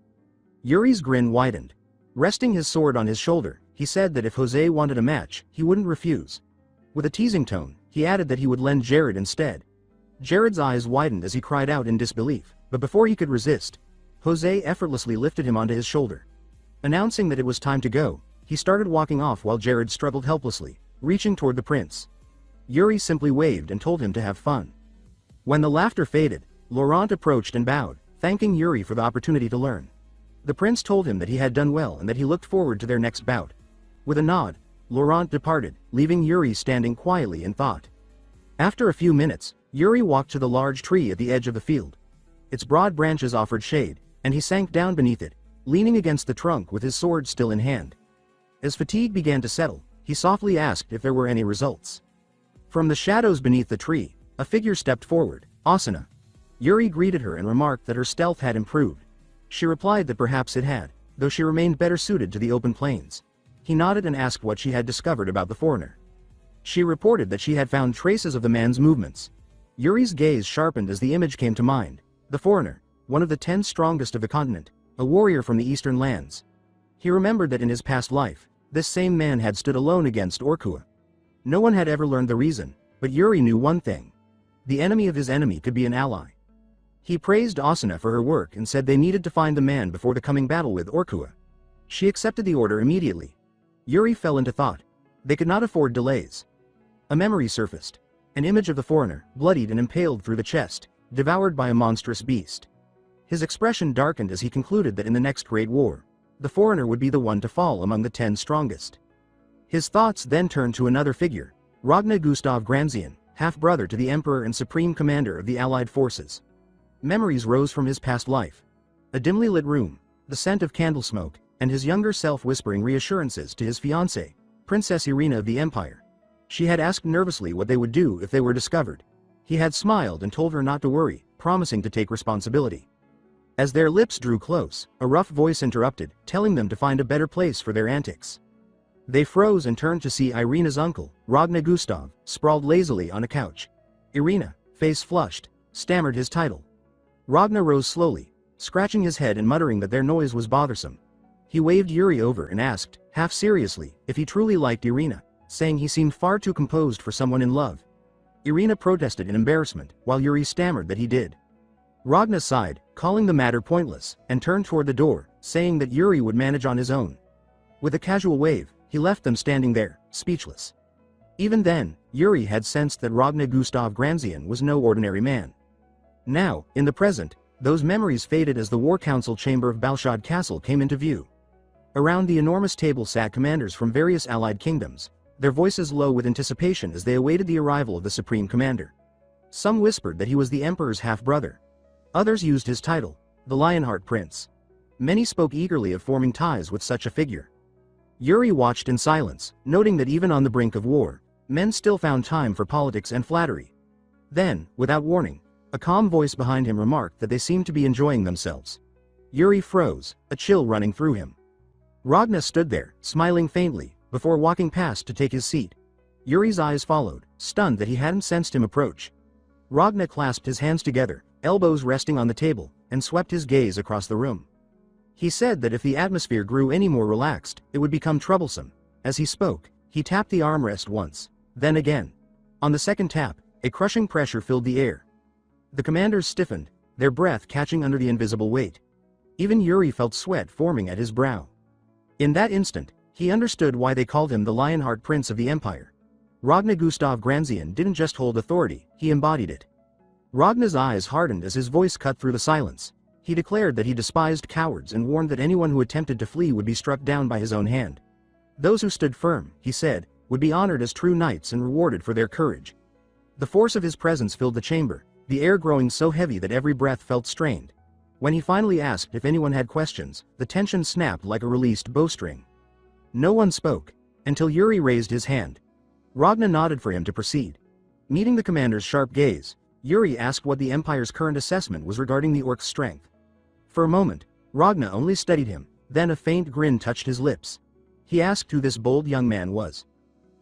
Yuri's grin widened. Resting his sword on his shoulder, he said that if Jose wanted a match, he wouldn't refuse. With a teasing tone, he added that he would lend Jared instead. Jared's eyes widened as he cried out in disbelief, but before he could resist, Jose effortlessly lifted him onto his shoulder. Announcing that it was time to go, he started walking off while Jared struggled helplessly, reaching toward the prince. Yuri simply waved and told him to have fun. When the laughter faded, Laurent approached and bowed, thanking Yuri for the opportunity to learn. The prince told him that he had done well and that he looked forward to their next bout. With a nod, Laurent departed, leaving Yuri standing quietly in thought. After a few minutes, Yuri walked to the large tree at the edge of the field. Its broad branches offered shade, and he sank down beneath it, leaning against the trunk with his sword still in hand. As fatigue began to settle, he softly asked if there were any results. From the shadows beneath the tree, a figure stepped forward, Asuna. Yuri greeted her and remarked that her stealth had improved. She replied that perhaps it had, though she remained better suited to the open plains. He nodded and asked what she had discovered about the foreigner. She reported that she had found traces of the man's movements. Yuri's gaze sharpened as the image came to mind. The foreigner, one of the 10 strongest of the continent, a warrior from the eastern lands. He remembered that in his past life, this same man had stood alone against Orkua. No one had ever learned the reason, but Yuri knew one thing. The enemy of his enemy could be an ally. He praised Asuna for her work and said they needed to find the man before the coming battle with Orkua. She accepted the order immediately. Yuri fell into thought. They could not afford delays. A memory surfaced. An image of the foreigner, bloodied and impaled through the chest, devoured by a monstrous beast. His expression darkened as he concluded that in the next great war, the foreigner would be the one to fall among the 10 strongest. His thoughts then turned to another figure, Ragnar Gustav Granzian, half-brother to the emperor and supreme commander of the allied forces. Memories rose from his past life. A dimly lit room, the scent of candle smoke, and his younger self whispering reassurances to his fiancée, Princess Irina of the Empire. She had asked nervously what they would do if they were discovered. He had smiled and told her not to worry, promising to take responsibility. As their lips drew close, a rough voice interrupted, telling them to find a better place for their antics. They froze and turned to see Irina's uncle, Ragnar Gustav, sprawled lazily on a couch. Irina, face flushed, stammered his title. Ragnar rose slowly, scratching his head and muttering that their noise was bothersome. He waved Yuri over and asked, half seriously, if he truly liked Irina, saying he seemed far too composed for someone in love. Irina protested in embarrassment, while Yuri stammered that he did. Ragnar sighed, calling the matter pointless, and turned toward the door, saying that Yuri would manage on his own. With a casual wave, he left them standing there, speechless. Even then, Yuri had sensed that Ragnar Gustav Granzian was no ordinary man. Now, in the present, those memories faded as the War Council chamber of Balshad Castle came into view. Around the enormous table sat commanders from various allied kingdoms, their voices low with anticipation as they awaited the arrival of the supreme commander. Some whispered that he was the emperor's half-brother. Others used his title, the Lionheart Prince. Many spoke eagerly of forming ties with such a figure. Yuri watched in silence, noting that even on the brink of war, men still found time for politics and flattery. Then, without warning, A calm voice behind him remarked that they seemed to be enjoying themselves. Yuri froze, a chill running through him. Ragna stood there, smiling faintly, before walking past to take his seat. Yuri's eyes followed, stunned that he hadn't sensed him approach. Ragna clasped his hands together, elbows resting on the table, and swept his gaze across the room. He said that if the atmosphere grew any more relaxed, it would become troublesome. As he spoke, he tapped the armrest once, then again. On the second tap, a crushing pressure filled the air. The commanders stiffened, their breath catching under the invisible weight. Even Yuri felt sweat forming at his brow. In that instant, he understood why they called him the Lionheart Prince of the Empire. Ragnar Gustav Granzian didn't just hold authority, he embodied it. Ragnar's eyes hardened as his voice cut through the silence. He declared that he despised cowards and warned that anyone who attempted to flee would be struck down by his own hand. Those who stood firm, he said, would be honored as true knights and rewarded for their courage. The force of his presence filled the chamber, the air growing so heavy that every breath felt strained. When he finally asked if anyone had questions, the tension snapped like a released bowstring. No one spoke, until Yuri raised his hand. Ragnar nodded for him to proceed. Meeting the commander's sharp gaze, Yuri asked what the Empire's current assessment was regarding the orc's strength. For a moment, Ragnar only studied him, then a faint grin touched his lips. He asked who this bold young man was.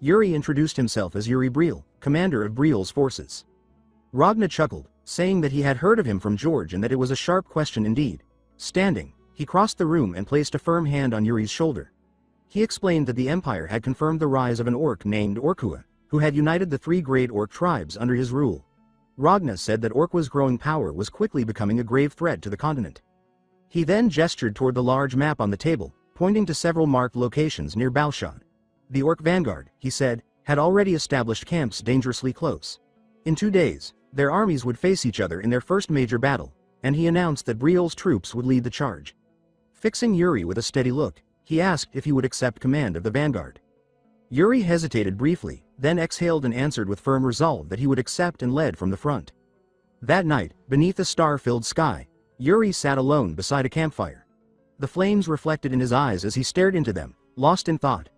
Yuri introduced himself as Yuri Briel, commander of Briel's forces. Ragnar chuckled, saying that he had heard of him from George and that it was a sharp question indeed. Standing, he crossed the room and placed a firm hand on Yuri's shoulder. He explained that the Empire had confirmed the rise of an orc named Orkua, who had united the 3 great orc tribes under his rule. Ragnar said that Orkua's growing power was quickly becoming a grave threat to the continent. He then gestured toward the large map on the table, pointing to several marked locations near Balshad. The orc vanguard, he said, had already established camps dangerously close. In 2 days, their armies would face each other in their first major battle, and he announced that Briel's troops would lead the charge. Fixing Yuri with a steady look, he asked if he would accept command of the vanguard. Yuri hesitated briefly, then exhaled and answered with firm resolve that he would accept and led from the front. That night, beneath a star-filled sky, Yuri sat alone beside a campfire. The flames reflected in his eyes as he stared into them, lost in thought.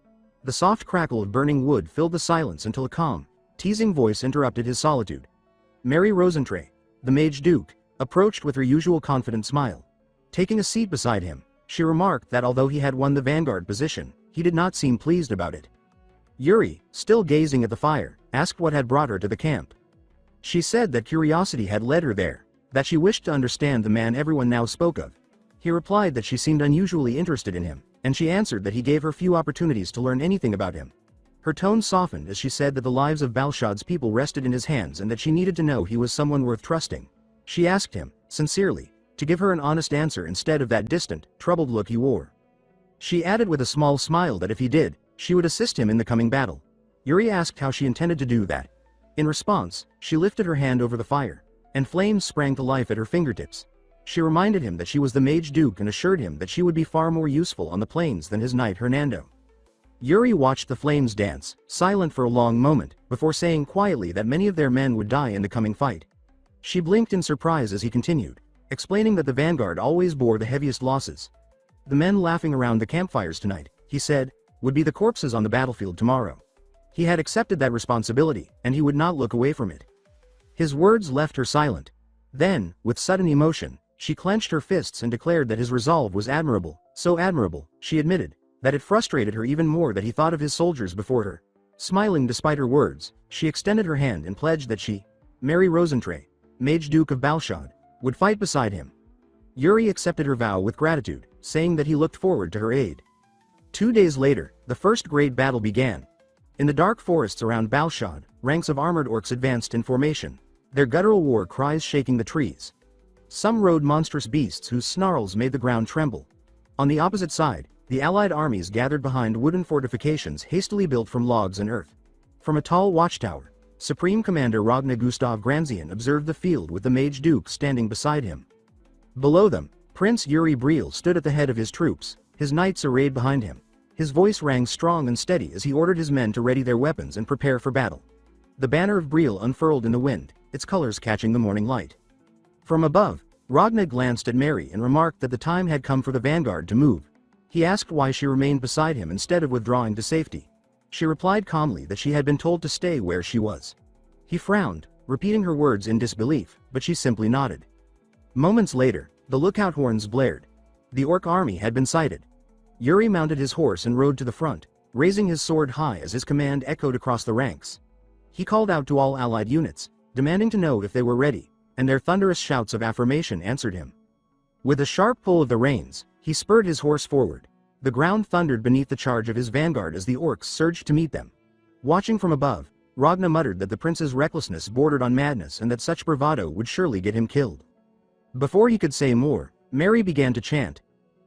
The soft crackle of burning wood filled the silence until a calm, teasing voice interrupted his solitude. Mary Rosentray, the Mage Duke, approached with her usual confident smile. Taking a seat beside him, she remarked that although he had won the vanguard position, he did not seem pleased about it. Yuri, still gazing at the fire, asked what had brought her to the camp. She said that curiosity had led her there, that she wished to understand the man everyone now spoke of. He replied that she seemed unusually interested in him, and she answered that he gave her few opportunities to learn anything about him. Her tone softened as she said that the lives of Balshad's people rested in his hands and that she needed to know he was someone worth trusting. She asked him, sincerely, to give her an honest answer instead of that distant, troubled look he wore. She added with a small smile that if he did, she would assist him in the coming battle. Yuri asked how she intended to do that. In response, she lifted her hand over the fire, and flames sprang to life at her fingertips. She reminded him that she was the Mage Duke and assured him that she would be far more useful on the plains than his knight Hernando. Yuri watched the flames dance, silent for a long moment, before saying quietly that many of their men would die in the coming fight. She blinked in surprise as he continued, explaining that the vanguard always bore the heaviest losses. The men laughing around the campfires tonight, he said, would be the corpses on the battlefield tomorrow. He had accepted that responsibility, and he would not look away from it. His words left her silent. Then, with sudden emotion, she clenched her fists and declared that his resolve was admirable, so admirable, she admitted, that it frustrated her even more that he thought of his soldiers before her. Smiling despite her words, she extended her hand and pledged that she, Mary Rosentray, Mage Duke of Balshad, would fight beside him. Yuri accepted her vow with gratitude, saying that he looked forward to her aid. 2 days later, the first great battle began. In the dark forests around Balshad, ranks of armored orcs advanced in formation, their guttural war cries shaking the trees. Some rode monstrous beasts whose snarls made the ground tremble. On the opposite side, the allied armies gathered behind wooden fortifications hastily built from logs and earth. From a tall watchtower, Supreme Commander Ragnar Gustav Granzian observed the field with the Mage Duke standing beside him. Below them, Prince Yuri Briel stood at the head of his troops, his knights arrayed behind him. His voice rang strong and steady as he ordered his men to ready their weapons and prepare for battle. The banner of Briel unfurled in the wind, its colors catching the morning light. From above, Ragnar glanced at Mary and remarked that the time had come for the vanguard to move. He asked why she remained beside him instead of withdrawing to safety. She replied calmly that she had been told to stay where she was. He frowned, repeating her words in disbelief, but she simply nodded. Moments later, the lookout horns blared. The orc army had been sighted. Yuri mounted his horse and rode to the front, raising his sword high as his command echoed across the ranks. He called out to all allied units, demanding to know if they were ready, and their thunderous shouts of affirmation answered him. With a sharp pull of the reins, he spurred his horse forward. The ground thundered beneath the charge of his vanguard as the orcs surged to meet them. Watching from above, Ragna muttered that the prince's recklessness bordered on madness and that such bravado would surely get him killed. Before he could say more, Mary began to chant.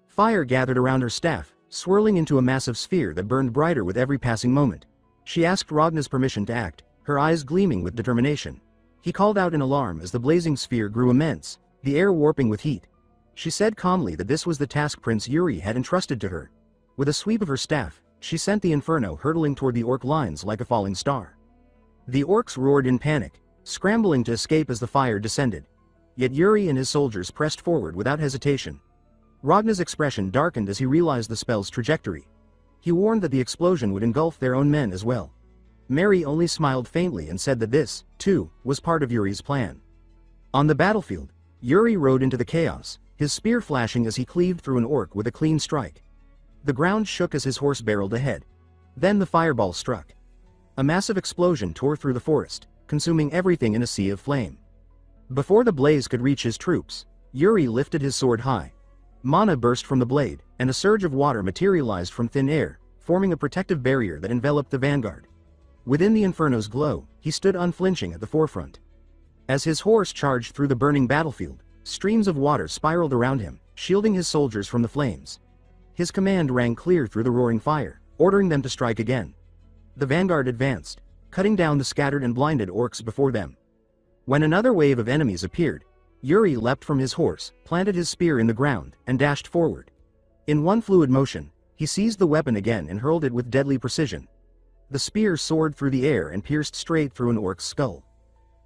Fire gathered around her staff, swirling into a massive sphere that burned brighter with every passing moment. She asked Ragna's permission to act, her eyes gleaming with determination. He called out in alarm as the blazing sphere grew immense, the air warping with heat. She said calmly that this was the task Prince Yuri had entrusted to her. With a sweep of her staff, she sent the inferno hurtling toward the orc lines like a falling star. The orcs roared in panic, scrambling to escape as the fire descended. Yet Yuri and his soldiers pressed forward without hesitation. Ragna's expression darkened as he realized the spell's trajectory. He warned that the explosion would engulf their own men as well. Mary only smiled faintly and said that this, too, was part of Yuri's plan. On the battlefield, Yuri rode into the chaos, his spear flashing as he cleaved through an orc with a clean strike. The ground shook as his horse barreled ahead. Then the fireball struck. A massive explosion tore through the forest, consuming everything in a sea of flame. Before the blaze could reach his troops, Yuri lifted his sword high. Mana burst from the blade, and a surge of water materialized from thin air, forming a protective barrier that enveloped the vanguard. Within the inferno's glow, he stood unflinching at the forefront. As his horse charged through the burning battlefield, streams of water spiraled around him, shielding his soldiers from the flames. His command rang clear through the roaring fire, ordering them to strike again. The vanguard advanced, cutting down the scattered and blinded orcs before them. When another wave of enemies appeared, Yuri leapt from his horse, planted his spear in the ground, and dashed forward. In one fluid motion, he seized the weapon again and hurled it with deadly precision. The spear soared through the air and pierced straight through an orc's skull.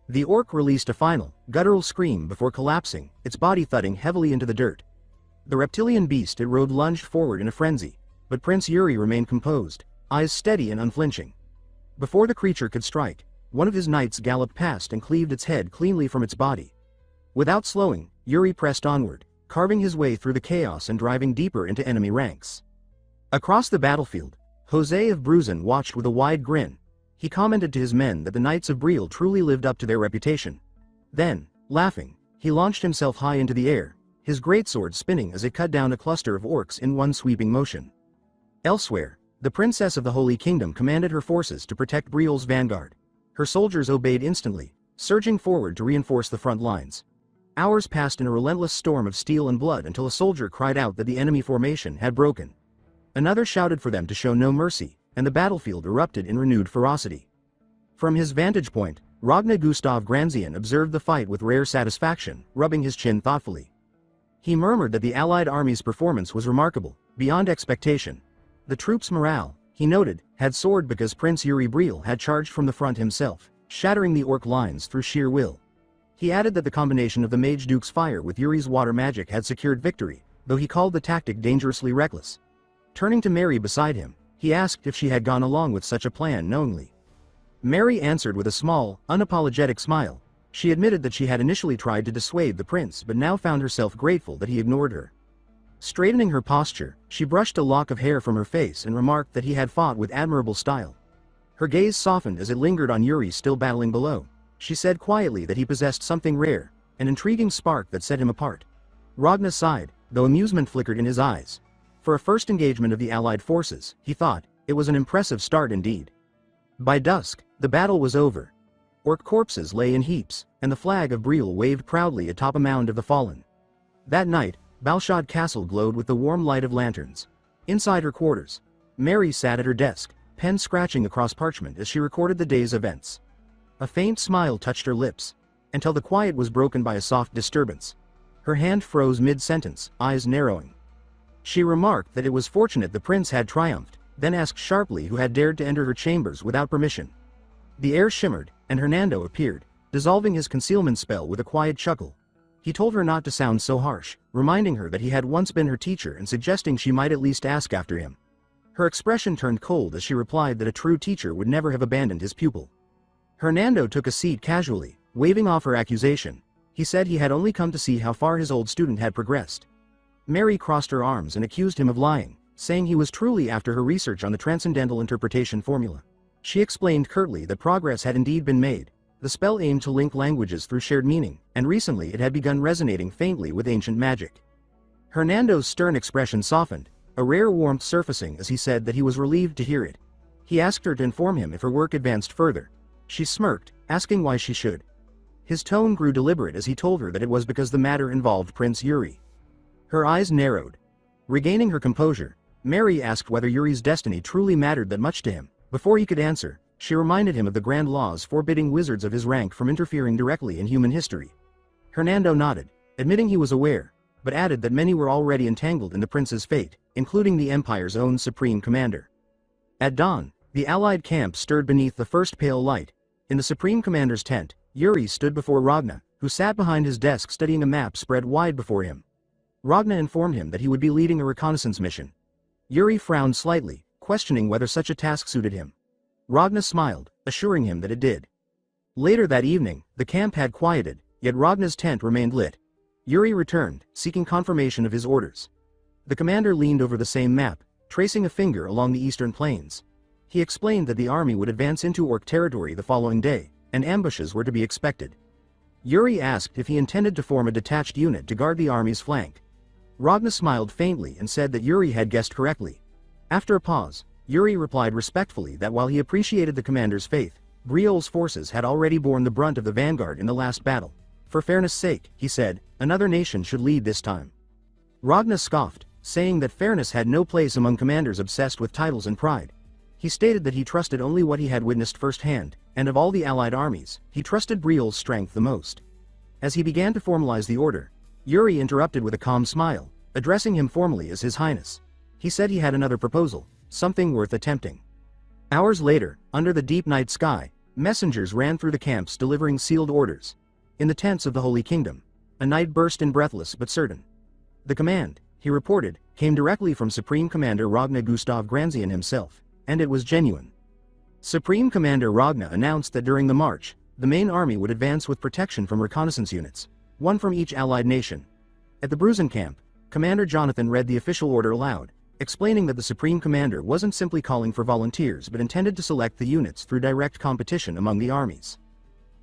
The orc released a final, guttural scream before collapsing, its body thudding heavily into the dirt. The reptilian beast it rode lunged forward in a frenzy, but Prince Yuri remained composed, eyes steady and unflinching. Before the creature could strike, one of his knights galloped past and cleaved its head cleanly from its body. Without slowing, Yuri pressed onward, carving his way through the chaos and driving deeper into enemy ranks. Across the battlefield, Jose of Bruzen watched with a wide grin. He commented to his men that the Knights of Briel truly lived up to their reputation. Then, laughing, he launched himself high into the air, his greatsword spinning as it cut down a cluster of orcs in one sweeping motion. Elsewhere, the Princess of the Holy Kingdom commanded her forces to protect Briel's vanguard. Her soldiers obeyed instantly, surging forward to reinforce the front lines. Hours passed in a relentless storm of steel and blood until a soldier cried out that the enemy formation had broken. Another shouted for them to show no mercy, and the battlefield erupted in renewed ferocity. From his vantage point, Ragnar Gustav Granzian observed the fight with rare satisfaction, rubbing his chin thoughtfully. He murmured that the Allied army's performance was remarkable, beyond expectation. The troops' morale, he noted, had soared because Prince Yuri Briel had charged from the front himself, shattering the orc lines through sheer will. He added that the combination of the Mage Duke's fire with Yuri's water magic had secured victory, though he called the tactic dangerously reckless. Turning to Mary beside him, he asked if she had gone along with such a plan knowingly. Mary answered with a small, unapologetic smile. She admitted that she had initially tried to dissuade the prince but now found herself grateful that he ignored her. Straightening her posture, she brushed a lock of hair from her face and remarked that he had fought with admirable style. Her gaze softened as it lingered on Yuri still battling below. She said quietly that he possessed something rare, an intriguing spark that set him apart. Ragnar sighed, though amusement flickered in his eyes. For a first engagement of the Allied forces, he thought, it was an impressive start indeed. By dusk, the battle was over. Orc corpses lay in heaps, and the flag of Briel waved proudly atop a mound of the fallen. That night, Balshad Castle glowed with the warm light of lanterns. Inside her quarters, Mary sat at her desk, pen scratching across parchment as she recorded the day's events. A faint smile touched her lips, until the quiet was broken by a soft disturbance. Her hand froze mid-sentence, eyes narrowing. She remarked that it was fortunate the prince had triumphed, then asked sharply who had dared to enter her chambers without permission. The air shimmered, and Hernando appeared, dissolving his concealment spell with a quiet chuckle. He told her not to sound so harsh, reminding her that he had once been her teacher and suggesting she might at least ask after him. Her expression turned cold as she replied that a true teacher would never have abandoned his pupil. Hernando took a seat casually, Waving off her accusation, he said he had only come to see how far his old student had progressed. Mary crossed her arms and accused him of lying, saying he was truly after her research on the transcendental interpretation formula. She explained curtly that progress had indeed been made. The spell aimed to link languages through shared meaning, and recently it had begun resonating faintly with ancient magic. Hernando's stern expression softened, a rare warmth surfacing as he said that he was relieved to hear it. He asked her to inform him if her work advanced further. She smirked, asking why she should. His tone grew deliberate as he told her that it was because the matter involved Prince Yuri. Her eyes narrowed. Regaining her composure, Mary asked whether Yuri's destiny truly mattered that much to him. Before he could answer, she reminded him of the grand laws forbidding wizards of his rank from interfering directly in human history. Hernando nodded, admitting he was aware, but added that many were already entangled in the prince's fate, including the Empire's own supreme commander. At dawn, the Allied camp stirred beneath the first pale light. In the supreme commander's tent, Yuri stood before Ragna, who sat behind his desk studying a map spread wide before him. Ragna informed him that he would be leading a reconnaissance mission. Yuri frowned slightly, questioning whether such a task suited him. Ragna smiled, assuring him that it did. Later that evening, the camp had quieted, yet Ragna's tent remained lit. Yuri returned, seeking confirmation of his orders. The commander leaned over the same map, tracing a finger along the eastern plains. He explained that the army would advance into Orc territory the following day, and ambushes were to be expected. Yuri asked if he intended to form a detached unit to guard the army's flank. Ragna smiled faintly and said that Yuri had guessed correctly. After a pause, Yuri replied respectfully that while he appreciated the commander's faith, Briol's forces had already borne the brunt of the vanguard in the last battle. For fairness' sake, he said, another nation should lead this time. Ragna scoffed, saying that fairness had no place among commanders obsessed with titles and pride. He stated that he trusted only what he had witnessed firsthand, and of all the allied armies, he trusted Briol's strength the most. As he began to formalize the order, Yuri interrupted with a calm smile, addressing him formally as His Highness. He said he had another proposal, something worth attempting. Hours later, under the deep night sky, messengers ran through the camps delivering sealed orders. In the tents of the Holy Kingdom, a knight burst in breathless but certain. The command, he reported, came directly from Supreme Commander Ragnar Gustav Granzian himself, and it was genuine. Supreme Commander Ragnar announced that during the march, the main army would advance with protection from reconnaissance units, one from each allied nation. At the Bruzen camp, Commander Jonathan read the official order aloud, explaining that the Supreme Commander wasn't simply calling for volunteers but intended to select the units through direct competition among the armies.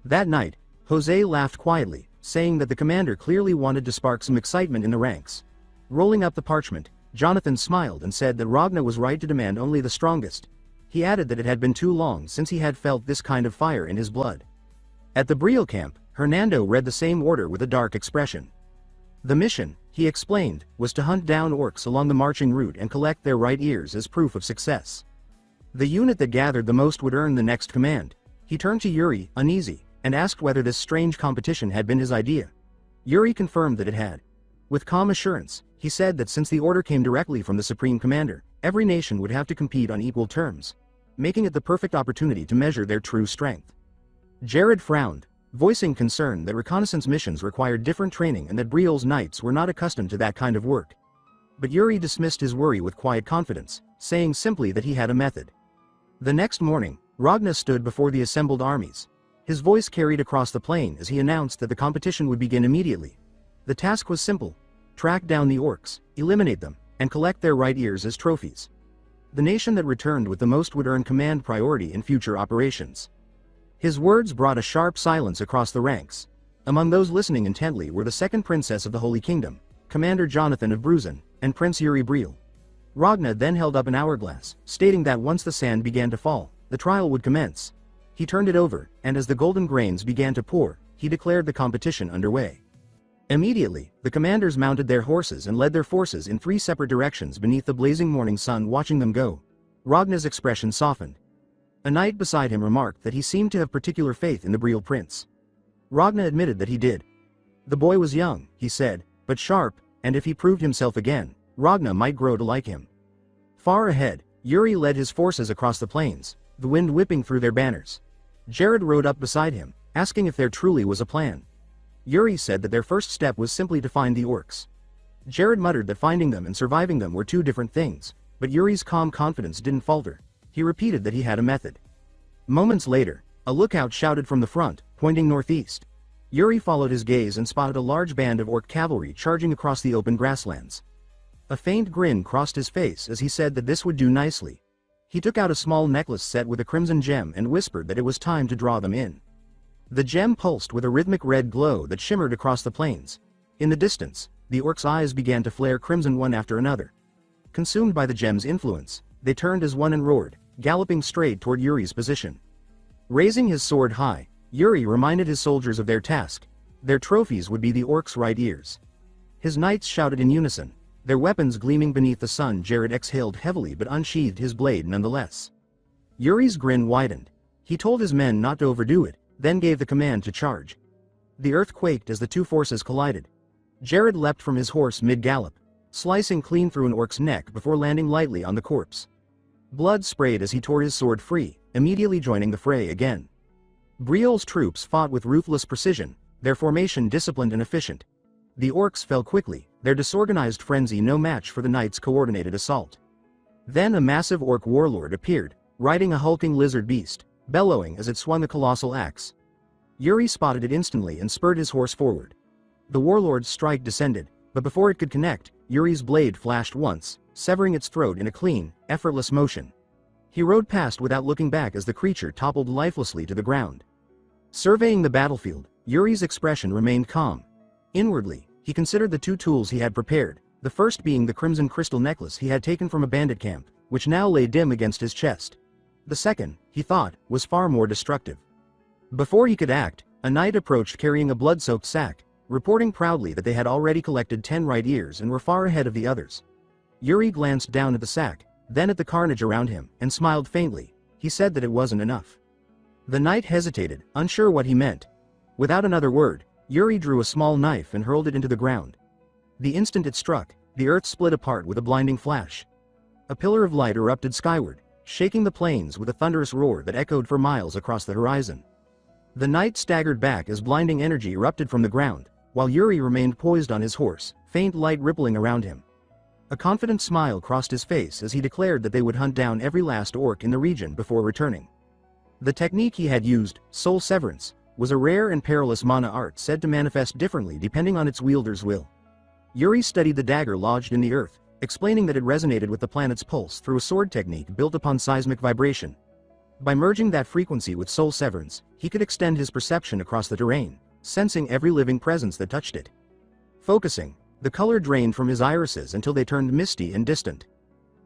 That night, Jose laughed quietly, saying that the commander clearly wanted to spark some excitement in the ranks. Rolling up the parchment, Jonathan smiled and said that Ragnar was right to demand only the strongest. He added that it had been too long since he had felt this kind of fire in his blood. At the Briol camp, Hernando read the same order with a dark expression. The mission, he explained, was to hunt down orcs along the marching route and collect their right ears as proof of success. The unit that gathered the most would earn the next command. He turned to Yuri, uneasy, and asked whether this strange competition had been his idea. Yuri confirmed that it had. With calm assurance, he said that since the order came directly from the Supreme Commander, every nation would have to compete on equal terms, making it the perfect opportunity to measure their true strength. Jared frowned, voicing concern that reconnaissance missions required different training and that Briol's knights were not accustomed to that kind of work. But Yuri dismissed his worry with quiet confidence, saying simply that he had a method. The next morning, Ragnar stood before the assembled armies. His voice carried across the plain as he announced that the competition would begin immediately. The task was simple: track down the orcs, eliminate them, and collect their right ears as trophies. The nation that returned with the most would earn command priority in future operations. His words brought a sharp silence across the ranks. Among those listening intently were the second princess of the Holy Kingdom, Commander Jonathan of Bruzen, and Prince Yuri Briol. Ragnar then held up an hourglass, stating that once the sand began to fall, the trial would commence. He turned it over, and as the golden grains began to pour, he declared the competition underway. Immediately, the commanders mounted their horses and led their forces in 3 separate directions beneath the blazing morning sun, watching them go. Ragnar's expression softened. A knight beside him remarked that he seemed to have particular faith in the Briol prince. Ragnar admitted that he did. The boy was young, he said, but sharp, and if he proved himself again, Ragnar might grow to like him. Far ahead, Yuri led his forces across the plains, the wind whipping through their banners. Jared rode up beside him, asking if there truly was a plan. Yuri said that their first step was simply to find the orcs. Jared muttered that finding them and surviving them were two different things, but Yuri's calm confidence didn't falter. He repeated that he had a method. Moments later, A lookout shouted from the front, pointing northeast. Yuri followed his gaze and spotted a large band of orc cavalry charging across the open grasslands. A faint grin crossed his face as he said that this would do nicely. He took out a small necklace set with a crimson gem and whispered that it was time to draw them in. The gem pulsed with a rhythmic red glow that shimmered across the plains. In the distance, the orcs' eyes began to flare crimson one after another. Consumed by the gem's influence, they turned as one and roared, galloping straight toward Yuri's position. Raising his sword high, Yuri reminded his soldiers of their task. Their trophies would be the orcs' right ears. His knights shouted in unison, their weapons gleaming beneath the sun. Jared exhaled heavily but unsheathed his blade nonetheless. Yuri's grin widened. He told his men not to overdo it, then gave the command to charge. The earth quaked as the two forces collided. Jared leapt from his horse mid-gallop, slicing clean through an orc's neck before landing lightly on the corpse. Blood sprayed as he tore his sword free, immediately joining the fray again. Briol's troops fought with ruthless precision, their formation disciplined and efficient. The orcs fell quickly, their disorganized frenzy no match for the knights' coordinated assault. Then a massive orc warlord appeared, riding a hulking lizard beast, bellowing as it swung a colossal axe. Yuri spotted it instantly and spurred his horse forward. The warlord's strike descended, but before it could connect, Yuri's blade flashed once, severing its throat in a clean, effortless motion. He rode past without looking back as the creature toppled lifelessly to the ground. Surveying the battlefield, Yuri's expression remained calm. Inwardly, he considered the two tools he had prepared, the first being the crimson crystal necklace he had taken from a bandit camp, which now lay dim against his chest. The second, he thought, was far more destructive. Before he could act, a knight approached carrying a blood-soaked sack, reporting proudly that they had already collected 10 right ears and were far ahead of the others. Yuri glanced down at the sack, then at the carnage around him, and smiled faintly. He said that it wasn't enough. The knight hesitated, unsure what he meant. Without another word, Yuri drew a small knife and hurled it into the ground. The instant it struck, the earth split apart with a blinding flash. A pillar of light erupted skyward, shaking the plains with a thunderous roar that echoed for miles across the horizon. The knight staggered back as blinding energy erupted from the ground, while Yuri remained poised on his horse, faint light rippling around him. A confident smile crossed his face as he declared that they would hunt down every last orc in the region before returning. The technique he had used, Soul Severance, was a rare and perilous mana art said to manifest differently depending on its wielder's will. Yuri studied the dagger lodged in the earth, explaining that it resonated with the planet's pulse through a sword technique built upon seismic vibration. By merging that frequency with Soul Severance, he could extend his perception across the terrain, sensing every living presence that touched it. Focusing, the color drained from his irises until they turned misty and distant.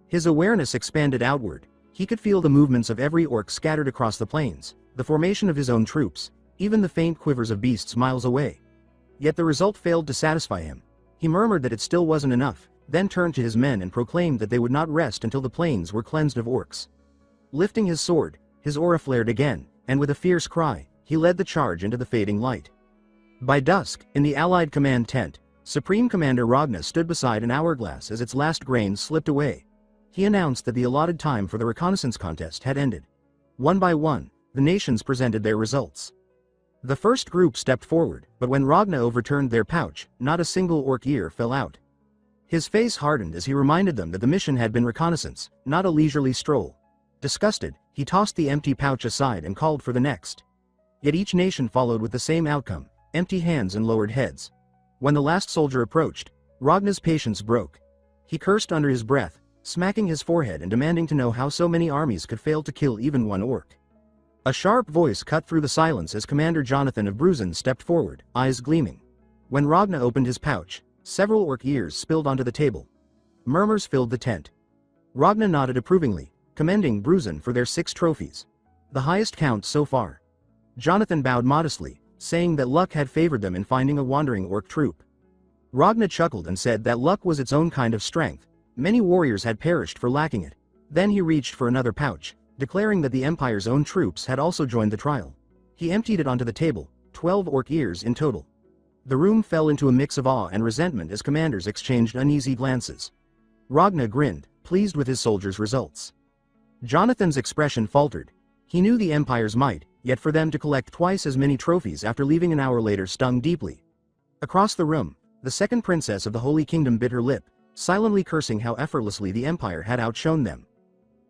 His awareness expanded outward. He could feel the movements of every orc scattered across the plains, the formation of his own troops, even the faint quivers of beasts miles away. Yet the result failed to satisfy him. He murmured that it still wasn't enough, then turned to his men and proclaimed that they would not rest until the plains were cleansed of orcs. Lifting his sword, his aura flared again, and with a fierce cry, he led the charge into the fading light. By dusk, in the Allied command tent, Supreme Commander Ragna stood beside an hourglass as its last grains slipped away. He announced that the allotted time for the reconnaissance contest had ended. One by one, the nations presented their results. The first group stepped forward, but when Ragna overturned their pouch, not a single orc ear fell out. His face hardened as he reminded them that the mission had been reconnaissance, not a leisurely stroll. Disgusted, he tossed the empty pouch aside and called for the next. Yet each nation followed with the same outcome, empty hands and lowered heads. When the last soldier approached, Ragna's patience broke. He cursed under his breath, smacking his forehead and demanding to know how so many armies could fail to kill even one orc. A sharp voice cut through the silence as Commander Jonathan of Bruzen stepped forward, eyes gleaming. When Ragna opened his pouch, several orc ears spilled onto the table. Murmurs filled the tent. Ragna nodded approvingly, commending Bruzen for their 6 trophies. The highest count so far. Jonathan bowed modestly, saying that luck had favored them in finding a wandering orc troop. Ragna chuckled and said that luck was its own kind of strength. Many warriors had perished for lacking it. Then he reached for another pouch, declaring that the Empire's own troops had also joined the trial. He emptied it onto the table, 12 orc ears in total. The room fell into a mix of awe and resentment as commanders exchanged uneasy glances. Ragna grinned, pleased with his soldiers' results. Jonathan's expression faltered. He knew the Empire's might, yet for them to collect twice as many trophies after leaving an hour later stung deeply. Across the room, the second princess of the Holy Kingdom bit her lip, silently cursing how effortlessly the Empire had outshone them.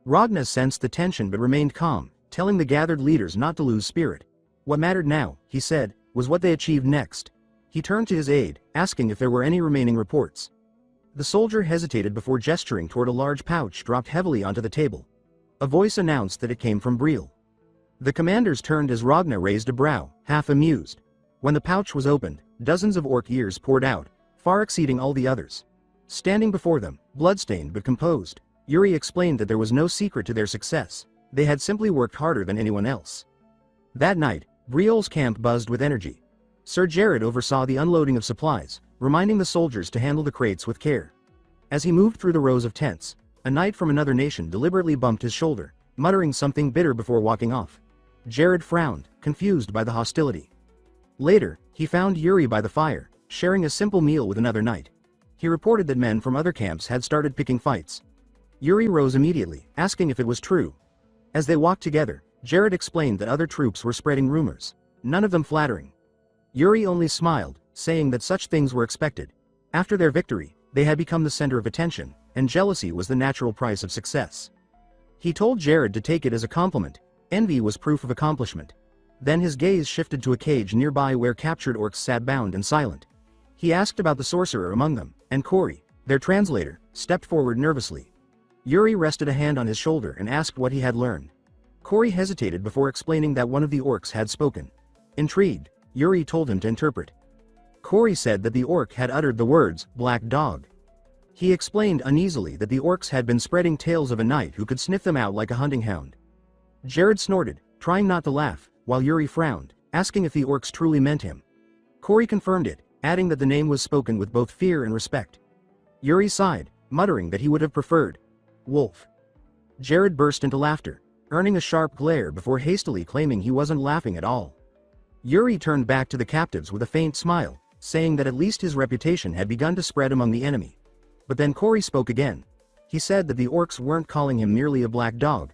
Ragna sensed the tension but remained calm, telling the gathered leaders not to lose spirit. What mattered now, he said, was what they achieved next. He turned to his aide, asking if there were any remaining reports. The soldier hesitated before gesturing toward a large pouch dropped heavily onto the table. A voice announced that it came from Briel. The commanders turned as Ragna raised a brow, half amused. When the pouch was opened, dozens of orc ears poured out, far exceeding all the others. Standing before them, bloodstained but composed, Yuri explained that there was no secret to their success. They had simply worked harder than anyone else. That night, Briol's camp buzzed with energy. Sir Jared oversaw the unloading of supplies, reminding the soldiers to handle the crates with care. As he moved through the rows of tents, a knight from another nation deliberately bumped his shoulder, muttering something bitter before walking off. Jared frowned, confused by the hostility. Later, he found Yuri by the fire, sharing a simple meal with another knight. He reported that men from other camps had started picking fights. Yuri rose immediately, asking if it was true. As they walked together, Jared explained that other troops were spreading rumors, none of them flattering. Yuri only smiled, saying that such things were expected. After their victory, they had become the center of attention, and jealousy was the natural price of success. He told Jared to take it as a compliment. Envy was proof of accomplishment. Then his gaze shifted to a cage nearby where captured orcs sat bound and silent. He asked about the sorcerer among them, and Corey, their translator, stepped forward nervously. Yuri rested a hand on his shoulder and asked what he had learned. Corey hesitated before explaining that one of the orcs had spoken. Intrigued, Yuri told him to interpret. Corey said that the orc had uttered the words, "Black Dog." He explained uneasily that the orcs had been spreading tales of a knight who could sniff them out like a hunting hound. Jared snorted, trying not to laugh, while Yuri frowned, asking if the orcs truly meant him. Corey confirmed it, adding that the name was spoken with both fear and respect. Yuri sighed, muttering that he would have preferred wolf. Jared burst into laughter, earning a sharp glare before hastily claiming he wasn't laughing at all. Yuri turned back to the captives with a faint smile, saying that at least his reputation had begun to spread among the enemy. But then Corey spoke again. He said that the orcs weren't calling him merely a black dog.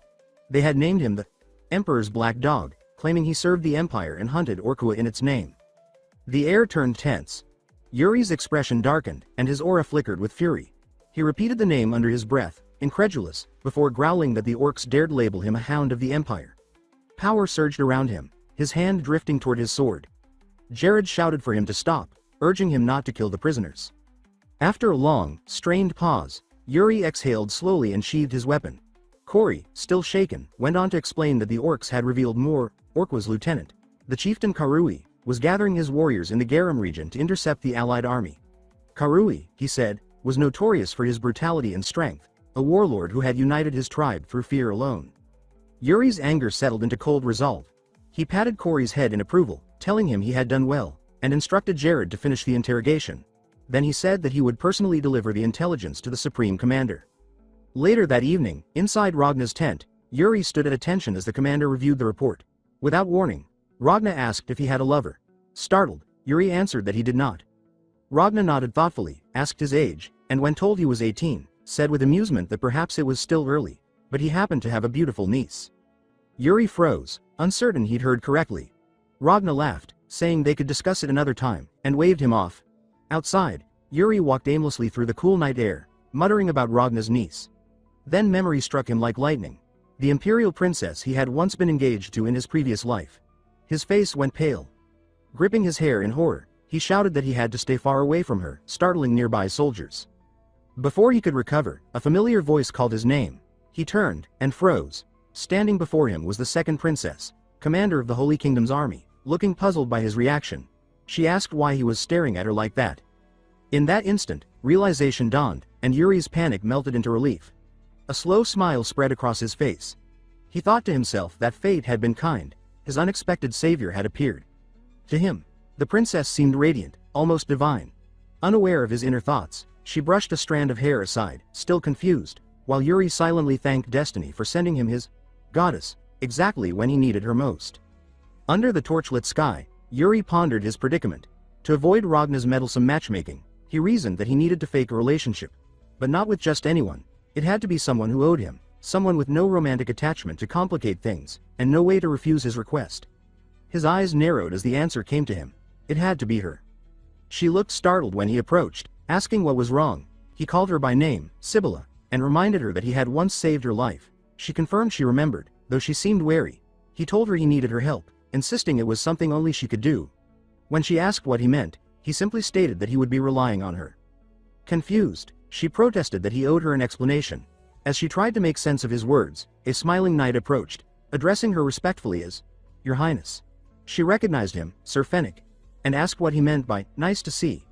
They had named him the Emperor's Black Dog, claiming he served the Empire and hunted Orkua in its name. The air turned tense. Yuri's expression darkened, and his aura flickered with fury. He repeated the name under his breath, incredulous, before growling that the orcs dared label him a hound of the Empire. Power surged around him, his hand drifting toward his sword. Jared shouted for him to stop, urging him not to kill the prisoners. After a long, strained pause, Yuri exhaled slowly and sheathed his weapon. Corey, still shaken, went on to explain that the orcs had revealed more. Orkua's lieutenant, the chieftain Karui, was gathering his warriors in the Garam region to intercept the allied army. Karui, he said, was notorious for his brutality and strength, a warlord who had united his tribe through fear alone. Yuri's anger settled into cold resolve. He patted Corey's head in approval, telling him he had done well, and instructed Jared to finish the interrogation. Then he said that he would personally deliver the intelligence to the Supreme Commander. Later that evening, inside Ragna's tent, Yuri stood at attention as the commander reviewed the report. Without warning, Ragna asked if he had a lover. Startled, Yuri answered that he did not. Ragna nodded thoughtfully, asked his age, and when told he was 18, said with amusement that perhaps it was still early, but he happened to have a beautiful niece. Yuri froze, uncertain he'd heard correctly. Ragna laughed, saying they could discuss it another time, and waved him off. Outside, Yuri walked aimlessly through the cool night air, muttering about Ragna's niece. Then memory struck him like lightning. The imperial princess he had once been engaged to in his previous life. His face went pale. Gripping his hair in horror, he shouted that he had to stay far away from her, startling nearby soldiers. Before he could recover, a familiar voice called his name. He turned, and froze. Standing before him was the second princess, commander of the Holy Kingdom's army, looking puzzled by his reaction. She asked why he was staring at her like that. In that instant, realization dawned, and Yuri's panic melted into relief. A slow smile spread across his face. He thought to himself that fate had been kind, his unexpected savior had appeared. To him, the princess seemed radiant, almost divine. Unaware of his inner thoughts, she brushed a strand of hair aside, still confused, while Yuri silently thanked destiny for sending him his goddess, exactly when he needed her most. Under the torchlit sky, Yuri pondered his predicament. To avoid Ragna's meddlesome matchmaking, he reasoned that he needed to fake a relationship. But not with just anyone. It had to be someone who owed him, someone with no romantic attachment to complicate things, and no way to refuse his request. His eyes narrowed as the answer came to him. It had to be her. She looked startled when he approached, asking what was wrong. He called her by name, Sibylla, and reminded her that he had once saved her life. She confirmed she remembered, though she seemed wary. He told her he needed her help, insisting it was something only she could do. When she asked what he meant, he simply stated that he would be relying on her. Confused, she protested that he owed her an explanation. As she tried to make sense of his words, a smiling knight approached, addressing her respectfully as, "Your Highness." She recognized him, Sir Fennec, and asked what he meant by, "Nice to see."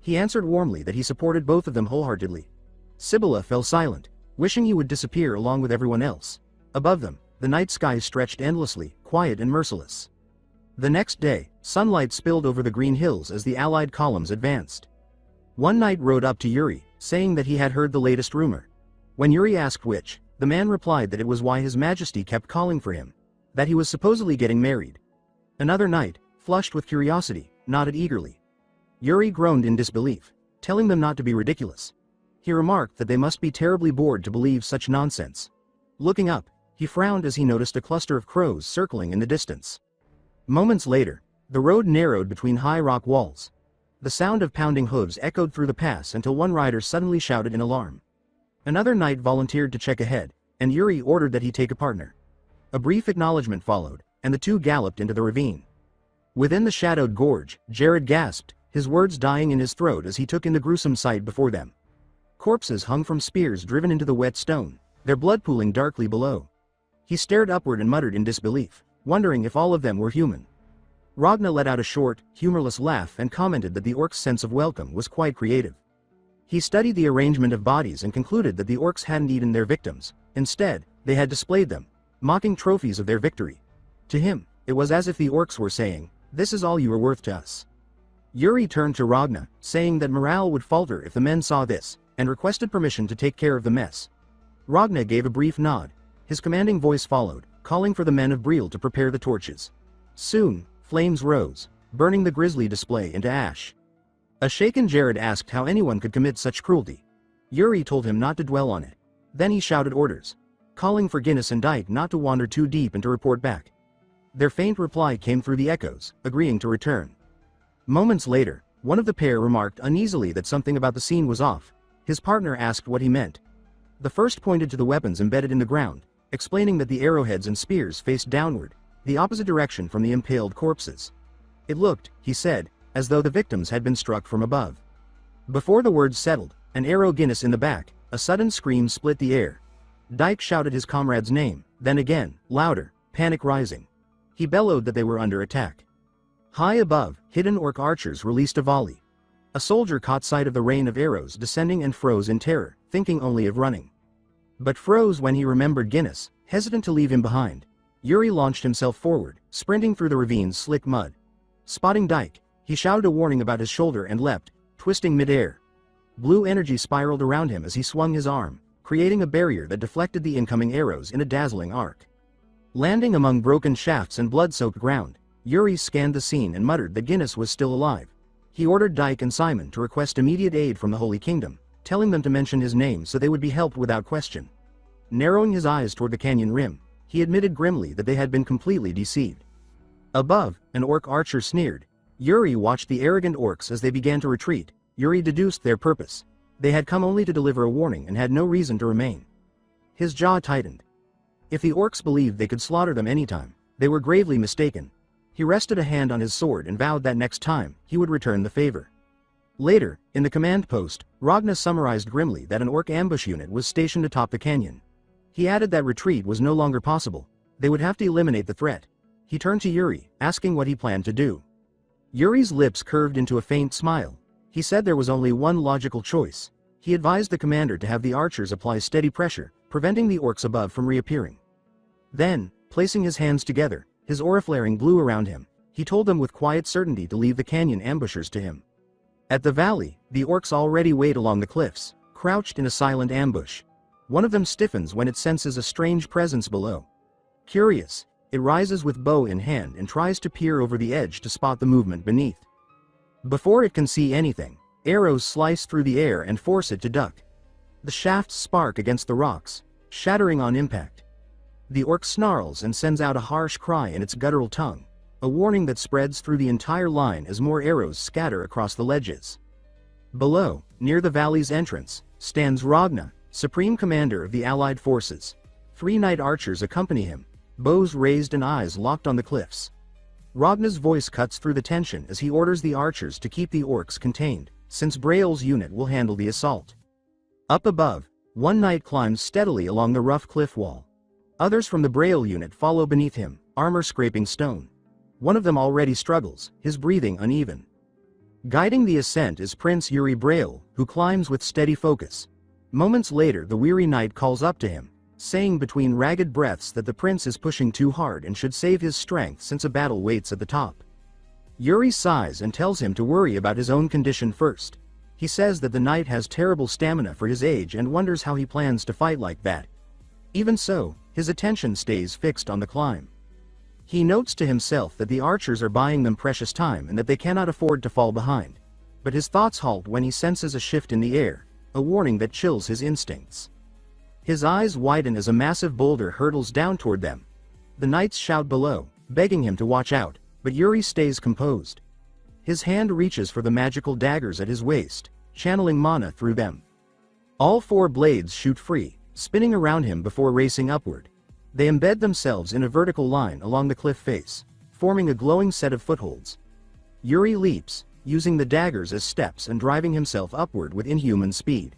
He answered warmly that he supported both of them wholeheartedly. Sibylla fell silent, wishing he would disappear along with everyone else. Above them, the night sky stretched endlessly, quiet and merciless. The next day, sunlight spilled over the green hills as the allied columns advanced. One knight rode up to Yuri, saying that he had heard the latest rumor. When Yuri asked which, the man replied that it was why His Majesty kept calling for him, that he was supposedly getting married. Another knight, flushed with curiosity, nodded eagerly. Yuri groaned in disbelief, telling them not to be ridiculous. He remarked that they must be terribly bored to believe such nonsense. Looking up, he frowned as he noticed a cluster of crows circling in the distance. Moments later, the road narrowed between high rock walls. The sound of pounding hooves echoed through the pass until one rider suddenly shouted in alarm. Another knight volunteered to check ahead, and Yuri ordered that he take a partner. A brief acknowledgement followed, and the two galloped into the ravine. Within the shadowed gorge, Jared gasped, his words dying in his throat as he took in the gruesome sight before them. Corpses hung from spears driven into the wet stone, their blood pooling darkly below. He stared upward and muttered in disbelief, wondering if all of them were human. Ragna let out a short, humorless laugh and commented that the orcs' sense of welcome was quite creative. He studied the arrangement of bodies and concluded that the orcs hadn't eaten their victims. Instead, they had displayed them, mocking trophies of their victory. To him, it was as if the orcs were saying, "This is all you are worth to us." Yuri turned to Ragna, saying that morale would falter if the men saw this, and requested permission to take care of the mess. Ragna gave a brief nod. His commanding voice followed, calling for the men of Breel to prepare the torches. Soon, flames rose, burning the grisly display into ash. A shaken Jared asked how anyone could commit such cruelty. Yuri told him not to dwell on it. Then he shouted orders, calling for Guinness and Dyke not to wander too deep and to report back. Their faint reply came through the echoes, agreeing to return. Moments later, one of the pair remarked uneasily that something about the scene was off. His partner asked what he meant. The first pointed to the weapons embedded in the ground, explaining that the arrowheads and spears faced downward, the opposite direction from the impaled corpses. It looked, he said, as though the victims had been struck from above. Before the words settled, an arrow Guinness in the back, a sudden scream split the air. Dyke shouted his comrade's name, then again, louder, panic rising. He bellowed that they were under attack. High above, hidden orc archers released a volley. A soldier caught sight of the rain of arrows descending and froze in terror, thinking only of running. But froze when he remembered Guinness, hesitant to leave him behind. Yuri launched himself forward, sprinting through the ravine's slick mud. Spotting Dyke, he shouted a warning about his shoulder and leapt, twisting midair. Blue energy spiraled around him as he swung his arm, creating a barrier that deflected the incoming arrows in a dazzling arc. Landing among broken shafts and blood-soaked ground, Yuri scanned the scene and muttered that Guinness was still alive. He ordered Dyke and Simon to request immediate aid from the Holy Kingdom, telling them to mention his name so they would be helped without question. Narrowing his eyes toward the canyon rim, he admitted grimly that they had been completely deceived. Above, an orc archer sneered. Yuri watched the arrogant orcs as they began to retreat. Yuri deduced their purpose. They had come only to deliver a warning and had no reason to remain. His jaw tightened. If the orcs believed they could slaughter them anytime, they were gravely mistaken. He rested a hand on his sword and vowed that next time, he would return the favor. Later, in the command post, Ragna summarized grimly that an orc ambush unit was stationed atop the canyon. He added that retreat was no longer possible. They would have to eliminate the threat. He turned to Yuri, asking what he planned to do. Yuri's lips curved into a faint smile. He said there was only one logical choice. He advised the commander to have the archers apply steady pressure, preventing the orcs above from reappearing. Then, placing his hands together, his aura flaring blue around him, he told them with quiet certainty to leave the canyon ambushers to him. At the valley, the orcs already wait along the cliffs, crouched in a silent ambush. One of them stiffens when it senses a strange presence below. Curious, it rises with bow in hand and tries to peer over the edge to spot the movement beneath. Before it can see anything, arrows slice through the air and force it to duck. The shafts spark against the rocks, shattering on impact. The orc snarls and sends out a harsh cry in its guttural tongue, a warning that spreads through the entire line as more arrows scatter across the ledges. Below, near the valley's entrance, stands Ragna, supreme commander of the allied forces. 3 night archers accompany him. bows raised and eyes locked on the cliffs. Ragna's voice cuts through the tension as he orders the archers to keep the orcs contained, since Braille's unit will handle the assault. Up above, one knight climbs steadily along the rough cliff wall. Others from the Braille unit follow beneath him, armor scraping stone. One of them already struggles, his breathing uneven. Guiding the ascent is Prince Yuri Braille, who climbs with steady focus. Moments later the weary knight calls up to him, saying between ragged breaths that the prince is pushing too hard and should save his strength since a battle waits at the top. Yuri sighs and tells him to worry about his own condition first. He says that the knight has terrible stamina for his age and wonders how he plans to fight like that. Even so, his attention stays fixed on the climb. He notes to himself that the archers are buying them precious time and that they cannot afford to fall behind. But his thoughts halt when he senses a shift in the air, a warning that chills his instincts. His eyes widen as a massive boulder hurtles down toward them. The knights shout below, begging him to watch out, but Yuri stays composed. His hand reaches for the magical daggers at his waist, channeling mana through them. All 4 blades shoot free, spinning around him before racing upward. They embed themselves in a vertical line along the cliff face, forming a glowing set of footholds. Yuri leaps, using the daggers as steps and driving himself upward with inhuman speed.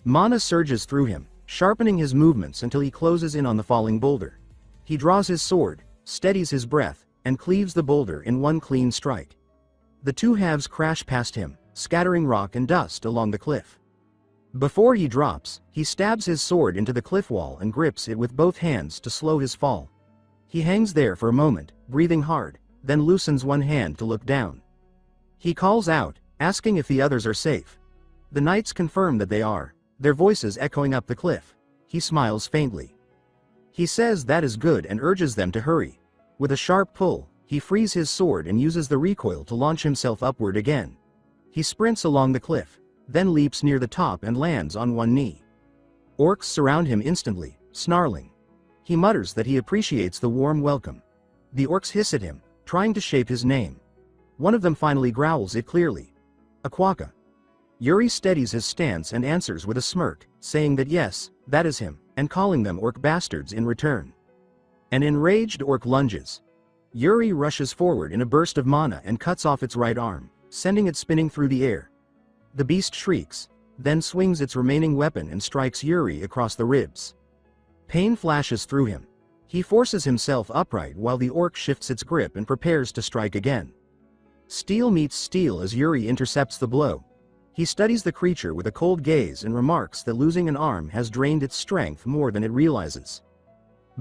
Mana surges through him, sharpening his movements until he closes in on the falling boulder. He draws his sword, steadies his breath, and cleaves the boulder in one clean strike. The 2 halves crash past him, scattering rock and dust along the cliff. Before he drops, he stabs his sword into the cliff wall and grips it with both hands to slow his fall. He hangs there for a moment, breathing hard, then loosens one hand to look down. He calls out, asking if the others are safe. The knights confirm that they are, their voices echoing up the cliff. He smiles faintly. He says that is good and urges them to hurry. With a sharp pull, he frees his sword and uses the recoil to launch himself upward again. He sprints along the cliff, then leaps near the top and lands on one knee. Orcs surround him instantly, snarling. He mutters that he appreciates the warm welcome. The orcs hiss at him, trying to shape his name. One of them finally growls it clearly. Aquaka. Yuri steadies his stance and answers with a smirk, saying that yes, that is him, and calling them orc bastards in return. An enraged orc lunges. Yuri rushes forward in a burst of mana and cuts off its right arm, sending it spinning through the air. The beast shrieks, then swings its remaining weapon and strikes Yuri across the ribs. Pain flashes through him. He forces himself upright while the orc shifts its grip and prepares to strike again. Steel meets steel as Yuri intercepts the blow. He studies the creature with a cold gaze and remarks that losing an arm has drained its strength more than it realizes.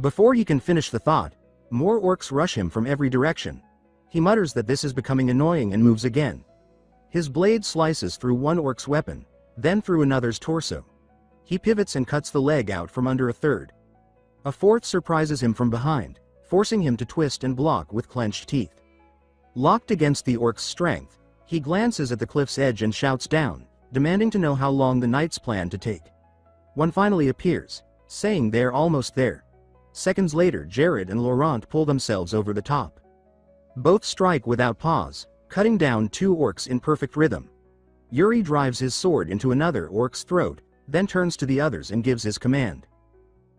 Before he can finish the thought, more orcs rush him from every direction. He mutters that this is becoming annoying and moves again. His blade slices through one orc's weapon, then through another's torso. He pivots and cuts the leg out from under a third. A fourth surprises him from behind, forcing him to twist and block with clenched teeth. Locked against the orc's strength, he glances at the cliff's edge and shouts down, demanding to know how long the knights plan to take. One finally appears, saying they're almost there. Seconds later Jared and Laurent pull themselves over the top. Both strike without pause, cutting down 2 orcs in perfect rhythm. Yuri drives his sword into another orc's throat, then turns to the others and gives his command.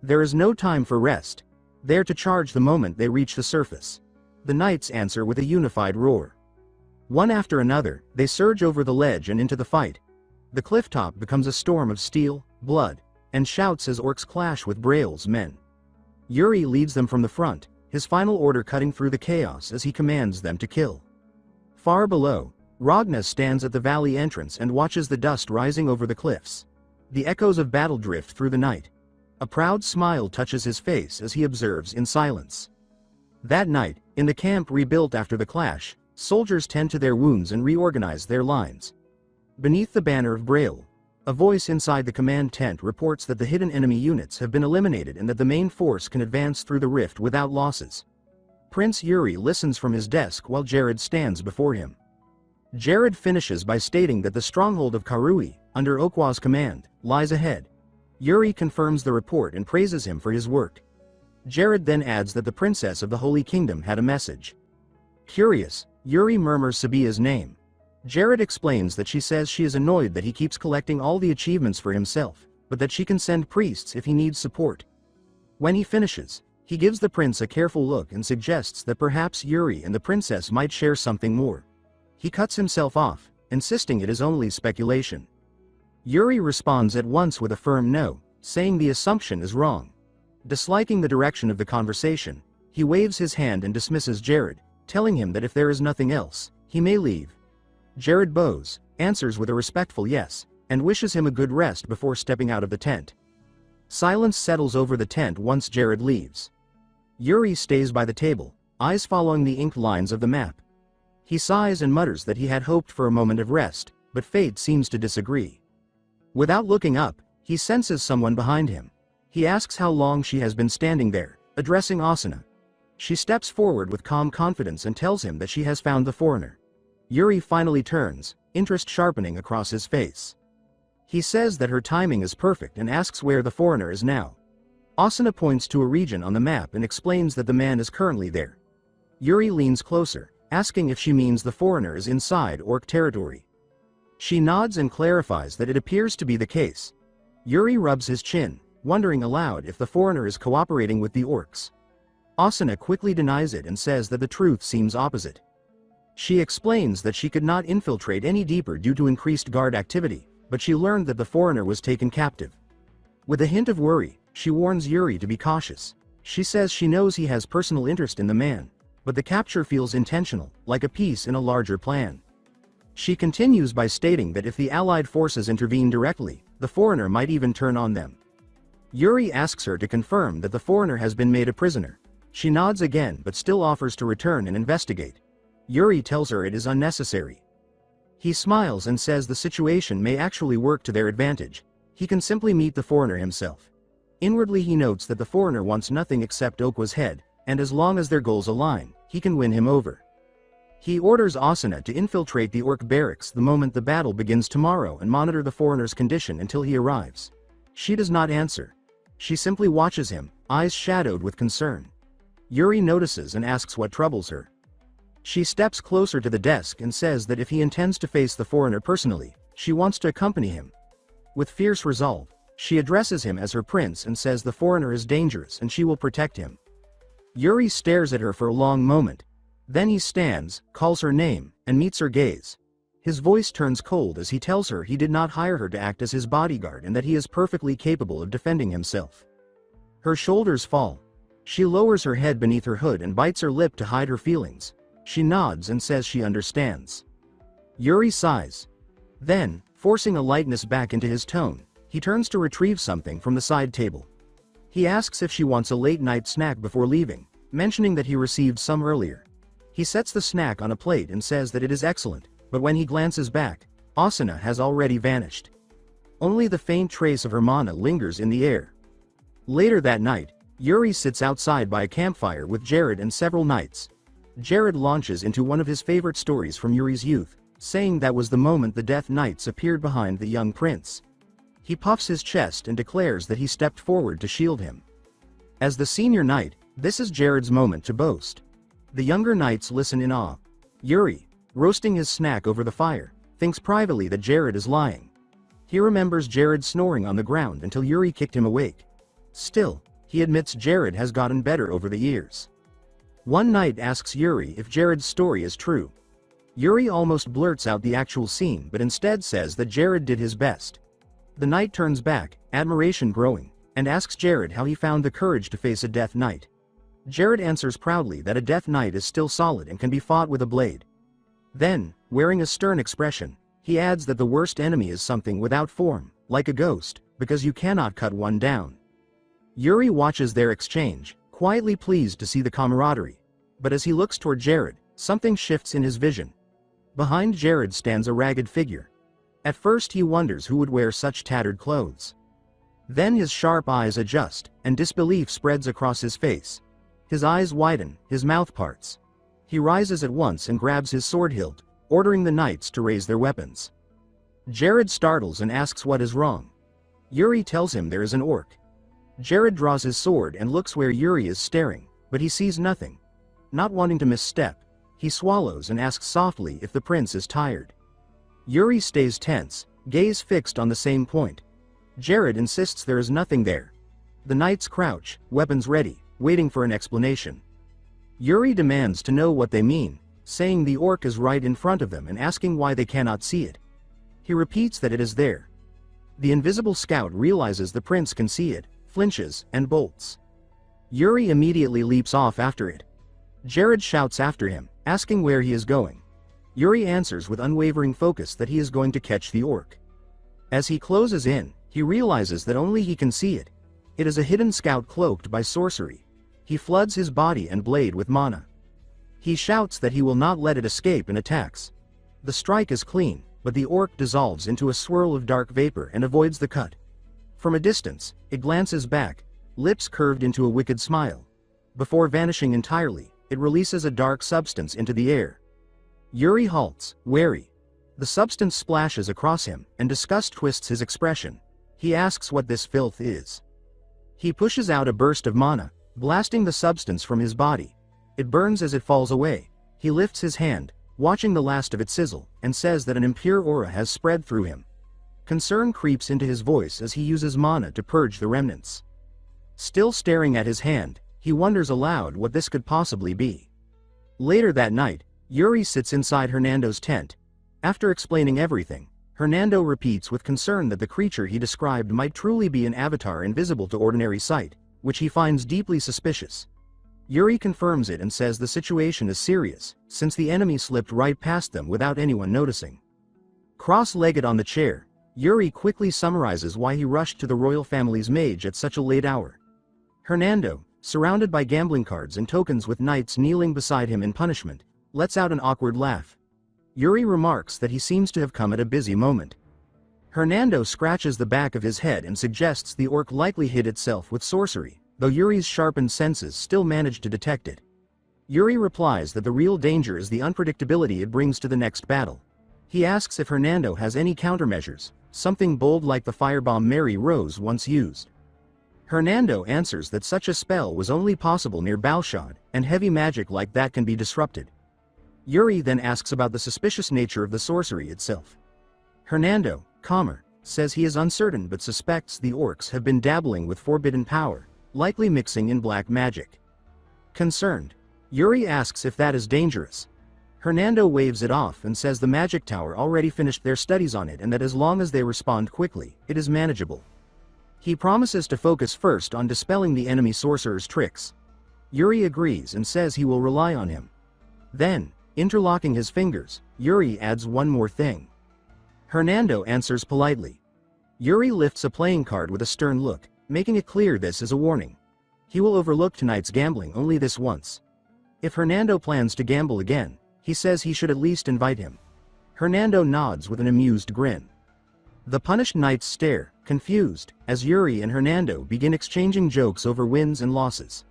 There is no time for rest. They're to charge the moment they reach the surface. The knights answer with a unified roar. One after another, they surge over the ledge and into the fight. The cliff top becomes a storm of steel, blood, and shouts as orcs clash with Braille's men. Yuri leads them from the front, his final order cutting through the chaos as he commands them to kill. Far below, Ragna stands at the valley entrance and watches the dust rising over the cliffs. The echoes of battle drift through the night. A proud smile touches his face as he observes in silence. That night, in the camp rebuilt after the clash, soldiers tend to their wounds and reorganize their lines. Beneath the banner of Braille, a voice inside the command tent reports that the hidden enemy units have been eliminated and that the main force can advance through the rift without losses. Prince Yuri listens from his desk while Jared stands before him. Jared finishes by stating that the stronghold of Karui, under Okwa's command, lies ahead. Yuri confirms the report and praises him for his work. Jared then adds that the princess of the Holy Kingdom had a message. Curious, Yuri murmurs Sabia's name. Jared explains that she says she is annoyed that he keeps collecting all the achievements for himself, but that she can send priests if he needs support. When he finishes, He gives the prince a careful look and suggests that perhaps Yuri and the princess might share something more. He cuts himself off, insisting it is only speculation. Yuri responds at once with a firm no, saying the assumption is wrong. Disliking the direction of the conversation, he waves his hand and dismisses Jared, telling him that if there is nothing else, he may leave. Jared bows, answers with a respectful yes, and wishes him a good rest before stepping out of the tent. Silence settles over the tent once Jared leaves. Yuri stays by the table, eyes following the inked lines of the map. He sighs and mutters that he had hoped for a moment of rest, but fate seems to disagree. Without looking up, he senses someone behind him. He asks how long she has been standing there, addressing Asuna. She steps forward with calm confidence and tells him that she has found the foreigner. Yuri finally turns, interest sharpening across his face. He says that her timing is perfect and asks where the foreigner is now. Asuna points to a region on the map and explains that the man is currently there. Yuri leans closer, asking if she means the foreigner is inside orc territory. She nods and clarifies that it appears to be the case. Yuri rubs his chin, wondering aloud if the foreigner is cooperating with the orcs. Asuna quickly denies it and says that the truth seems opposite. She explains that she could not infiltrate any deeper due to increased guard activity, but she learned that the foreigner was taken captive. With a hint of worry, she warns Yuri to be cautious. She says she knows he has personal interest in the man, but the capture feels intentional, like a piece in a larger plan. She continues by stating that if the Allied forces intervene directly, the foreigner might even turn on them. Yuri asks her to confirm that the foreigner has been made a prisoner. She nods again but still offers to return and investigate. Yuri tells her it is unnecessary. He smiles and says the situation may actually work to their advantage. He can simply meet the foreigner himself. Inwardly he notes that the foreigner wants nothing except Okwa's head, and as long as their goals align, he can win him over. He orders Asuna to infiltrate the orc barracks the moment the battle begins tomorrow and monitor the foreigner's condition until he arrives. She does not answer. She simply watches him, eyes shadowed with concern. Yuri notices and asks what troubles her. She steps closer to the desk and says that if he intends to face the foreigner personally, she wants to accompany him. With fierce resolve, she addresses him as her prince and says the foreigner is dangerous and she will protect him. Yuri stares at her for a long moment. Then he stands, calls her name, and meets her gaze. His voice turns cold as he tells her he did not hire her to act as his bodyguard and that he is perfectly capable of defending himself. Her shoulders fall. She lowers her head beneath her hood and bites her lip to hide her feelings. She nods and says she understands. Yuri sighs. Then, forcing a lightness back into his tone, he turns to retrieve something from the side table. He asks if she wants a late-night snack before leaving, mentioning that he received some earlier. He sets the snack on a plate and says that it is excellent, but when he glances back, Asuna has already vanished. Only the faint trace of her mana lingers in the air. Later that night, Yuri sits outside by a campfire with Jared and several knights. Jared launches into one of his favorite stories from Yuri's youth, saying that was the moment the Death Knights appeared behind the young prince. He puffs his chest and declares that he stepped forward to shield him. As the senior knight, this is Jared's moment to boast. The younger knights listen in awe. Yuri, roasting his snack over the fire, thinks privately that Jared is lying. He remembers Jared snoring on the ground until Yuri kicked him awake. Still, he admits Jared has gotten better over the years. One knight asks Yuri if Jared's story is true. Yuri almost blurts out the actual scene but instead says that Jared did his best. The knight turns back, admiration growing, and asks Jared how he found the courage to face a Death Knight. Jared answers proudly that a Death Knight is still solid and can be fought with a blade. Then, wearing a stern expression, he adds that the worst enemy is something without form, like a ghost, because you cannot cut one down. Yuri watches their exchange, quietly pleased to see the camaraderie. But as he looks toward Jared, something shifts in his vision. Behind Jared stands a ragged figure. At first he wonders who would wear such tattered clothes. Then his sharp eyes adjust, and disbelief spreads across his face. His eyes widen, his mouth parts. He rises at once and grabs his sword hilt, ordering the knights to raise their weapons. Jared startles and asks what is wrong. Yuri tells him there is an orc. Jared draws his sword and looks where Yuri is staring, but he sees nothing. Not wanting to misstep, he swallows and asks softly if the prince is tired. Yuri stays tense, gaze fixed on the same point. Jared insists there is nothing there. The knights crouch, weapons ready, waiting for an explanation. Yuri demands to know what they mean, saying the orc is right in front of them and asking why they cannot see it. He repeats that it is there. The invisible scout realizes the prince can see it, flinches, and bolts. Yuri immediately leaps off after it. Jared shouts after him, asking where he is going. Yuri answers with unwavering focus that he is going to catch the orc. As he closes in, he realizes that only he can see it. It is a hidden scout cloaked by sorcery. He floods his body and blade with mana. He shouts that he will not let it escape and attacks. The strike is clean, but the orc dissolves into a swirl of dark vapor and avoids the cut. From a distance, it glances back, lips curved into a wicked smile. Before vanishing entirely, it releases a dark substance into the air. Yuri halts, wary. The substance splashes across him, and disgust twists his expression. He asks what this filth is. He pushes out a burst of mana, blasting the substance from his body. It burns as it falls away. He lifts his hand, watching the last of it sizzle, and says that an impure aura has spread through him. Concern creeps into his voice as he uses mana to purge the remnants. Still staring at his hand, he wonders aloud what this could possibly be. Later that night, Yuri sits inside Hernando's tent. After explaining everything, Hernando repeats with concern that the creature he described might truly be an avatar invisible to ordinary sight, which he finds deeply suspicious. Yuri confirms it and says the situation is serious, since the enemy slipped right past them without anyone noticing. Cross-legged on the chair, Yuri quickly summarizes why he rushed to the royal family's mage at such a late hour. Hernando, surrounded by gambling cards and tokens with knights kneeling beside him in punishment, lets out an awkward laugh. Yuri remarks that he seems to have come at a busy moment. Hernando scratches the back of his head and suggests the orc likely hid itself with sorcery, though Yuri's sharpened senses still manage to detect it. Yuri replies that the real danger is the unpredictability it brings to the next battle. He asks if Hernando has any countermeasures, something bold like the firebomb Mary Rose once used. Hernando answers that such a spell was only possible near Balshad, and heavy magic like that can be disrupted. Yuri then asks about the suspicious nature of the sorcery itself. Hernando, calmer, says he is uncertain but suspects the orcs have been dabbling with forbidden power, likely mixing in black magic. Concerned, Yuri asks if that is dangerous. Hernando waves it off and says the magic tower already finished their studies on it and that as long as they respond quickly, it is manageable. He promises to focus first on dispelling the enemy sorcerer's tricks. Yuri agrees and says he will rely on him. Then, interlocking his fingers, Yuri adds one more thing. Hernando answers politely. Yuri lifts a playing card with a stern look, making it clear this is a warning. He will overlook tonight's gambling only this once. If Hernando plans to gamble again, he says he should at least invite him. Hernando nods with an amused grin. The punished knights stare, confused, as Yuri and Hernando begin exchanging jokes over wins and losses.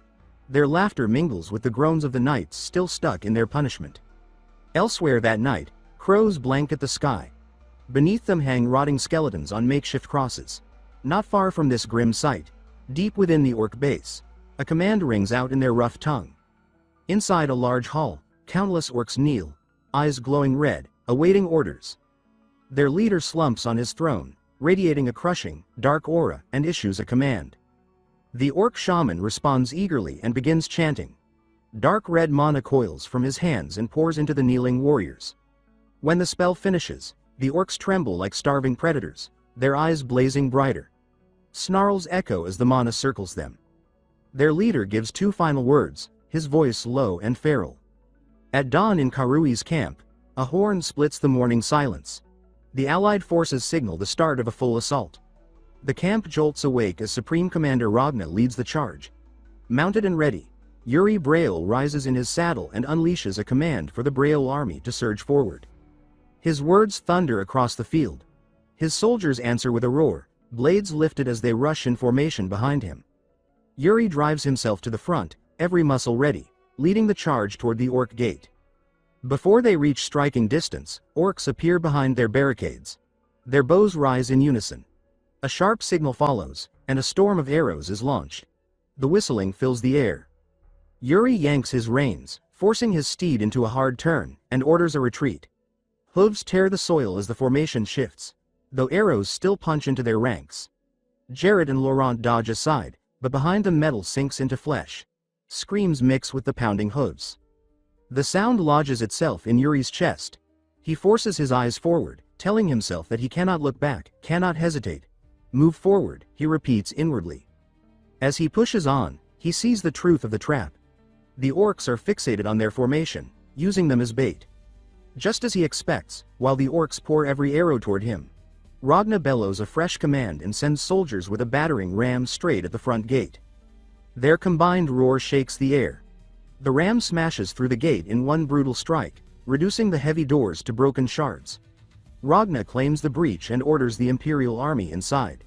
Their laughter mingles with the groans of the knights still stuck in their punishment. Elsewhere that night, crows blanket the sky. Beneath them hang rotting skeletons on makeshift crosses. Not far from this grim sight, deep within the orc base, a command rings out in their rough tongue. Inside a large hall, countless orcs kneel, eyes glowing red, awaiting orders. Their leader slumps on his throne, radiating a crushing, dark aura, and issues a command. The orc shaman responds eagerly and begins chanting. Dark red mana coils from his hands and pours into the kneeling warriors. When the spell finishes, the orcs tremble like starving predators, their eyes blazing brighter. Snarls echo as the mana circles them. Their leader gives two final words, his voice low and feral. At dawn in Karui's camp, a horn splits the morning silence. The allied forces signal the start of a full assault. The camp jolts awake as Supreme Commander Ragna leads the charge. Mounted and ready, Yuri Braille rises in his saddle and unleashes a command for the Braille army to surge forward. His words thunder across the field. His soldiers answer with a roar, blades lifted as they rush in formation behind him. Yuri drives himself to the front, every muscle ready, leading the charge toward the orc gate. Before they reach striking distance, orcs appear behind their barricades. Their bows rise in unison. A sharp signal follows, and a storm of arrows is launched. The whistling fills the air. Yuri yanks his reins, forcing his steed into a hard turn, and orders a retreat. Hooves tear the soil as the formation shifts, though arrows still punch into their ranks. Jared and Laurent dodge aside, but behind them metal sinks into flesh. Screams mix with the pounding hooves. The sound lodges itself in Yuri's chest. He forces his eyes forward, telling himself that he cannot look back, cannot hesitate. Move forward, he repeats inwardly. As he pushes on, he sees the truth of the trap. The orcs are fixated on their formation, using them as bait. Just as he expects, while the orcs pour every arrow toward him, Ragna bellows a fresh command and sends soldiers with a battering ram straight at the front gate. Their combined roar shakes the air. The ram smashes through the gate in one brutal strike, reducing the heavy doors to broken shards. Ragna claims the breach and orders the Imperial army inside.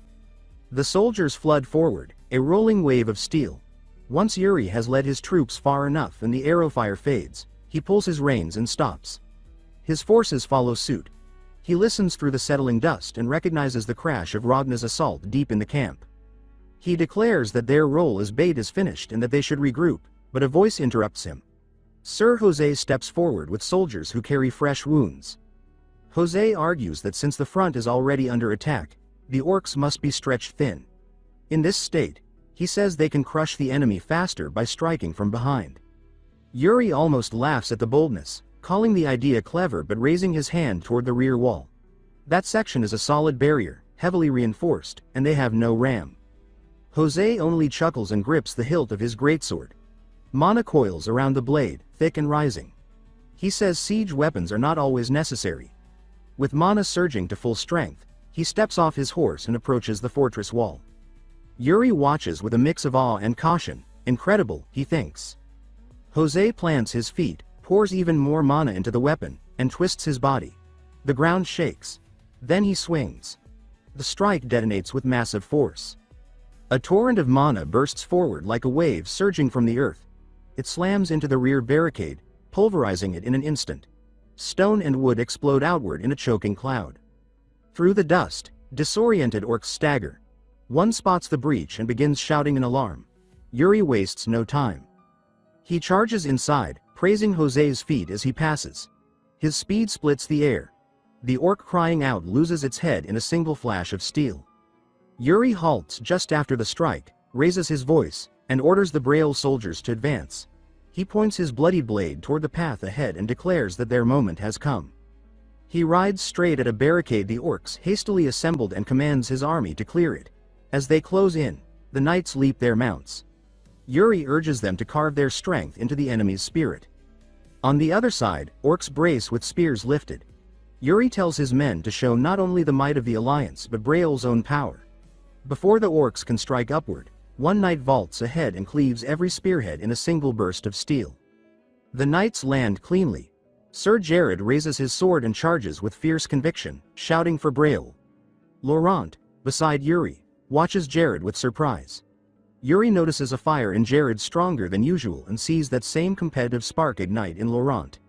The soldiers flood forward, a rolling wave of steel. Once Yuri has led his troops far enough and the arrow fire fades, he pulls his reins and stops. His forces follow suit. He listens through the settling dust and recognizes the crash of Ragna's assault deep in the camp. He declares that their role as bait is finished and that they should regroup, but a voice interrupts him. Sir Jose steps forward with soldiers who carry fresh wounds. Jose argues that since the front is already under attack, the orcs must be stretched thin. In this state, he says they can crush the enemy faster by striking from behind. Yuri almost laughs at the boldness, calling the idea clever but raising his hand toward the rear wall. That section is a solid barrier, heavily reinforced, and they have no ram. Jose only chuckles and grips the hilt of his greatsword. Mana coils around the blade, thick and rising. He says siege weapons are not always necessary. With mana surging to full strength, he steps off his horse and approaches the fortress wall. Yuri watches with a mix of awe and caution. Incredible, he thinks. Jose plants his feet, pours even more mana into the weapon, and twists his body. The ground shakes. Then he swings. The strike detonates with massive force. A torrent of mana bursts forward like a wave surging from the earth. It slams into the rear barricade, pulverizing it in an instant. Stone and wood explode outward in a choking cloud. Through the dust, disoriented orcs stagger. One spots the breach and begins shouting in alarm. Yuri wastes no time. He charges inside, praising Jose's feat as he passes. His speed splits the air. The orc crying out loses its head in a single flash of steel. Yuri halts just after the strike, raises his voice, and orders the Braille soldiers to advance. He points his bloodied blade toward the path ahead and declares that their moment has come. He rides straight at a barricade the orcs hastily assembled and commands his army to clear it. As they close in, the knights leap their mounts. Yuri urges them to carve their strength into the enemy's spirit. On the other side, orcs brace with spears lifted. Yuri tells his men to show not only the might of the alliance but Braille's own power. Before the orcs can strike upward, one knight vaults ahead and cleaves every spearhead in a single burst of steel. The knights land cleanly. Sir Jared raises his sword and charges with fierce conviction, shouting for Braille. Laurent, beside Yuri, watches Jared with surprise. Yuri notices a fire in Jared stronger than usual and sees that same competitive spark ignite in Laurent.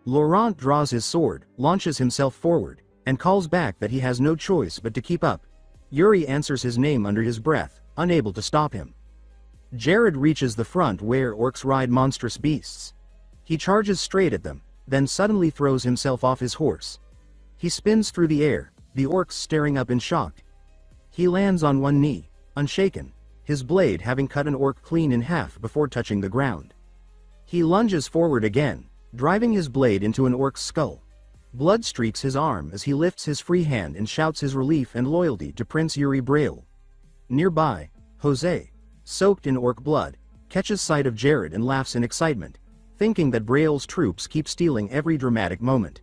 Laurent draws his sword, launches himself forward, and calls back that he has no choice but to keep up. Yuri answers his name under his breath, unable to stop him. Jared reaches the front where orcs ride monstrous beasts. He charges straight at them, then suddenly throws himself off his horse. He spins through the air, the orcs staring up in shock. He lands on one knee, unshaken, his blade having cut an orc clean in half before touching the ground. He lunges forward again, driving his blade into an orc's skull. Blood streaks his arm as he lifts his free hand and shouts his relief and loyalty to Prince Yuri Braille. Nearby, Jose, soaked in orc blood, catches sight of Jared and laughs in excitement, thinking that Braille's troops keep stealing every dramatic moment.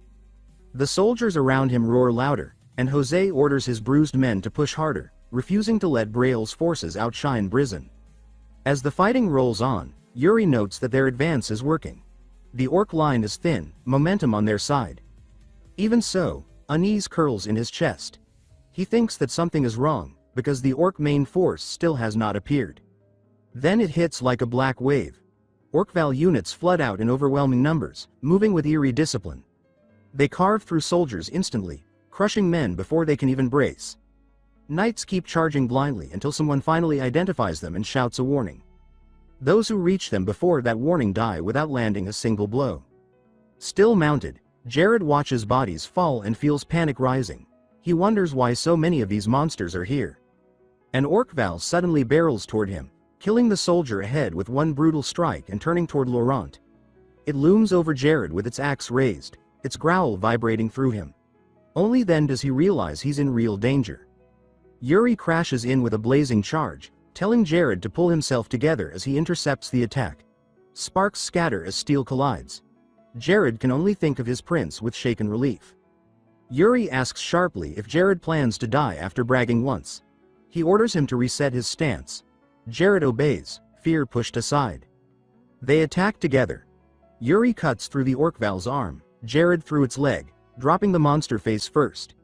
The soldiers around him roar louder, and Jose orders his bruised men to push harder, refusing to let Braille's forces outshine Brizon. As the fighting rolls on, Yuri notes that their advance is working. The orc line is thin, momentum on their side. Even so, unease curls in his chest. He thinks that something is wrong, because the orc main force still has not appeared. Then it hits like a black wave. Orc-Val units flood out in overwhelming numbers, moving with eerie discipline. They carve through soldiers instantly, crushing men before they can even brace. Knights keep charging blindly until someone finally identifies them and shouts a warning. Those who reach them before that warning die without landing a single blow. Still mounted, Jared watches bodies fall and feels panic rising. He wonders why so many of these monsters are here. An orc-Val suddenly barrels toward him, killing the soldier ahead with one brutal strike and turning toward Laurent. It looms over Jared with its axe raised, its growl vibrating through him. Only then does he realize he's in real danger. Yuri crashes in with a blazing charge, telling Jared to pull himself together as he intercepts the attack. Sparks scatter as steel collides. Jared can only think of his prince with shaken relief. Yuri asks sharply if Jared plans to die after bragging once. He orders him to reset his stance. Jared obeys, fear pushed aside. They attack together. Yuri cuts through the Orkval's arm, Jared through its leg, dropping the monster face first.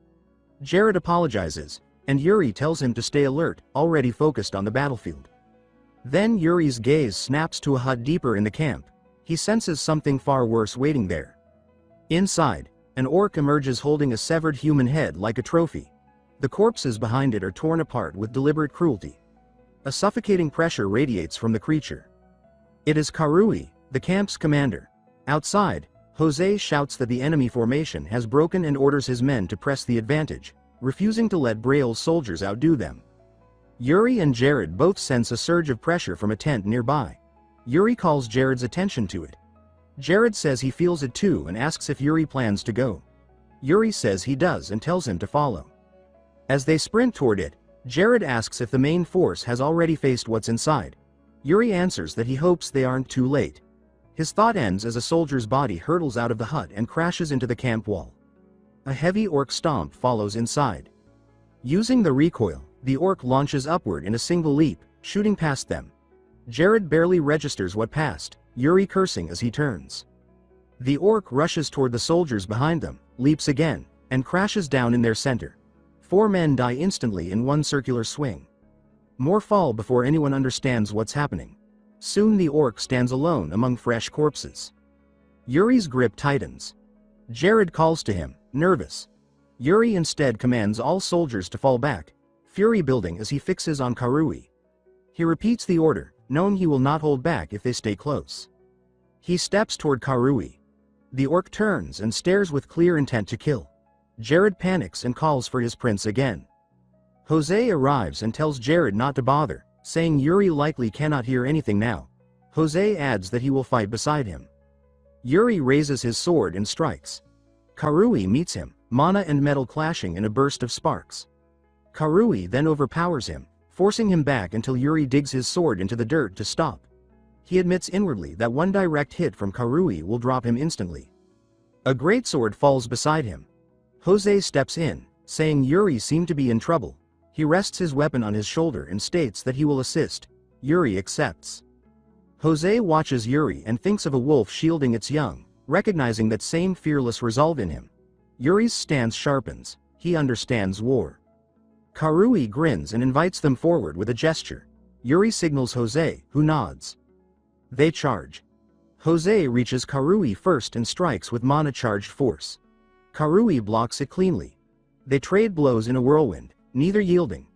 Jared apologizes, and Yuri tells him to stay alert, already focused on the battlefield. Then Yuri's gaze snaps to a hut deeper in the camp. He senses something far worse waiting there. Inside, an orc emerges holding a severed human head like a trophy. The corpses behind it are torn apart with deliberate cruelty. A suffocating pressure radiates from the creature. It is Karui, the camp's commander. Outside, Jose shouts that the enemy formation has broken and orders his men to press the advantage, refusing to let Braille's soldiers outdo them. Yuri and Jared both sense a surge of pressure from a tent nearby. Yuri calls Jared's attention to it. Jared says he feels it too and asks if Yuri plans to go. Yuri says he does and tells him to follow. As they sprint toward it, Jared asks if the main force has already faced what's inside. Yuri answers that he hopes they aren't too late. His thought ends as a soldier's body hurtles out of the hut and crashes into the camp wall. A heavy orc stomp follows inside. Using the recoil, the orc launches upward in a single leap, shooting past them. Jared barely registers what passed, Yuri cursing as he turns. The orc rushes toward the soldiers behind them, leaps again, and crashes down in their center. 4 men die instantly in one circular swing. More fall before anyone understands what's happening. Soon the orc stands alone among fresh corpses. Yuri's grip tightens. Jared calls to him, nervous. Yuri instead commands all soldiers to fall back, fury building as he fixes on Karui. He repeats the order, knowing he will not hold back if they stay close. He steps toward Karui. The orc turns and stares with clear intent to kill. Jared panics and calls for his prince again. Jose arrives and tells Jared not to bother, saying Yuri likely cannot hear anything now. Jose adds that he will fight beside him. Yuri raises his sword and strikes. Karui meets him, mana and metal clashing in a burst of sparks. Karui then overpowers him, forcing him back until Yuri digs his sword into the dirt to stop. He admits inwardly that one direct hit from Karui will drop him instantly. A greatsword falls beside him. Jose steps in, saying Yuri seemed to be in trouble. He rests his weapon on his shoulder and states that he will assist. Yuri accepts. Jose watches Yuri and thinks of a wolf shielding its young, recognizing that same fearless resolve in him. Yuri's stance sharpens. He understands war. Karui grins and invites them forward with a gesture. Yuri signals Jose, who nods. They charge. Jose reaches Karui first and strikes with mana-charged force. Karui blocks it cleanly. They trade blows in a whirlwind, neither yielding.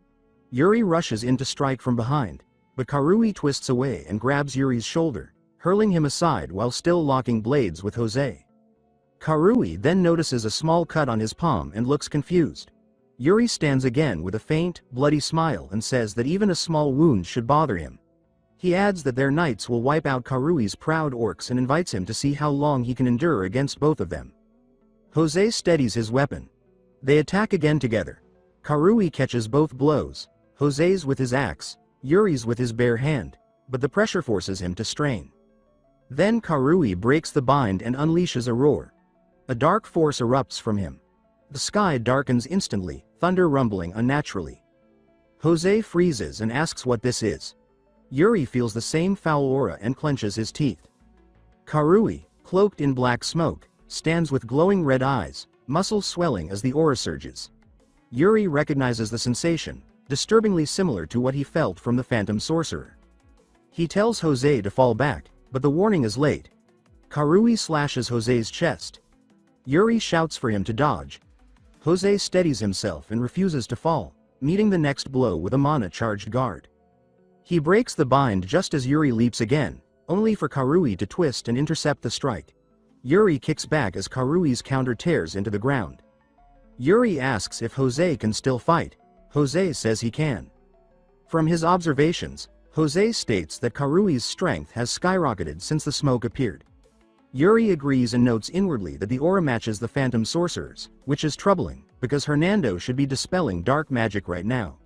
Yuri rushes in to strike from behind, but Karui twists away and grabs Yuri's shoulder, hurling him aside while still locking blades with Jose. Karui then notices a small cut on his palm and looks confused. Yuri stands again with a faint, bloody smile and says that even a small wound should bother him. He adds that their knights will wipe out Karui's proud orcs and invites him to see how long he can endure against both of them. Jose steadies his weapon. They attack again together. Karui catches both blows, Jose's with his axe, Yuri's with his bare hand, but the pressure forces him to strain. Then Karui breaks the bind and unleashes a roar. A dark force erupts from him. The sky darkens instantly, thunder rumbling unnaturally. Jose freezes and asks what this is. Yuri feels the same foul aura and clenches his teeth. Karui, cloaked in black smoke, stands with glowing red eyes, muscles swelling as the aura surges. Yuri recognizes the sensation, disturbingly similar to what he felt from the Phantom Sorcerer. He tells Jose to fall back, but the warning is late. Karui slashes Jose's chest. Yuri shouts for him to dodge. Jose steadies himself and refuses to fall, meeting the next blow with a mana-charged guard. He breaks the bind just as Yuri leaps again, only for Karui to twist and intercept the strike. Yuri kicks back as Karui's counter tears into the ground. Yuri asks if Jose can still fight. Jose says he can. From his observations, Jose states that Karui's strength has skyrocketed since the smoke appeared. Yuri agrees and notes inwardly that the aura matches the Phantom Sorcerer's, which is troubling, because Hernando should be dispelling dark magic right now.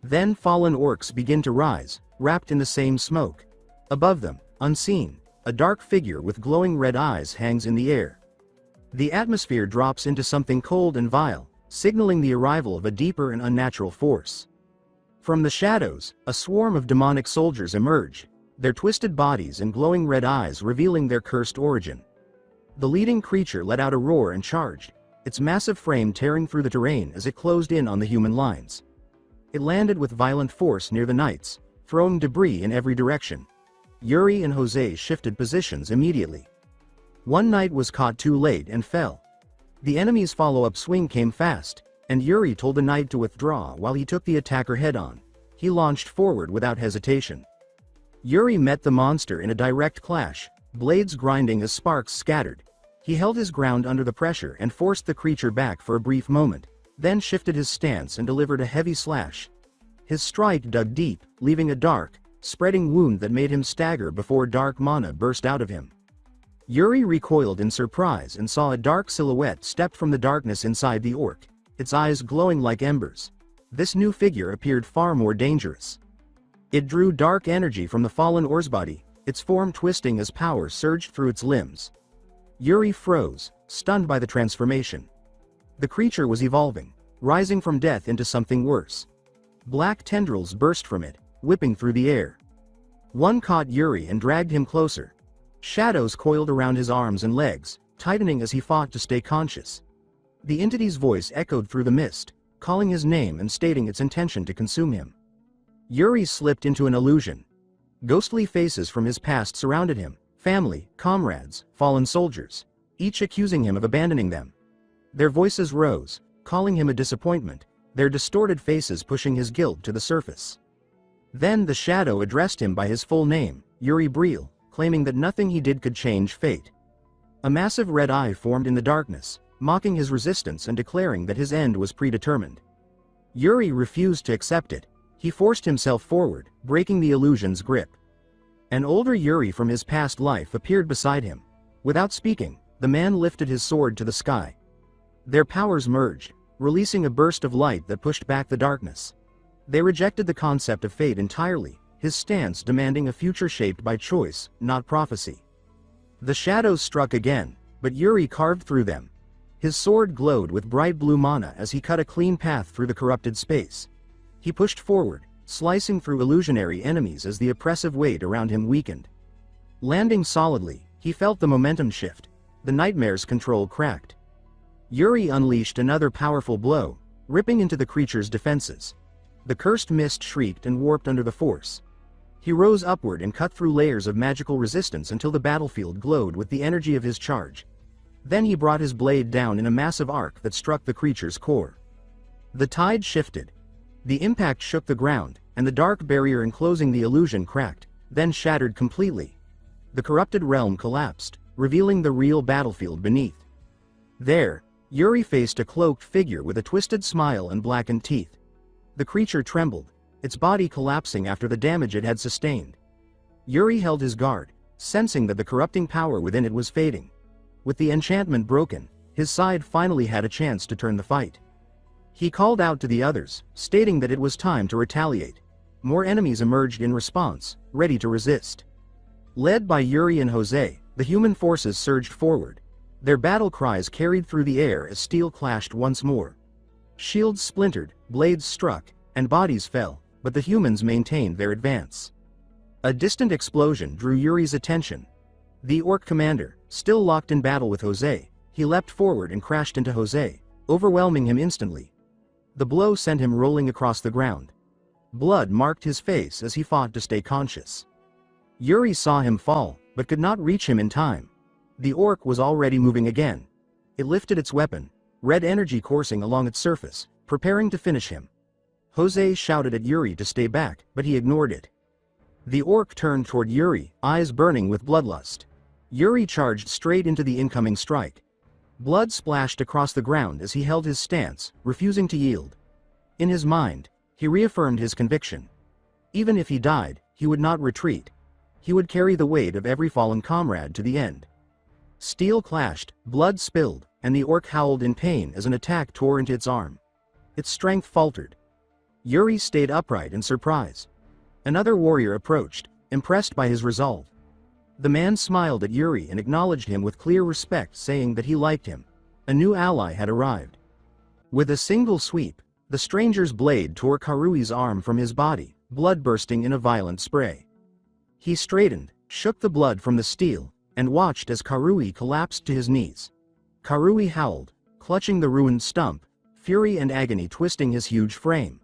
Then fallen orcs begin to rise, wrapped in the same smoke. Above them, unseen, a dark figure with glowing red eyes hangs in the air. The atmosphere drops into something cold and vile, signaling the arrival of a deeper and unnatural force. From the shadows, a swarm of demonic soldiers emerge, their twisted bodies and glowing red eyes revealing their cursed origin. The leading creature let out a roar and charged, its massive frame tearing through the terrain as it closed in on the human lines. It landed with violent force near the knights, throwing debris in every direction. Yuri and Jose shifted positions immediately. One knight was caught too late and fell. The enemy's follow-up swing came fast, and Yuri told the knight to withdraw while he took the attacker head-on. He launched forward without hesitation. Yuri met the monster in a direct clash, blades grinding as sparks scattered. He held his ground under the pressure and forced the creature back for a brief moment, then shifted his stance and delivered a heavy slash. His strike dug deep, leaving a dark, spreading wound that made him stagger before dark mana burst out of him. Yuri recoiled in surprise and saw a dark silhouette step from the darkness inside the orc, its eyes glowing like embers. This new figure appeared far more dangerous. It drew dark energy from the fallen orc's body, its form twisting as power surged through its limbs. Yuri froze, stunned by the transformation. The creature was evolving, rising from death into something worse. Black tendrils burst from it, whipping through the air. One caught Yuri and dragged him closer. Shadows coiled around his arms and legs, tightening as he fought to stay conscious. The entity's voice echoed through the mist, calling his name and stating its intention to consume him. Yuri slipped into an illusion. Ghostly faces from his past surrounded him, family, comrades, fallen soldiers, each accusing him of abandoning them. Their voices rose, calling him a disappointment, their distorted faces pushing his guilt to the surface. Then the shadow addressed him by his full name, Yuri Briel, claiming that nothing he did could change fate. A massive red eye formed in the darkness, mocking his resistance and declaring that his end was predetermined. Yuri refused to accept it. He forced himself forward, breaking the illusion's grip. An older Yuri from his past life appeared beside him. Without speaking, the man lifted his sword to the sky. Their powers merged, releasing a burst of light that pushed back the darkness. They rejected the concept of fate entirely, his stance demanding a future shaped by choice, not prophecy. The shadows struck again, but Yuri carved through them. His sword glowed with bright blue mana as he cut a clean path through the corrupted space. He pushed forward, slicing through illusionary enemies as the oppressive weight around him weakened. Landing solidly, he felt the momentum shift. The nightmare's control cracked. Yuri unleashed another powerful blow, ripping into the creature's defenses. The cursed mist shrieked and warped under the force. He rose upward and cut through layers of magical resistance until the battlefield glowed with the energy of his charge. Then he brought his blade down in a massive arc that struck the creature's core. The tide shifted. The impact shook the ground, and the dark barrier enclosing the illusion cracked, then shattered completely. The corrupted realm collapsed, revealing the real battlefield beneath. There, Yuri faced a cloaked figure with a twisted smile and blackened teeth. The creature trembled, its body collapsing after the damage it had sustained. Yuri held his guard, sensing that the corrupting power within it was fading. With the enchantment broken, his side finally had a chance to turn the fight. He called out to the others, stating that it was time to retaliate. More enemies emerged in response, ready to resist. Led by Yuri and Jose, the human forces surged forward. Their battle cries carried through the air as steel clashed once more. Shields splintered, blades struck, and bodies fell, but the humans maintained their advance. A distant explosion drew Yuri's attention. The orc commander, still locked in battle with Jose, he leapt forward and crashed into Jose, overwhelming him instantly. The blow sent him rolling across the ground. Blood marked his face as he fought to stay conscious. Yuri saw him fall, but could not reach him in time. The orc was already moving again. It lifted its weapon, red energy coursing along its surface, preparing to finish him. Jose shouted at Yuri to stay back, but he ignored it. The orc turned toward Yuri, eyes burning with bloodlust. Yuri charged straight into the incoming strike. Blood splashed across the ground as he held his stance, refusing to yield. In his mind, he reaffirmed his conviction. Even if he died, he would not retreat. He would carry the weight of every fallen comrade to the end. Steel clashed, blood spilled, and the orc howled in pain as an attack tore into its arm. Its strength faltered. Yuri stayed upright in surprise. Another warrior approached, impressed by his resolve. The man smiled at Yuri and acknowledged him with clear respect, saying that he liked him. A new ally had arrived. With a single sweep, the stranger's blade tore Karui's arm from his body, blood bursting in a violent spray. He straightened, shook the blood from the steel, and watched as Karui collapsed to his knees. Karui howled, clutching the ruined stump, fury and agony twisting his huge frame.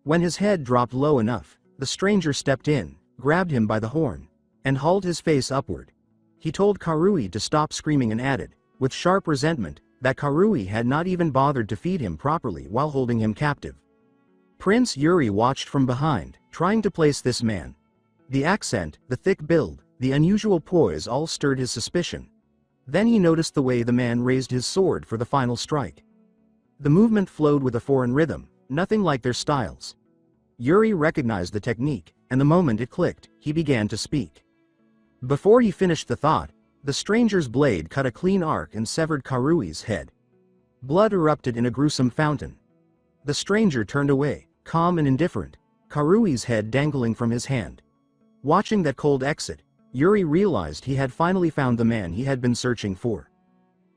When his head dropped low enough, the stranger stepped in, grabbed him by the horn, and hauled his face upward. He told Karui to stop screaming and added, with sharp resentment, that Karui had not even bothered to feed him properly while holding him captive. Prince Yuri watched from behind, trying to place this man. The accent, the thick build, the unusual poise all stirred his suspicion. Then he noticed the way the man raised his sword for the final strike. The movement flowed with a foreign rhythm, nothing like their styles. Yuri recognized the technique, and the moment it clicked, he began to speak. Before he finished the thought, the stranger's blade cut a clean arc and severed Karui's head. Blood erupted in a gruesome fountain. The stranger turned away, calm and indifferent, Karui's head dangling from his hand. Watching that cold exit, Yuri realized he had finally found the man he had been searching for.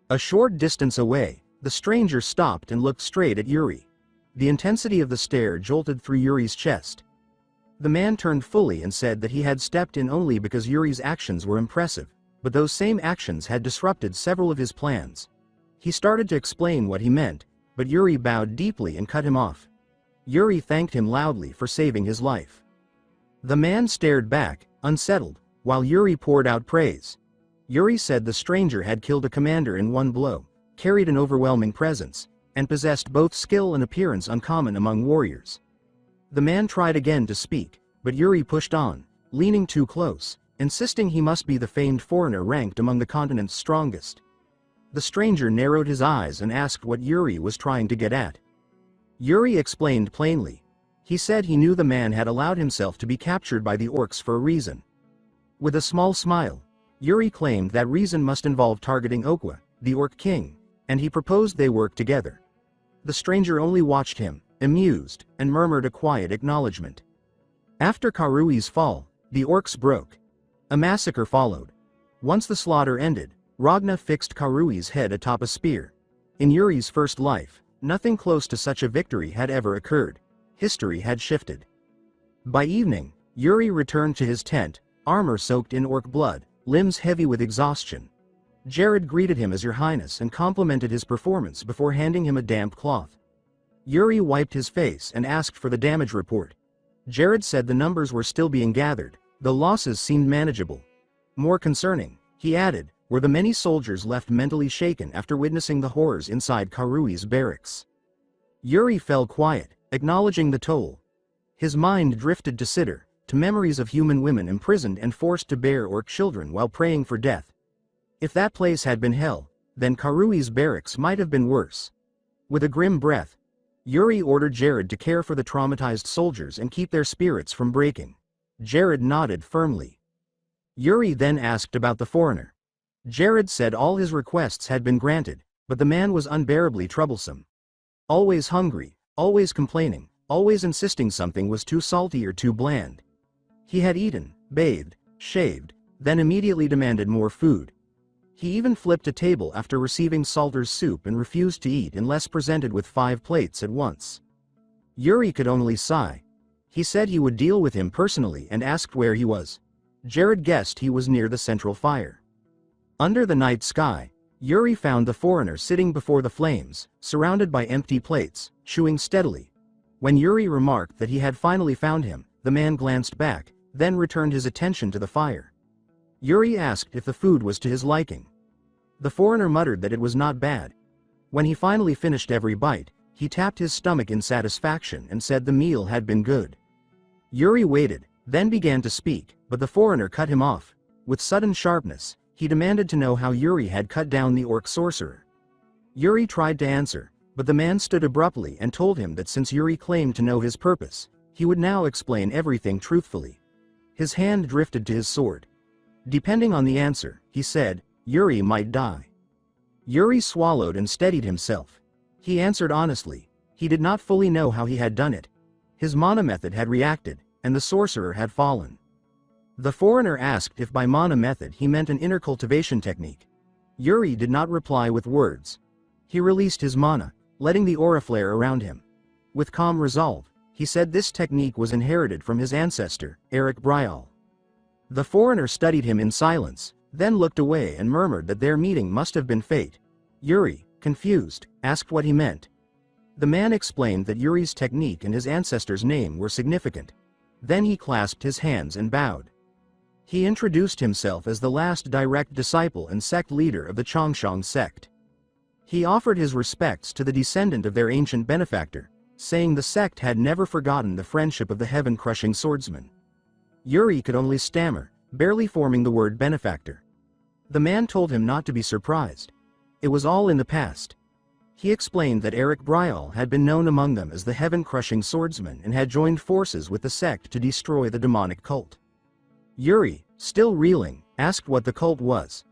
A short distance away, the stranger stopped and looked straight at Yuri. The intensity of the stare jolted through Yuri's chest. The man turned fully and said that he had stepped in only because Yuri's actions were impressive, but those same actions had disrupted several of his plans. He started to explain what he meant, but Yuri bowed deeply and cut him off. Yuri thanked him loudly for saving his life. The man stared back, unsettled, while Yuri poured out praise. Yuri said the stranger had killed a commander in one blow, carried an overwhelming presence, and possessed both skill and appearance uncommon among warriors. The man tried again to speak, but Yuri pushed on, leaning too close, insisting he must be the famed foreigner ranked among the continent's strongest. The stranger narrowed his eyes and asked what Yuri was trying to get at. Yuri explained plainly. He said he knew the man had allowed himself to be captured by the orcs for a reason. With a small smile, Yuri claimed that reason must involve targeting Okwa, the orc king, and he proposed they work together. The stranger only watched him, amused, and murmured a quiet acknowledgement. After Karui's fall, the orcs broke. A massacre followed. Once the slaughter ended, Ragna fixed Karui's head atop a spear. In Yuri's first life, nothing close to such a victory had ever occurred. History had shifted. By evening, Yuri returned to his tent, armor soaked in orc blood, limbs heavy with exhaustion. Jared greeted him as Your Highness and complimented his performance before handing him a damp cloth. Yuri wiped his face and asked for the damage report. Jared said the numbers were still being gathered, though losses seemed manageable. More concerning, he added, were the many soldiers left mentally shaken after witnessing the horrors inside Karui's barracks. Yuri fell quiet, acknowledging the toll. His mind drifted to Sitter, to memories of human women imprisoned and forced to bear orc children while praying for death. If that place had been hell, then Karui's barracks might have been worse. With a grim breath, Yuri ordered Jared to care for the traumatized soldiers and keep their spirits from breaking. Jared nodded firmly. Yuri then asked about the foreigner. Jared said all his requests had been granted, but the man was unbearably troublesome. Always hungry, always complaining, always insisting something was too salty or too bland. He had eaten, bathed, shaved, then immediately demanded more food. He even flipped a table after receiving Salter's soup and refused to eat unless presented with 5 plates at once. Yuri could only sigh. He said he would deal with him personally and asked where he was. Jared guessed he was near the central fire. Under the night sky, Yuri found the foreigner sitting before the flames, surrounded by empty plates, chewing steadily. When Yuri remarked that he had finally found him, the man glanced back, then returned his attention to the fire. Yuri asked if the food was to his liking. The foreigner muttered that it was not bad. When he finally finished every bite, he tapped his stomach in satisfaction and said the meal had been good. Yuri waited, then began to speak, but the foreigner cut him off. With sudden sharpness, he demanded to know how Yuri had cut down the orc sorcerer. Yuri tried to answer, but the man stood abruptly and told him that since Yuri claimed to know his purpose, he would now explain everything truthfully. His hand drifted to his sword. Depending on the answer, he said, Yuri might die. Yuri swallowed and steadied himself. He answered honestly. He did not fully know how he had done it. His mana method had reacted, and the sorcerer had fallen. The foreigner asked if by mana method he meant an inner cultivation technique. Yuri did not reply with words. He released his mana, letting the aura flare around him. With calm resolve, he said this technique was inherited from his ancestor, Eric Bryal. The foreigner studied him in silence, then looked away and murmured that their meeting must have been fate. Yuri, confused, asked what he meant. The man explained that Yuri's technique and his ancestor's name were significant. Then he clasped his hands and bowed. He introduced himself as the last direct disciple and sect leader of the Changshang sect. He offered his respects to the descendant of their ancient benefactor, saying the sect had never forgotten the friendship of the heaven-crushing swordsman. Yuri could only stammer, barely forming the word benefactor. The man told him not to be surprised. It was all in the past. He explained that Eric Bryal had been known among them as the heaven-crushing swordsman and had joined forces with the sect to destroy the demonic cult. Yuri, still reeling, asked what the cult was.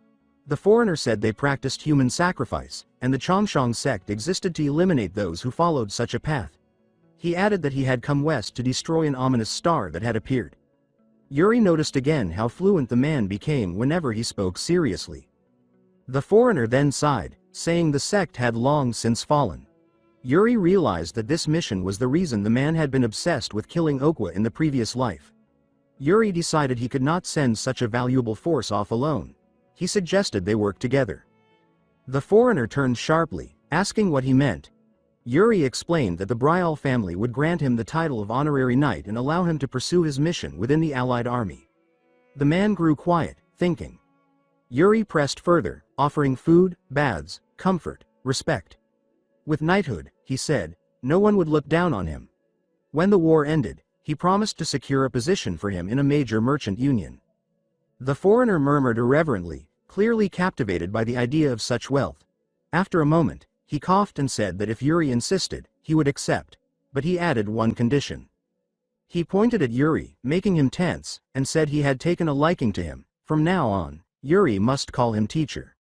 The foreigner said they practiced human sacrifice, and the Changshang sect existed to eliminate those who followed such a path. He added that he had come west to destroy an ominous star that had appeared. Yuri noticed again how fluent the man became whenever he spoke seriously. The foreigner then sighed, saying the sect had long since fallen. Yuri realized that this mission was the reason the man had been obsessed with killing Okwa in the previous life. Yuri decided he could not send such a valuable force off alone. He suggested they work together. The foreigner turned sharply, asking what he meant. Yuri explained that the Bryal family would grant him the title of honorary knight and allow him to pursue his mission within the allied army. The man grew quiet, thinking. Yuri pressed further, offering food, baths, comfort, respect. With knighthood, he said, no one would look down on him. When the war ended, he promised to secure a position for him in a major merchant union. The foreigner murmured irreverently, clearly captivated by the idea of such wealth. After a moment, he coughed and said that if Yuri insisted, he would accept, but he added one condition. He pointed at Yuri, making him tense, and said he had taken a liking to him. From now on, Yuri must call him teacher.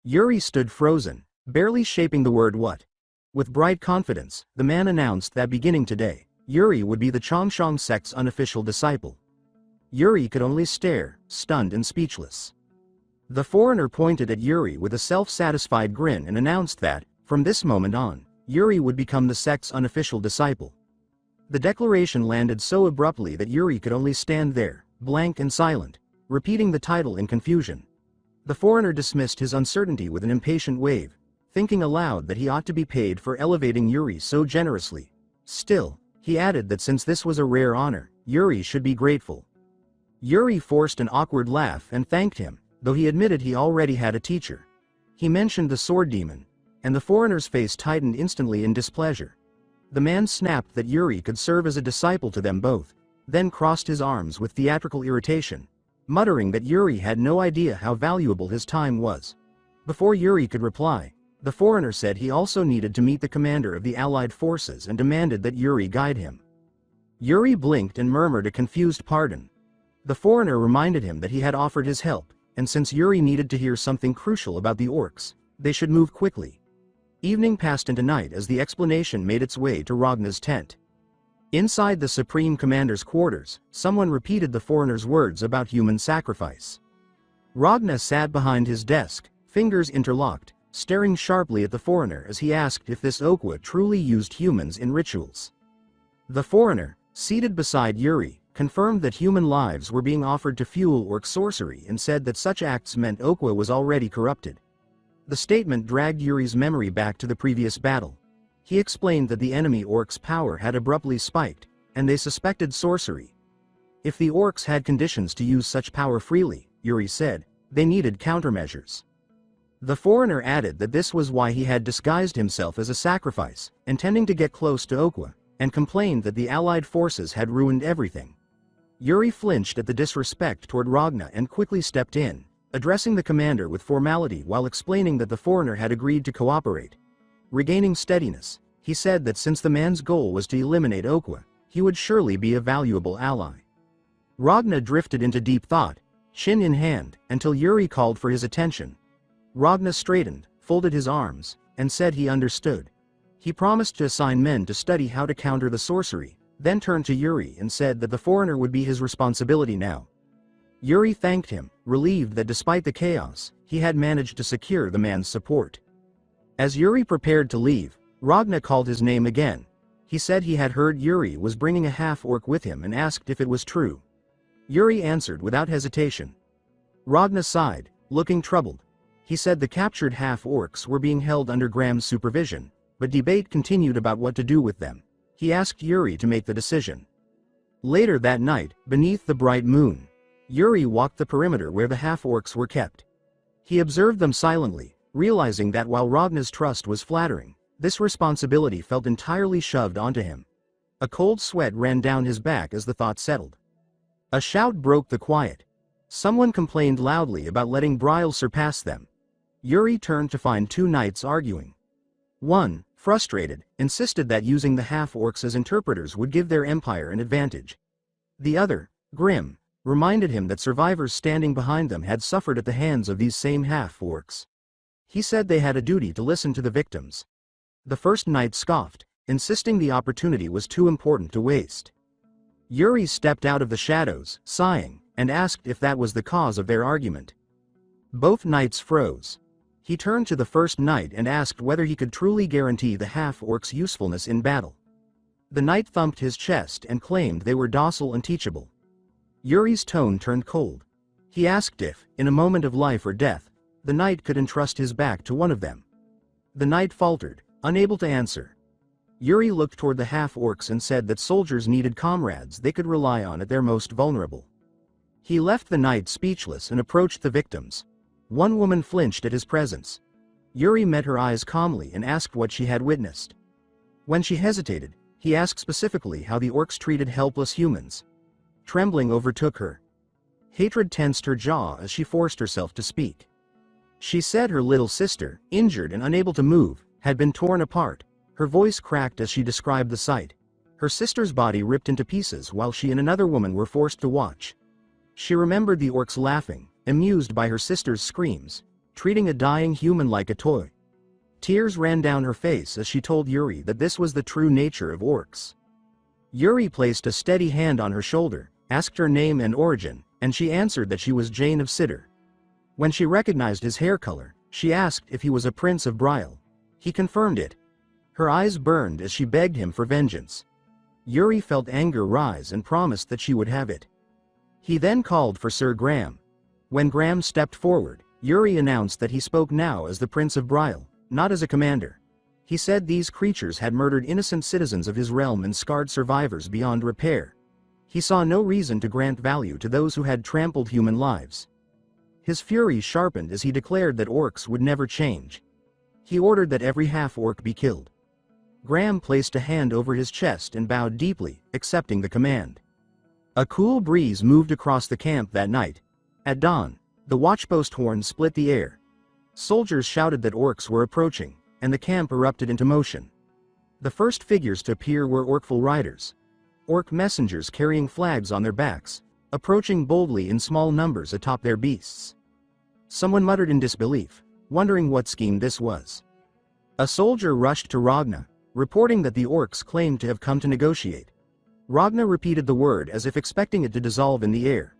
Yuri stood frozen, barely shaping the word what. With bright confidence, the man announced that beginning today, Yuri would be the Changshang sect's unofficial disciple. Yuri could only stare, stunned and speechless. The foreigner pointed at Yuri with a self-satisfied grin and announced that, from this moment on, Yuri would become the sect's unofficial disciple. The declaration landed so abruptly that Yuri could only stand there, blank and silent, repeating the title in confusion. The foreigner dismissed his uncertainty with an impatient wave, thinking aloud that he ought to be paid for elevating Yuri so generously. Still, he added that since this was a rare honor, Yuri should be grateful. Yuri forced an awkward laugh and thanked him, though he admitted he already had a teacher. He mentioned the sword demon, and the foreigner's face tightened instantly in displeasure. The man snapped that Yuri could serve as a disciple to them both, then crossed his arms with theatrical irritation, muttering that Yuri had no idea how valuable his time was. Before Yuri could reply, the foreigner said he also needed to meet the commander of the allied forces and demanded that Yuri guide him. Yuri blinked and murmured a confused pardon. The foreigner reminded him that he had offered his help, and since Yuri needed to hear something crucial about the orcs, they should move quickly. Evening passed into night as the explanation made its way to Ragna's tent. Inside the Supreme Commander's quarters, someone repeated the foreigner's words about human sacrifice. Ragna sat behind his desk, fingers interlocked, staring sharply at the foreigner as he asked if this Okwa truly used humans in rituals. The foreigner, seated beside Yuri, confirmed that human lives were being offered to fuel orc sorcery and said that such acts meant Okwa was already corrupted. The statement dragged Yuri's memory back to the previous battle. He explained that the enemy orcs' power had abruptly spiked, and they suspected sorcery. If the orcs had conditions to use such power freely, Yuri said, they needed countermeasures. The foreigner added that this was why he had disguised himself as a sacrifice, intending to get close to Okwa, and complained that the allied forces had ruined everything. Yuri flinched at the disrespect toward Ragna and quickly stepped in, addressing the commander with formality while explaining that the foreigner had agreed to cooperate. Regaining steadiness, he said that since the man's goal was to eliminate Okwa, he would surely be a valuable ally. Ragna drifted into deep thought, chin in hand, until Yuri called for his attention. Ragna straightened, folded his arms, and said he understood. He promised to assign men to study how to counter the sorcery, then turned to Yuri and said that the foreigner would be his responsibility now. Yuri thanked him, relieved that despite the chaos, he had managed to secure the man's support. As Yuri prepared to leave, Ragna called his name again. He said he had heard Yuri was bringing a half-orc with him and asked if it was true. Yuri answered without hesitation. Ragna sighed, looking troubled. He said the captured half-orcs were being held under Graham's supervision, but debate continued about what to do with them. He asked Yuri to make the decision. Later that night, beneath the bright moon, Yuri walked the perimeter where the half-orcs were kept. He observed them silently, realizing that while Ragna's trust was flattering, this responsibility felt entirely shoved onto him. A cold sweat ran down his back as the thought settled. A shout broke the quiet. Someone complained loudly about letting Bryle surpass them. Yuri turned to find two knights arguing. One, frustrated, insisted that using the half-orcs as interpreters would give their empire an advantage. The other, grim, reminded him that survivors standing behind them had suffered at the hands of these same half-orcs. He said they had a duty to listen to the victims. The first knight scoffed, insisting the opportunity was too important to waste. Yuri stepped out of the shadows, sighing, and asked if that was the cause of their argument. Both knights froze. He turned to the first knight and asked whether he could truly guarantee the half-orcs' usefulness in battle. The knight thumped his chest and claimed they were docile and teachable. Yuri's tone turned cold. He asked if, in a moment of life or death, the knight could entrust his back to one of them. The knight faltered, unable to answer. Yuri looked toward the half-orcs and said that soldiers needed comrades they could rely on at their most vulnerable. He left the knight speechless and approached the victims. One woman flinched at his presence. Yuri met her eyes calmly and asked what she had witnessed. When she hesitated, he asked specifically how the orcs treated helpless humans. Trembling overtook her. Hatred tensed her jaw as she forced herself to speak. She said her little sister, injured and unable to move, had been torn apart. Her voice cracked as she described the sight. Her sister's body ripped into pieces while she and another woman were forced to watch. She remembered the orcs laughing, amused by her sister's screams, treating a dying human like a toy. Tears ran down her face as she told Yuri that this was the true nature of orcs. Yuri placed a steady hand on her shoulder, asked her name and origin, and she answered that she was Jane of Sidr. When she recognized his hair color, she asked if he was a prince of Bryle. He confirmed it. Her eyes burned as she begged him for vengeance. Yuri felt anger rise and promised that she would have it. He then called for Sir Graham. When Graham stepped forward, Yuri announced that he spoke now as the Prince of Bryle, not as a commander. He said these creatures had murdered innocent citizens of his realm and scarred survivors beyond repair. He saw no reason to grant value to those who had trampled human lives. His fury sharpened as he declared that orcs would never change. He ordered that every half-orc be killed. Graham placed a hand over his chest and bowed deeply, accepting the command. A cool breeze moved across the camp that night. At dawn, the watchpost horn split the air. Soldiers shouted that orcs were approaching, and the camp erupted into motion. The first figures to appear were orcful riders. Orc messengers carrying flags on their backs, approaching boldly in small numbers atop their beasts. Someone muttered in disbelief, wondering what scheme this was. A soldier rushed to Ragna, reporting that the orcs claimed to have come to negotiate. Ragna repeated the word as if expecting it to dissolve in the air.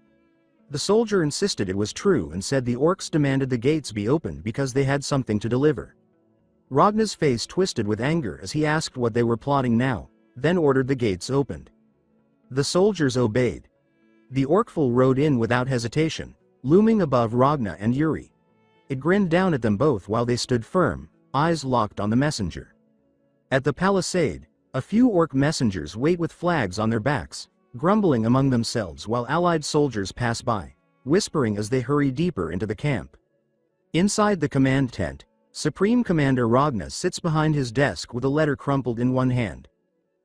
The soldier insisted it was true and said the orcs demanded the gates be opened because they had something to deliver. Ragna's face twisted with anger as he asked what they were plotting now, then ordered the gates opened. The soldiers obeyed. The orcful rode in without hesitation, looming above Ragna and Yuri. It grinned down at them both while they stood firm, eyes locked on the messenger. At the palisade, a few orc messengers wait with flags on their backs, grumbling among themselves while allied soldiers pass by, whispering as they hurry deeper into the camp. Inside the command tent, Supreme Commander Ragna sits behind his desk with a letter crumpled in one hand.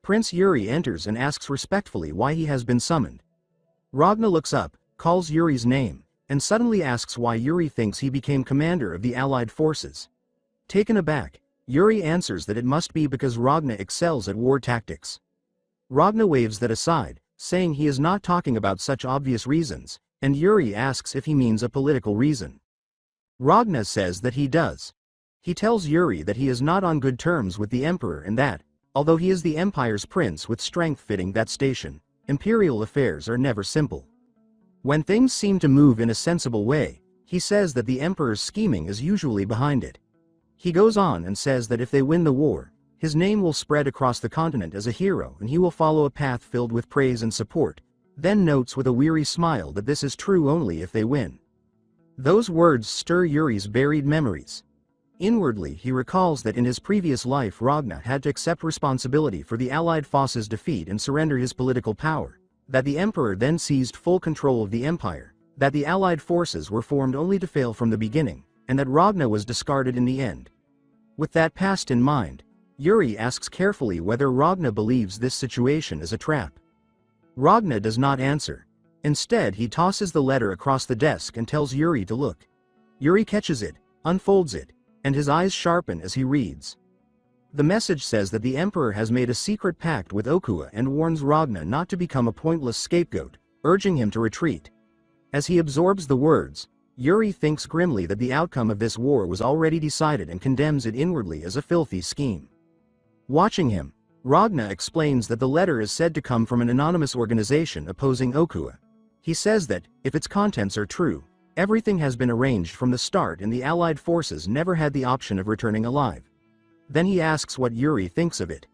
Prince Yuri enters and asks respectfully why he has been summoned. Ragna looks up, calls Yuri's name, and suddenly asks why Yuri thinks he became commander of the allied forces. Taken aback, Yuri answers that it must be because Ragna excels at war tactics. Ragna waves that aside, saying he is not talking about such obvious reasons, and Yuri asks if he means a political reason. Ragna says that he does. He tells Yuri that he is not on good terms with the Emperor and that, although he is the Empire's prince with strength fitting that station, imperial affairs are never simple. When things seem to move in a sensible way, he says that the Emperor's scheming is usually behind it. He goes on and says that if they win the war, his name will spread across the continent as a hero and he will follow a path filled with praise and support, then notes with a weary smile that this is true only if they win. Those words stir Yuri's buried memories. Inwardly he recalls that in his previous life Ragna had to accept responsibility for the Allied forces' defeat and surrender his political power, that the Emperor then seized full control of the Empire, that the Allied forces were formed only to fail from the beginning, and that Ragna was discarded in the end. With that past in mind, Yuri asks carefully whether Ragna believes this situation is a trap. Ragna does not answer. Instead he tosses the letter across the desk and tells Yuri to look. Yuri catches it, unfolds it, and his eyes sharpen as he reads. The message says that the Emperor has made a secret pact with Okuya and warns Ragna not to become a pointless scapegoat, urging him to retreat. As he absorbs the words, Yuri thinks grimly that the outcome of this war was already decided and condemns it inwardly as a filthy scheme. Watching him, Ragna explains that the letter is said to come from an anonymous organization opposing Okuya. He says that, if its contents are true, everything has been arranged from the start and the Allied forces never had the option of returning alive. Then he asks what Yuri thinks of it.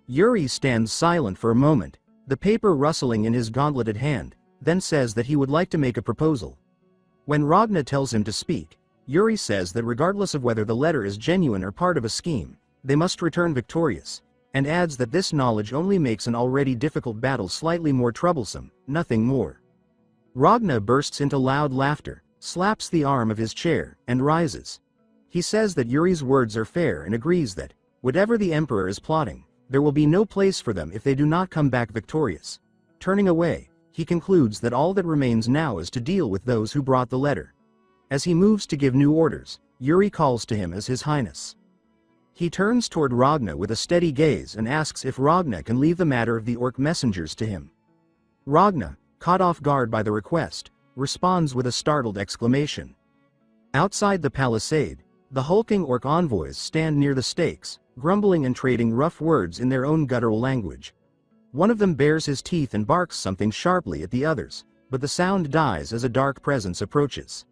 Yuri stands silent for a moment, the paper rustling in his gauntleted hand, then says that he would like to make a proposal. When Ragna tells him to speak, Yuri says that regardless of whether the letter is genuine or part of a scheme, they must return victorious, and adds that this knowledge only makes an already difficult battle slightly more troublesome, nothing more. Ragna bursts into loud laughter, slaps the arm of his chair, and rises. He says that Yuri's words are fair and agrees that, whatever the Emperor is plotting, there will be no place for them if they do not come back victorious. Turning away, he concludes that all that remains now is to deal with those who brought the letter. As he moves to give new orders, Yuri calls to him as His Highness. He turns toward Ragna with a steady gaze and asks if Ragna can leave the matter of the orc messengers to him. Ragna, caught off guard by the request, responds with a startled exclamation. Outside the palisade, the hulking orc envoys stand near the stakes, grumbling and trading rough words in their own guttural language. One of them bares his teeth and barks something sharply at the others, but the sound dies as a dark presence approaches.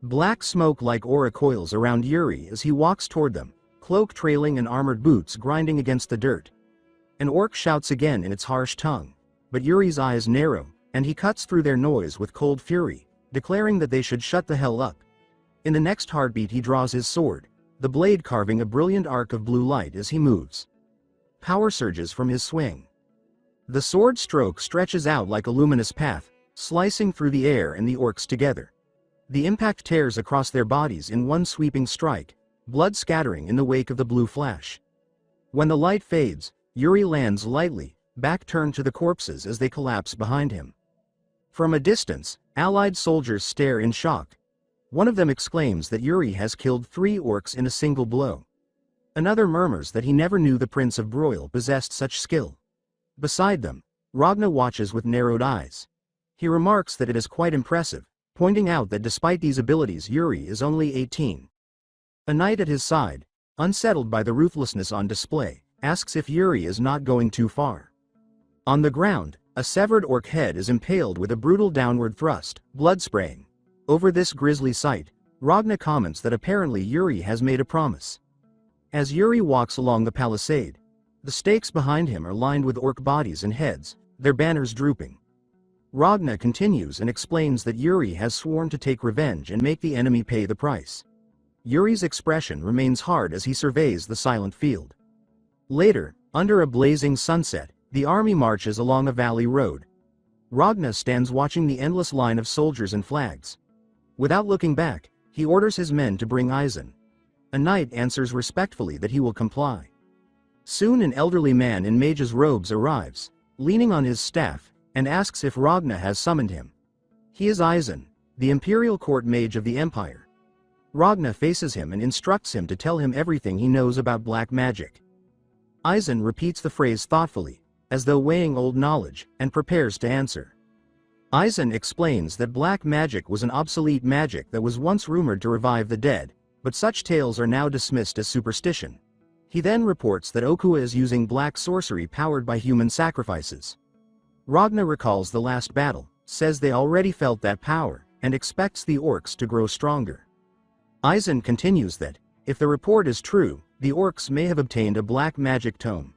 Black smoke like aura coils around Yuri as he walks toward them, cloak trailing and armored boots grinding against the dirt. An orc shouts again in its harsh tongue, but Yuri's eyes narrow, and he cuts through their noise with cold fury, declaring that they should shut the hell up. In the next heartbeat he draws his sword, the blade carving a brilliant arc of blue light as he moves. Power surges from his swing. The sword stroke stretches out like a luminous path, slicing through the air and the orcs together. The impact tears across their bodies in one sweeping strike, blood scattering in the wake of the blue flash. When the light fades, Yuri lands lightly, back turned to the corpses as they collapse behind him. From a distance, Allied soldiers stare in shock. One of them exclaims that Yuri has killed 3 orcs in a single blow. Another murmurs that he never knew the Prince of Broil possessed such skill. Beside them, Ragna watches with narrowed eyes. He remarks that it is quite impressive, pointing out that despite these abilities Yuri is only 18. A knight at his side, unsettled by the ruthlessness on display, asks if Yuri is not going too far. On the ground, a severed orc head is impaled with a brutal downward thrust, blood spraying. Over this grisly sight, Ragna comments that apparently Yuri has made a promise. As Yuri walks along the palisade, the stakes behind him are lined with orc bodies and heads, their banners drooping. Ragna continues and explains that Yuri has sworn to take revenge and make the enemy pay the price. Yuri's expression remains hard as he surveys the silent field. Later, under a blazing sunset, the army marches along a valley road. Ragna stands watching the endless line of soldiers and flags. Without looking back, he orders his men to bring Aizen. A knight answers respectfully that he will comply. Soon an elderly man in mage's robes arrives, leaning on his staff, and asks if Ragna has summoned him. He is Aizen, the imperial court mage of the Empire. Ragna faces him and instructs him to tell him everything he knows about black magic. Aizen repeats the phrase thoughtfully, as though weighing old knowledge, and prepares to answer. Eisen explains that black magic was an obsolete magic that was once rumored to revive the dead, but such tales are now dismissed as superstition. He then reports that Okuwa is using black sorcery powered by human sacrifices. Ragna recalls the last battle, says they already felt that power, and expects the orcs to grow stronger. Eisen continues that, if the report is true, the orcs may have obtained a black magic tome.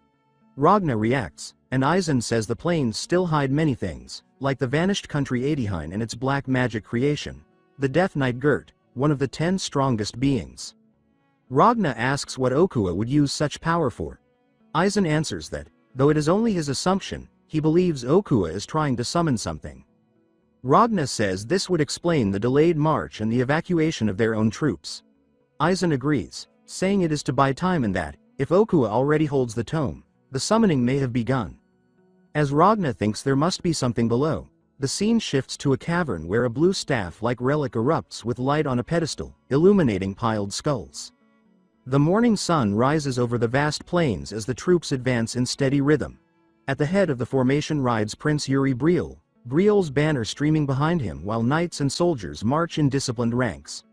Ragna reacts, and Eisen says the plains still hide many things, like the vanished country Adihine and its black magic creation, the Death Knight Gert, one of the 10 strongest beings. Ragna asks what Okuwa would use such power for. Eisen answers that, though it is only his assumption, he believes Okuwa is trying to summon something. Ragna says this would explain the delayed march and the evacuation of their own troops. Eisen agrees, saying it is to buy time and that, if Okuwa already holds the tome, the summoning may have begun. As Ragna thinks there must be something below, the scene shifts to a cavern where a blue staff-like relic erupts with light on a pedestal, illuminating piled skulls. The morning sun rises over the vast plains as the troops advance in steady rhythm. At the head of the formation rides Prince Yuri Briel, Briel's banner streaming behind him while knights and soldiers march in disciplined ranks.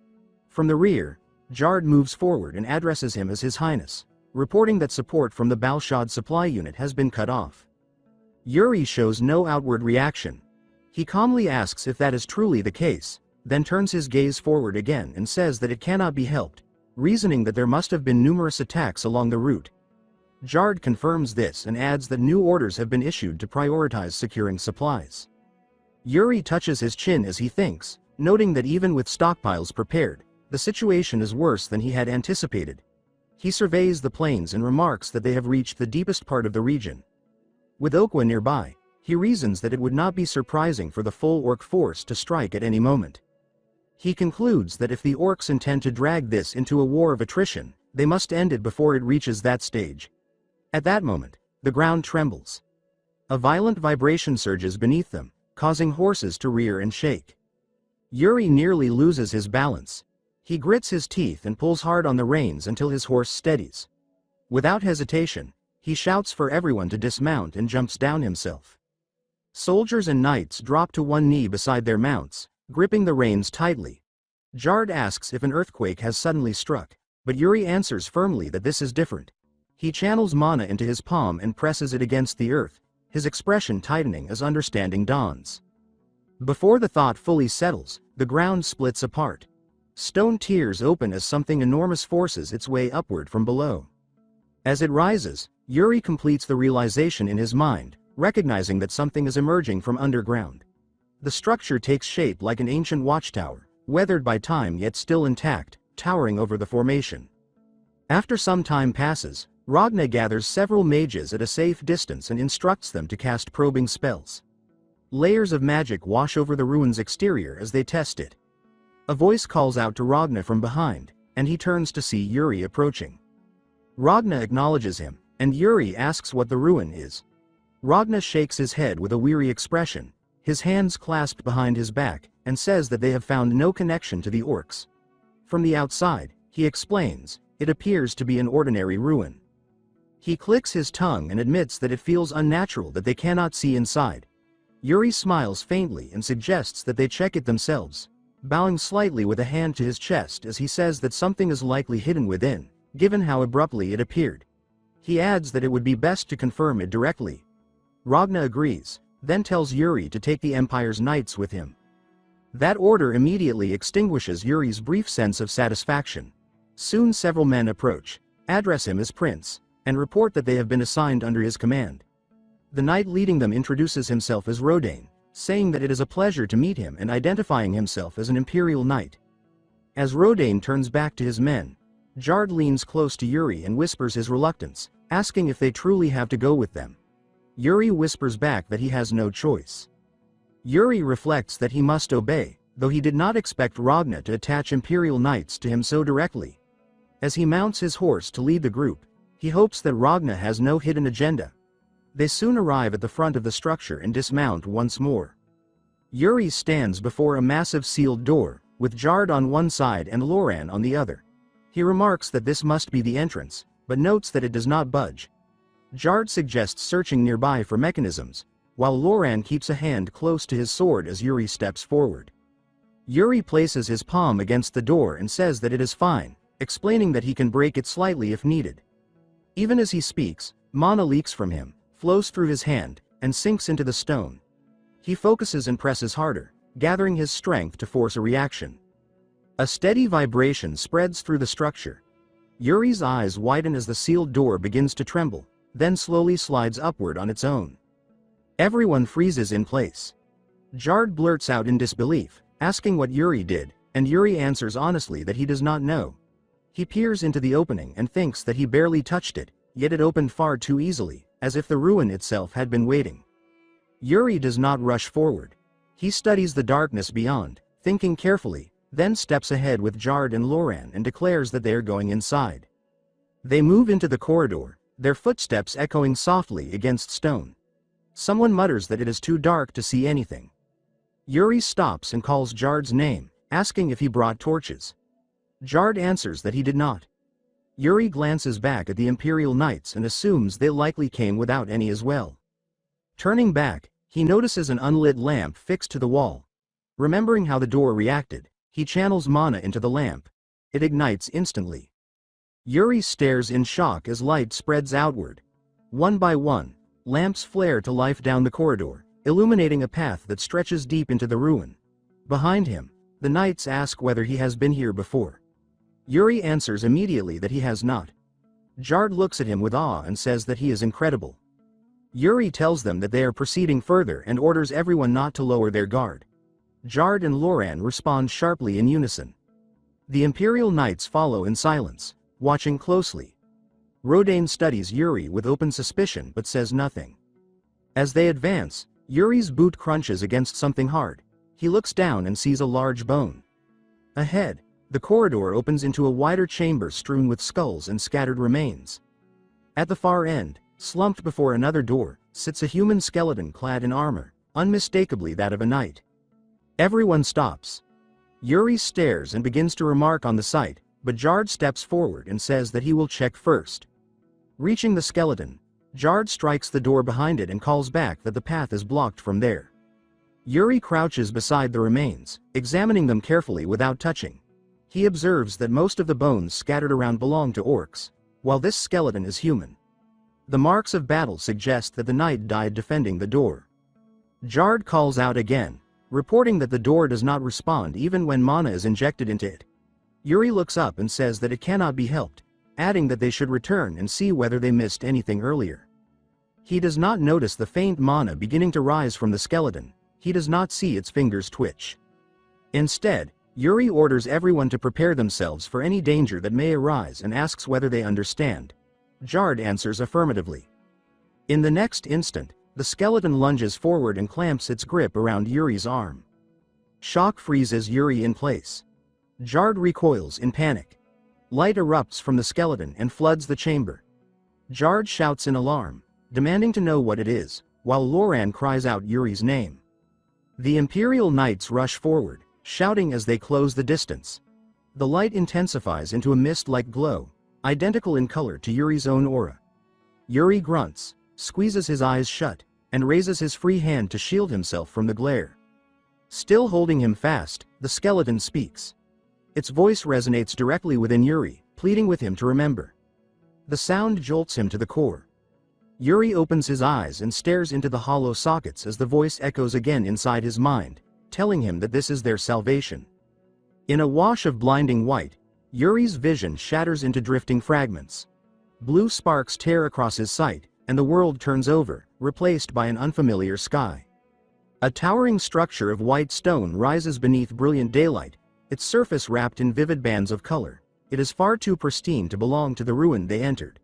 From the rear, Jard moves forward and addresses him as His Highness, reporting that support from the Balshad supply unit has been cut off. Yuri shows no outward reaction. He calmly asks if that is truly the case, then turns his gaze forward again and says that it cannot be helped, reasoning that there must have been numerous attacks along the route. Jard confirms this and adds that new orders have been issued to prioritize securing supplies. Yuri touches his chin as he thinks, noting that even with stockpiles prepared, the situation is worse than he had anticipated. He surveys the plains and remarks that they have reached the deepest part of the region. With Okwa nearby, he reasons that it would not be surprising for the full orc force to strike at any moment. He concludes that if the orcs intend to drag this into a war of attrition, they must end it before it reaches that stage. At that moment, the ground trembles. A violent vibration surges beneath them, causing horses to rear and shake. Yuri nearly loses his balance. He grits his teeth and pulls hard on the reins until his horse steadies. Without hesitation, he shouts for everyone to dismount and jumps down himself. Soldiers and knights drop to one knee beside their mounts, gripping the reins tightly. Jard asks if an earthquake has suddenly struck, but Yuri answers firmly that this is different. He channels mana into his palm and presses it against the earth, his expression tightening as understanding dawns. Before the thought fully settles, the ground splits apart. Stone tiers open as something enormous forces its way upward from below. As it rises, Yuri completes the realization in his mind, recognizing that something is emerging from underground. The structure takes shape like an ancient watchtower, weathered by time yet still intact, towering over the formation. After some time passes, Ragna gathers several mages at a safe distance and instructs them to cast probing spells. Layers of magic wash over the ruin's exterior as they test it. A voice calls out to Ragna from behind, and he turns to see Yuri approaching. Ragna acknowledges him, and Yuri asks what the ruin is. Ragna shakes his head with a weary expression, his hands clasped behind his back, and says that they have found no connection to the orcs. From the outside, he explains, it appears to be an ordinary ruin. He clicks his tongue and admits that it feels unnatural that they cannot see inside. Yuri smiles faintly and suggests that they check it themselves, bowing slightly with a hand to his chest as he says that something is likely hidden within, given how abruptly it appeared. He adds that it would be best to confirm it directly. Ragna agrees, then tells Yuri to take the Empire's knights with him. That order immediately extinguishes Yuri's brief sense of satisfaction. Soon several men approach, address him as Prince, and report that they have been assigned under his command. The knight leading them introduces himself as Rodane, saying that it is a pleasure to meet him and identifying himself as an Imperial Knight. As Rodane turns back to his men, Jard leans close to Yuri and whispers his reluctance, asking if they truly have to go with them. Yuri whispers back that he has no choice. Yuri reflects that he must obey, though he did not expect Ragna to attach Imperial Knights to him so directly. As he mounts his horse to lead the group, he hopes that Ragna has no hidden agenda. They soon arrive at the front of the structure and dismount once more. Yuri stands before a massive sealed door, with Jard on one side and Loran on the other. He remarks that this must be the entrance, but notes that it does not budge. Jard suggests searching nearby for mechanisms, while Loran keeps a hand close to his sword as Yuri steps forward. Yuri places his palm against the door and says that it is fine, explaining that he can break it slightly if needed. Even as he speaks, mana leaks from him, flows through his hand, and sinks into the stone. He focuses and presses harder, gathering his strength to force a reaction. A steady vibration spreads through the structure. Yuri's eyes widen as the sealed door begins to tremble, then slowly slides upward on its own. Everyone freezes in place. Jard blurts out in disbelief, asking what Yuri did, and Yuri answers honestly that he does not know. He peers into the opening and thinks that he barely touched it, yet it opened far too easily, as if the ruin itself had been waiting. Yuri does not rush forward. He studies the darkness beyond, thinking carefully, then steps ahead with Jard and Loran and declares that they are going inside. They move into the corridor, their footsteps echoing softly against stone. Someone mutters that it is too dark to see anything. Yuri stops and calls Jard's name, asking if he brought torches. Jard answers that he did not. Yuri glances back at the Imperial Knights and assumes they likely came without any as well. Turning back, he notices an unlit lamp fixed to the wall. Remembering how the door reacted, he channels mana into the lamp. It ignites instantly. Yuri stares in shock as light spreads outward. One by one, lamps flare to life down the corridor, illuminating a path that stretches deep into the ruin. Behind him, the knights ask whether he has been here before. Yuri answers immediately that he has not. Jard looks at him with awe and says that he is incredible. Yuri tells them that they are proceeding further and orders everyone not to lower their guard. Jard and Loran respond sharply in unison. The Imperial Knights follow in silence, watching closely. Rodane studies Yuri with open suspicion but says nothing. As they advance, Yuri's boot crunches against something hard. He looks down and sees a large bone. Ahead, the corridor opens into a wider chamber strewn with skulls and scattered remains. At the far end, slumped before another door, sits a human skeleton clad in armor, unmistakably that of a knight. Everyone stops. Yuri stares and begins to remark on the sight, but Jard steps forward and says that he will check first. Reaching the skeleton, Jard strikes the door behind it and calls back that the path is blocked from there. Yuri crouches beside the remains, examining them carefully without touching. He observes that most of the bones scattered around belong to orcs, while this skeleton is human. The marks of battle suggest that the knight died defending the door. Jard calls out again, reporting that the door does not respond even when mana is injected into it. Yuri looks up and says that it cannot be helped, adding that they should return and see whether they missed anything earlier. He does not notice the faint mana beginning to rise from the skeleton. He does not see its fingers twitch. Instead, Yuri orders everyone to prepare themselves for any danger that may arise and asks whether they understand. Jard answers affirmatively. In the next instant, the skeleton lunges forward and clamps its grip around Yuri's arm. Shock freezes Yuri in place. Jard recoils in panic. Light erupts from the skeleton and floods the chamber. Jard shouts in alarm, demanding to know what it is, while Loran cries out Yuri's name. The Imperial Knights rush forward, shouting as they close the distance. The light intensifies into a mist-like glow, identical in color to Yuri's own aura. Yuri grunts, squeezes his eyes shut, and raises his free hand to shield himself from the glare. Still holding him fast, the skeleton speaks. Its voice resonates directly within Yuri, pleading with him to remember. The sound jolts him to the core. Yuri opens his eyes and stares into the hollow sockets as the voice echoes again inside his mind, telling him that this is their salvation. In a wash of blinding white, Yuri's vision shatters into drifting fragments. Blue sparks tear across his sight, and the world turns over, replaced by an unfamiliar sky. A towering structure of white stone rises beneath brilliant daylight, its surface wrapped in vivid bands of color. It is far too pristine to belong to the ruin they entered.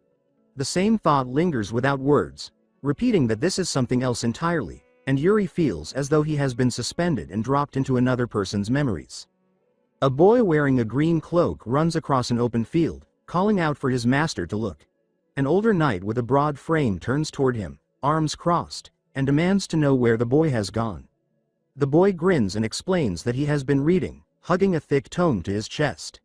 The same thought lingers without words, repeating that this is something else entirely, and Yuri feels as though he has been suspended and dropped into another person's memories. A boy wearing a green cloak runs across an open field, calling out for his master to look. An older knight with a broad frame turns toward him, arms crossed, and demands to know where the boy has gone. The boy grins and explains that he has been reading, hugging a thick tome to his chest.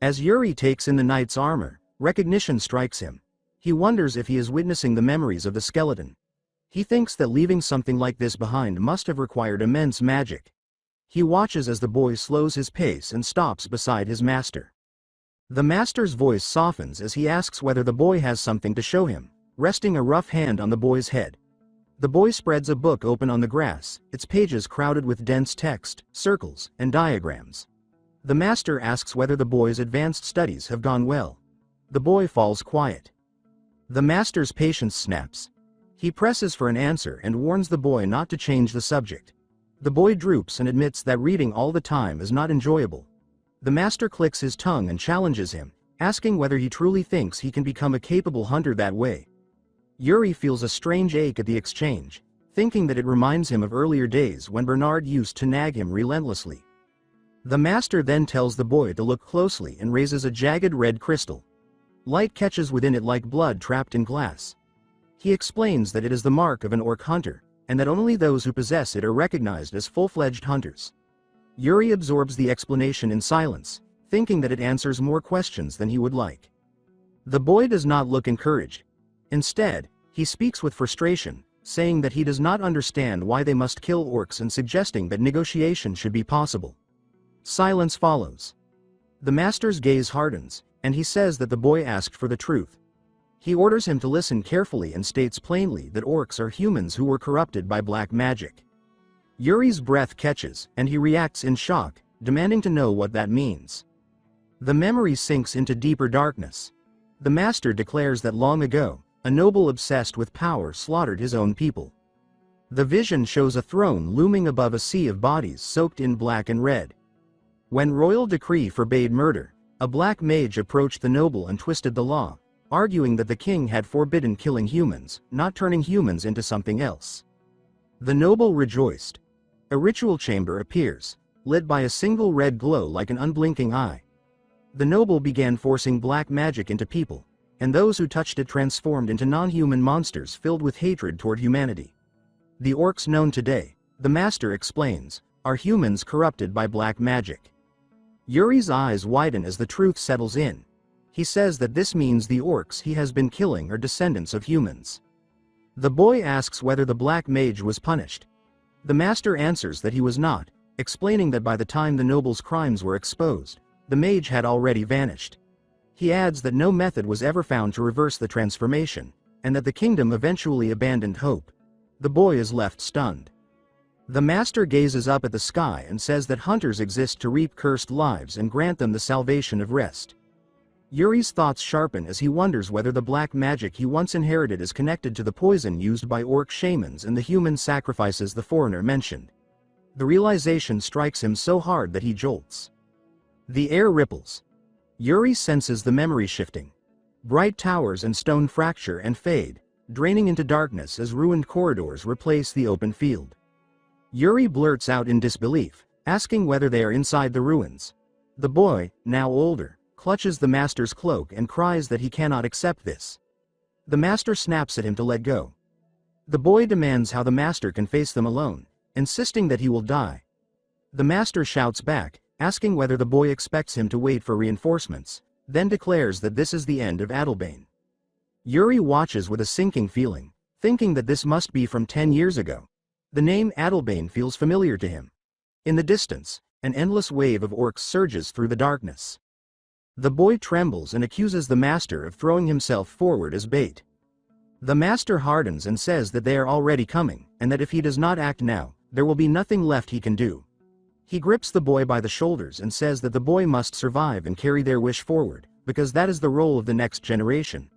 As Yuri takes in the knight's armor, recognition strikes him. He wonders if he is witnessing the memories of the skeleton. He thinks that leaving something like this behind must have required immense magic. He watches as the boy slows his pace and stops beside his master. The master's voice softens as he asks whether the boy has something to show him, resting a rough hand on the boy's head. The boy spreads a book open on the grass, its pages crowded with dense text, circles, and diagrams. The master asks whether the boy's advanced studies have gone well. The boy falls quiet. The master's patience snaps. He presses for an answer and warns the boy not to change the subject. The boy droops and admits that reading all the time is not enjoyable. The master clicks his tongue and challenges him, asking whether he truly thinks he can become a capable hunter that way. Yuri feels a strange ache at the exchange, thinking that it reminds him of earlier days when Bernard used to nag him relentlessly. The master then tells the boy to look closely and raises a jagged red crystal. Light catches within it like blood trapped in glass. He explains that it is the mark of an orc hunter, and that only those who possess it are recognized as full-fledged hunters. Yuri absorbs the explanation in silence, thinking that it answers more questions than he would like. The boy does not look encouraged. Instead, he speaks with frustration, saying that he does not understand why they must kill orcs and suggesting that negotiation should be possible. Silence follows. The master's gaze hardens, and he says that the boy asked for the truth. He orders him to listen carefully and states plainly that orcs are humans who were corrupted by black magic. Yuri's breath catches, and he reacts in shock, demanding to know what that means. The memory sinks into deeper darkness. The master declares that long ago, a noble obsessed with power slaughtered his own people. The vision shows a throne looming above a sea of bodies soaked in black and red. When royal decree forbade murder, a black mage approached the noble and twisted the law, arguing that the king had forbidden killing humans, not turning humans into something else. The noble rejoiced. A ritual chamber appears, lit by a single red glow like an unblinking eye. The noble began forcing black magic into people, and those who touched it transformed into non-human monsters filled with hatred toward humanity. The orcs known today, the master explains, are humans corrupted by black magic. Yuri's eyes widen as the truth settles in. He says that this means the orcs he has been killing are descendants of humans. The boy asks whether the black mage was punished. The master answers that he was not, explaining that by the time the noble's crimes were exposed, the mage had already vanished. He adds that no method was ever found to reverse the transformation, and that the kingdom eventually abandoned hope. The boy is left stunned. The master gazes up at the sky and says that hunters exist to reap cursed lives and grant them the salvation of rest. Yuri's thoughts sharpen as he wonders whether the black magic he once inherited is connected to the poison used by orc shamans and the human sacrifices the foreigner mentioned. The realization strikes him so hard that he jolts. The air ripples. Yuri senses the memory shifting. Bright towers and stone fracture and fade, draining into darkness as ruined corridors replace the open field. Yuri blurts out in disbelief, asking whether they are inside the ruins. The boy, now older, clutches the master's cloak and cries that he cannot accept this. The master snaps at him to let go. The boy demands how the master can face them alone, insisting that he will die. The master shouts back, asking whether the boy expects him to wait for reinforcements, then declares that this is the end of Adelbane. Yuri watches with a sinking feeling, thinking that this must be from 10 years ago. The name Adelbane feels familiar to him. In the distance, an endless wave of orcs surges through the darkness. The boy trembles and accuses the master of throwing himself forward as bait. The master hardens and says that they are already coming, and that if he does not act now, there will be nothing left he can do. He grips the boy by the shoulders and says that the boy must survive and carry their wish forward, because that is the role of the next generation.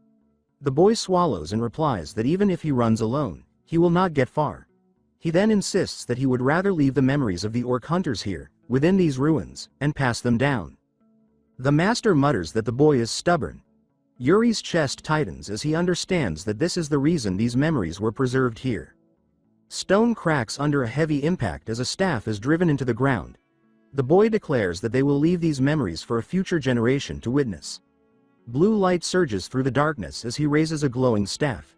The boy swallows and replies that even if he runs alone, he will not get far. He then insists that he would rather leave the memories of the orc hunters here, within these ruins, and pass them down. The master mutters that the boy is stubborn. Yuri's chest tightens as he understands that this is the reason these memories were preserved here. Stone cracks under a heavy impact as a staff is driven into the ground. The boy declares that they will leave these memories for a future generation to witness. Blue light surges through the darkness as he raises a glowing staff.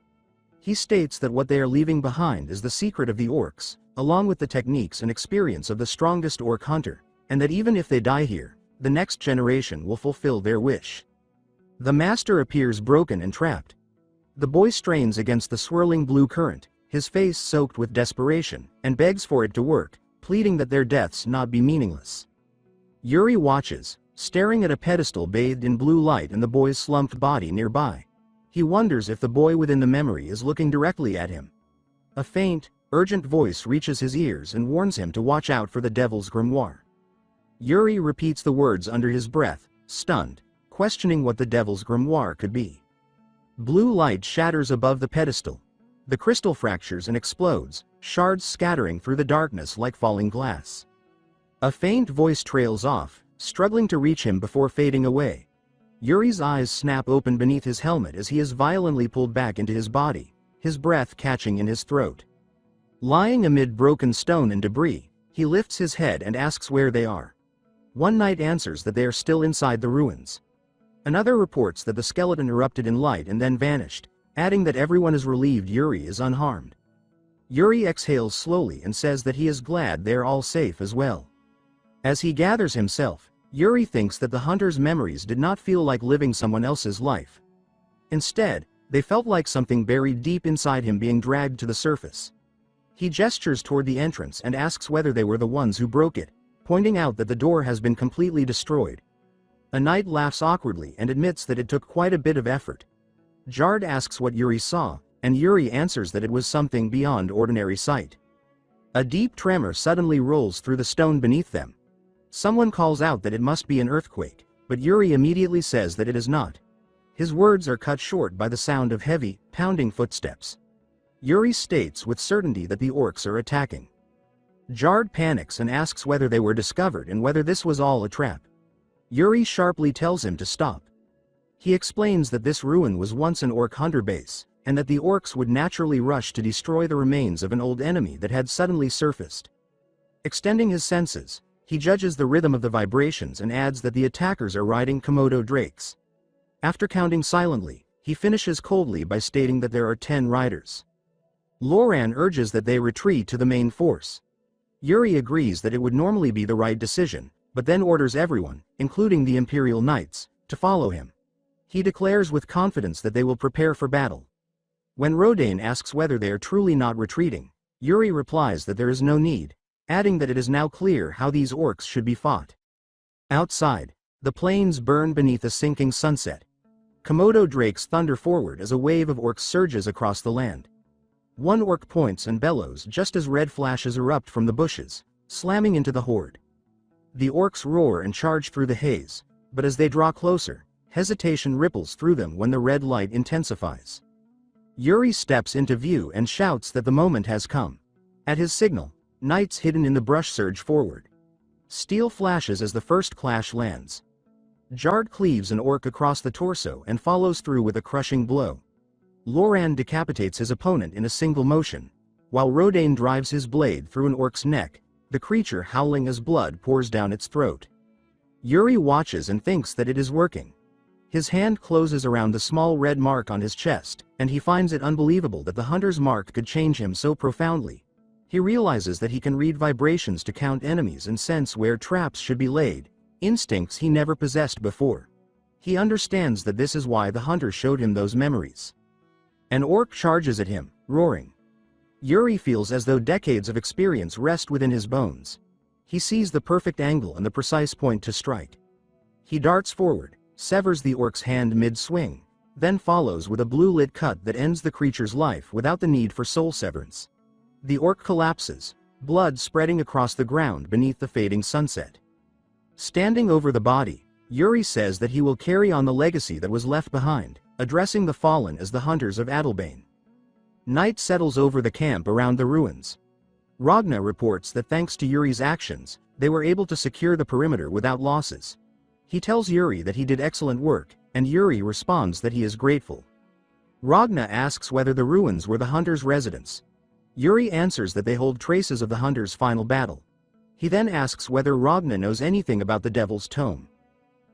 He states that what they are leaving behind is the secret of the orcs, along with the techniques and experience of the strongest orc hunter, and that even if they die here, the next generation will fulfill their wish. The master appears broken and trapped. The boy strains against the swirling blue current, his face soaked with desperation, and begs for it to work, pleading that their deaths not be meaningless. Yuri watches, staring at a pedestal bathed in blue light and the boy's slumped body nearby. He wonders if the boy within the memory is looking directly at him. A faint, urgent voice reaches his ears and warns him to watch out for the devil's grimoire. Yuri repeats the words under his breath, stunned, questioning what the devil's grimoire could be. Blue light shatters above the pedestal. The crystal fractures and explodes, shards scattering through the darkness like falling glass. A faint voice trails off, struggling to reach him before fading away. Yuri's eyes snap open beneath his helmet as he is violently pulled back into his body, his breath catching in his throat. Lying amid broken stone and debris, he lifts his head and asks where they are. One knight answers that they are still inside the ruins. Another reports that the skeleton erupted in light and then vanished, adding that everyone is relieved Yuri is unharmed. Yuri exhales slowly and says that he is glad they are all safe as well. As he gathers himself, Yuri thinks that the hunter's memories did not feel like living someone else's life. Instead, they felt like something buried deep inside him being dragged to the surface. He gestures toward the entrance and asks whether they were the ones who broke it, pointing out that the door has been completely destroyed. A knight laughs awkwardly and admits that it took quite a bit of effort. Jard asks what Yuri saw, and Yuri answers that it was something beyond ordinary sight. A deep tremor suddenly rolls through the stone beneath them. Someone calls out that it must be an earthquake, but Yuri immediately says that it is not. His words are cut short by the sound of heavy, pounding footsteps. Yuri states with certainty that the orcs are attacking. Jard panics and asks whether they were discovered and whether this was all a trap. Yuri sharply tells him to stop. He explains that this ruin was once an orc hunter base, and that the orcs would naturally rush to destroy the remains of an old enemy that had suddenly surfaced. Extending his senses, he judges the rhythm of the vibrations and adds that the attackers are riding Komodo drakes. After counting silently, he finishes coldly by stating that there are 10 riders. Loran urges that they retreat to the main force. Yuri agrees that it would normally be the right decision, but then orders everyone, including the Imperial Knights, to follow him. He declares with confidence that they will prepare for battle. When Rodain asks whether they are truly not retreating, Yuri replies that there is no need, adding that it is now clear how these orcs should be fought. Outside, the plains burn beneath a sinking sunset. Komodo drakes thunder forward as a wave of orcs surges across the land. One orc points and bellows just as red flashes erupt from the bushes, slamming into the horde. The orcs roar and charge through the haze, but as they draw closer, hesitation ripples through them when the red light intensifies. Yuri steps into view and shouts that the moment has come. At his signal, knights hidden in the brush surge forward. Steel flashes as the first clash lands. Jard cleaves an orc across the torso and follows through with a crushing blow. Loran decapitates his opponent in a single motion, while Rodain drives his blade through an orc's neck, the creature howling as blood pours down its throat. Yuri watches and thinks that it is working. His hand closes around the small red mark on his chest, and he finds it unbelievable that the hunter's mark could change him so profoundly. He realizes that he can read vibrations to count enemies and sense where traps should be laid, instincts he never possessed before. He understands that this is why the hunter showed him those memories. An orc charges at him, roaring. Yuri feels as though decades of experience rest within his bones. He sees the perfect angle and the precise point to strike. He darts forward, severs the orc's hand mid-swing, then follows with a blue-lit cut that ends the creature's life without the need for soul severance. The orc collapses, blood spreading across the ground beneath the fading sunset. Standing over the body, Yuri says that he will carry on the legacy that was left behind, addressing the fallen as the hunters of Adalbane. Night settles over the camp around the ruins. Ragna reports that thanks to Yuri's actions, they were able to secure the perimeter without losses. He tells Yuri that he did excellent work, and Yuri responds that he is grateful. Ragna asks whether the ruins were the hunter's residence. Yuri answers that they hold traces of the hunter's final battle. He then asks whether Ragna knows anything about the Devil's Tome.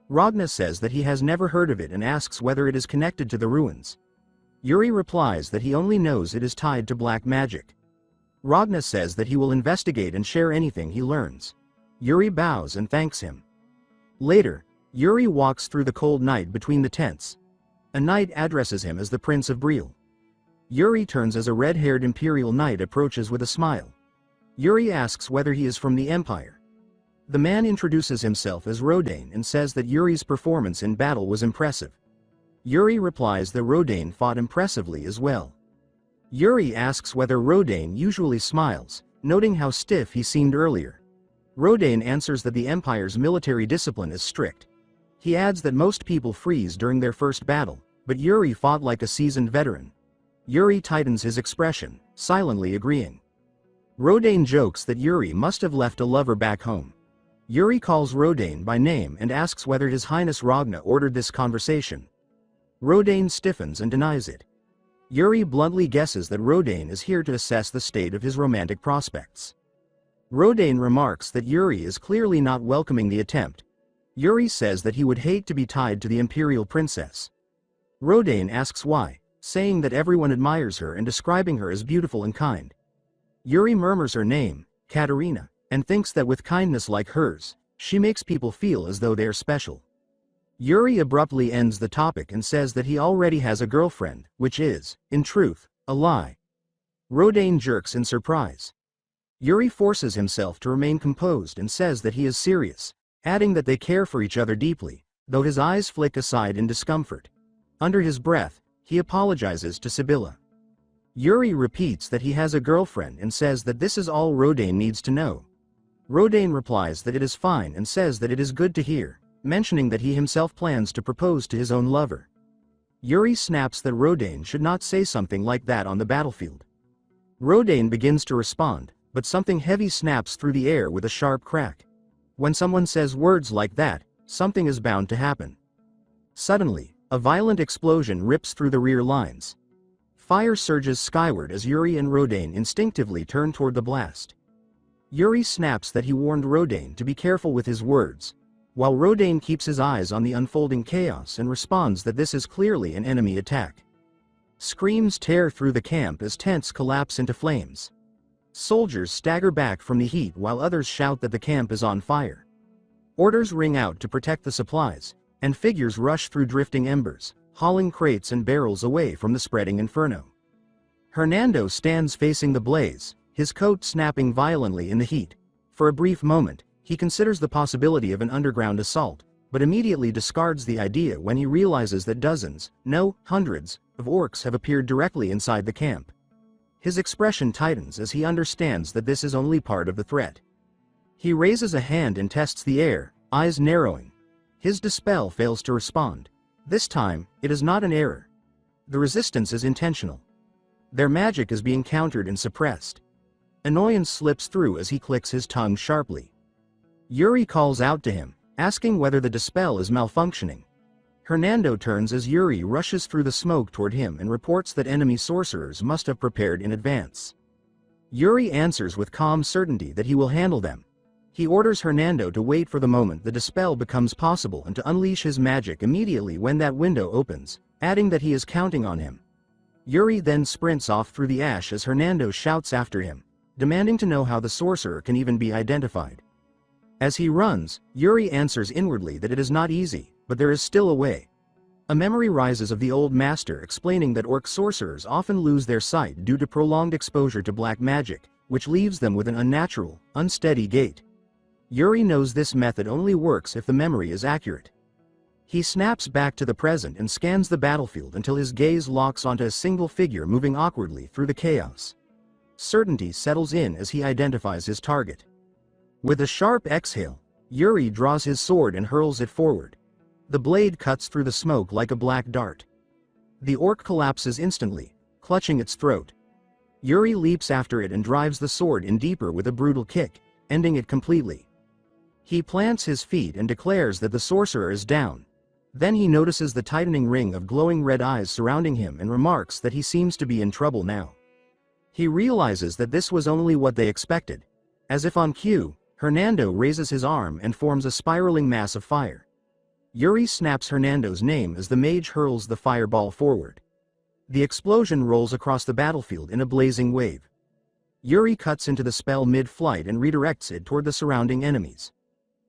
Ragna says that he has never heard of it and asks whether it is connected to the ruins. Yuri replies that he only knows it is tied to black magic. Ragna says that he will investigate and share anything he learns. Yuri bows and thanks him. Later, Yuri walks through the cold night between the tents. A knight addresses him as the Prince of Breel. Yuri turns as a red-haired Imperial knight approaches with a smile. Yuri asks whether he is from the Empire. The man introduces himself as Rodane and says that Yuri's performance in battle was impressive. Yuri replies that Rodane fought impressively as well. Yuri asks whether Rodane usually smiles, noting how stiff he seemed earlier. Rodane answers that the Empire's military discipline is strict. He adds that most people freeze during their first battle, but Yuri fought like a seasoned veteran. Yuri tightens his expression, silently agreeing. Rodane jokes that Yuri must have left a lover back home. Yuri calls Rodane by name and asks whether His Highness Ragna ordered this conversation. Rodane stiffens and denies it. Yuri bluntly guesses that Rodane is here to assess the state of his romantic prospects. Rodane remarks that Yuri is clearly not welcoming the attempt. Yuri says that he would hate to be tied to the Imperial Princess. Rodane asks why, saying that everyone admires her and describing her as beautiful and kind. Yuri murmurs her name, Katerina, and thinks that with kindness like hers, she makes people feel as though they are special. Yuri abruptly ends the topic and says that he already has a girlfriend, which is, in truth, a lie. Rodane jerks in surprise. Yuri forces himself to remain composed and says that he is serious, adding that they care for each other deeply, though his eyes flick aside in discomfort. Under his breath, he apologizes to Sibylla. Yuri repeats that he has a girlfriend and says that this is all Rodane needs to know. Rodane replies that it is fine and says that it is good to hear, mentioning that he himself plans to propose to his own lover. Yuri snaps that Rodane should not say something like that on the battlefield. Rodane begins to respond, but something heavy snaps through the air with a sharp crack. When someone says words like that, something is bound to happen. Suddenly, a violent explosion rips through the rear lines. Fire surges skyward as Yuri and Rodane instinctively turn toward the blast. Yuri snaps that he warned Rodane to be careful with his words, while Rodane keeps his eyes on the unfolding chaos and responds that this is clearly an enemy attack. Screams tear through the camp as tents collapse into flames. Soldiers stagger back from the heat while others shout that the camp is on fire. Orders ring out to protect the supplies, and figures rush through drifting embers, hauling crates and barrels away from the spreading inferno. Hernando stands facing the blaze, his coat snapping violently in the heat. For a brief moment, he considers the possibility of an underground assault, but immediately discards the idea when he realizes that dozens, no, hundreds, of orcs have appeared directly inside the camp. His expression tightens as he understands that this is only part of the threat. He raises a hand and tests the air, eyes narrowing. His dispel fails to respond. This time, it is not an error. The resistance is intentional. Their magic is being countered and suppressed. Annoyance slips through as he clicks his tongue sharply. Yuri calls out to him, asking whether the dispel is malfunctioning. Hernando turns as Yuri rushes through the smoke toward him and reports that enemy sorcerers must have prepared in advance. Yuri answers with calm certainty that he will handle them. He orders Hernando to wait for the moment the dispel becomes possible and to unleash his magic immediately when that window opens, adding that he is counting on him. Yuri then sprints off through the ash as Hernando shouts after him, demanding to know how the sorcerer can even be identified. As he runs, Yuri answers inwardly that it is not easy, but there is still a way. A memory rises of the old master explaining that orc sorcerers often lose their sight due to prolonged exposure to black magic, which leaves them with an unnatural, unsteady gait. Yuri knows this method only works if the memory is accurate. He snaps back to the present and scans the battlefield until his gaze locks onto a single figure moving awkwardly through the chaos. Certainty settles in as he identifies his target. With a sharp exhale, Yuri draws his sword and hurls it forward. The blade cuts through the smoke like a black dart. The orc collapses instantly, clutching its throat. Yuri leaps after it and drives the sword in deeper with a brutal kick, ending it completely. He plants his feet and declares that the sorcerer is down. Then he notices the tightening ring of glowing red eyes surrounding him and remarks that he seems to be in trouble now. He realizes that this was only what they expected. As if on cue, Hernando raises his arm and forms a spiraling mass of fire. Yuri snaps Hernando's name as the mage hurls the fireball forward. The explosion rolls across the battlefield in a blazing wave. Yuri cuts into the spell mid-flight and redirects it toward the surrounding enemies.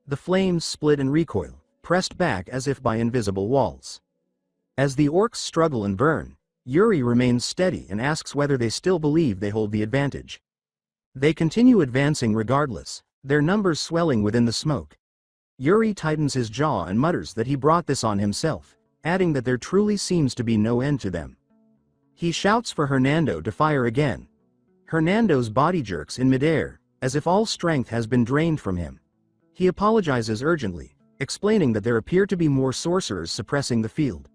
The flames split and recoil, pressed back as if by invisible walls. As the orcs struggle and burn, Yuri remains steady and asks whether they still believe they hold the advantage. They continue advancing regardless, their numbers swelling within the smoke. Yuri tightens his jaw and mutters that he brought this on himself, adding that there truly seems to be no end to them. He shouts for Hernando to fire again. Hernando's body jerks in midair, as if all strength has been drained from him. He apologizes urgently, explaining that there appear to be more sorcerers suppressing the field.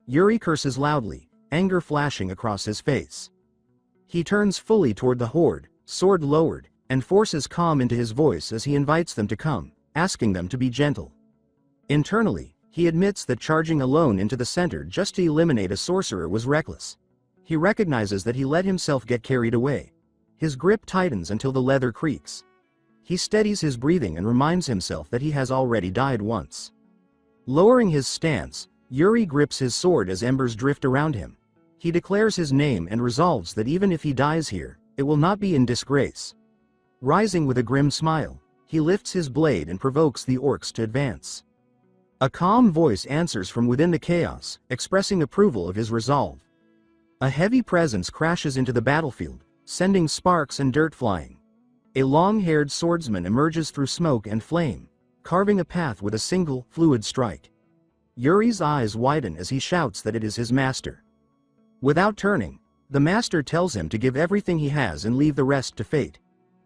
Yuri curses loudly, anger flashing across his face. He turns fully toward the horde, sword lowered, and forces calm into his voice as he invites them to come, asking them to be gentle. Internally, he admits that charging alone into the center just to eliminate a sorcerer was reckless. He recognizes that he let himself get carried away. His grip tightens until the leather creaks. He steadies his breathing and reminds himself that he has already died once. Lowering his stance, Yuri grips his sword as embers drift around him. He declares his name and resolves that even if he dies here, it will not be in disgrace. Rising with a grim smile, he lifts his blade and provokes the orcs to advance. A calm voice answers from within the chaos, expressing approval of his resolve. A heavy presence crashes into the battlefield, sending sparks and dirt flying. A long-haired swordsman emerges through smoke and flame, carving a path with a single, fluid strike. Yuri's eyes widen as he shouts that it is his master. Without turning, the master tells him to give everything he has and leave the rest to fate.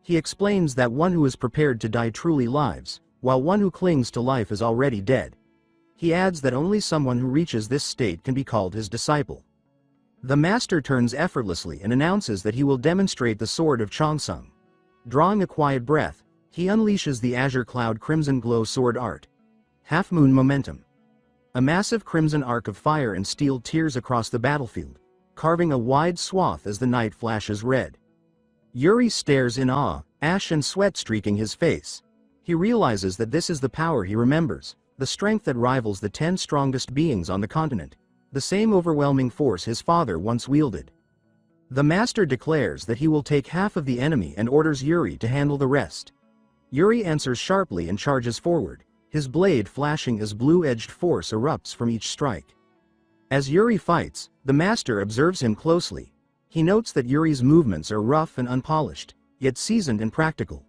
He explains that one who is prepared to die truly lives, while one who clings to life is already dead. He adds that only someone who reaches this state can be called his disciple. The master turns effortlessly and announces that he will demonstrate the sword of Chongsung. Drawing a quiet breath, he unleashes the azure cloud crimson glow sword art. Half-moon momentum. A massive crimson arc of fire and steel tears across the battlefield, carving a wide swath as the night flashes red. Yuri stares in awe, ash and sweat streaking his face. He realizes that this is the power he remembers, the strength that rivals the 10 strongest beings on the continent, the same overwhelming force his father once wielded. The master declares that he will take half of the enemy and orders Yuri to handle the rest. Yuri answers sharply and charges forward, his blade flashing as blue-edged force erupts from each strike. As Yuri fights, the master observes him closely. He notes that Yuri's movements are rough and unpolished, yet seasoned and practical.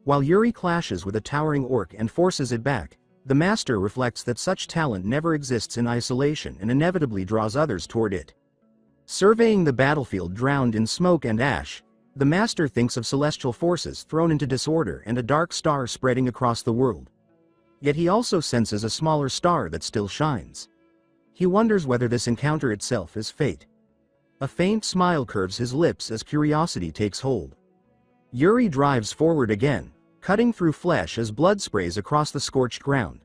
While Yuri clashes with a towering orc and forces it back, the master reflects that such talent never exists in isolation and inevitably draws others toward it. Surveying the battlefield drowned in smoke and ash, the master thinks of celestial forces thrown into disorder and a dark star spreading across the world. Yet he also senses a smaller star that still shines. He wonders whether this encounter itself is fate. A faint smile curves his lips as curiosity takes hold. Yuri drives forward again, cutting through flesh as blood sprays across the scorched ground.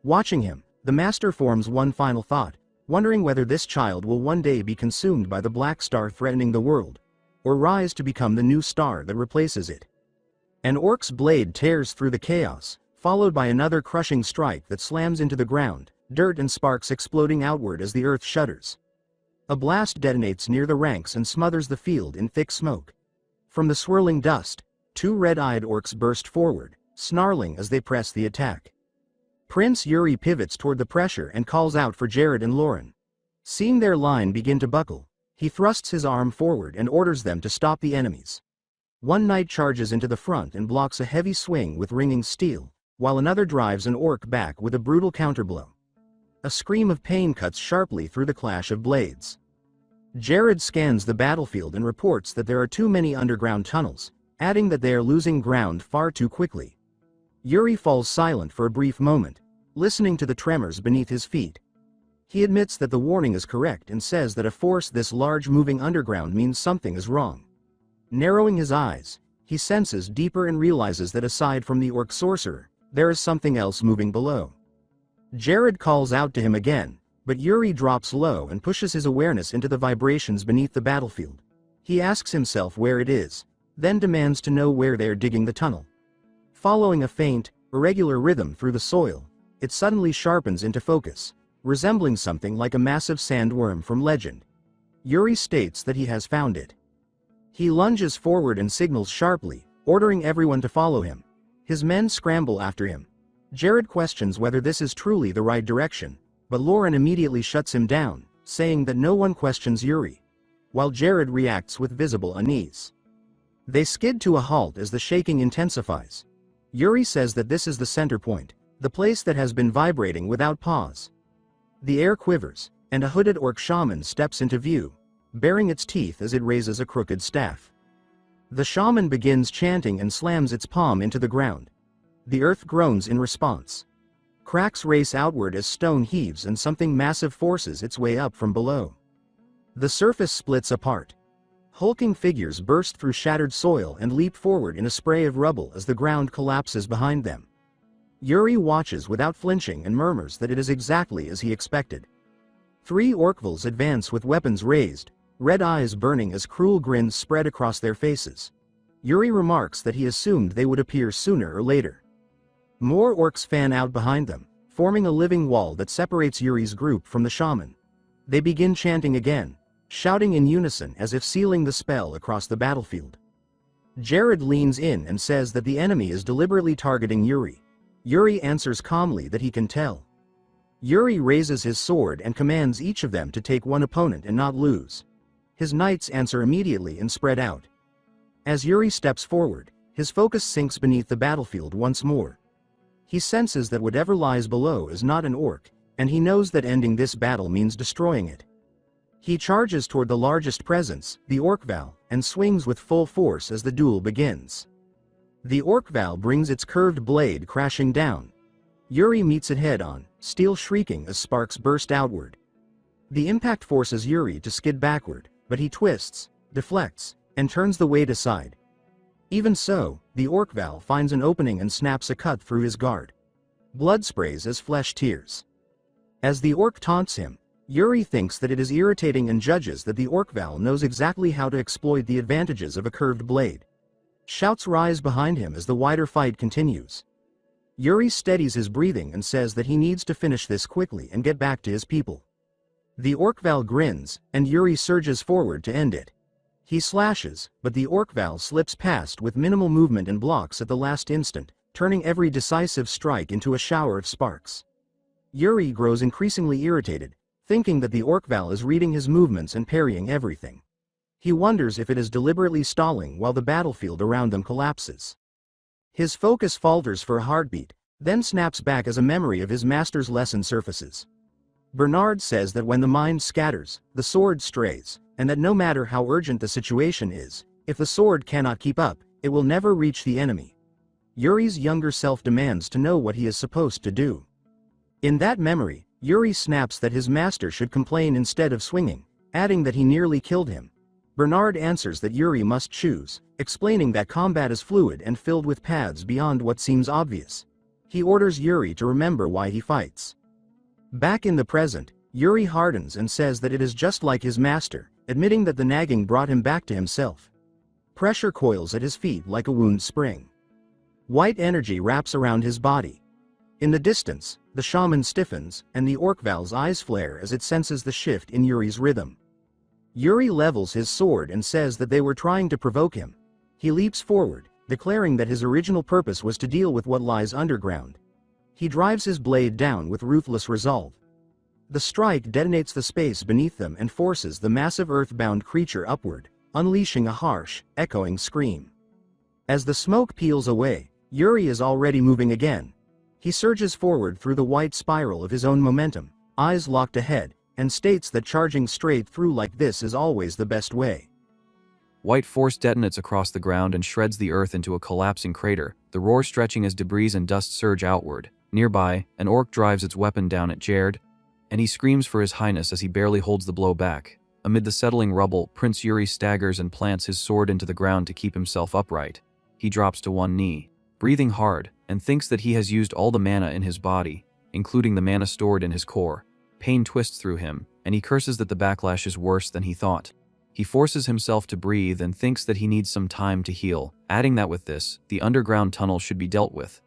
Watching him, the master forms one final thought, wondering whether this child will one day be consumed by the black star threatening the world, or rise to become the new star that replaces it. An orc's blade tears through the chaos, followed by another crushing strike that slams into the ground, dirt and sparks exploding outward as the earth shudders. A blast detonates near the ranks and smothers the field in thick smoke. From the swirling dust, 2 red-eyed orcs burst forward, snarling as they press the attack. Prince Yuri pivots toward the pressure and calls out for Jared and Lauren. Seeing their line begin to buckle, he thrusts his arm forward and orders them to stop the enemies. One knight charges into the front and blocks a heavy swing with ringing steel, while another drives an orc back with a brutal counterblow. A scream of pain cuts sharply through the clash of blades. Jared scans the battlefield and reports that there are too many underground tunnels, adding that they are losing ground far too quickly. Yuri falls silent for a brief moment, listening to the tremors beneath his feet. He admits that the warning is correct and says that a force this large moving underground means something is wrong. Narrowing his eyes, he senses deeper and realizes that aside from the orc sorcerer, there is something else moving below. Jared calls out to him again, but Yuri drops low and pushes his awareness into the vibrations beneath the battlefield. He asks himself where it is, then demands to know where they are digging the tunnel. Following a faint, irregular rhythm through the soil, it suddenly sharpens into focus, resembling something like a massive sandworm from legend. Yuri states that he has found it. He lunges forward and signals sharply, ordering everyone to follow him. His men scramble after him. Jared questions whether this is truly the right direction, but Lauren immediately shuts him down, saying that no one questions Yuri, while Jared reacts with visible unease. They skid to a halt as the shaking intensifies. Yuri says that this is the center point, the place that has been vibrating without pause. The air quivers, and a hooded orc shaman steps into view, baring its teeth as it raises a crooked staff. The shaman begins chanting and slams its palm into the ground. The earth groans in response. Cracks race outward as stone heaves and something massive forces its way up from below. The surface splits apart. Hulking figures burst through shattered soil and leap forward in a spray of rubble as the ground collapses behind them. Yuri watches without flinching and murmurs that it is exactly as he expected. 3 orcvils advance with weapons raised, red eyes burning as cruel grins spread across their faces. Yuri remarks that he assumed they would appear sooner or later. More orcs fan out behind them, forming a living wall that separates Yuri's group from the shaman. They begin chanting again, shouting in unison as if sealing the spell across the battlefield. Jared leans in and says that the enemy is deliberately targeting Yuri. Yuri answers calmly that he can tell. Yuri raises his sword and commands each of them to take one opponent and not lose. His knights answer immediately and spread out. As Yuri steps forward, his focus sinks beneath the battlefield once more. He senses that whatever lies below is not an orc, and he knows that ending this battle means destroying it. He charges toward the largest presence, the orcval, and swings with full force as the duel begins. The orcval brings its curved blade crashing down. Yuri meets it head-on, steel shrieking as sparks burst outward. The impact forces Yuri to skid backward, but he twists, deflects, and turns the weight aside. Even so, the orcval finds an opening and snaps a cut through his guard. Blood sprays as flesh tears. As the orc taunts him, Yuri thinks that it is irritating and judges that the orcval knows exactly how to exploit the advantages of a curved blade. Shouts rise behind him as the wider fight continues. Yuri steadies his breathing and says that he needs to finish this quickly and get back to his people. The orcval grins, and Yuri surges forward to end it. He slashes, but the orcval slips past with minimal movement and blocks at the last instant, turning every decisive strike into a shower of sparks. Yuri grows increasingly irritated, thinking that the orcval is reading his movements and parrying everything. He wonders if it is deliberately stalling while the battlefield around them collapses. His focus falters for a heartbeat, then snaps back as a memory of his master's lesson surfaces. Bernard says that when the mind scatters, the sword strays, and that no matter how urgent the situation is, if the sword cannot keep up, it will never reach the enemy. Yuri's younger self demands to know what he is supposed to do. In that memory, Yuri snaps that his master should complain instead of swinging, adding that he nearly killed him. Bernard answers that Yuri must choose, explaining that combat is fluid and filled with paths beyond what seems obvious. He orders Yuri to remember why he fights. Back in the present, Yuri hardens and says that it is just like his master, admitting that the nagging brought him back to himself. Pressure coils at his feet like a wound spring. White energy wraps around his body. In the distance, the shaman stiffens, and the orcval's eyes flare as it senses the shift in Yuri's rhythm. Yuri levels his sword and says that they were trying to provoke him. He leaps forward, declaring that his original purpose was to deal with what lies underground. He drives his blade down with ruthless resolve. The strike detonates the space beneath them and forces the massive earth-bound creature upward, unleashing a harsh, echoing scream. As the smoke peels away, Yuri is already moving again. He surges forward through the white spiral of his own momentum, eyes locked ahead, and states that charging straight through like this is always the best way. White force detonates across the ground and shreds the earth into a collapsing crater, the roar stretching as debris and dust surge outward. Nearby, an orc drives its weapon down at Jared, and he screams for his highness as he barely holds the blow back. Amid the settling rubble, Prince Yuri staggers and plants his sword into the ground to keep himself upright. He drops to one knee, breathing hard, and thinks that he has used all the mana in his body, including the mana stored in his core. Pain twists through him, and he curses that the backlash is worse than he thought. He forces himself to breathe and thinks that he needs some time to heal, adding that with this, the underground tunnel should be dealt with.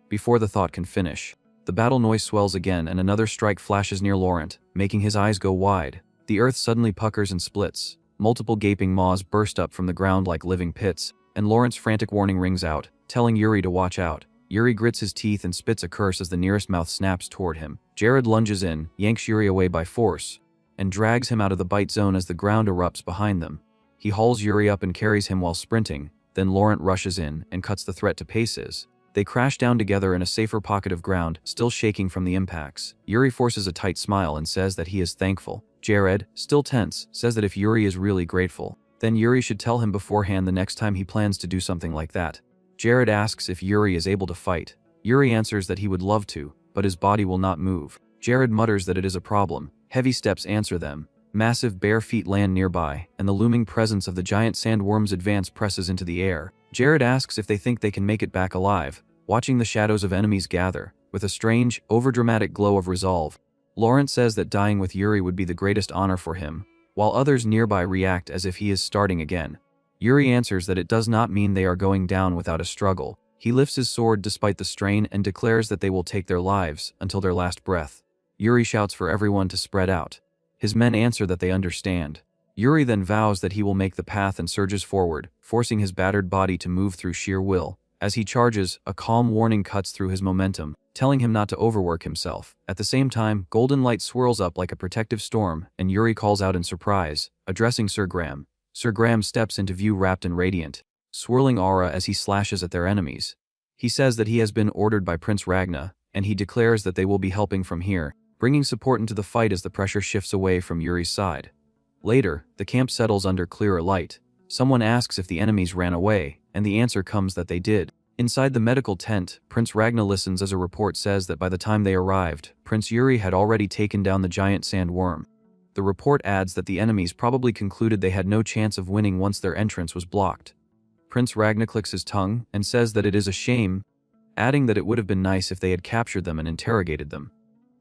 Before the thought can finish, the battle noise swells again and another strike flashes near Laurent, making his eyes go wide. The earth suddenly puckers and splits. Multiple gaping maws burst up from the ground like living pits, and Laurent's frantic warning rings out, telling Yuri to watch out. Yuri grits his teeth and spits a curse as the nearest mouth snaps toward him, Jared lunges in, yanks Yuri away by force, and drags him out of the bite zone as the ground erupts behind them. He hauls Yuri up and carries him while sprinting, then Laurent rushes in and cuts the threat to pieces. They crash down together in a safer pocket of ground, still shaking from the impacts. Yuri forces a tight smile and says that he is thankful. Jared, still tense, says that if Yuri is really grateful, then Yuri should tell him beforehand the next time he plans to do something like that. Jared asks if Yuri is able to fight. Yuri answers that he would love to, but his body will not move. Jared mutters that it is a problem. Heavy steps answer them. Massive bare feet land nearby, and the looming presence of the giant sandworm's advance presses into the air. Jared asks if they think they can make it back alive, watching the shadows of enemies gather, with a strange, overdramatic glow of resolve. Laurent says that dying with Yuri would be the greatest honor for him, while others nearby react as if he is starting again. Yuri answers that it does not mean they are going down without a struggle. He lifts his sword despite the strain and declares that they will take their lives until their last breath. Yuri shouts for everyone to spread out. His men answer that they understand. Yuri then vows that he will make the path and surges forward, forcing his battered body to move through sheer will. As he charges, a calm warning cuts through his momentum, telling him not to overwork himself. At the same time, golden light swirls up like a protective storm, and Yuri calls out in surprise, addressing Sir Graham. Sir Graham steps into view wrapped in radiant, swirling aura as he slashes at their enemies. He says that he has been ordered by Prince Ragna, and he declares that they will be helping from here, bringing support into the fight as the pressure shifts away from Yuri's side. Later, the camp settles under clearer light. Someone asks if the enemies ran away, and the answer comes that they did. Inside the medical tent, Prince Ragna listens as a report says that by the time they arrived, Prince Yuri had already taken down the giant sandworm. The report adds that the enemies probably concluded they had no chance of winning once their entrance was blocked. Prince Ragna clicks his tongue and says that it is a shame, adding that it would have been nice if they had captured them and interrogated them.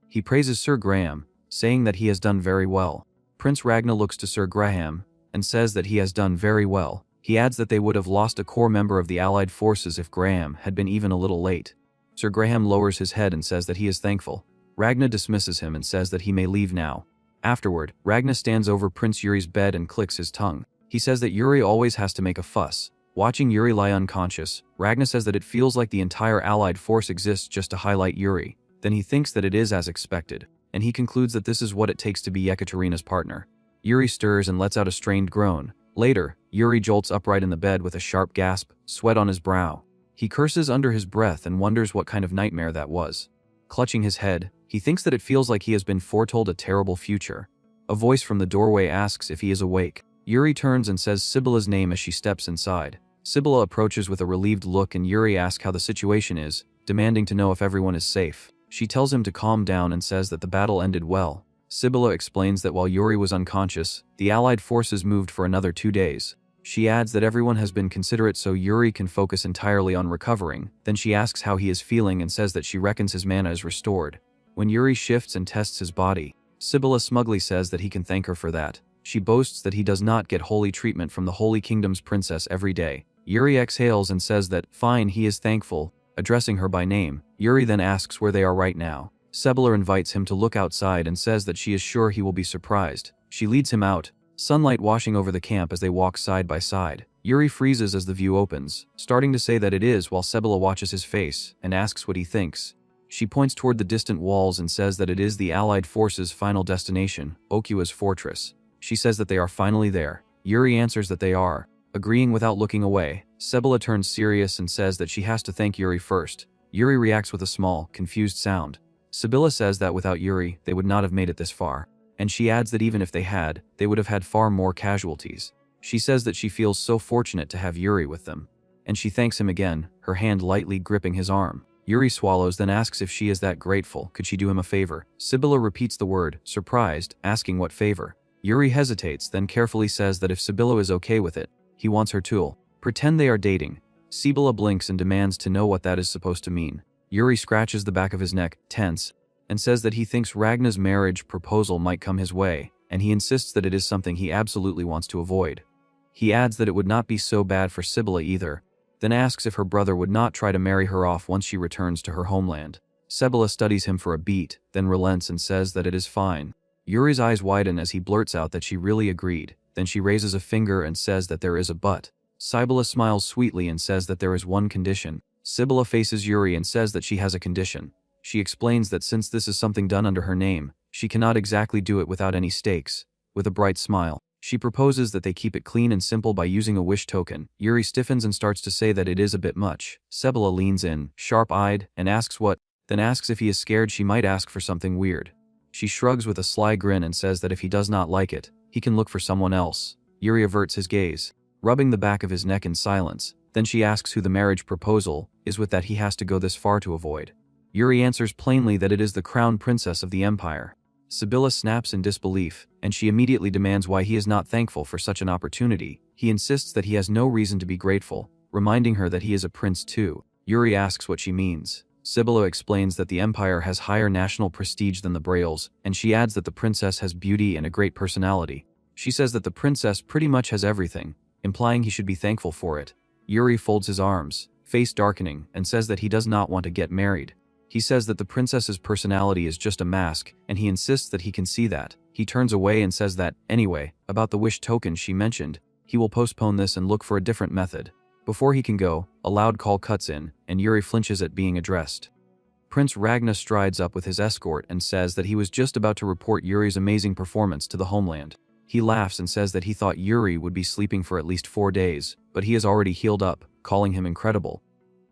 He praises Sir Graham, saying that he has done very well. Prince Ragna looks to Sir Graham and says that he has done very well. He adds that they would have lost a core member of the Allied forces if Graham had been even a little late. Sir Graham lowers his head and says that he is thankful. Ragna dismisses him and says that he may leave now. Afterward, Ragna stands over Prince Yuri's bed and clicks his tongue. He says that Yuri always has to make a fuss. Watching Yuri lie unconscious, Ragna says that it feels like the entire Allied force exists just to highlight Yuri. Then he thinks that it is as expected, and he concludes that this is what it takes to be Yekaterina's partner. Yuri stirs and lets out a strained groan. Later, Yuri jolts upright in the bed with a sharp gasp, sweat on his brow. He curses under his breath and wonders what kind of nightmare that was. Clutching his head, he thinks that it feels like he has been foretold a terrible future. A voice from the doorway asks if he is awake. Yuri turns and says Sibylla's name as she steps inside. Sibylla approaches with a relieved look and Yuri asks how the situation is, demanding to know if everyone is safe. She tells him to calm down and says that the battle ended well. Sibylla explains that while Yuri was unconscious, the Allied forces moved for another 2 days. She adds that everyone has been considerate so Yuri can focus entirely on recovering. Then she asks how he is feeling and says that she reckons his mana is restored. When Yuri shifts and tests his body, Sibylla smugly says that he can thank her for that. She boasts that he does not get holy treatment from the Holy Kingdom's princess every day. Yuri exhales and says that, fine, he is thankful, addressing her by name. Yuri then asks where they are right now. Sibylla invites him to look outside and says that she is sure he will be surprised. She leads him out, sunlight washing over the camp as they walk side by side. Yuri freezes as the view opens, starting to say that it is while Sibylla watches his face and asks what he thinks. She points toward the distant walls and says that it is the Allied forces' final destination, Okua's fortress. She says that they are finally there. Yuri answers that they are. Agreeing without looking away, Sibylla turns serious and says that she has to thank Yuri first. Yuri reacts with a small, confused sound. Sibylla says that without Yuri, they would not have made it this far. And she adds that even if they had, they would have had far more casualties. She says that she feels so fortunate to have Yuri with them. And she thanks him again, her hand lightly gripping his arm. Yuri swallows, then asks if she is that grateful, could she do him a favor? Sibylla repeats the word, surprised, asking what favor. Yuri hesitates, then carefully says that if Sibylla is okay with it, he wants her to pretend they are dating. Sibylla blinks and demands to know what that is supposed to mean. Yuri scratches the back of his neck, tense, and says that he thinks Ragna's marriage proposal might come his way, and he insists that it is something he absolutely wants to avoid. He adds that it would not be so bad for Sibylla either, then asks if her brother would not try to marry her off once she returns to her homeland. Sibylla studies him for a beat, then relents and says that it is fine. Yuri's eyes widen as he blurts out that she really agreed. Then she raises a finger and says that there is a but. Sibylla smiles sweetly and says that there is one condition. Sibylla faces Yuri and says that she has a condition. She explains that since this is something done under her name, she cannot exactly do it without any stakes. With a bright smile, she proposes that they keep it clean and simple by using a wish token. Yuri stiffens and starts to say that it is a bit much. Sebela leans in, sharp-eyed, and asks what, then asks if he is scared she might ask for something weird. She shrugs with a sly grin and says that if he does not like it, he can look for someone else. Yuri averts his gaze, rubbing the back of his neck in silence. Then she asks who the marriage proposal is with that he has to go this far to avoid. Yuri answers plainly that it is the crown princess of the empire. Sibylla snaps in disbelief, and she immediately demands why he is not thankful for such an opportunity. He insists that he has no reason to be grateful, reminding her that he is a prince too. Yuri asks what she means. Sibylla explains that the empire has higher national prestige than the Brails, and she adds that the princess has beauty and a great personality. She says that the princess pretty much has everything, implying he should be thankful for it. Yuri folds his arms, face darkening, and says that he does not want to get married. He says that the princess's personality is just a mask, and he insists that he can see that. He turns away and says that, anyway, about the wish token she mentioned, he will postpone this and look for a different method. Before he can go, a loud call cuts in, and Yuri flinches at being addressed. Prince Ragna strides up with his escort and says that he was just about to report Yuri's amazing performance to the homeland. He laughs and says that he thought Yuri would be sleeping for at least 4 days, but he has already healed up, calling him incredible.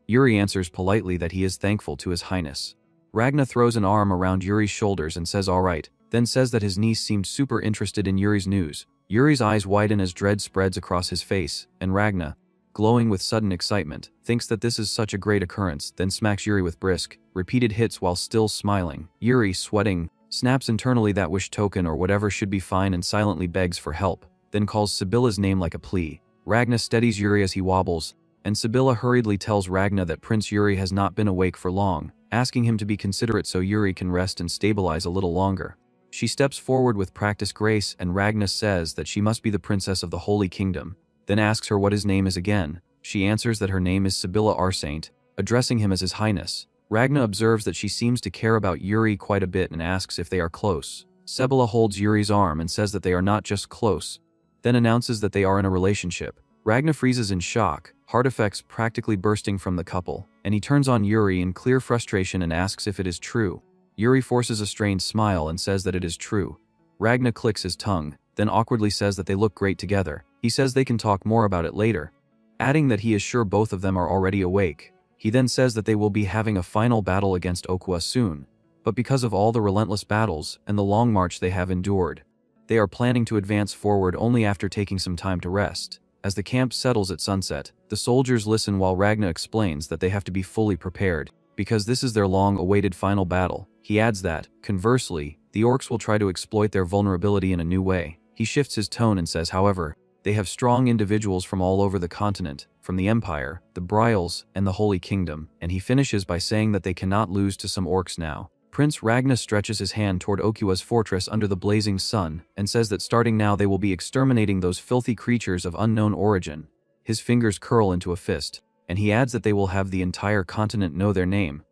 Yuri answers politely that he is thankful to His Highness. Ragna throws an arm around Yuri's shoulders and says alright, then says that his niece seemed super interested in Yuri's news. Yuri's eyes widen as dread spreads across his face, and Ragna, glowing with sudden excitement, thinks that this is such a great occurrence, then smacks Yuri with brisk, repeated hits while still smiling. Yuri, sweating, snaps internally that wish token or whatever should be fine and silently begs for help, then calls Sibylla's name like a plea. Ragna steadies Yuri as he wobbles, and Sibylla hurriedly tells Ragna that Prince Yuri has not been awake for long, asking him to be considerate so Yuri can rest and stabilize a little longer. She steps forward with practiced grace, and Ragna says that she must be the princess of the Holy Kingdom, then asks her what his name is again. She answers that her name is Sibylla Arsaint, addressing him as His Highness. Ragna observes that she seems to care about Yuri quite a bit and asks if they are close. Sibylla holds Yuri's arm and says that they are not just close, then announces that they are in a relationship. Ragna freezes in shock, heart effects practically bursting from the couple, and he turns on Yuri in clear frustration and asks if it is true. Yuri forces a strained smile and says that it is true. Ragna clicks his tongue, then awkwardly says that they look great together. He says they can talk more about it later, adding that he is sure both of them are already awake. He then says that they will be having a final battle against Okwa soon, but because of all the relentless battles and the long march they have endured, they are planning to advance forward only after taking some time to rest. As the camp settles at sunset, the soldiers listen while Ragna explains that they have to be fully prepared, because this is their long-awaited final battle. He adds that, conversely, the orcs will try to exploit their vulnerability in a new way. He shifts his tone and says, however, they have strong individuals from all over the continent, from the Empire, the Brails, and the Holy Kingdom, and he finishes by saying that they cannot lose to some orcs now. Prince Ragna stretches his hand toward Okua's fortress under the blazing sun, and says that starting now they will be exterminating those filthy creatures of unknown origin. His fingers curl into a fist, and he adds that they will have the entire continent know their name.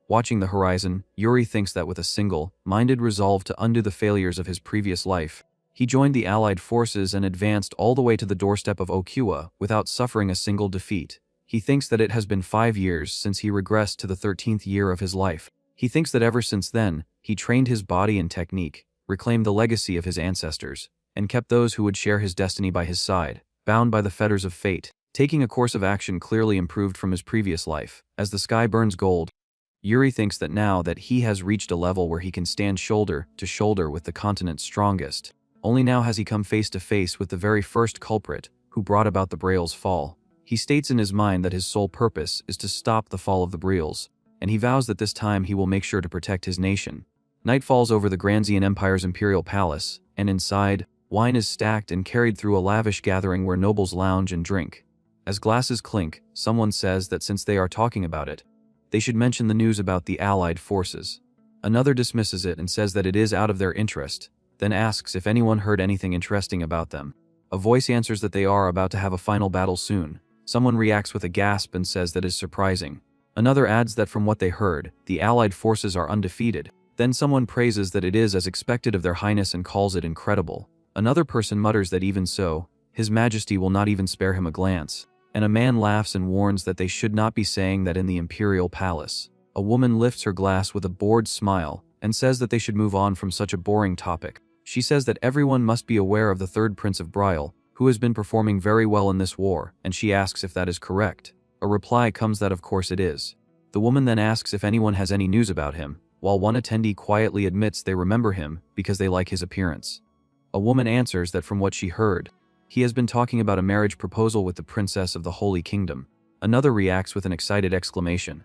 Watching the horizon, Yuri thinks that with a single-minded resolve to undo the failures of his previous life, he joined the Allied forces and advanced all the way to the doorstep of Okua without suffering a single defeat. He thinks that it has been 5 years since he regressed to the 13th year of his life. He thinks that ever since then, he trained his body and technique, reclaimed the legacy of his ancestors, and kept those who would share his destiny by his side, bound by the fetters of fate, taking a course of action clearly improved from his previous life. As the sky burns gold, Yuri thinks that now that he has reached a level where he can stand shoulder to shoulder with the continent's strongest, only now has he come face to face with the very first culprit who brought about the Brails' fall. He states in his mind that his sole purpose is to stop the fall of the Brails, and he vows that this time he will make sure to protect his nation. Night falls over the Granzian Empire's imperial palace, and inside, wine is stacked and carried through a lavish gathering where nobles lounge and drink. As glasses clink, someone says that since they are talking about it, they should mention the news about the Allied forces. Another dismisses it and says that it is out of their interest, then asks if anyone heard anything interesting about them. A voice answers that they are about to have a final battle soon. Someone reacts with a gasp and says that is surprising. Another adds that from what they heard, the Allied forces are undefeated. Then someone praises that it is as expected of their highness and calls it incredible. Another person mutters that even so, His Majesty will not even spare him a glance. And a man laughs and warns that they should not be saying that in the imperial palace. A woman lifts her glass with a bored smile and says that they should move on from such a boring topic. She says that everyone must be aware of the third Prince of Bryle, who has been performing very well in this war, and she asks if that is correct. A reply comes that of course it is. The woman then asks if anyone has any news about him, while one attendee quietly admits they remember him because they like his appearance. A woman answers that from what she heard, he has been talking about a marriage proposal with the princess of the Holy Kingdom. Another reacts with an excited exclamation.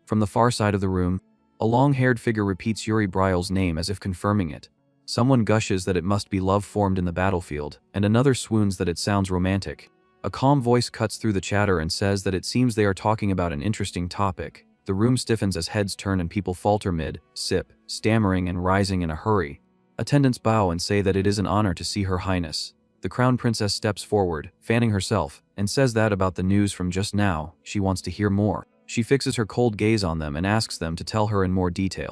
From the far side of the room, a long-haired figure repeats Yuri Bryle's name as if confirming it. Someone gushes that it must be love formed in the battlefield, and another swoons that it sounds romantic. A calm voice cuts through the chatter and says that it seems they are talking about an interesting topic. The room stiffens as heads turn and people falter mid-sip, stammering and rising in a hurry. Attendants bow and say that it is an honor to see Her Highness. The crown princess steps forward, fanning herself, and says that about the news from just now, she wants to hear more. She fixes her cold gaze on them and asks them to tell her in more detail.